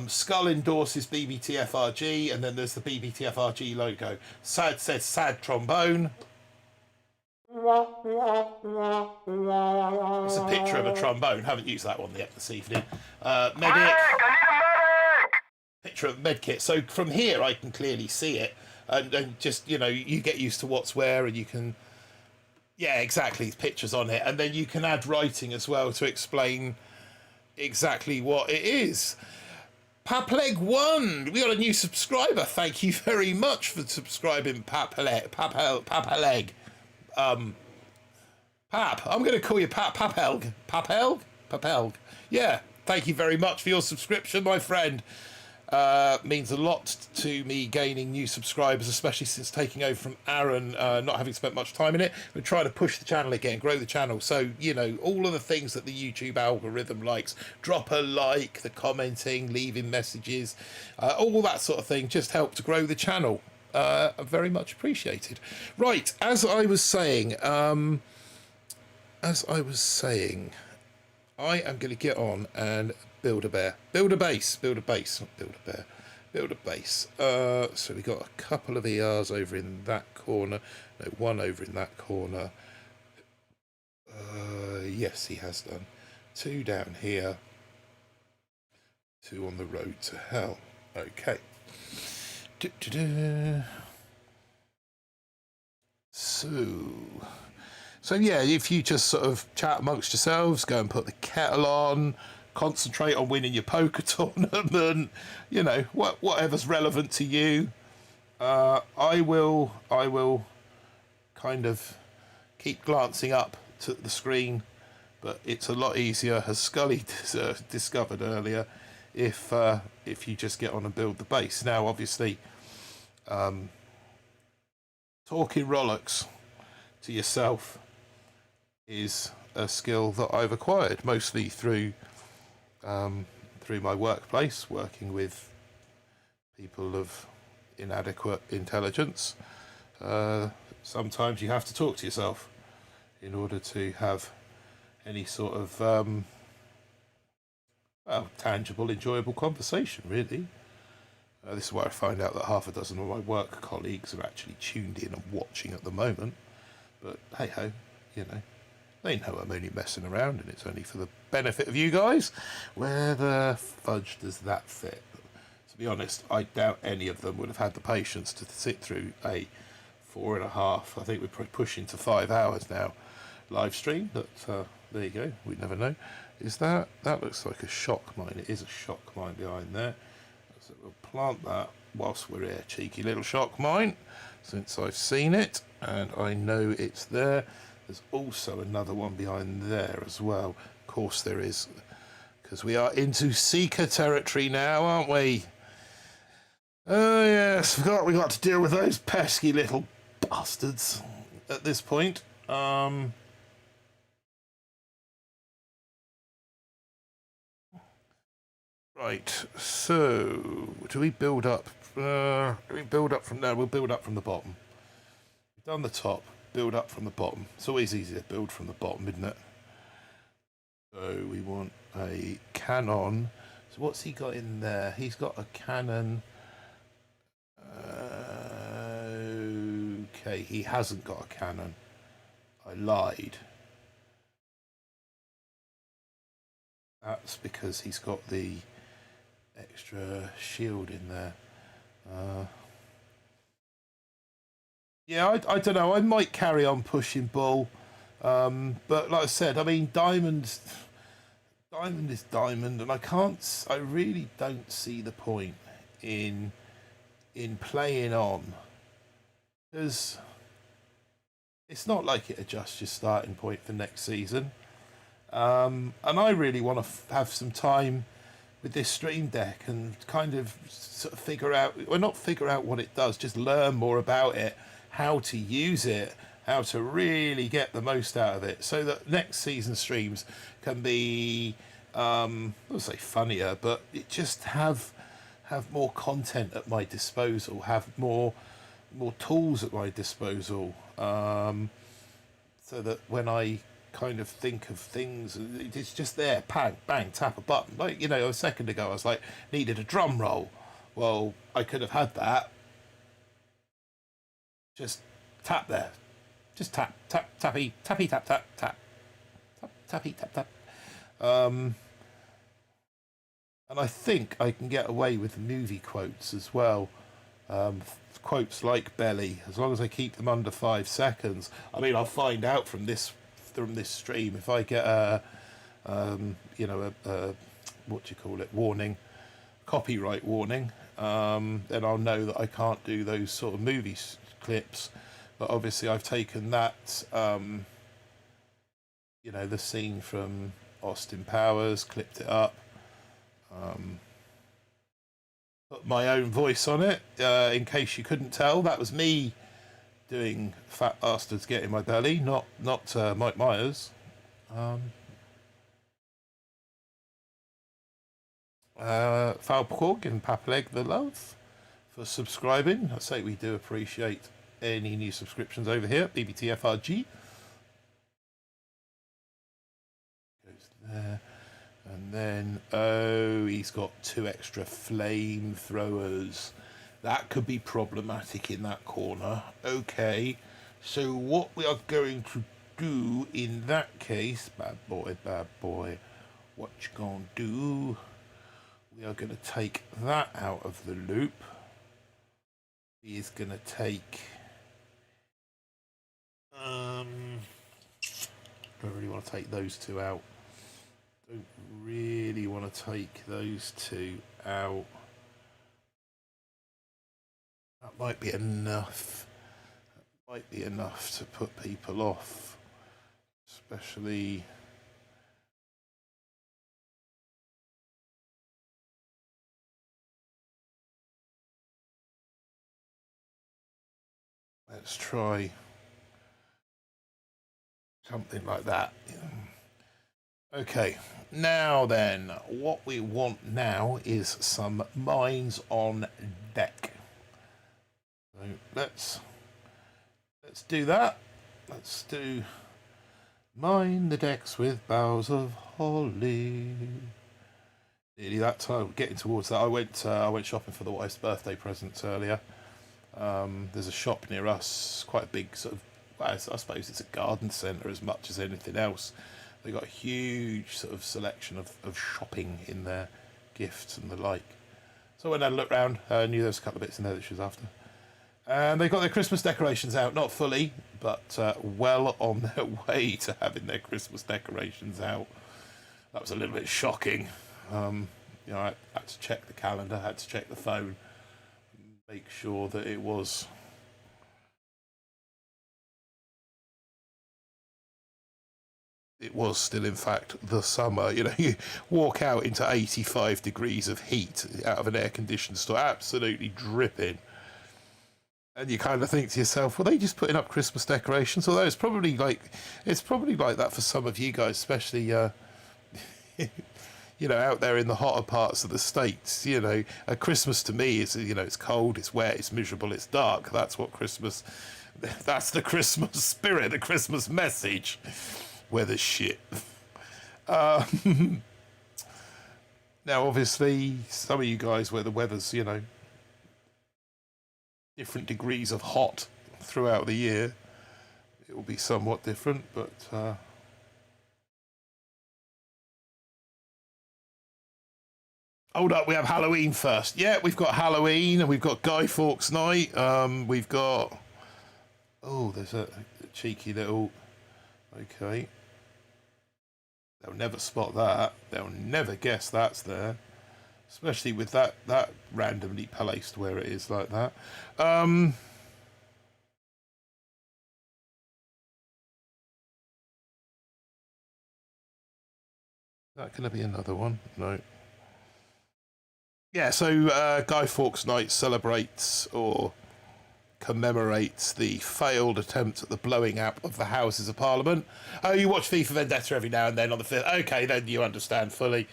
Skull endorses BBTFRG, and then there's the BBTFRG logo. Sad says sad trombone. It's a picture of a trombone. Haven't used that one yet this evening. Medic. I need a medic. Picture of medkit. So from here I can clearly see it, and just, you know, you get used to what's where, and you can. Yeah, exactly. Pictures on it, and then you can add writing as well to explain exactly what it is. Papleg1, we got a new subscriber. Thank you very much for subscribing, Papleg. Pap, I'm going to call you Papelg. Papelg. Yeah, thank you very much for your subscription, my friend. Means a lot to me gaining new subscribers, especially since taking over from Aaron, not having spent much time in it. We're trying to push the channel again, grow the channel. So, you know, all of the things that the YouTube algorithm likes, drop a like, the commenting, leaving messages, all that sort of thing just help to grow the channel. Very much appreciated. Right, as I was saying, I am going to get on and build a base, not build a bear, build a base. So we got a couple of ERs over in that corner, no, one over in that corner. Yes, he has done. Two down here, two on the road to hell. Okay. So yeah, if you just sort of chat amongst yourselves, go and put the kettle on, concentrate on winning your poker tournament, you know, whatever's relevant to you. I will kind of keep glancing up to the screen, but it's a lot easier, as Scully discovered earlier, if you just get on and build the base. Now, obviously, talking Rolex to yourself is a skill that I've acquired mostly through my workplace, working with people of inadequate intelligence. Sometimes you have to talk to yourself in order to have any sort of tangible, enjoyable conversation, really. This is where I find out that half a dozen of my work colleagues are actually tuned in and watching at the moment. But hey-ho, you know, they know I'm only messing around and it's only for the benefit of you guys. Where the fudge does that fit? To be honest, I doubt any of them would have had the patience to sit through a 4.5, I think we're pushing to 5 hours now, live stream. But there you go, we never know. Is that looks like a shock mine. It is a shock mine behind there. So we'll plant that whilst we're here. Cheeky little shock mine, since I've seen it and I know it's there. There's also another one behind there as well. Of course there is, because we are into Seeker territory now, aren't we? Oh yes, forgot we got to deal with those pesky little bastards at this point. Right, so do we build up? Do we build up from there? We'll build up from the bottom. We've done the top, build up from the bottom. It's always easier to build from the bottom, isn't it? So we want a cannon. So what's he got in there? He's got a cannon. Okay, he hasn't got a cannon. I lied. That's because he's got the extra shield in there. Yeah, I don't know. I might carry on pushing Bull. But like I said, I mean, Diamond is Diamond, and I really don't see the point in playing on, because it's not like it adjusts your starting point for next season. And I really want to have some time with this stream deck and kind of sort of figure out, well, not figure out what it does, just learn more about it, how to use it, how to really get the most out of it, so that next season streams can be, I won't say funnier, but it just have more content at my disposal, have more tools at my disposal, so that when I kind of think of things, it's just there, bang, bang, tap a button. Like, a second ago I was like, needed a drum roll. Well, I could have had that. Just tap there. Just tap, tappy, tap, tap. Tappy, tap, tap. And I think I can get away with movie quotes as well. Quotes like Belly, as long as I keep them under 5 seconds. I mean, I'll find out from this stream if I get a what do you call it, warning, copyright warning, then I'll know that I can't do those sort of movie clips. But obviously I've taken that, the scene from Austin Powers, clipped it up, put my own voice on it, in case you couldn't tell. That was me doing Fat Bastards Get in My Belly, not Mike Myers. Falporg and Papaleg the love for subscribing. I say we do appreciate any new subscriptions over here. BBTFRG goes there, and then he's got 2 extra flamethrowers. That could be problematic in that corner. Okay, so what we are going to do in that case, bad boy, what you gonna do? We are going to take that out of the loop. He is going to take... don't really want to take those 2 out. Don't really want to take those 2 out. That might be enough. That might be enough to put people off. Especially... Let's try something like that. Okay, now then, what we want now is some mines on deck. So let's do that. Let's do mine the decks with boughs of holly. Nearly that time, getting towards that. I went shopping for the wife's birthday presents earlier. There's a shop near us, quite a big sort of, I suppose it's a garden centre as much as anything else. They've got a huge sort of selection of shopping in there, gifts and the like. So when I looked round, I knew there was a couple of bits in there that she was after. And they've got their Christmas decorations out, not fully, but well on their way to having their Christmas decorations out. That was a little bit shocking. I had to check the calendar, had to check the phone, make sure that it was still in fact the summer. You walk out into 85 degrees of heat out of an air-conditioned store, absolutely dripping, and you kind of think to yourself, well, they just putting up Christmas decorations? Although it's probably like that for some of you guys, especially out there in the hotter parts of the States. A Christmas to me is, it's cold, it's wet, it's miserable, it's dark. That's the Christmas spirit, the Christmas message. Weather shit. Now Now, obviously, some of you guys where the weather's, you know, different degrees of hot throughout the year, it will be somewhat different, but hold up, we have Halloween first. Yeah, we've got Halloween and we've got Guy Fawkes Night. We've got, oh, there's a cheeky little, okay. They'll never spot that. They'll never guess that's there. Especially with that randomly placed where it is like that. That going to be another one? No. Yeah, so Guy Fawkes Night celebrates or commemorates the failed attempt at the blowing up of the Houses of Parliament. Oh, you watch FIFA Vendetta every now and then on the 5th. Okay, then you understand fully.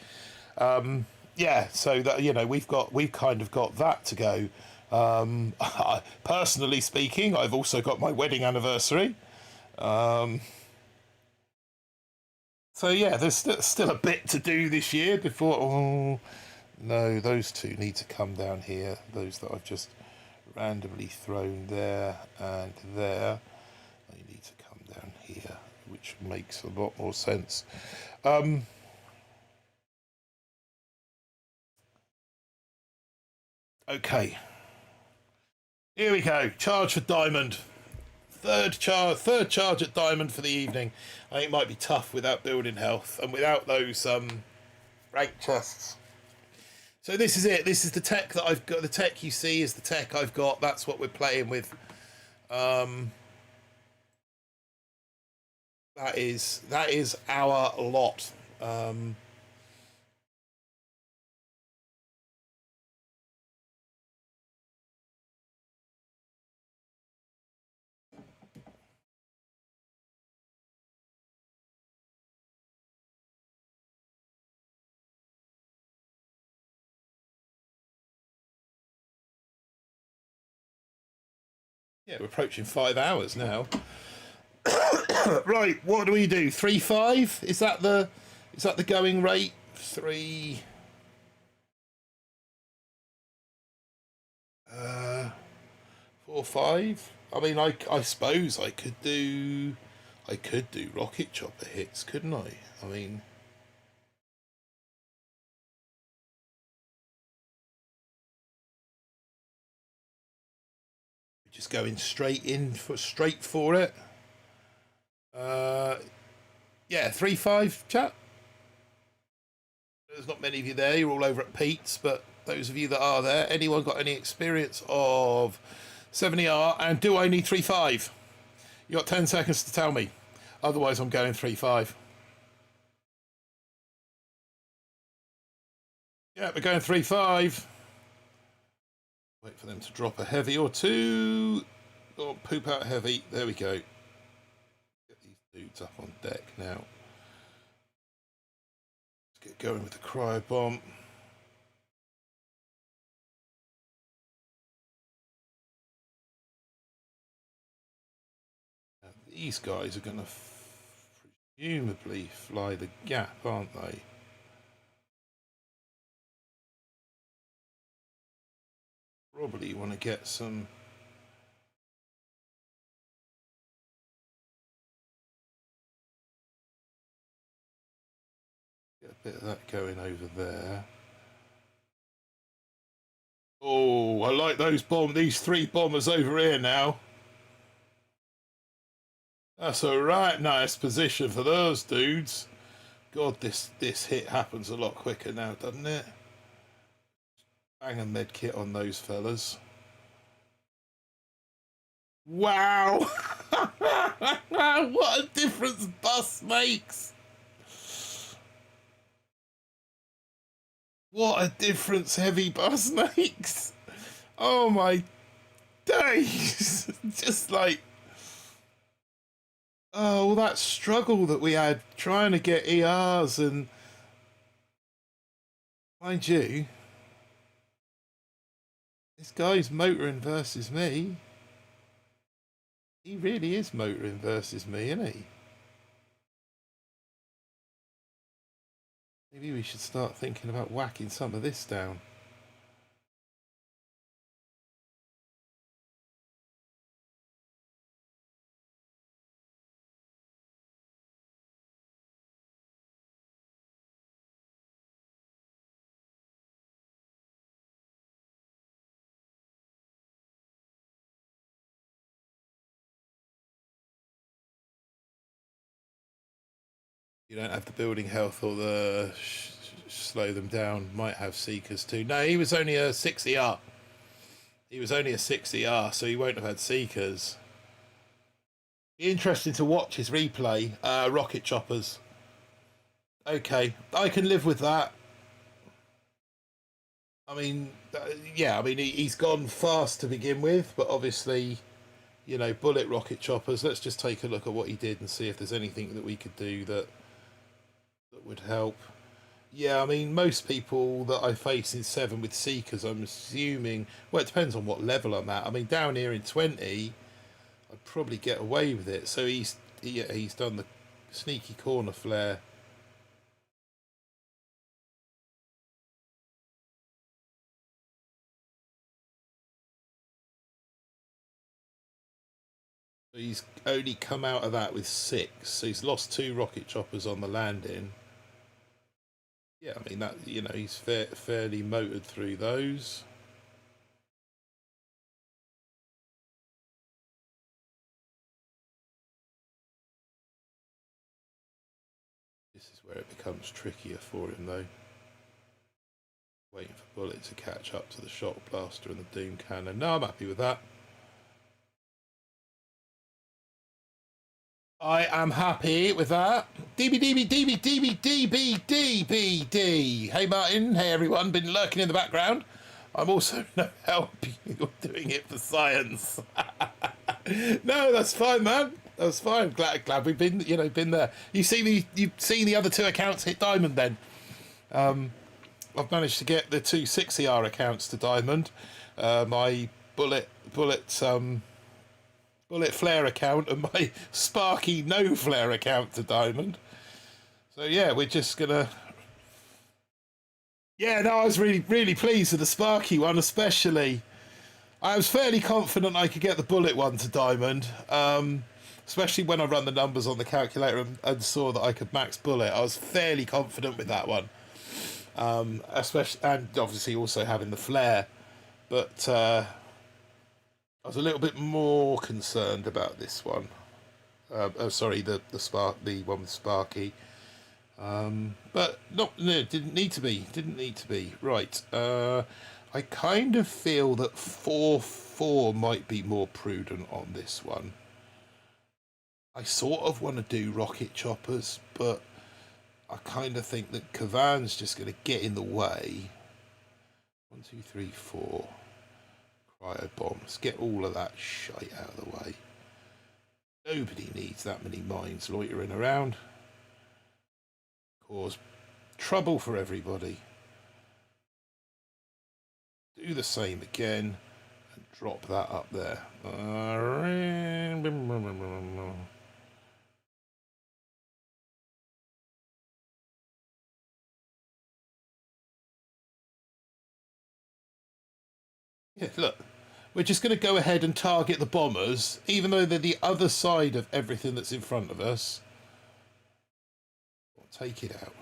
Yeah, so that, you know, we've kind of got that to go. Personally speaking, I've also got my wedding anniversary. So yeah, there's still a bit to do this year before. Oh no, those two need to come down here. Those that I've just randomly thrown there and there, they need to come down here, which makes a lot more sense. Okay, here we go. Charge for diamond. Third charge at diamond for the evening. I think it might be tough without building health and without those rank chests. So this is it. This is the tech that I've got. The tech you see is the tech I've got. That's what we're playing with. That is our lot. Yeah, we're approaching 5 hours now. Right, what do we do? 3-5? Is that the going rate? 3 4-5? I mean, I suppose I could do rocket chopper hits, couldn't I? I mean, just going straight for it. Yeah, 3-5, chat. There's not many of you there. You're all over at Pete's, but those of you that are there, anyone got any experience of 70R? And do I need 3-5? You got 10 seconds to tell me. Otherwise, I'm going 3-5. Yeah, we're going 3-5. Wait for them to drop a heavy or two. Or poop out heavy. There we go. Get these dudes up on deck now. Let's get going with the cryo bomb. Now, these guys are going to presumably fly the gap, aren't they? Probably want to get some. Get a bit of that going over there. Oh, I like these 3 bombers over here now. That's a right nice position for those dudes. God, this hit happens a lot quicker now, doesn't it? Bang a med kit on those fellas. Wow! What a difference bus makes! What a difference heavy bus makes! Oh my days! Just like, oh, all that struggle that we had trying to get ERs, and mind you, this guy's motoring versus me. He really is motoring versus me, isn't he? Maybe we should start thinking about whacking some of this down. You don't have the building health or the slow them down. Might have seekers too. No, he was only a 6 ER. He was only a 6 ER, so he won't have had seekers. Be interesting to watch his replay. Rocket choppers. Okay, I can live with that. I mean, yeah, I mean, he's gone fast to begin with, but obviously, you know, bullet rocket choppers. Let's just take a look at what he did and see if there's anything that we could do that would help. Yeah, I mean, most people that I face in 7 with seekers, I'm assuming, well, it depends on what level I'm at. I mean, down here in 20, I'd probably get away with it. So he's done the sneaky corner flare. He's only come out of that with 6, so he's lost 2 rocket choppers on the landing. Yeah, I mean, that, you know, he's fairly motored through those. This is where it becomes trickier for him, though. Waiting for bullet to catch up to the shot blaster and the doom cannon. No, I'm happy with that. I am happy with that. DBDBDBDBDBD. Hey Martin, hey everyone, been lurking in the background. I'm also no help. You're doing it for science. No, that's fine, man. That's fine. Glad we've been, you know, been there. You've seen the other 2 accounts hit diamond then. I've managed to get the 2 6ER accounts to diamond. My bullet flare account and my Sparky no flare account to diamond. So yeah, we're just gonna. Yeah, no, I was really pleased with the Sparky one, especially. I was fairly confident I could get the bullet one to diamond, especially when I run the numbers on the calculator and saw that I could max bullet. I was fairly confident with that one, especially, and obviously also having the flare, but I was a little bit more concerned about this one. Sorry, the one with Sparky. But no, didn't need to be. Right. I kind of feel that 4-4 might be more prudent on this one. I sort of want to do rocket choppers, but I kind of think that Kavan's just going to get in the way. 1, 2, 3, 4. Cryo bombs. Get all of that shite out of the way. Nobody needs that many mines loitering around. Cause trouble for everybody. Do the same again and drop that up there. Yeah, look, we're just going to go ahead and target the bombers, even though they're the other side of everything that's in front of us. We'll take it out.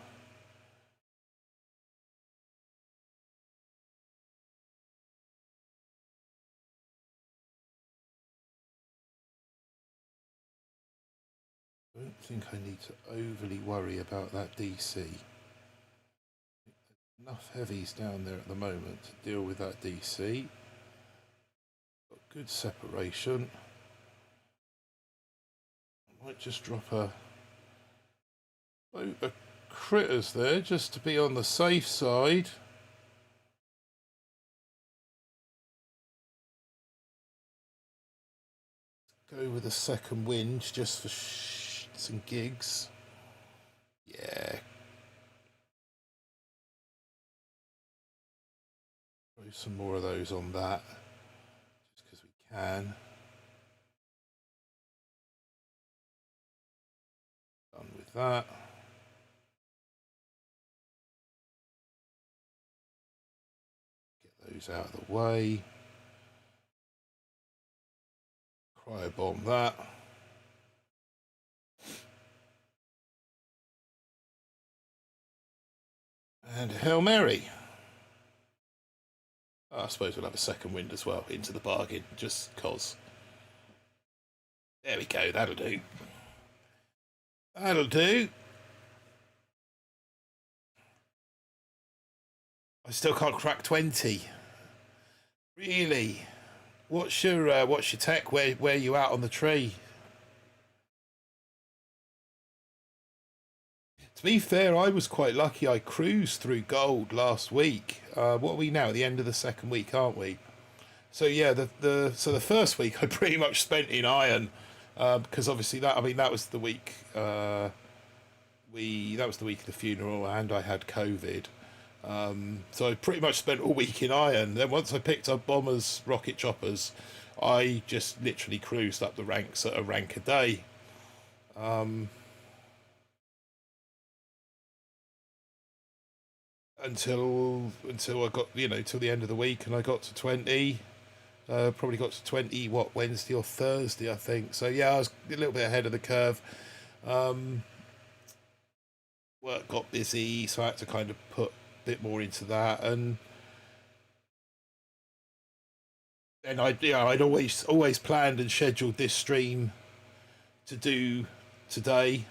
I don't think I need to overly worry about that DC. Enough heavies down there at the moment to deal with that DC. Got good separation. I might just drop a critters there just to be on the safe side. Go with a second wind just for some gigs. Yeah. Throw some more of those on that just because we can. Done with that. Those out of the way. Cryo-bomb that. And Hail Mary. I suppose we'll have a second wind as well into the bargain, just cause. There we go, that'll do. That'll do. I still can't crack 20. Really? What's your tech? Where are you out on the tree? To be fair, I was quite lucky. I cruised through gold last week. What are we now? At the end of the second week, aren't we? So yeah, the first week I pretty much spent in iron, because obviously that was the week that was the week of the funeral, and I had COVID. So I pretty much spent all week in iron. Then once I picked up bombers, rocket choppers, I just literally cruised up the ranks at a rank a day. Until I got, till the end of the week, and I got to 20. Probably got to 20, Wednesday or Thursday, I think. So yeah, I was a little bit ahead of the curve. Work got busy, so I had to kind of put a bit more into that, and I'd always planned and scheduled this stream to do today.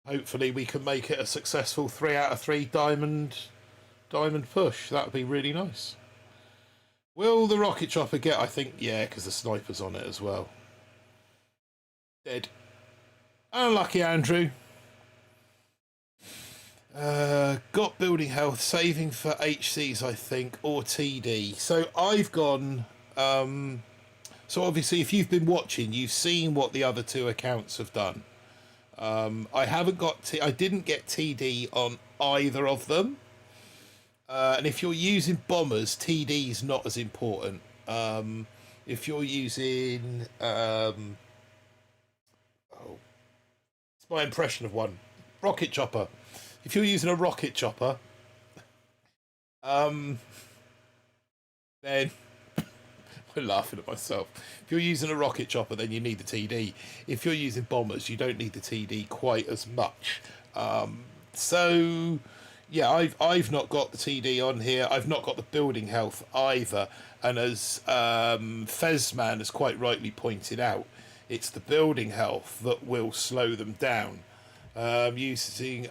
Hopefully we can make it a successful 3 out of 3 diamond push. That would be really nice. Will the rocket chopper get? I think yeah, because the sniper's on it as well. Dead. Unlucky, Andrew. Got building health, saving for HCs, I think, or TD. So I've gone. So obviously, if you've been watching, you've seen what the other 2 accounts have done. I haven't got. I didn't get TD on either of them. And if you're using bombers, TD is not as important. If you're using, it's my impression of one, rocket chopper. If you're using a rocket chopper, then I'm laughing at myself. If you're using a rocket chopper, then you need the TD. If you're using bombers, you don't need the TD quite as much. So yeah, I've not got the TD on here. I've not got the building health either. And as Fezman has quite rightly pointed out, it's the building health that will slow them down. I'm using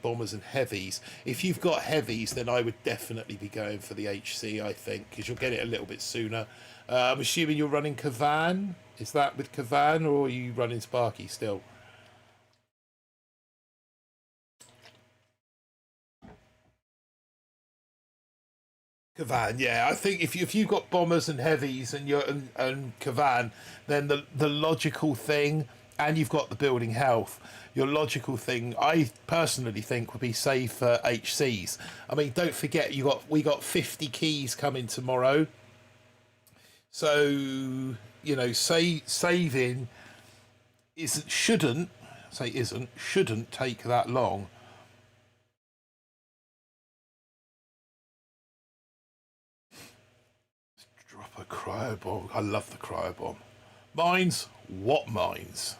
bombers and heavies. If you've got heavies, then I would definitely be going for the HC, I think, because you'll get it a little bit sooner. I'm assuming you're running Kavan. Is that with Kavan, or are you running Sparky still? Kavan, yeah. I think if you've got bombers and heavies and and Kavan, then the logical thing, and you've got the building health, your logical thing, I personally think, would be save for HCs. I mean, don't forget we got 50 keys coming tomorrow, so saving shouldn't take that long. Drop a cryo bomb. I love the cryo bomb. Mines? What mines?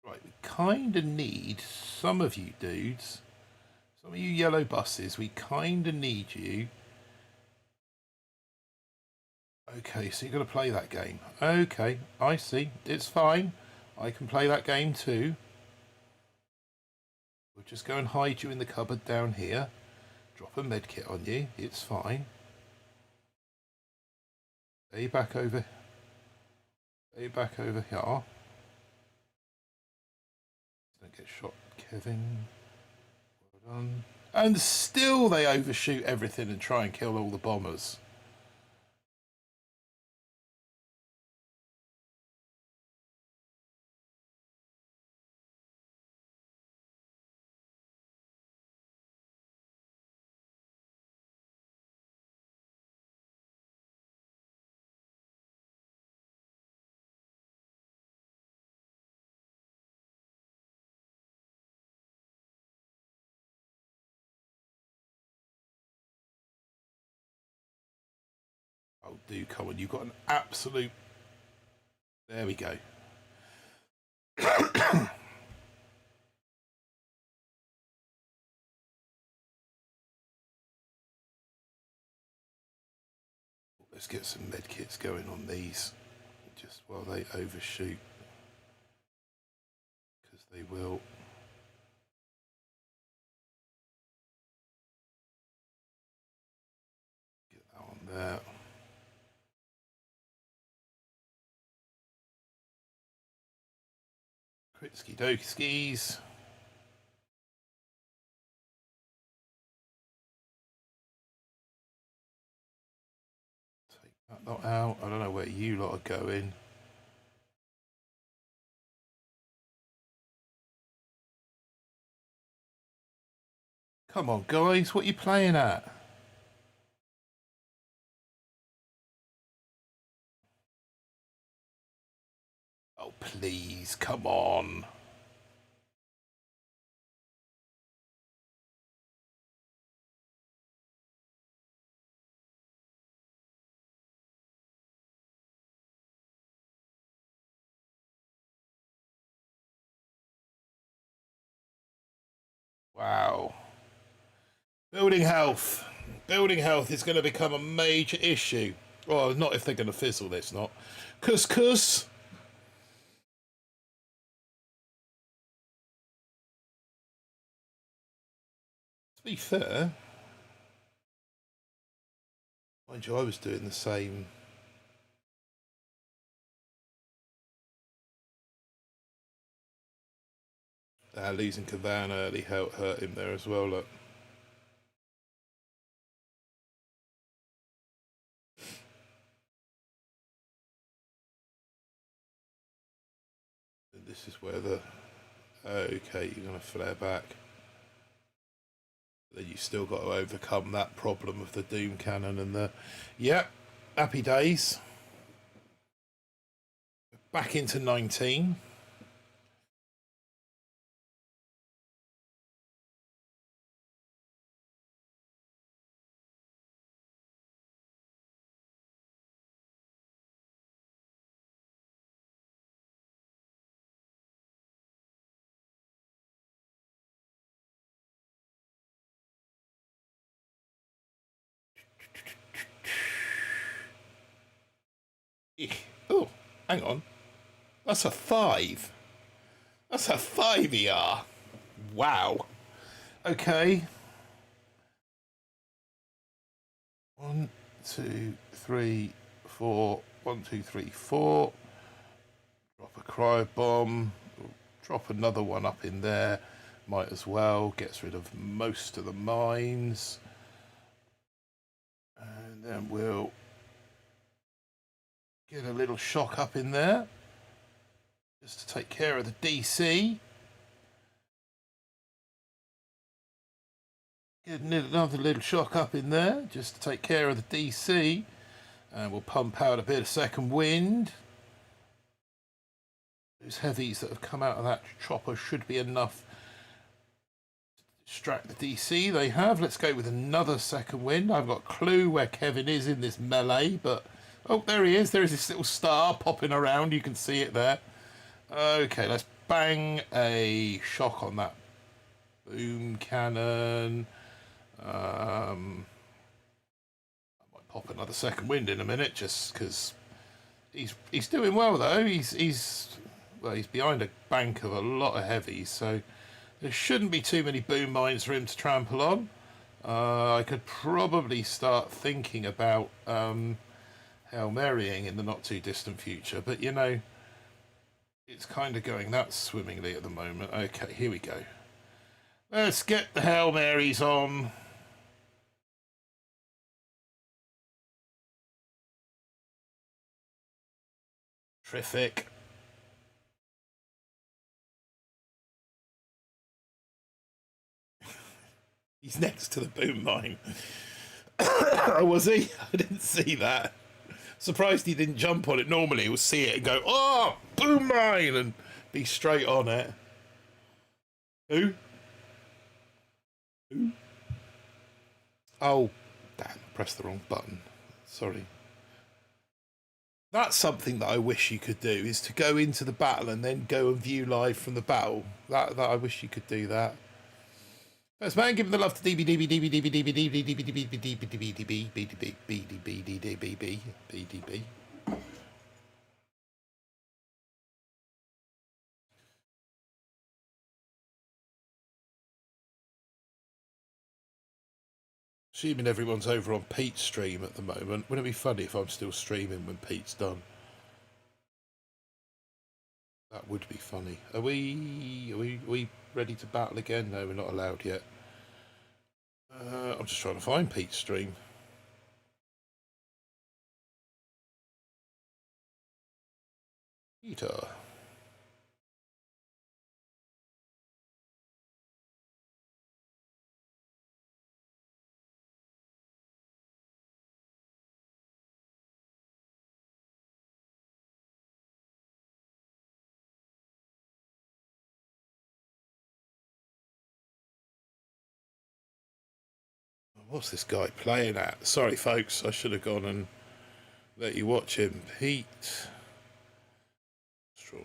Right, we kind of need some of you dudes, some of you yellow buses, we kind of need you. Okay, so you're going to play that game. Okay, I see. It's fine. I can play that game too. We'll just go and hide you in the cupboard down here. Drop a med kit on you. It's fine. Stay back over. Stay back over here. Don't get shot, Kevin. Well done. And still they overshoot everything and try and kill all the bombers. do come on. You've got an absolute... There we go. Let's get some med kits going on these just while they overshoot, because they will. Get that on there. Kritsky Dokskis. Take that lot out. I don't know where you lot are going. Come on, guys, what are you playing at? Oh, please, come on. Wow. Building health. Building health is going to become a major issue. Well, not if they're going to fizzle this, not. Couscous. To be fair, mind you, I was doing the same. Losing Cavan early hurt him there as well, look. And this is where the... Okay, you're going to flare back. Then you still got to overcome that problem of the Doom Cannon and the... Yep, happy days. Back into 19. Oh, hang on. That's a 5. That's a 5 ER. Wow. Okay. 1, 2, 3, 4. 1, 2, 3, 4. Drop a cryo bomb. Drop another one up in there. Might as well. Gets rid of most of the mines. And then we'll get a little shock up in there. Just to take care of the DC. Get another little shock up in there, just to take care of the DC. And we'll pump out a bit of second wind. Those heavies that have come out of that chopper should be enough to distract the DC. They have. Let's go with another second wind. I've got a clue where Kevin is in this melee, but... Oh, there he is. There is this little star popping around. You can see it there. Okay, let's bang a shock on that boom cannon. I might pop another second wind in a minute, just because he's doing well though. He's behind a bank of a lot of heavies, so there shouldn't be too many boom mines for him to trample on. I could probably start thinking about Hail Marying in the not too distant future, but you know, it's kind of going that swimmingly at the moment. Okay, here we go. Let's get the Hail Marys on. Terrific. He's next to the boom mine. Oh, was he? I didn't see that. Surprised he didn't jump on it. Normally he'll see it and go, oh, boom mine, and be straight on it. Who? Oh, damn, pressed the wrong button. Sorry. That's something that I wish you could do, is to go into the battle and then go and view live from the battle. That I wish you could do that. First man, give the love to DB. Assuming everyone's over on Pete's stream at the moment. Wouldn't it be funny if I'm still streaming when Pete's done? That would be funny. Are we ready to battle again? No, we're not allowed yet. I'm just trying to find Pete's stream. Peter. What's this guy playing at? Sorry, folks. I should have gone and let you watch him. Pete. Straw.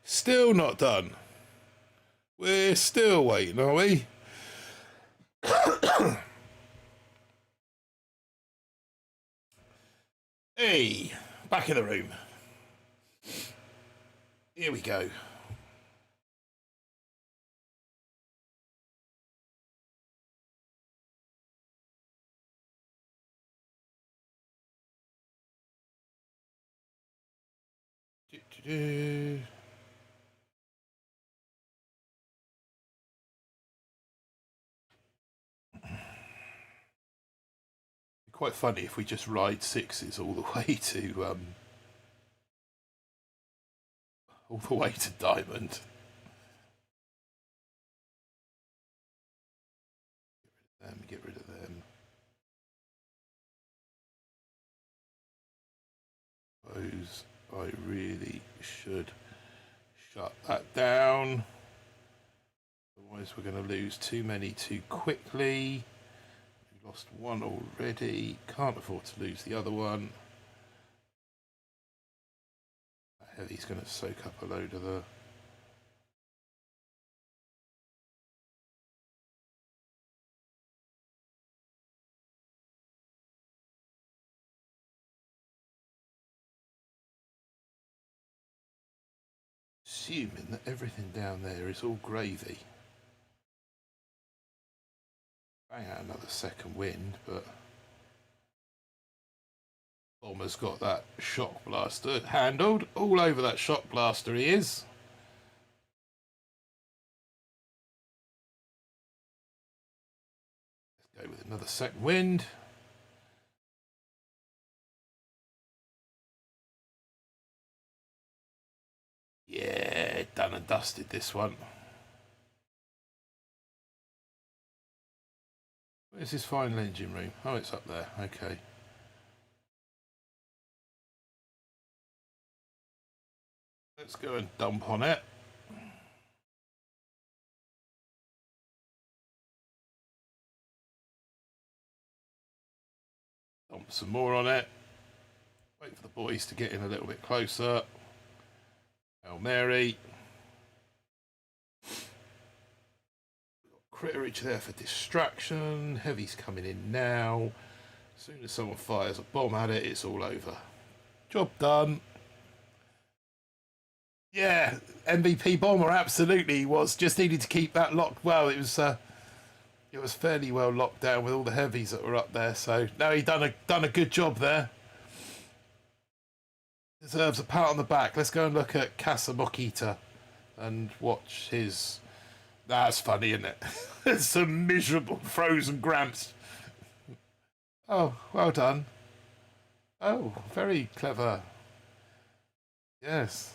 Still not done. We're still waiting, are we? Hey, back in the room. Here we go. Quite funny if we just ride sixes all the way to diamond. Get rid of them. Suppose I really should shut that down. Otherwise we're going to lose too many too quickly. We've lost one already. Can't afford to lose the other one. That heavy's going to soak up a load of the... Assuming that everything down there is all gravy. Bang out another second wind, but Bomber's got that shock blaster handled. All over that shock blaster he is. Let's go with another second wind. Yeah, done and dusted this one. Where's his final engine room? Oh, it's up there. Okay. Let's go and dump on it. Dump some more on it. Wait for the boys to get in a little bit closer. Hail Mary. Critterage there for distraction. Heavy's coming in now. As soon as someone fires a bomb at it, it's all over. Job done. Yeah, MVP bomber absolutely was. Just needed to keep that locked well. It was fairly well locked down with all the heavies that were up there. So no, he done a good job there. Deserves a pat on the back. Let's go and look at Casa Mokita and watch his... That's funny, isn't it? Some miserable frozen gramps. Oh, well done. Oh, very clever. Yes.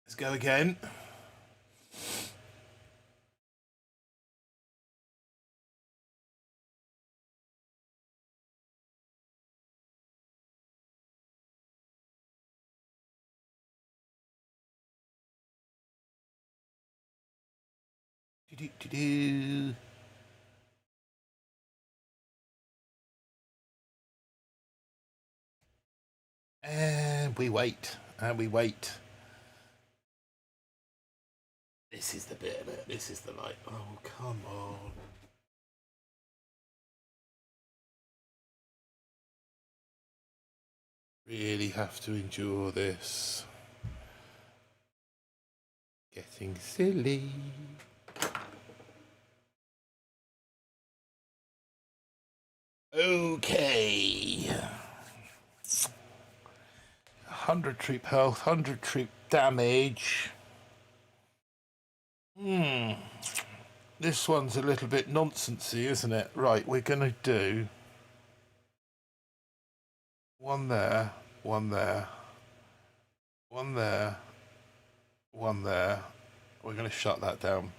Let's go again. Do-do-do-do. And we wait, and we wait. This is the bit of it. This is the light. Oh, come on. Really have to endure this. Getting silly. Okay. 100 troop health, 100 troop damage. This one's a little bit nonsensy, isn't it? Right, we're going to do one there, one there, one there, one there. We're going to shut that down.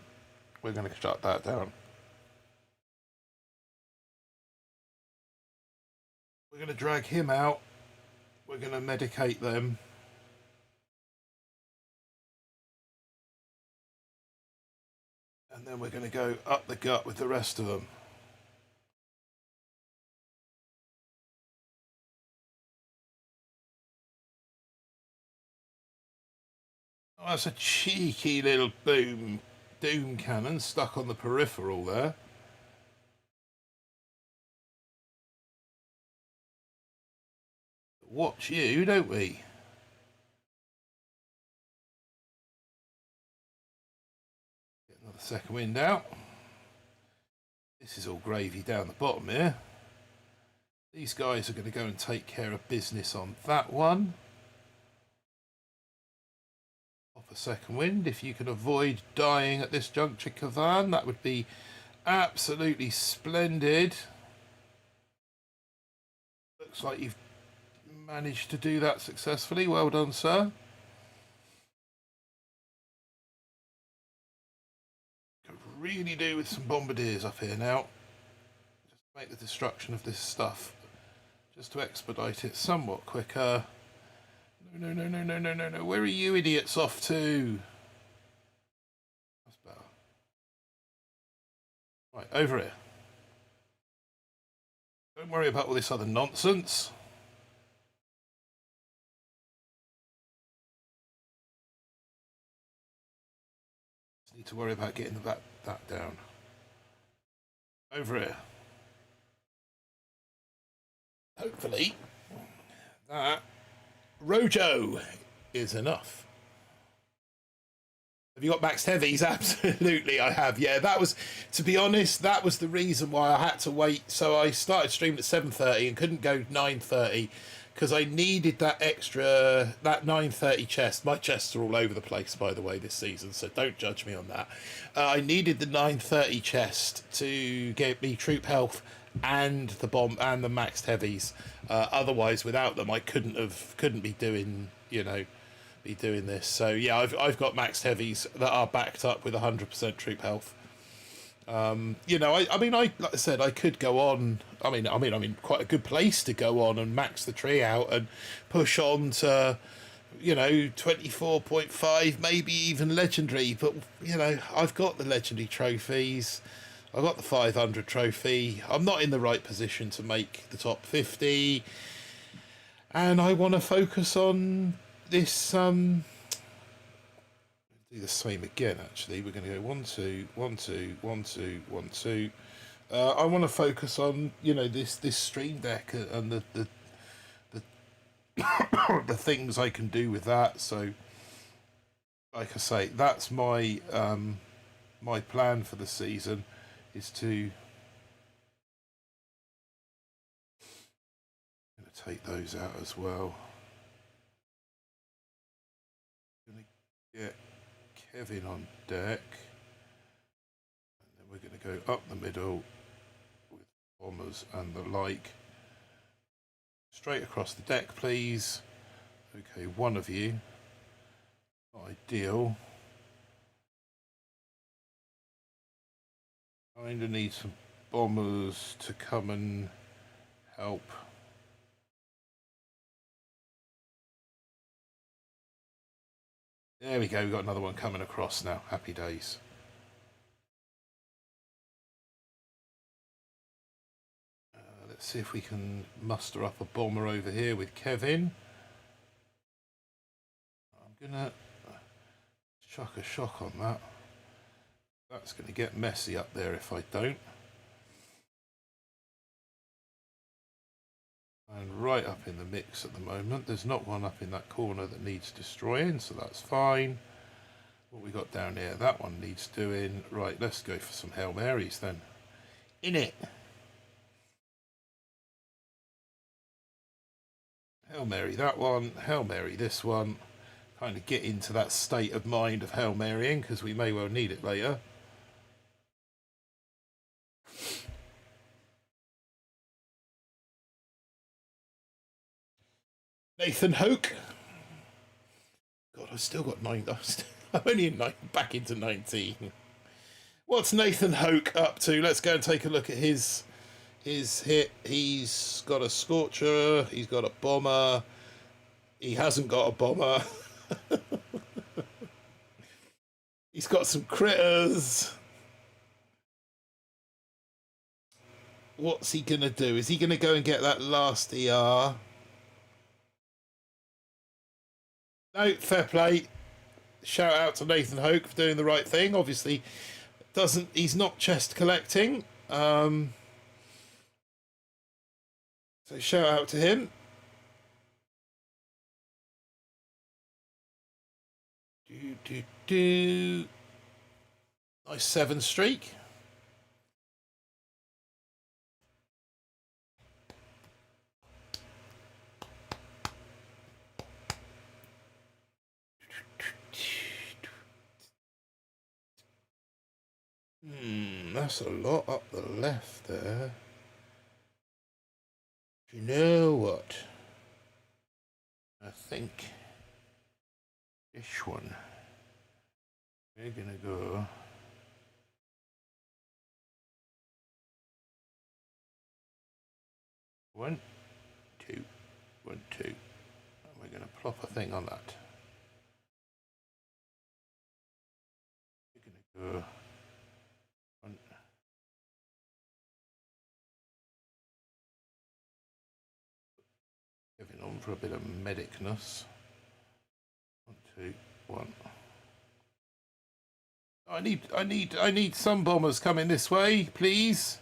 We're going to shut that down. We're going to drag him out. We're going to medicate them. And then we're going to go up the gut with the rest of them. Oh, that's a cheeky little doom cannon stuck on the peripheral there. Watch you, don't we? Get another second wind out. This is all gravy down the bottom here. These guys are going to go and take care of business on that one. Pop a second wind. If you can avoid dying at this juncture, Kavan, that would be absolutely splendid. Looks like you've managed to do that successfully. Well done, sir. Could really do with some bombardiers up here now. Just to make the destruction of this stuff, just to expedite it somewhat quicker. No, no, no, no, no, no, no. Where are you idiots off to? That's better. Right, over here. Don't worry about all this other nonsense. Just need to worry about getting that down. Over here. Hopefully, that Rojo is enough. Have you got maxed heavies? Absolutely, I have. Yeah, that was, to be honest, that was the reason why I had to wait. So I started streaming at 7:30 and couldn't go 9:30 because I needed that extra, that 9:30 chest. My chests are all over the place, by the way, this season, so don't judge me on that. I needed the 9:30 chest to get me troop health and the bomb and the maxed heavies. Otherwise, without them, I couldn't be doing, be doing this. So yeah, I've got maxed heavies that are backed up with 100% troop health. I mean, like I said, I could go on. I mean, I'm in quite a good place to go on and max the tree out and push on to, 24.5, maybe even legendary. But I've got the legendary trophies. I've got the 500 trophy. I'm not in the right position to make the top 50, and I want to focus on this. Do the same again. Actually, we're going to go 1 2 1 2 1 2 1 2. I want to focus on this stream deck and the the things I can do with that. So, like I say, that's my my plan for the season is to take those out as well. Gonna get Kevin on deck, and then we're going to go up the middle with bombers and the like. Straight across the deck, please. Okay, one of you. Not ideal. Kinda need some bombers to come and help. There we go, we've got another one coming across now. Happy days. Let's see if we can muster up a bomber over here with Kevin. I'm gonna chuck a shock on that. That's gonna get messy up there if I don't. And right up in the mix at the moment. There's not one up in that corner that needs destroying, so that's fine. What we got down here, that one needs doing. Right, let's go for some Hail Marys then. In it. Hail Mary that one, Hail Mary this one. Kind of get into that state of mind of Hail Marying, because we may well need it later. Nathan Hoke. God, I've still got 9. I'm only in back into 19. What's Nathan Hoke up to? Let's go and take a look at his hit. He's got a Scorcher. He's got a Bomber. He hasn't got a Bomber. He's got some critters. What's he going to do? Is he going to go and get that last ER? No, fair play. Shout out to Nathan Hoke for doing the right thing. Obviously, he's not chest collecting. So shout out to him. Nice 7 streak. That's a lot up the left there. You know what? I think this one, we're gonna go one, two, 1, 2, and we're gonna plop a thing on that. We're gonna go 1. Giving on for a bit of medicness. 1, 2, 1. I need some bombers coming this way, please.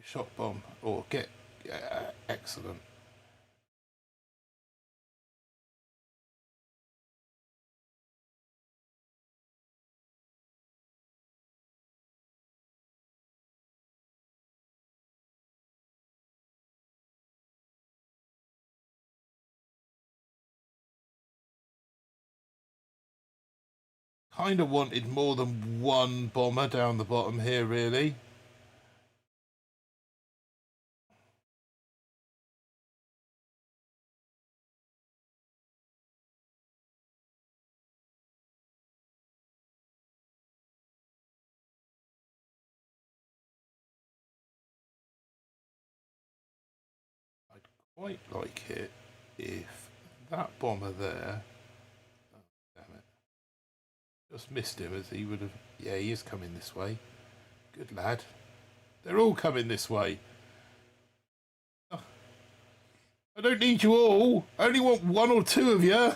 Shot bomb or get excellent. Kind of wanted more than one bomber down the bottom here, really. I'd quite like it if that bomber there. Oh, damn it. Just missed him as he would have. Yeah, he is coming this way. Good lad. They're all coming this way. Oh, I don't need you all. I only want 1 or 2 of you.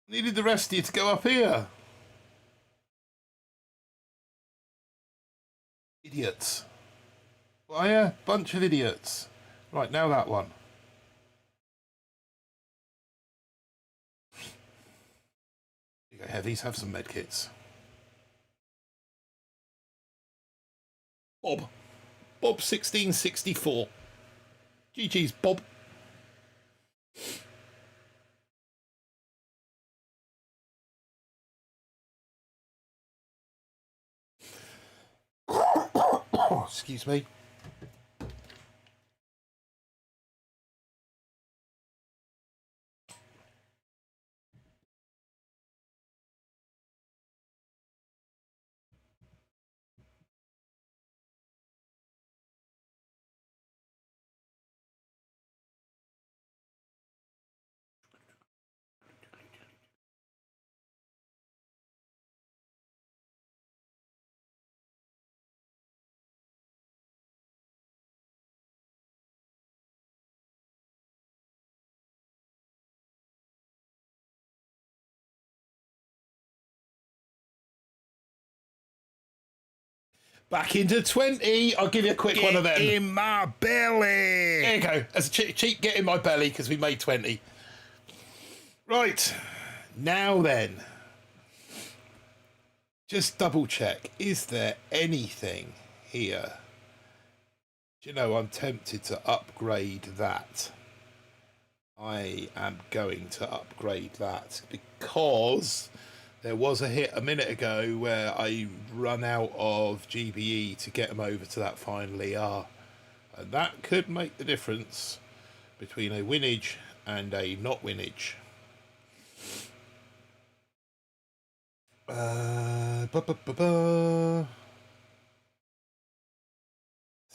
Needed the rest of you to go up here. Idiots. Why a bunch of idiots. Right, now that one. Here you go, heavies, have some medkits. Bob. Bob 1664. GG's, Bob. Oh, excuse me. Back into 20. I'll give you a quick one of them. In my belly. There you go. As a cheap get in my belly because we made 20. Right. Now then. Just double check. Is there anything here? Do you know, I'm tempted to upgrade that. I am going to upgrade that because there was a hit a minute ago where I run out of GBE to get them over to that final ER. And that could make the difference between a winnage and a not winnage. So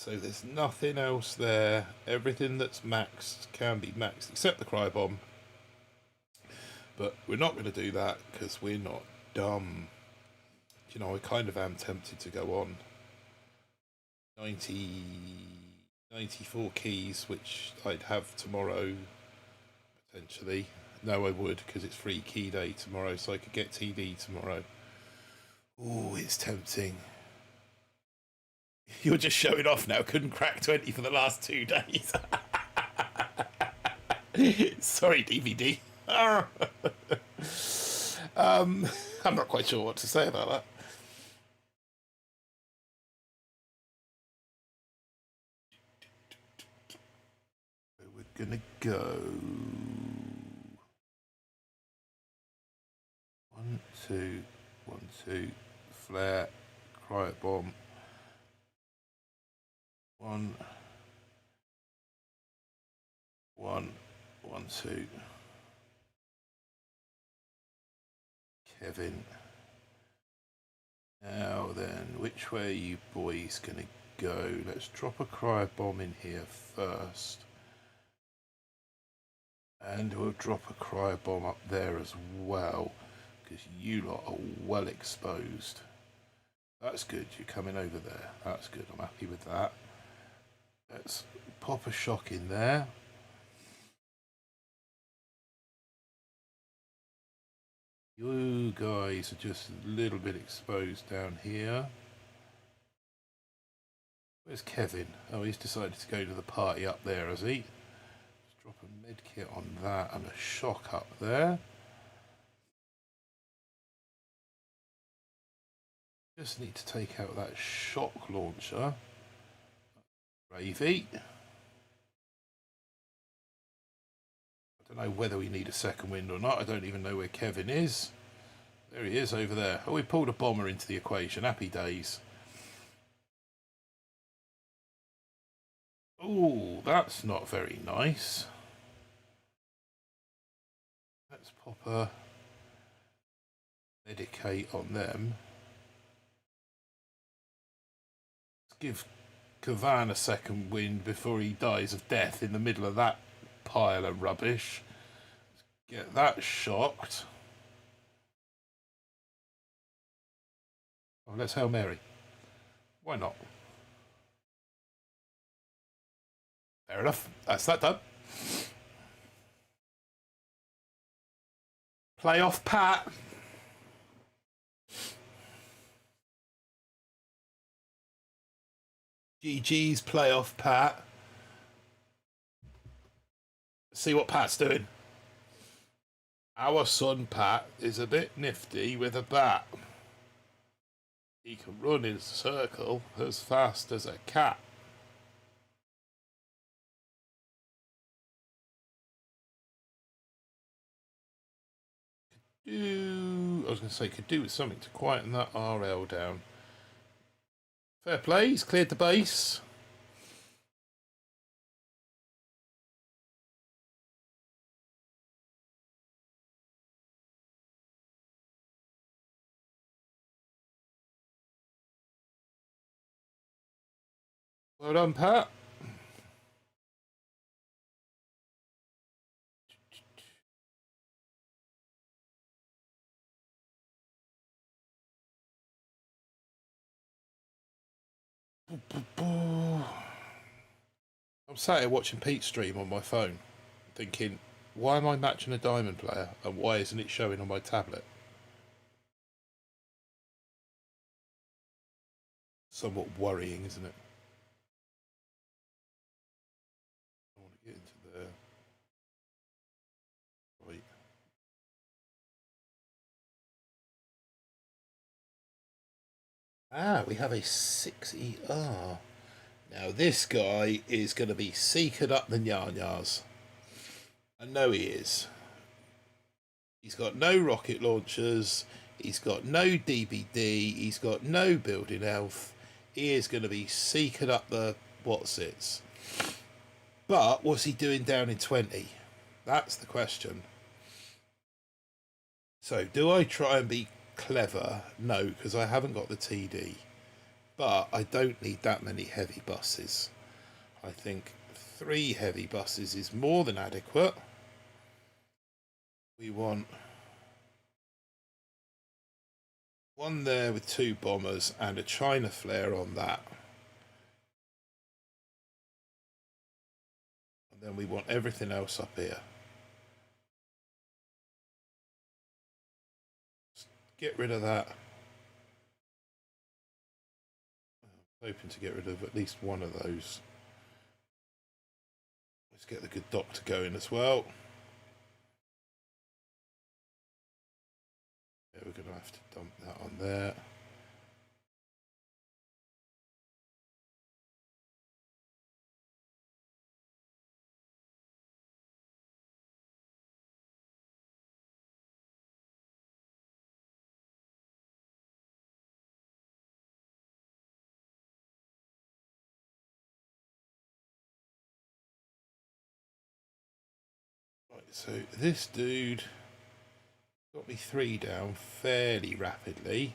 there's nothing else there. Everything that's maxed can be maxed except the cry bomb. But we're not going to do that because we're not dumb. You know, I kind of am tempted to go on 94 keys, which I'd have tomorrow, potentially. No, I would, because it's free key day tomorrow, so I could get TD tomorrow. Oh, it's tempting. You're just showing off now. Couldn't crack 20 for the last 2 days. Sorry, DVD. I'm not quite sure what to say about that. We're gonna go 1, 2, 1, 2, flare, quiet bomb. 1, 1, 1, 2. Kevin. Now then, which way are you boys gonna go? Let's drop a cryo bomb in here first. And we'll drop a cryo bomb up there as well, because you lot are well exposed. That's good, you're coming over there. That's good, I'm happy with that. Let's pop a shock in there. You guys are just a little bit exposed down here. Where's Kevin? Oh, he's decided to go to the party up there, has he? Let's drop a med kit on that and a shock up there. Just need to take out that shock launcher. Gravy. I don't know whether we need a second wind or not. I don't even know where Kevin is. There he is over there. Oh, we pulled a bomber into the equation. Happy days. Oh, that's not very nice. Let's pop a medicate on them. Let's give Kavan a second wind before he dies of death in the middle of that pile of rubbish. Let's get that shocked. Oh, let's Hail Mary. Why not? Fair enough. That's that done. Playoff Pat. GG's playoff Pat. See what Pat's doing. Our son Pat is a bit nifty with a bat. He can run in a circle as fast as a cat. I was going to say, could do with something to quieten that RL down. Fair play, he's cleared the base. Well done, Pat. I'm sat here watching Pete's stream on my phone, thinking, why am I matching a diamond player and why isn't it showing on my tablet? Somewhat worrying, isn't it? I want to get into there. Right. Ah, we have a 6ER. Now this guy is going to be seekered up the nyanyas. I know he is. He's got no rocket launchers. He's got no DBD. He's got no building health. He is going to be seekered up the what's-its. But what's he doing down in 20? That's the question. So do I try and be clever? No, because I haven't got the TD. But I don't need that many heavy buses. I think 3 heavy buses is more than adequate. We want one there with 2 bombers and a China flare on that. And then we want everything else up here. Just get rid of that. I'm hoping to get rid of at least one of those. Let's get the good doctor going as well. Yeah, we're going to have to dump that on there. Right, so this dude got me 3 down fairly rapidly.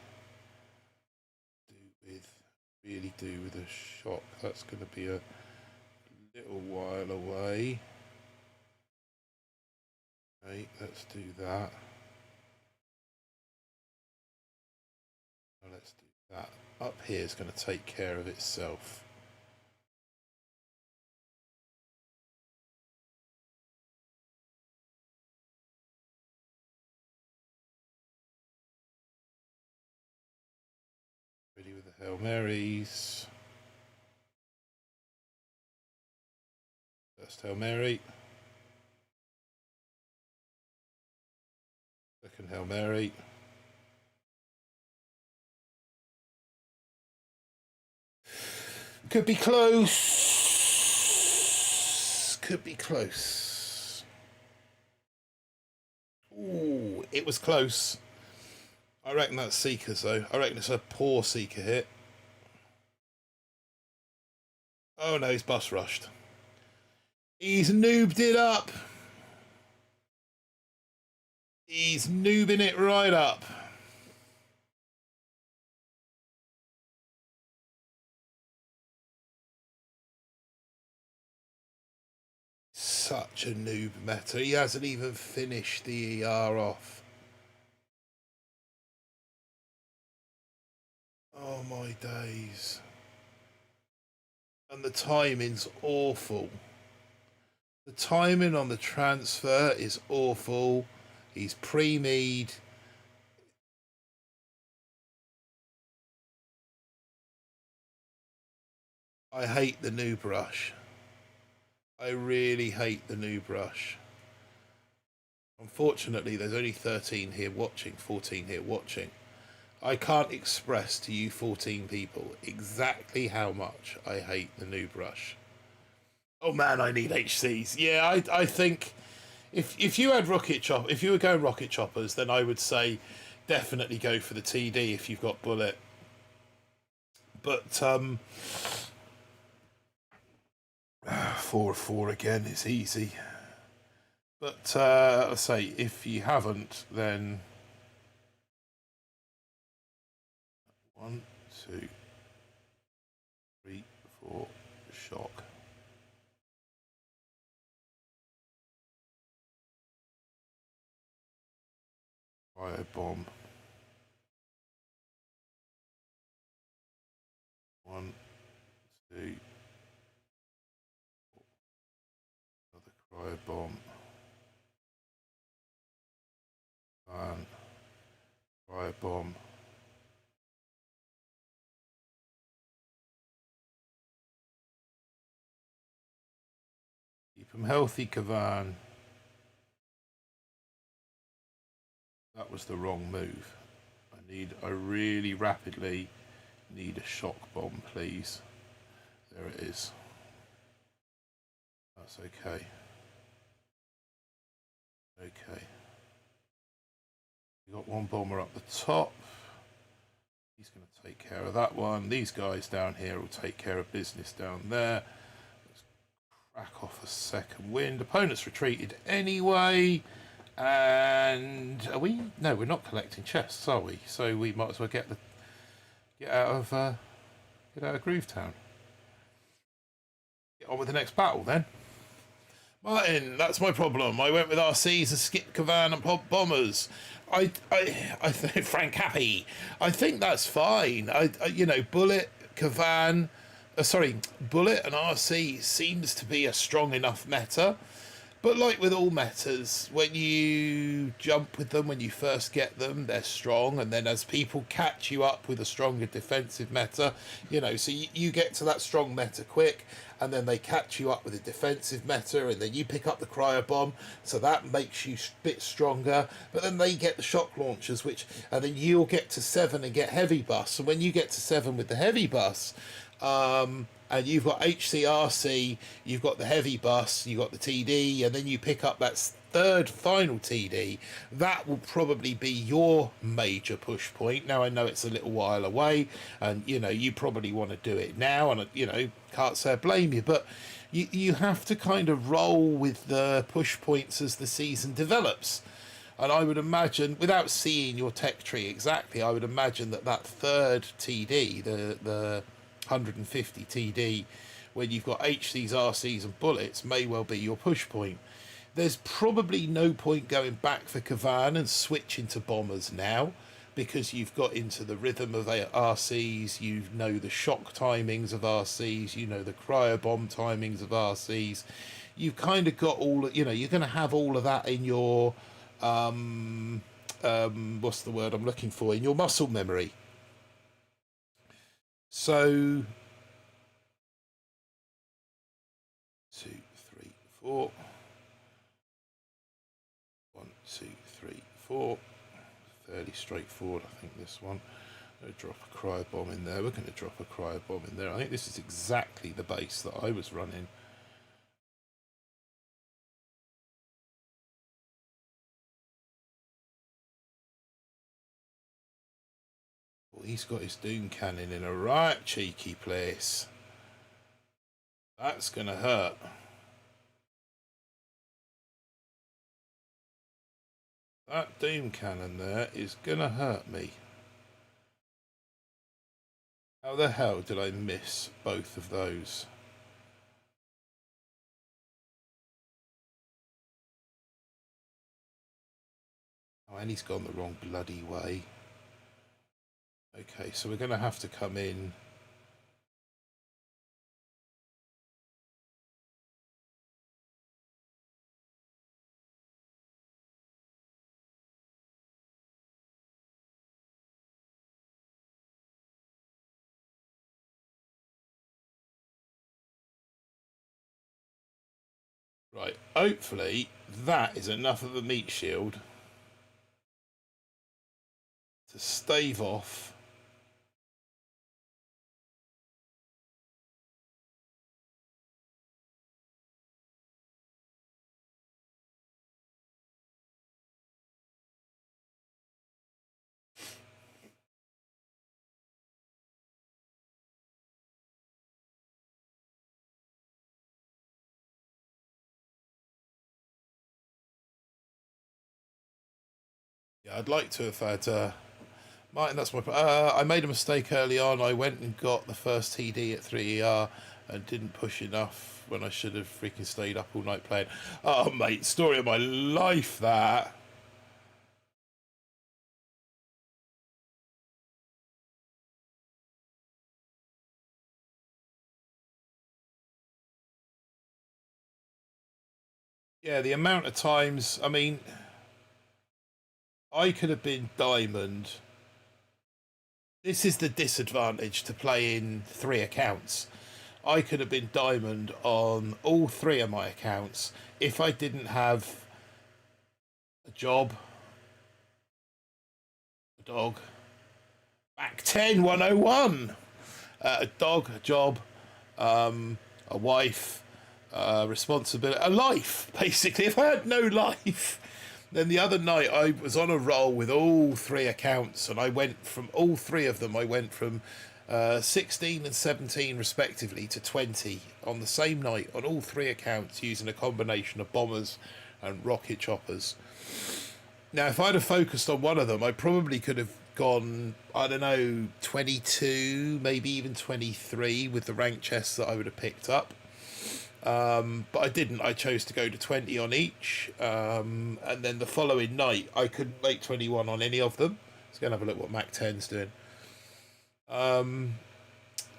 Really do with a shot. That's going to be a little while away. Okay, let's do that. Let's do that. Up here is going to take care of itself. Ready with the Hail Marys. First Hail Mary. Second Hail Mary. Could be close. Could be close. Ooh, it was close. I reckon that's Seekers though. I reckon it's a poor Seeker hit. Oh no, he's bus rushed. He's noobed it up. He's noobing it right up. Such a noob meta. He hasn't even finished the ER off. Oh my days. And the timing's awful. The timing on the transfer is awful. He's pre-mead. I hate the noob rush. I really hate the noob rush. Unfortunately, there's only 13 here watching, 14 here watching. I can't express to you 14 people exactly how much I hate the new brush. Oh man, I need HCs. Yeah, I think if you had if you were going rocket choppers, then I would say definitely go for the TD if you've got bullet. But 4 again is easy. But I say if you haven't, then 1, 2, 3, 4, shock. Fire bomb. 1, 2, another cryo bomb. And cryo bomb. Keep them healthy, Kavan. That was the wrong move. I really rapidly need a shock bomb, please. There it is. That's okay. Okay. We got one bomber up the top. He's going to take care of that one. These guys down here will take care of business down there. Let's crack off a second wind. Opponent's retreated anyway. And are we? No, we're not collecting chests, are we? So we might as well get out of Groovetown. Get on with the next battle then. Martin, that's my problem. I went with RCs and skipped Kavan and bombers. I think Frank Happy. I think that's fine. You know, Bullet, Kavan, Bullet and RC seems to be a strong enough meta. But like with all metas, when you jump with them, when you first get them, they're strong. And then as people catch you up with a stronger defensive meta, you know, so you get to that strong meta quick. And then they catch you up with a defensive meta. And then you pick up the cryo bomb. So that makes you a bit stronger. But then they get the shock launchers, and then you'll get to 7 and get heavy bus. And when you get to 7 with the heavy bus, and you've got HCRC, you've got the heavy bus, you've got the TD, and then you pick up that third final TD, that will probably be your major push point. Now, I know it's a little while away, and, you know, you probably want to do it now, and, you know, can't say I blame you, but you have to kind of roll with the push points as the season develops. And I would imagine, without seeing your tech tree exactly, I would imagine that third TD, the 150 TD, when you've got HCs, RCs and bullets, may well be your push point. There's probably no point going back for Kavan and switching to bombers now, because you've got into the rhythm of RCs, you know the shock timings of RCs, you know the cryo bomb timings of RCs. You've kind of got all, you know, you're going to have all of that in your, what's the word I'm looking for, in your muscle memory. So 2, 3, 4. 1, 2, 3, 4. Fairly straightforward, I think, this one. I'm going to drop a cryo bomb in there. We're going to drop a cryo bomb in there. I think this is exactly the base that I was running. Well, he's got his Doom Cannon in a right cheeky place. That's going to hurt. That Doom Cannon there is going to hurt me. How the hell did I miss both of those? Oh, and he's gone the wrong bloody way. Okay, so we're going to have to come in. Right, hopefully that is enough of a meat shield to stave off. Yeah, I'd like to have had. Martin, that's my. I made a mistake early on. I went and got the first TD at 3ER and didn't push enough when I should have freaking stayed up all night playing. Oh, mate, story of my life, that. Yeah, the amount of times. I mean, I could have been diamond. This is the disadvantage to playing 3 accounts. I could have been diamond on all 3 of my accounts if I didn't have a job, a dog, back 10 101, a dog, a job, a wife, responsibility, a life, basically. If I had no life, then the other night I was on a roll with all 3 accounts, and I went from all 3 of them, I went from 16 and 17 respectively to 20 on the same night on all 3 accounts using a combination of bombers and rocket choppers. Now, if I'd have focused on one of them, I probably could have gone, I don't know, 22, maybe even 23 with the rank chests that I would have picked up. But I didn't. I chose to go to 20 on each. And then the following night, I couldn't make 21 on any of them. Let's go and have a look what Mac 10's doing.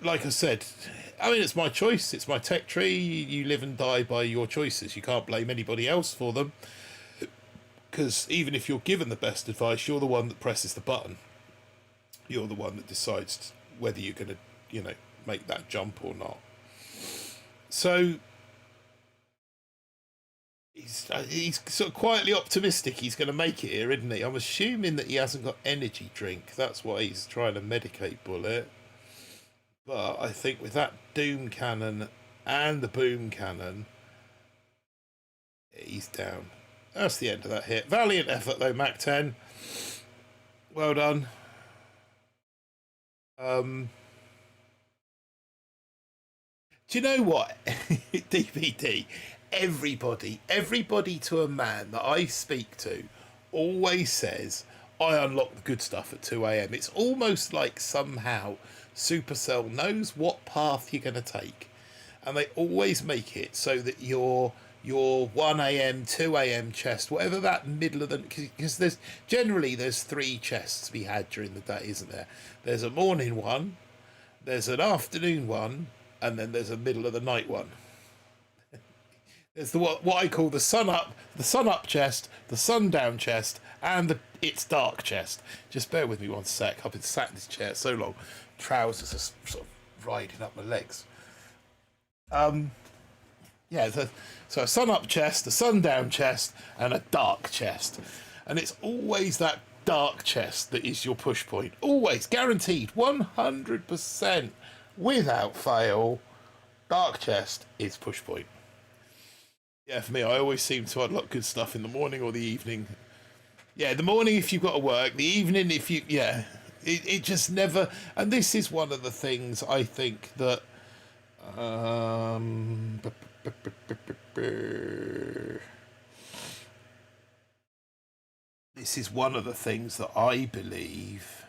Like I said, I mean, it's my choice. It's my tech tree. You live and die by your choices. You can't blame anybody else for them. Because even if you're given the best advice, you're the one that presses the button. You're the one that decides whether you're going to, make that jump or not. So he's sort of quietly optimistic he's going to make it here, isn't he? I'm assuming that he hasn't got energy drink. That's why he's trying to medicate Bullet. But I think with that Doom Cannon and the Boom Cannon, he's down. That's the end of that hit. Valiant effort though, Mac 10. Well done. Do you know what? DPD, everybody to a man that I speak to always says, I unlock the good stuff at 2 a.m. It's almost like somehow Supercell knows what path you're going to take. And they always make it so that your 1 a.m, 2 a.m. chest, whatever that middle of the, because there's 3 chests to be had during the day, isn't there? There's a morning one, there's an afternoon one, and then there's a middle of the night one. There's the what I call the sun up chest, the sundown chest, and the it's dark chest. Just bear with me one sec. I've been sat in this chair so long, trousers are sort of riding up my legs. Yeah, so a sun up chest, a sundown chest, and a dark chest. And it's always that dark chest that is your push point. Always, guaranteed, 100%, without fail, dark chest is push point. Yeah, for me, I always seem to unlock good stuff in the morning or the evening. Yeah, the morning if you've got to work, the evening if you, yeah, it just never, and this is one of the things I think that, this is one of the things that I believe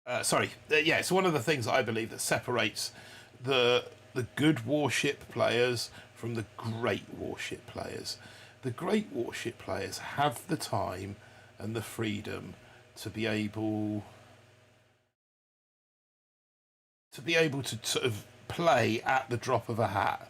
it's one of the things that I believe that separates the good warship players from the great warship players. The great warship players have the time and the freedom to be able to sort of play at the drop of a hat.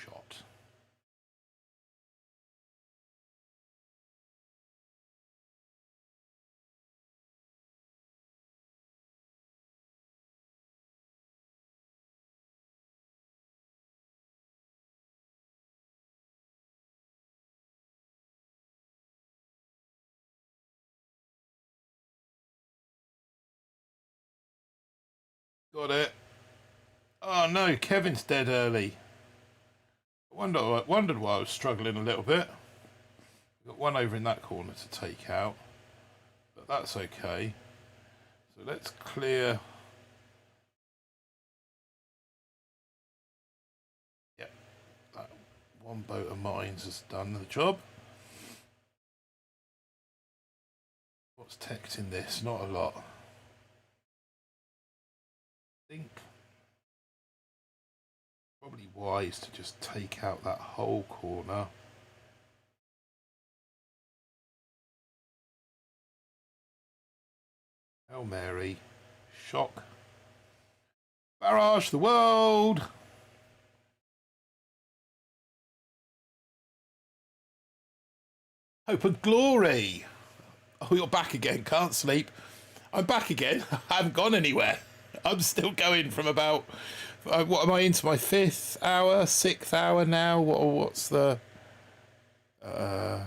shot. Got it. Oh no, Kevin's dead early. Wondered why I was struggling a little bit. Got one over in that corner to take out, but that's okay. So let's clear. Yep, that one boat of mines has done the job. What's teched in this? Not a lot. I think probably wise to just take out that whole corner. Hail Mary. Shock. Barrage the world. Hope and glory. Oh, you're back again. Can't sleep. I'm back again. I haven't gone anywhere. I'm still going from about... what am I into? My 5th hour? 6th hour now? What's the... Oh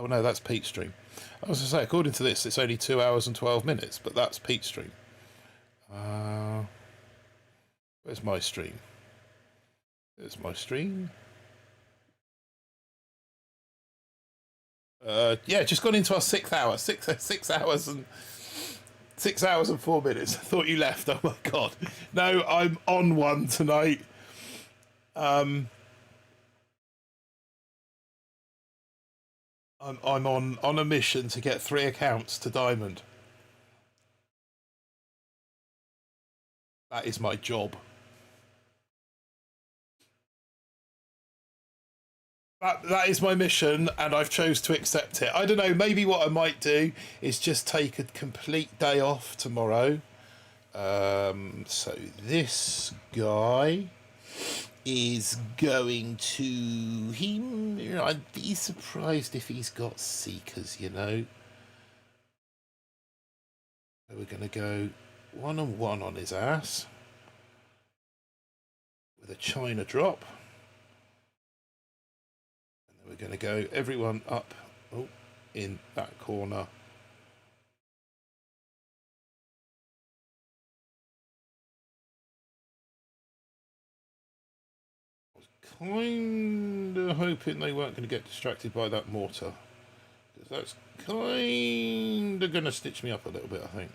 no, that's Pete's stream. I was going to say, according to this, it's only 2 hours and 12 minutes, but that's Pete's stream. Where's my stream? There's my stream. Yeah, just gone into our 6th hour. 6 hours and 6 hours and 4 minutes. I thought you left. Oh my god. No, I'm on one tonight. I'm on a mission to get 3 accounts to Diamond. That is my job. That is my mission, and I've chose to accept it. I don't know, maybe what I might do is just take a complete day off tomorrow. So this guy is going to... I'd be surprised if he's got Seekers, you know. So we're going to go 1-on-1 on his ass with a China drop. We're going to go everyone up in that corner. I was kind of hoping they weren't going to get distracted by that mortar, because that's kind of going to stitch me up a little bit, I think.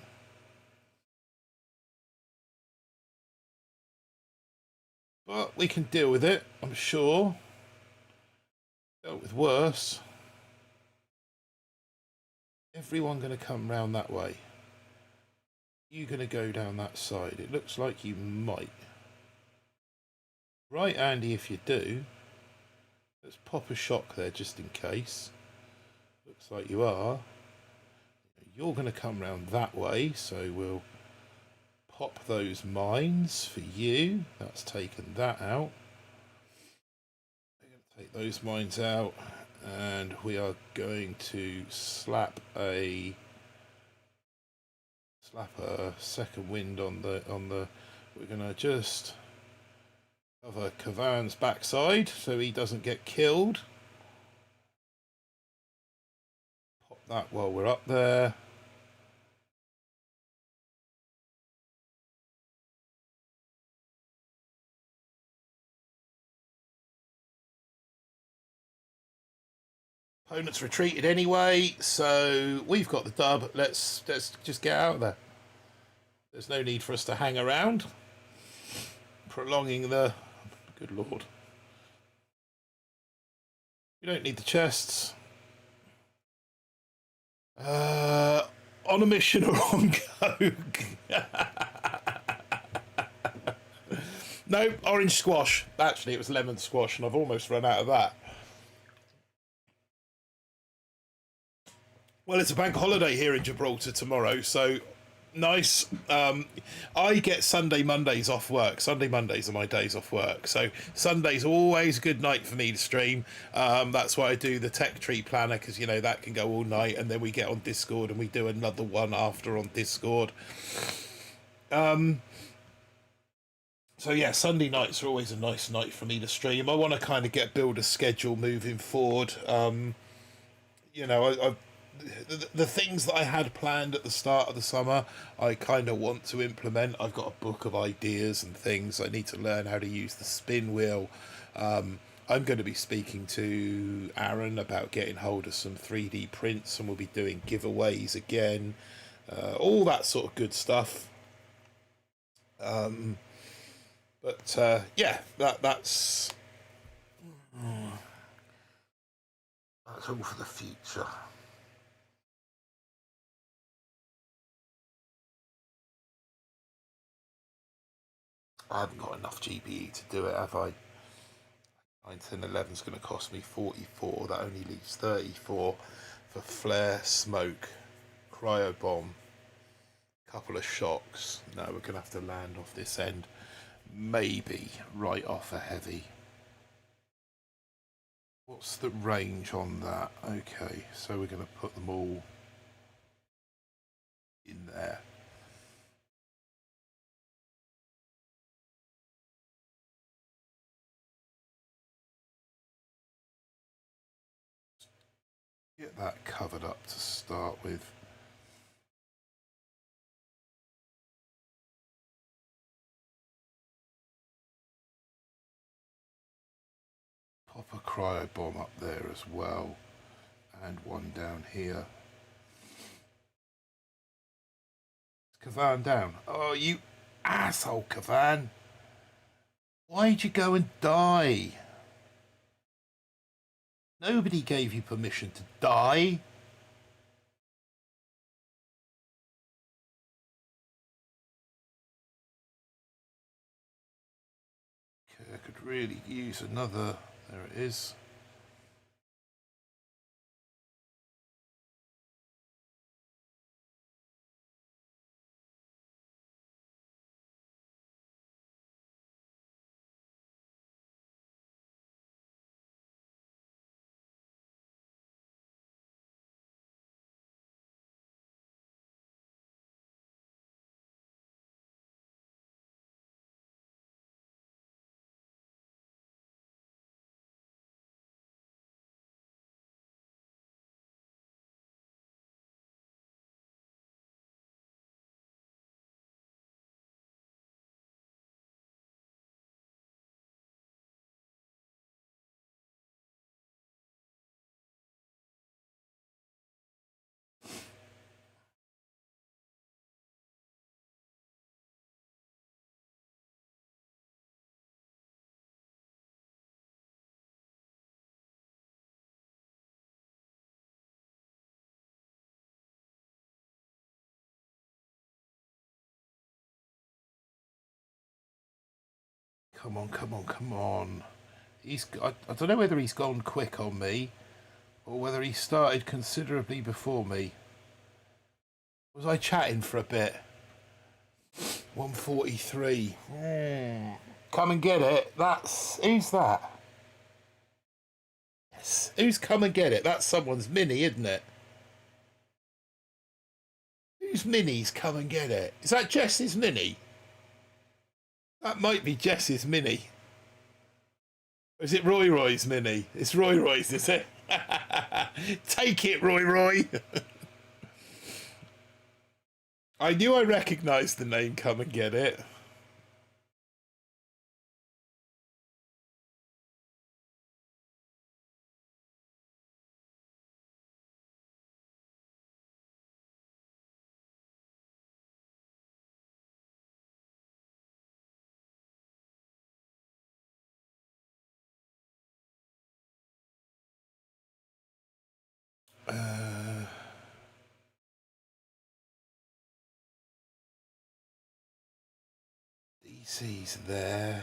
But we can deal with it, I'm sure. Dealt with worse. Everyone going to come round that way. You going to go down that side? It looks like you might. Right, Andy, if you do. Let's pop a shock there just in case. Looks like you are. You're going to come round that way, so we'll pop those mines for you. That's taken that out. Take those mines out, and we are going to slap a second wind on the. We're going to just cover Kavan's backside so he doesn't get killed. Pop that while we're up there. Opponent's retreated anyway, so we've got the dub. Let's just get out of there. There's no need for us to hang around, prolonging the... Good lord. We don't need the chests. On a mission or on coke? No, orange squash. Actually, it was lemon squash, and I've almost run out of that. Well, it's a bank holiday here in Gibraltar tomorrow, so Nice. I get Sunday, Mondays off work. Sunday, Mondays are my days off work. So Sunday's always a good night for me to stream. That's why I do the Tech Tree Planner, because, you know, that can go all night. And then we get on Discord and we do another one after on Discord. So yeah, Sunday nights are always a nice night for me to stream. I want to kind of build a schedule moving forward. You know, the things that I had planned at the start of the summer, I kind of want to implement. I've got a book of ideas and things. I need to learn how to use the spin wheel. I'm going to be speaking to Aaron about getting hold of some 3D prints, and we'll be doing giveaways again. All that sort of good stuff. Yeah, that's all for the future. I haven't got enough GBE to do it, have I? 1911 is going to cost me 44. That only leaves 34 for flare, smoke, cryo bomb, couple of shocks. No, we're going to have to land off this end. Maybe right off a heavy. What's the range on that? Okay, so we're going to put them all in there. Get that covered up to start with. Pop a cryo bomb up there as well, and one down here. Is Kavan down? Oh, you asshole, Kavan! Why'd you go and die? Nobody gave you permission to die. Okay, I could really use another. There it is. Come on, come on, come on. I don't know whether he's gone quick on me or whether he started considerably before me. Was I chatting for a bit? 143. Come and get it. Who's that? Yes. Who's come and get it? That's someone's mini, isn't it? Whose mini's come and get it? Is that Jess's mini? That might be Jess's mini. Or is it Roy's mini? It's Roy's, is it? Take it, Roy. I knew I recognised the name Come and Get It. DC's there.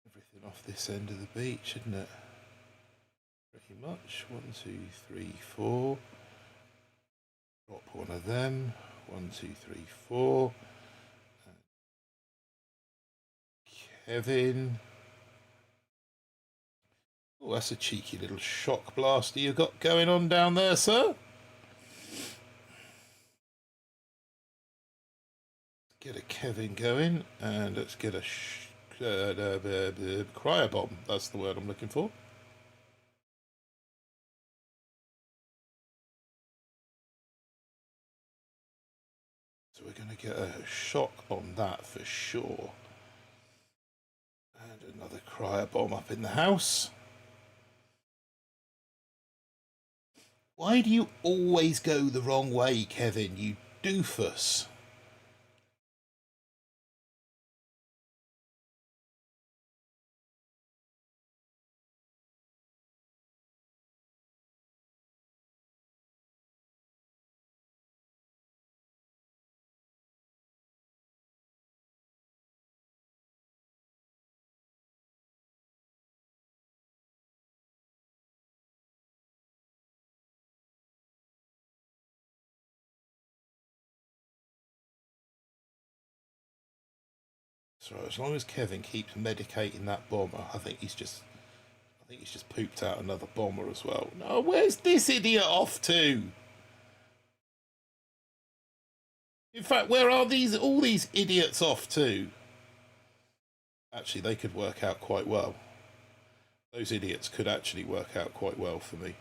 Everything off this end of the beach, isn't it? Pretty much. 1, 2, 3, 4. Drop one of them. 1, 2, 3, 4. Kevin. Oh, that's a cheeky little shock blaster you got going on down there, sir. Get a Kevin going, and let's get a cryo bomb. That's the word I'm looking for. So we're going to get a shock on that for sure. And another cryo bomb up in the house. Why do you always go the wrong way, Kevin, you doofus? So as long as Kevin keeps medicating that bomber, I think he's just pooped out another bomber as well. No, where's this idiot off to? In fact, where are all these idiots off to? Actually, they could work out quite well. Those idiots could actually work out quite well for me.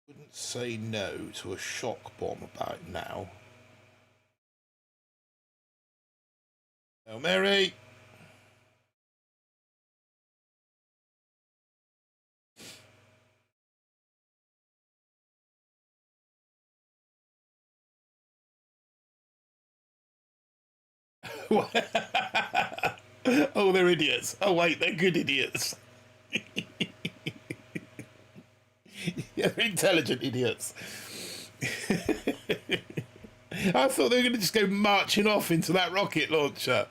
Wouldn't say no to a shock bomb about now. Hail Mary! Oh, they're idiots. Oh, wait, they're good idiots. Yeah, they're intelligent idiots. I thought they were going to just go marching off into that rocket launcher.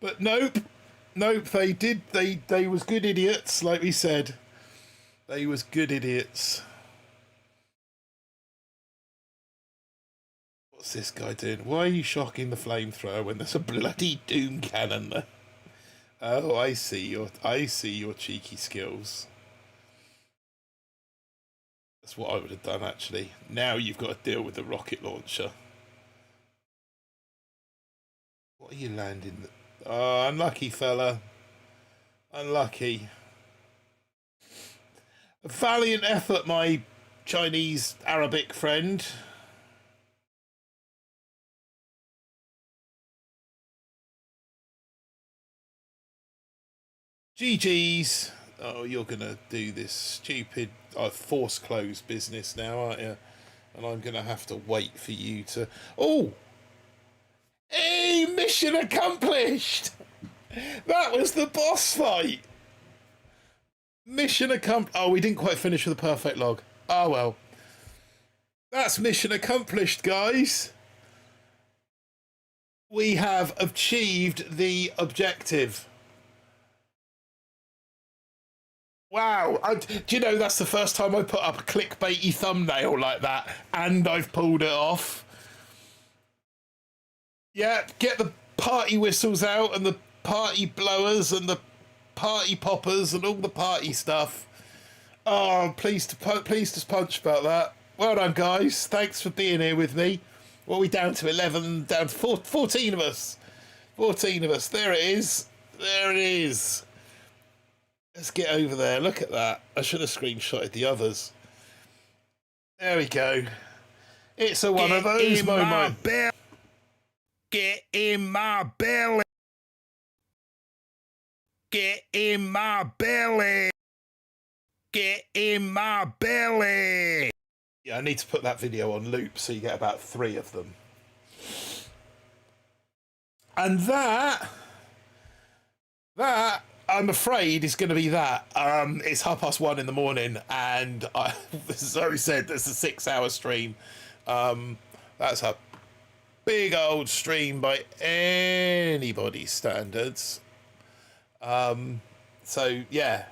But nope. Nope, they was good idiots, like we said. They was good idiots. What's this guy doing? Why are you shocking the flamethrower when there's a bloody doom cannon there? Oh, I see your cheeky skills. That's what I would have done, actually. Now you've got to deal with the rocket launcher. What are you landing? Oh, unlucky fella. Unlucky. A valiant effort, my Chinese Arabic friend. GG's. Oh, you're going to do this stupid force close business now, aren't you? And I'm going to have to wait for you to... Oh! Hey, mission accomplished! That was the boss fight! Mission accomplished. Oh, we didn't quite finish with a perfect log. Oh, well. That's mission accomplished, guys. We have achieved the objective. Wow, do you know that's the first time I put up a clickbaity thumbnail like that, and I've pulled it off. Yeah, get the party whistles out and the party blowers and the party poppers and all the party stuff. Oh, I'm pleased as punch about that. Well done, guys. Thanks for being here with me. What are we down to? 11, down to 14 of us. 14 of us. There it is. There it is. Let's get over there. Look at that. I should have screenshotted the others. There we go. It's a one of those moments. Get in my belly. Get in my belly. Get in my belly. Yeah, I need to put that video on loop so you get about 3 of them. And that I'm afraid is going to be that. It's 1:30 in the morning, and as I said, there's a 6-hour stream. That's a big old stream by anybody's standards. So yeah,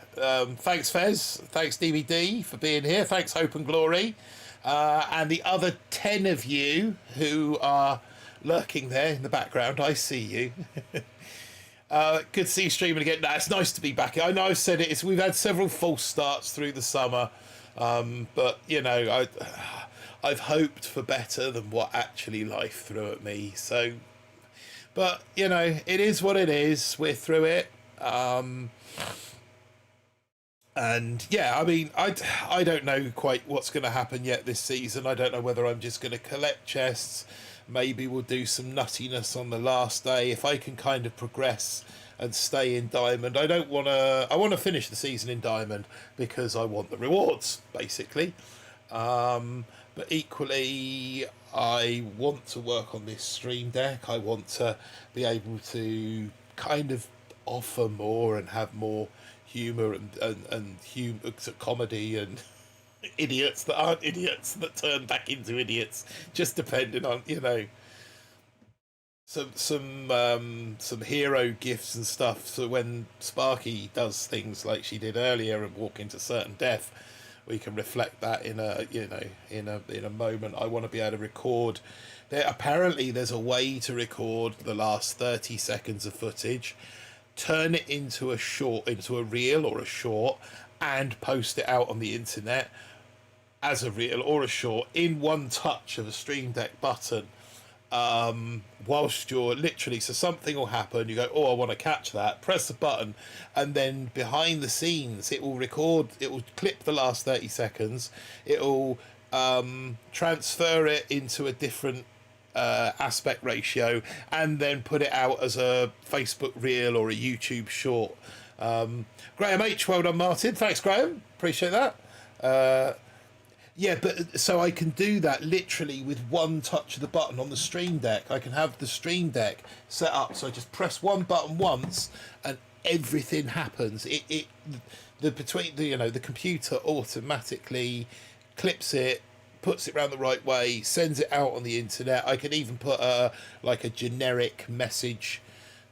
thanks Fez, thanks DVD for being here, thanks Hope and Glory, and the other 10 of you who are lurking there in the background. I see you. Good to see you streaming again. Nah, it's nice to be back. I know I've said it. We've had several false starts through the summer, but you know, I've hoped for better than what actually life threw at me. So, but you know, it is what it is. We're through it. And yeah, I mean, I don't know quite what's going to happen yet this season. I don't know whether I'm just going to collect chests. Maybe we'll do some nuttiness on the last day if I can kind of progress and stay in Diamond. I want to finish the season in Diamond because I want the rewards, basically. But equally, I want to work on this stream deck. I want to be able to kind of offer more and have more humour and comedy and idiots that aren't idiots that turn back into idiots, just depending on, you know, some hero gifts and stuff. So when Sparky does things like she did earlier and walk into certain death, we can reflect that in a, you know, in a moment. I want to be able to record. Apparently there's a way to record the last 30 seconds of footage, turn it into a reel or a short, and post it out on the internet as a reel or a short in one touch of a Stream Deck button, whilst you're literally, so something will happen, you go, oh, I want to catch that, press the button, and then behind the scenes it will record, it will clip the last 30 seconds, it will transfer it into a different aspect ratio, and then put it out as a Facebook reel or a YouTube short. Graham H, well done Martin, thanks Graham, appreciate that. Yeah, but so I can do that literally with one touch of the button on the Stream Deck. I can have the Stream Deck set up so I just press one button once and everything happens. The computer automatically clips it, puts it around the right way, sends it out on the internet. I can even put a generic message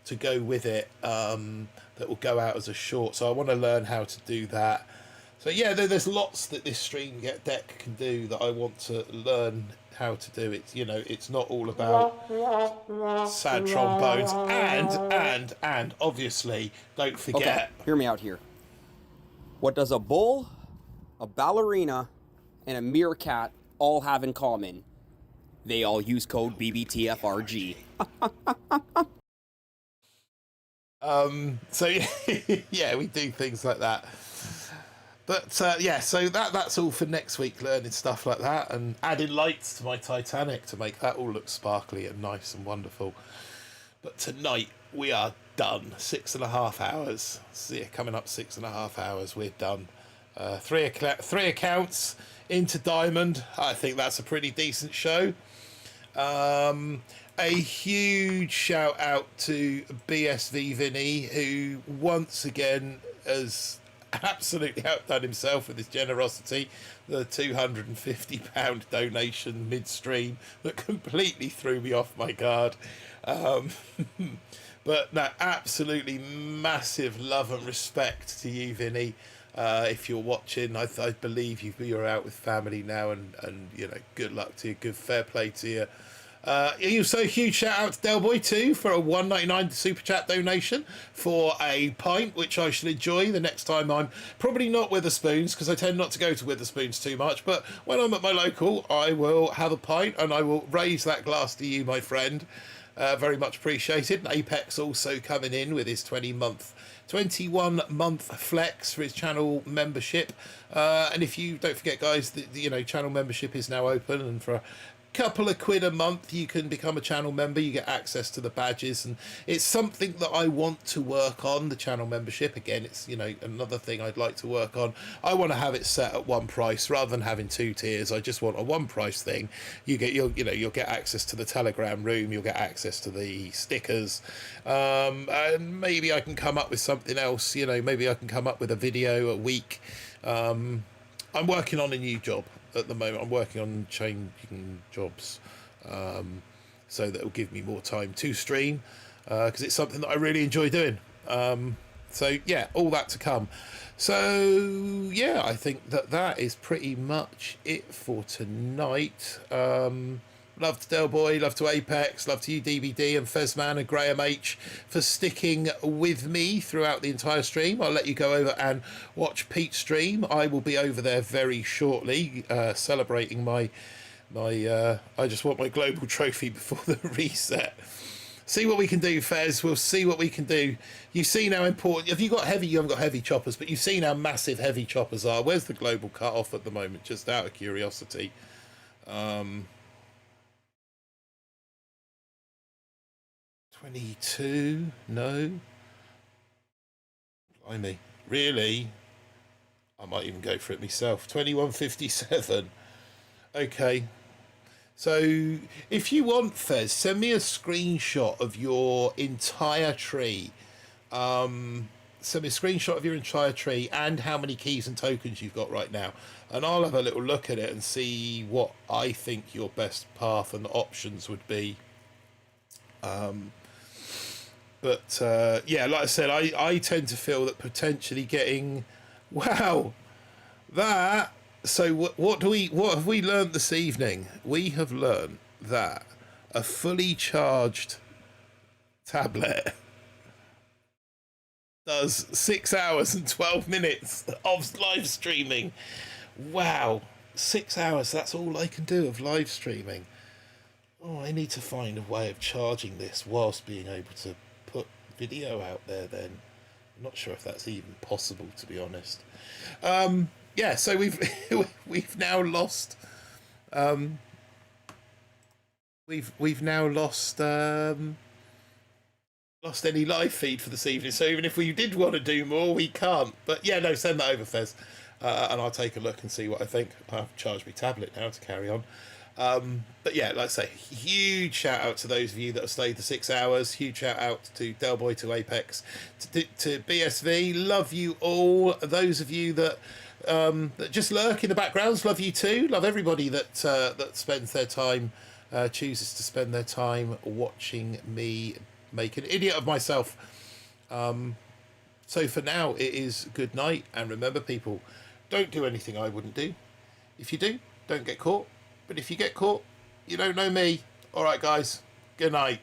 to go with it that will go out as a short. So I want to learn how to do that. So yeah, there's lots that this Stream Deck can do that I want to learn how to do. It's, you know, it's not all about sad trombones, and obviously don't forget. Okay, hear me out here. What does a bull, a ballerina, and a meerkat all have in common? They all use code BBTFRG. So yeah, we do things like that. But yeah, so that's all for next week, learning stuff like that and adding lights to my Titanic to make that all look sparkly and nice and wonderful. But tonight we are done. 6.5 hours. So yeah, coming up 6.5 hours, we're done. Three accounts into Diamond. I think that's a pretty decent show. A huge shout out to BSV Vinny, who once again has absolutely outdone himself with his generosity. The £250 donation midstream that completely threw me off my guard. But no, absolutely massive love and respect to you, Vinny. If you're watching, I believe you're out with family now, and you know, good luck to you, good fair play to you. Also, a huge shout out to Delboy too for a $1.99 super chat donation for a pint, which I shall enjoy the next time I'm probably not Witherspoons, because I tend not to go to Witherspoons too much. But when I'm at my local, I will have a pint and I will raise that glass to you, my friend. Very much appreciated. And Apex also coming in with his 21 month flex for his channel membership. And if you don't forget, guys, the channel membership is now open, and for couple of quid a month you can become a channel member. You get access to the badges, and it's something that I want to work on, the channel membership. Again, it's, you know, another thing I'd like to work on. I want to have it set at one price rather than having two tiers. I just want a one price thing. You'll get access to the Telegram room, you'll get access to the stickers, and maybe I can come up with something else. You know, maybe I can come up with a video a week. I'm working on a new job at the moment. I'm working on changing jobs, so that will give me more time to stream, because it's something that I really enjoy doing. So yeah, all that to come. So yeah, I think that is pretty much it for tonight. Love to Del Boy, love to Apex, love to you DBD and Fezman and Graham H for sticking with me throughout the entire stream. I'll let you go over and watch Pete's stream. I will be over there very shortly, celebrating my I just want my global trophy before the reset. See what we can do, Fez. We'll see what we can do. You've seen how important... Have you got heavy? You haven't got heavy choppers, but you've seen how massive heavy choppers are. Where's the global cut-off at the moment? Just out of curiosity. 22? No? Blimey. Really? I might even go for it myself. 21.57. Okay. So if you want, Fez, send me a screenshot of your entire tree. Send me a screenshot of your entire tree and how many keys and tokens you've got right now. And I'll have a little look at it and see what I think your best path and options would be. But yeah, like I said, I tend to feel that potentially getting... Wow! That... So what have we learned this evening? We have learned that a fully charged tablet does 6 hours and 12 minutes of live streaming. Wow, 6 hours, that's all I can do of live streaming. Oh, I need to find a way of charging this whilst being able to put video out there then. I'm not sure if that's even possible, to be honest. Yeah, so we've now lost we've now lost any live feed for this evening. So even if we did want to do more, we can't. But yeah, no, send that over, Fez, and I'll take a look and see what I think. I'll charge my tablet now to carry on. But yeah, like I say, huge shout out to those of you that have stayed the 6 hours. Huge shout out to Del Boy, to Apex, to BSV. Love you all. Those of you that just lurk in the backgrounds, love you too. Love everybody that spends their time, chooses to spend their time watching me make an idiot of myself. So for now, it is good night, and remember, people, don't do anything I wouldn't do. If you do, don't get caught. But if you get caught, you don't know me. All right, guys, good night.